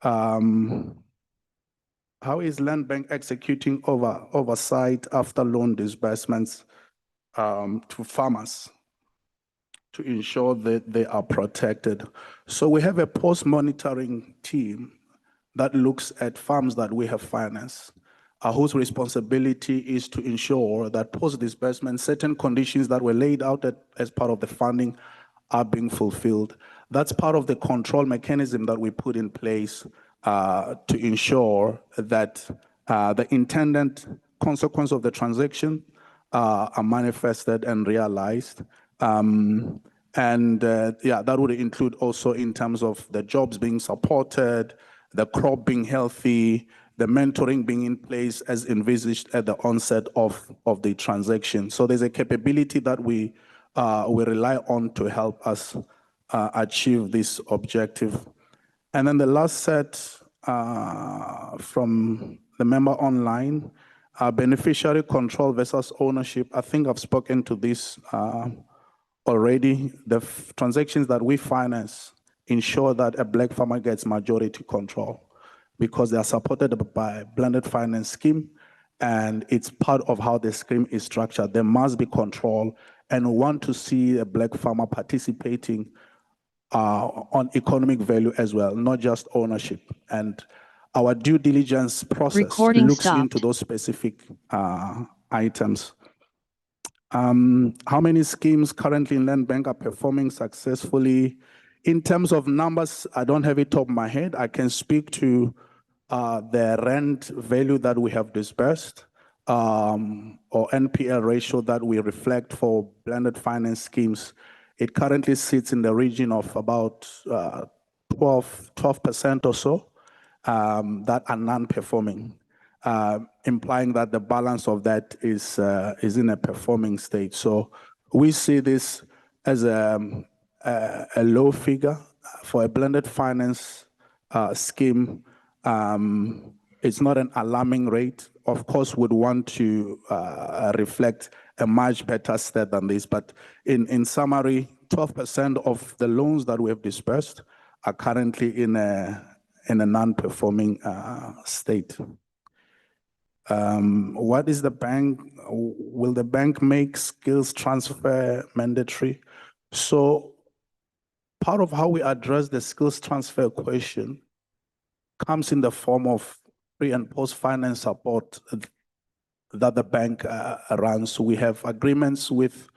how is Land Bank executing oversight after loan disbursements to farmers to ensure that they are protected? So we have a post-monitoring team that looks at farms that we have financed, whose responsibility is to ensure that post-disbursement, certain conditions that were laid out as part of the funding are being fulfilled. That's part of the control mechanism that we put in place to ensure that the intended consequence of the transaction are manifested and realized. And that would include also in terms of the jobs being supported, the crop being healthy, the mentoring being in place as envisaged at the onset of the transaction. So there's a capability that we rely on to help us achieve this objective. And then the last set from the member online, beneficiary control versus ownership. I think I've spoken to this already. The transactions that we finance ensure that a black farmer gets majority control because they are supported by a blended finance scheme, and it's part of how the scheme is structured. There must be control, and we want to see a black farmer participating on economic value as well, not just ownership. And our due diligence process looks into those specific items. How many schemes currently in Land Bank are performing successfully? In terms of numbers, I don't have it top of my head. I can speak to the rent value that we have disbursed, or NPL ratio that we reflect for blended finance schemes. It currently sits in the region of about 12% or so that are non-performing, implying that the balance of that is in a performing state. So we see this as a low figure for a blended finance scheme. It's not an alarming rate. Of course, would want to reflect a much better state than this. But in summary, 12% of the loans that we have disbursed are currently in a non-performing state. What is the bank? Will the bank make skills transfer mandatory? So part of how we address the skills transfer question comes in the form of pre and post finance support that the bank runs. We have agreements with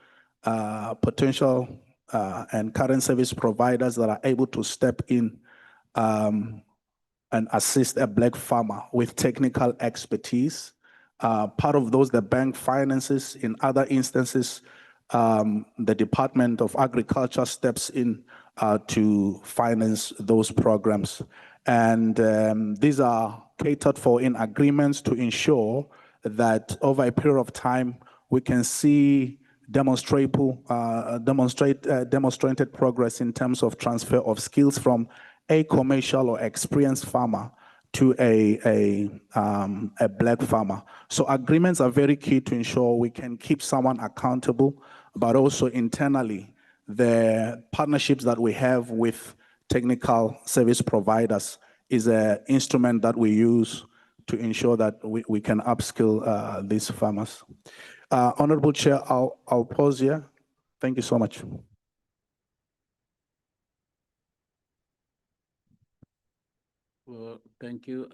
potential and current service providers that are able to step in and assist a black farmer with technical expertise. Part of those the bank finances. In other instances, the Department of Agriculture steps in to finance those programs. And these are catered for in agreements to ensure that over a period of time, we can see demonstrated progress in terms of transfer of skills from a commercial or experienced farmer to a black farmer. So agreements are very key to ensure we can keep someone accountable, but also internally, the partnerships that we have with technical service providers is an instrument that we use to ensure that we can upskill these farmers. Honorable Chair, I'll pause here. Thank you so much. Well, thank you,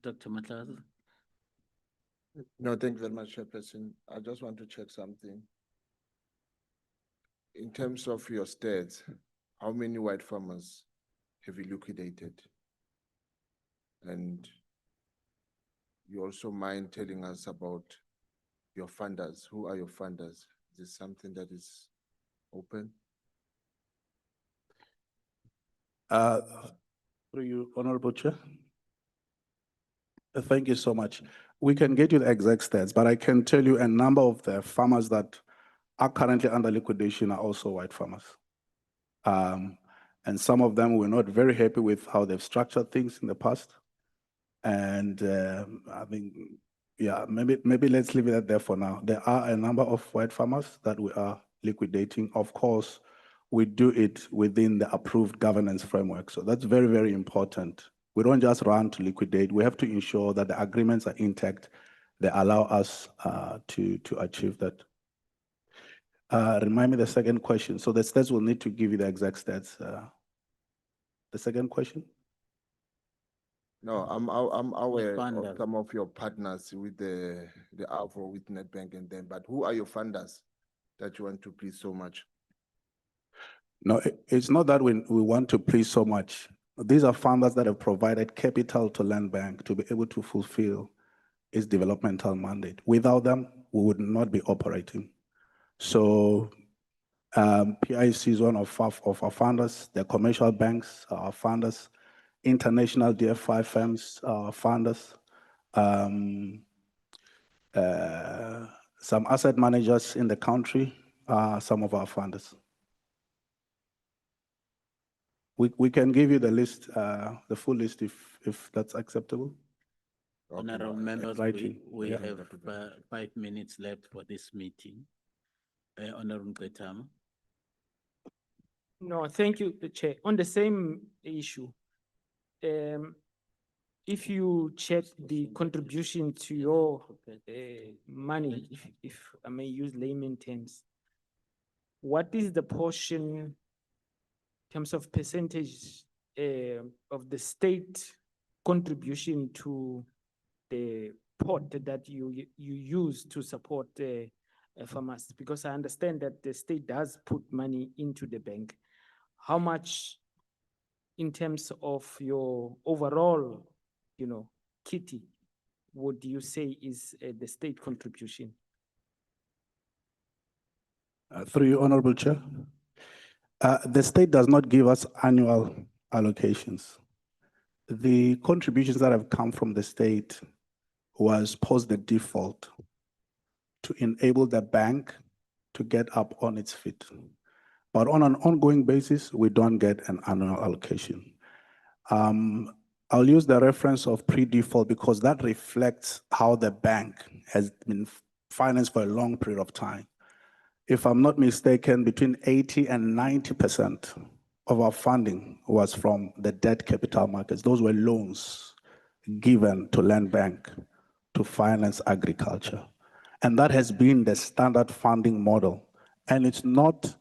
Dr. Matlaza. No, thank you very much, Chairperson. I just want to check something. In terms of your stats, how many white farmers have you liquidated? And you also mind telling us about your funders? Who are your funders? Is this something that is open? Through you, Honorable Chair. Thank you so much. We can get you the exact stats, but I can tell you a number of the farmers that are currently under liquidation are also white farmers. And some of them were not very happy with how they've structured things in the past. And I think, yeah, maybe let's leave it there for now. There are a number of white farmers that we are liquidating. Of course, we do it within the approved governance framework. So that's very, very important. We don't just run to liquidate. We have to ensure that the agreements are intact. They allow us to achieve that. Remind me the second question. So the stats will need to give you the exact stats. The second question? No, I'm aware of funders. some of your partners with the AVO, with Nedbank and them, but who are your funders that you want to please so much? No, it's not that we want to please so much. These are funders that have provided capital to Land Bank to be able to fulfill its developmental mandate. Without them, we would not be operating. So PIC is one of our funders. The commercial banks are our funders. International DFI firms are our funders. Some asset managers in the country are some of our funders. We can give you the list, the full list if that's acceptable. Honorable members, Writing. we Yeah. have 5 minutes left for this meeting. Honorable Mqetama. No, thank you, the Chair. On the same issue, if you check the contribution to your money, if I may use layman terms, what is the portion in terms of percentage of the state contribution to the pot that you use to support farmers? Because I understand that the state does put money into the bank. How much in terms of your overall, kitty, would you say is the state contribution? Through you, Honorable Chair. The state does not give us annual allocations. The contributions that have come from the state was post the default to enable the bank to get up on its feet. But on an ongoing basis, we don't get an annual allocation. I'll use the reference of pre-default because that reflects how the bank has been financed for a long period of time. If I'm not mistaken, between 80 and 90% of our funding was from the debt capital markets. Those were loans given to Land Bank to finance agriculture. And that has been the standard funding model. And it's not,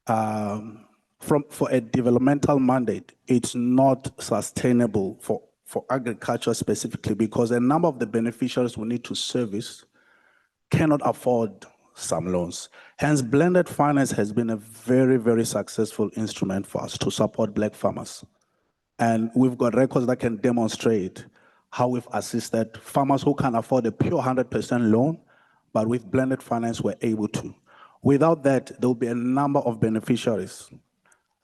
for a developmental mandate, it's not sustainable for agriculture specifically because a number of the beneficiaries we need to service cannot afford some loans. Hence, blended finance has been a very, very successful instrument for us to support Black farmers. And we've got records that can demonstrate how we've assisted farmers who can afford a pure 100% loan, but with blended finance, we're able to. Without that, there'll be a number of beneficiaries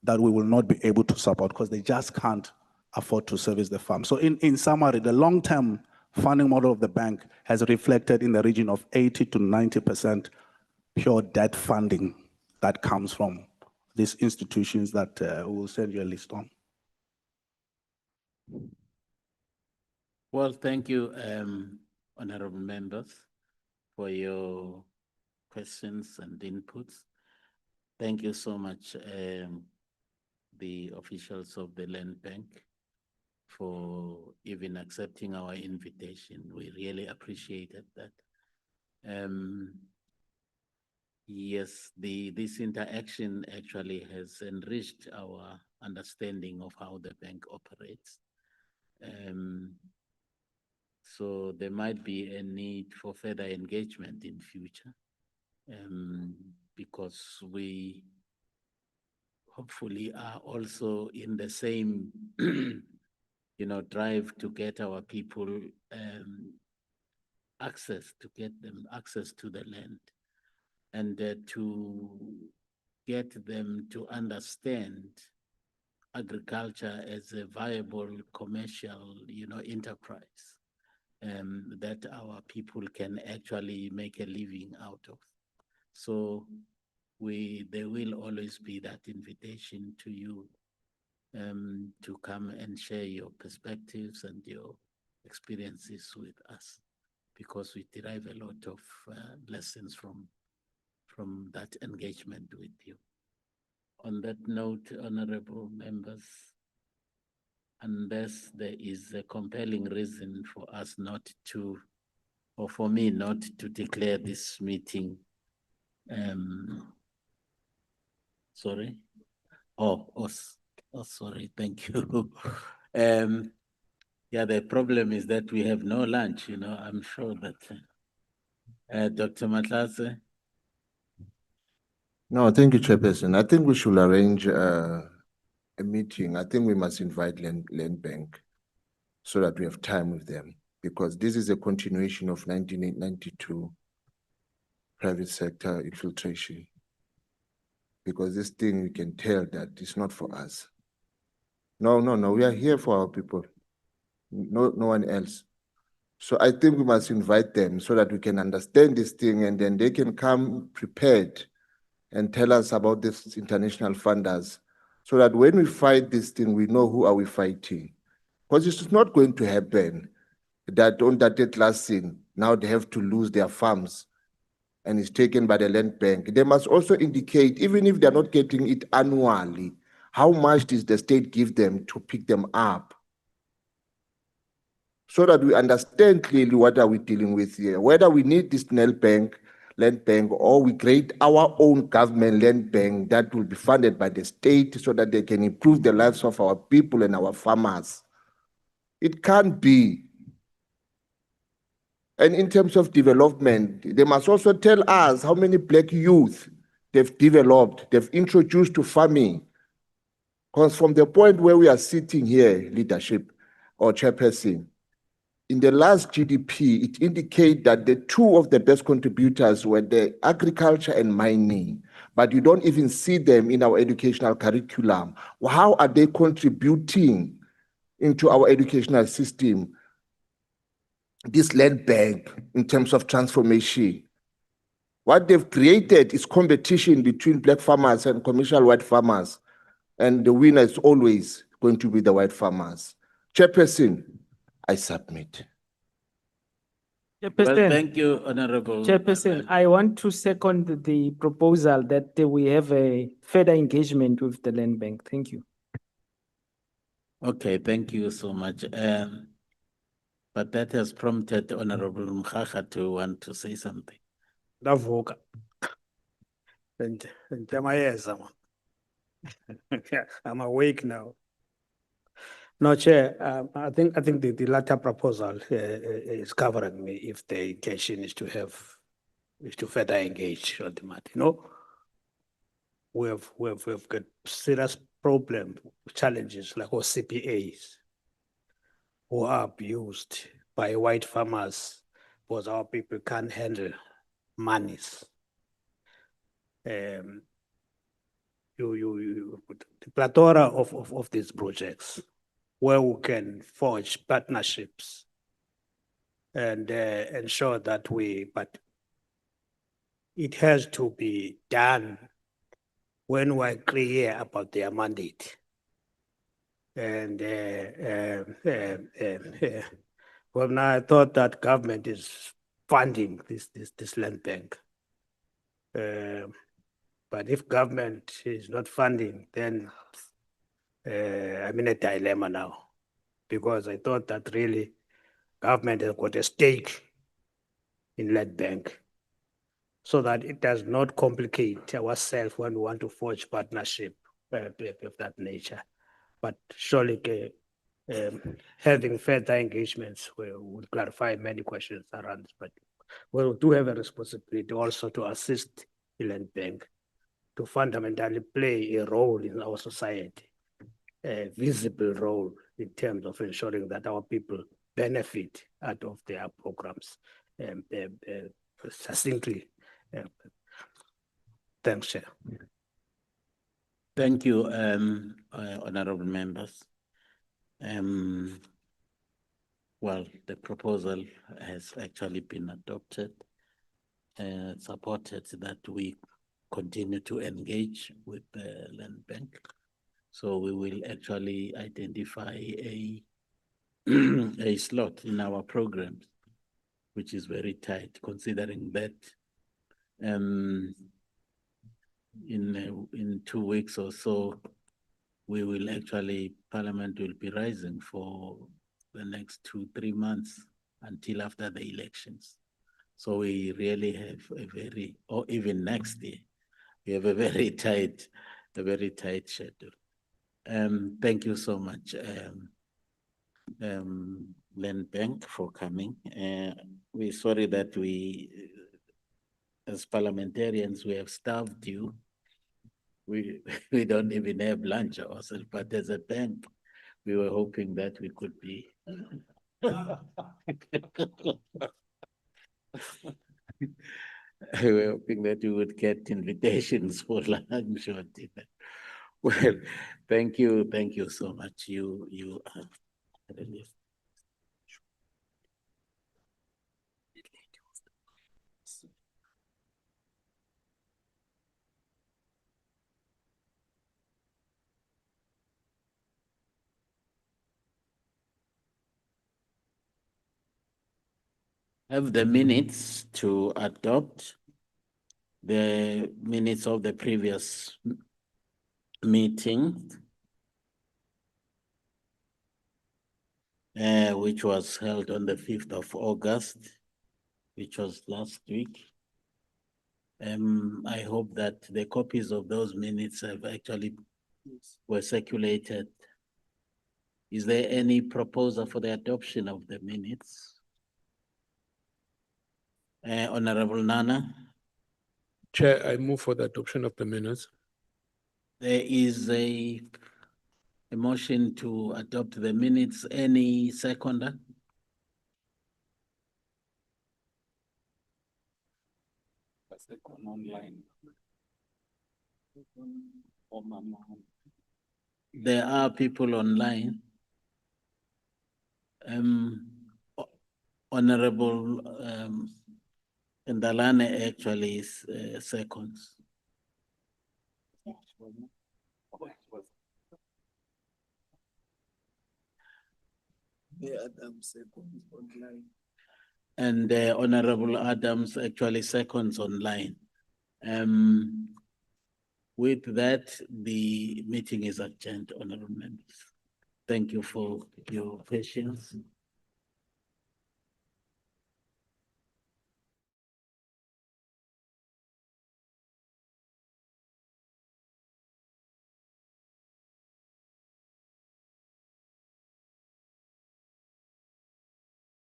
that we will not be able to support because they just can't afford to service the farm. So in summary, the long-term funding model of the bank has reflected in the region of 80 to 90% pure debt funding that comes from these institutions that we will send you a list on. Well, thank you, honorable members, for your questions and inputs. Thank you so much, the officials of the Land Bank, for even accepting our invitation. We really appreciated that. Yes, this interaction actually has enriched our understanding of how the bank operates. So there might be a need for further engagement in future, because we hopefully are also in the same, drive to get our people to get them access to the land, and to get them to understand agriculture as a viable commercial, enterprise that our people can actually make a living out of. So there will always be that invitation to you to come and share your perspectives and your experiences with us, because we derive a lot of lessons from that engagement with you. On that note, honorable members, unless there is a compelling reason for us not to, or for me not to declare this meeting, sorry. Sorry, thank you. Yeah, the problem is that we have no lunch, I'm sure that, Dr. Matlase. No, thank you, Chairperson. I think we should arrange a meeting. I think we must invite Land Bank so that we have time with them, because this is a continuation of 1992 private sector infiltration. Because this thing, we can tell that it's not for us. No, we are here for our people. No one else. So I think we must invite them so that we can understand this thing, and then they can come prepared and tell us about this international funders, so that when we fight this thing, we know who are we fighting. Because it's not going to happen that on that last scene, now they have to lose their farms and it's taken by the land bank. They must also indicate, even if they're not getting it annually, how much does the state give them to pick them up? So that we understand clearly what are we dealing with here, whether we need this land bank, or we create our own government land bank that will be funded by the state so that they can improve the lives of our people and our farmers. It can't be. And in terms of development, they must also tell us how many black youth they've developed, they've introduced to farming. Because from the point where we are sitting here, leadership or chairperson, in the last GDP, it indicates that the two of the best contributors were the agriculture and mining, but you don't even see them in our educational curriculum. How are they contributing into our educational system? This land bank in terms of transformation. What they've created is competition between black farmers and commercial white farmers, and the winner is always going to be the white farmers. Chairperson, I submit. Well, thank you, Honorable. Chairperson, I want to second the proposal that we have a further engagement with the land bank. Thank you. Okay, thank you so much. But that has prompted Honorable Mkhaga to want to say something. Ndavuka. And Jamayeza. I'm awake now. No, Chair, I think the latter proposal is covering me if the intention is to further engage on the matter. We've got serious problem, challenges like our CPAs who are abused by white farmers because our people can't handle monies. The plethora of these projects where we can forge partnerships and ensure that but it has to be done when we're clear about their mandate. And well, now I thought that government is funding this land bank. But if government is not funding, then I'm in a dilemma now, because I thought that really government has got a stake in land bank, so that it does not complicate ourselves when we want to forge partnership of that nature. But surely having further engagements will clarify many questions around this. But we do have a responsibility also to assist the land bank to fundamentally play a role in our society, a visible role in terms of ensuring that our people benefit out of their programs. Succinctly, thanks, Chair. Thank you, honorable members. Well, the proposal has actually been adopted, supported that we continue to engage with the Land Bank. So we will actually identify a a slot in our programs, which is very tight, considering that in 2 weeks or so, we will actually, Parliament will be rising for the next 2-3 months until after the elections. So we really have a very, or even next year, we have a very tight schedule. Thank you so much, Land Bank, for coming. We're sorry that we, as parliamentarians, we have starved you. We don't even have lunch ourselves, but as a bank, we were hoping that we could be. We were hoping that we would get invitations for lunch or dinner. Well, thank you so much. You are really. Have the minutes to adopt the minutes of the previous meeting, which was held on the 5th of August, which was last week. I hope that the copies of those minutes have actually were circulated. Is there any proposal for the adoption of the minutes? Honorable Nana? Chair, I move for the adoption of the minutes. There is a motion to adopt the minutes. Any seconder? There are people online. Honorable Ndalane actually is seconds. And Honorable Adams actually seconds online. With that, the meeting is adjourned, honorable members. Thank you for your patience.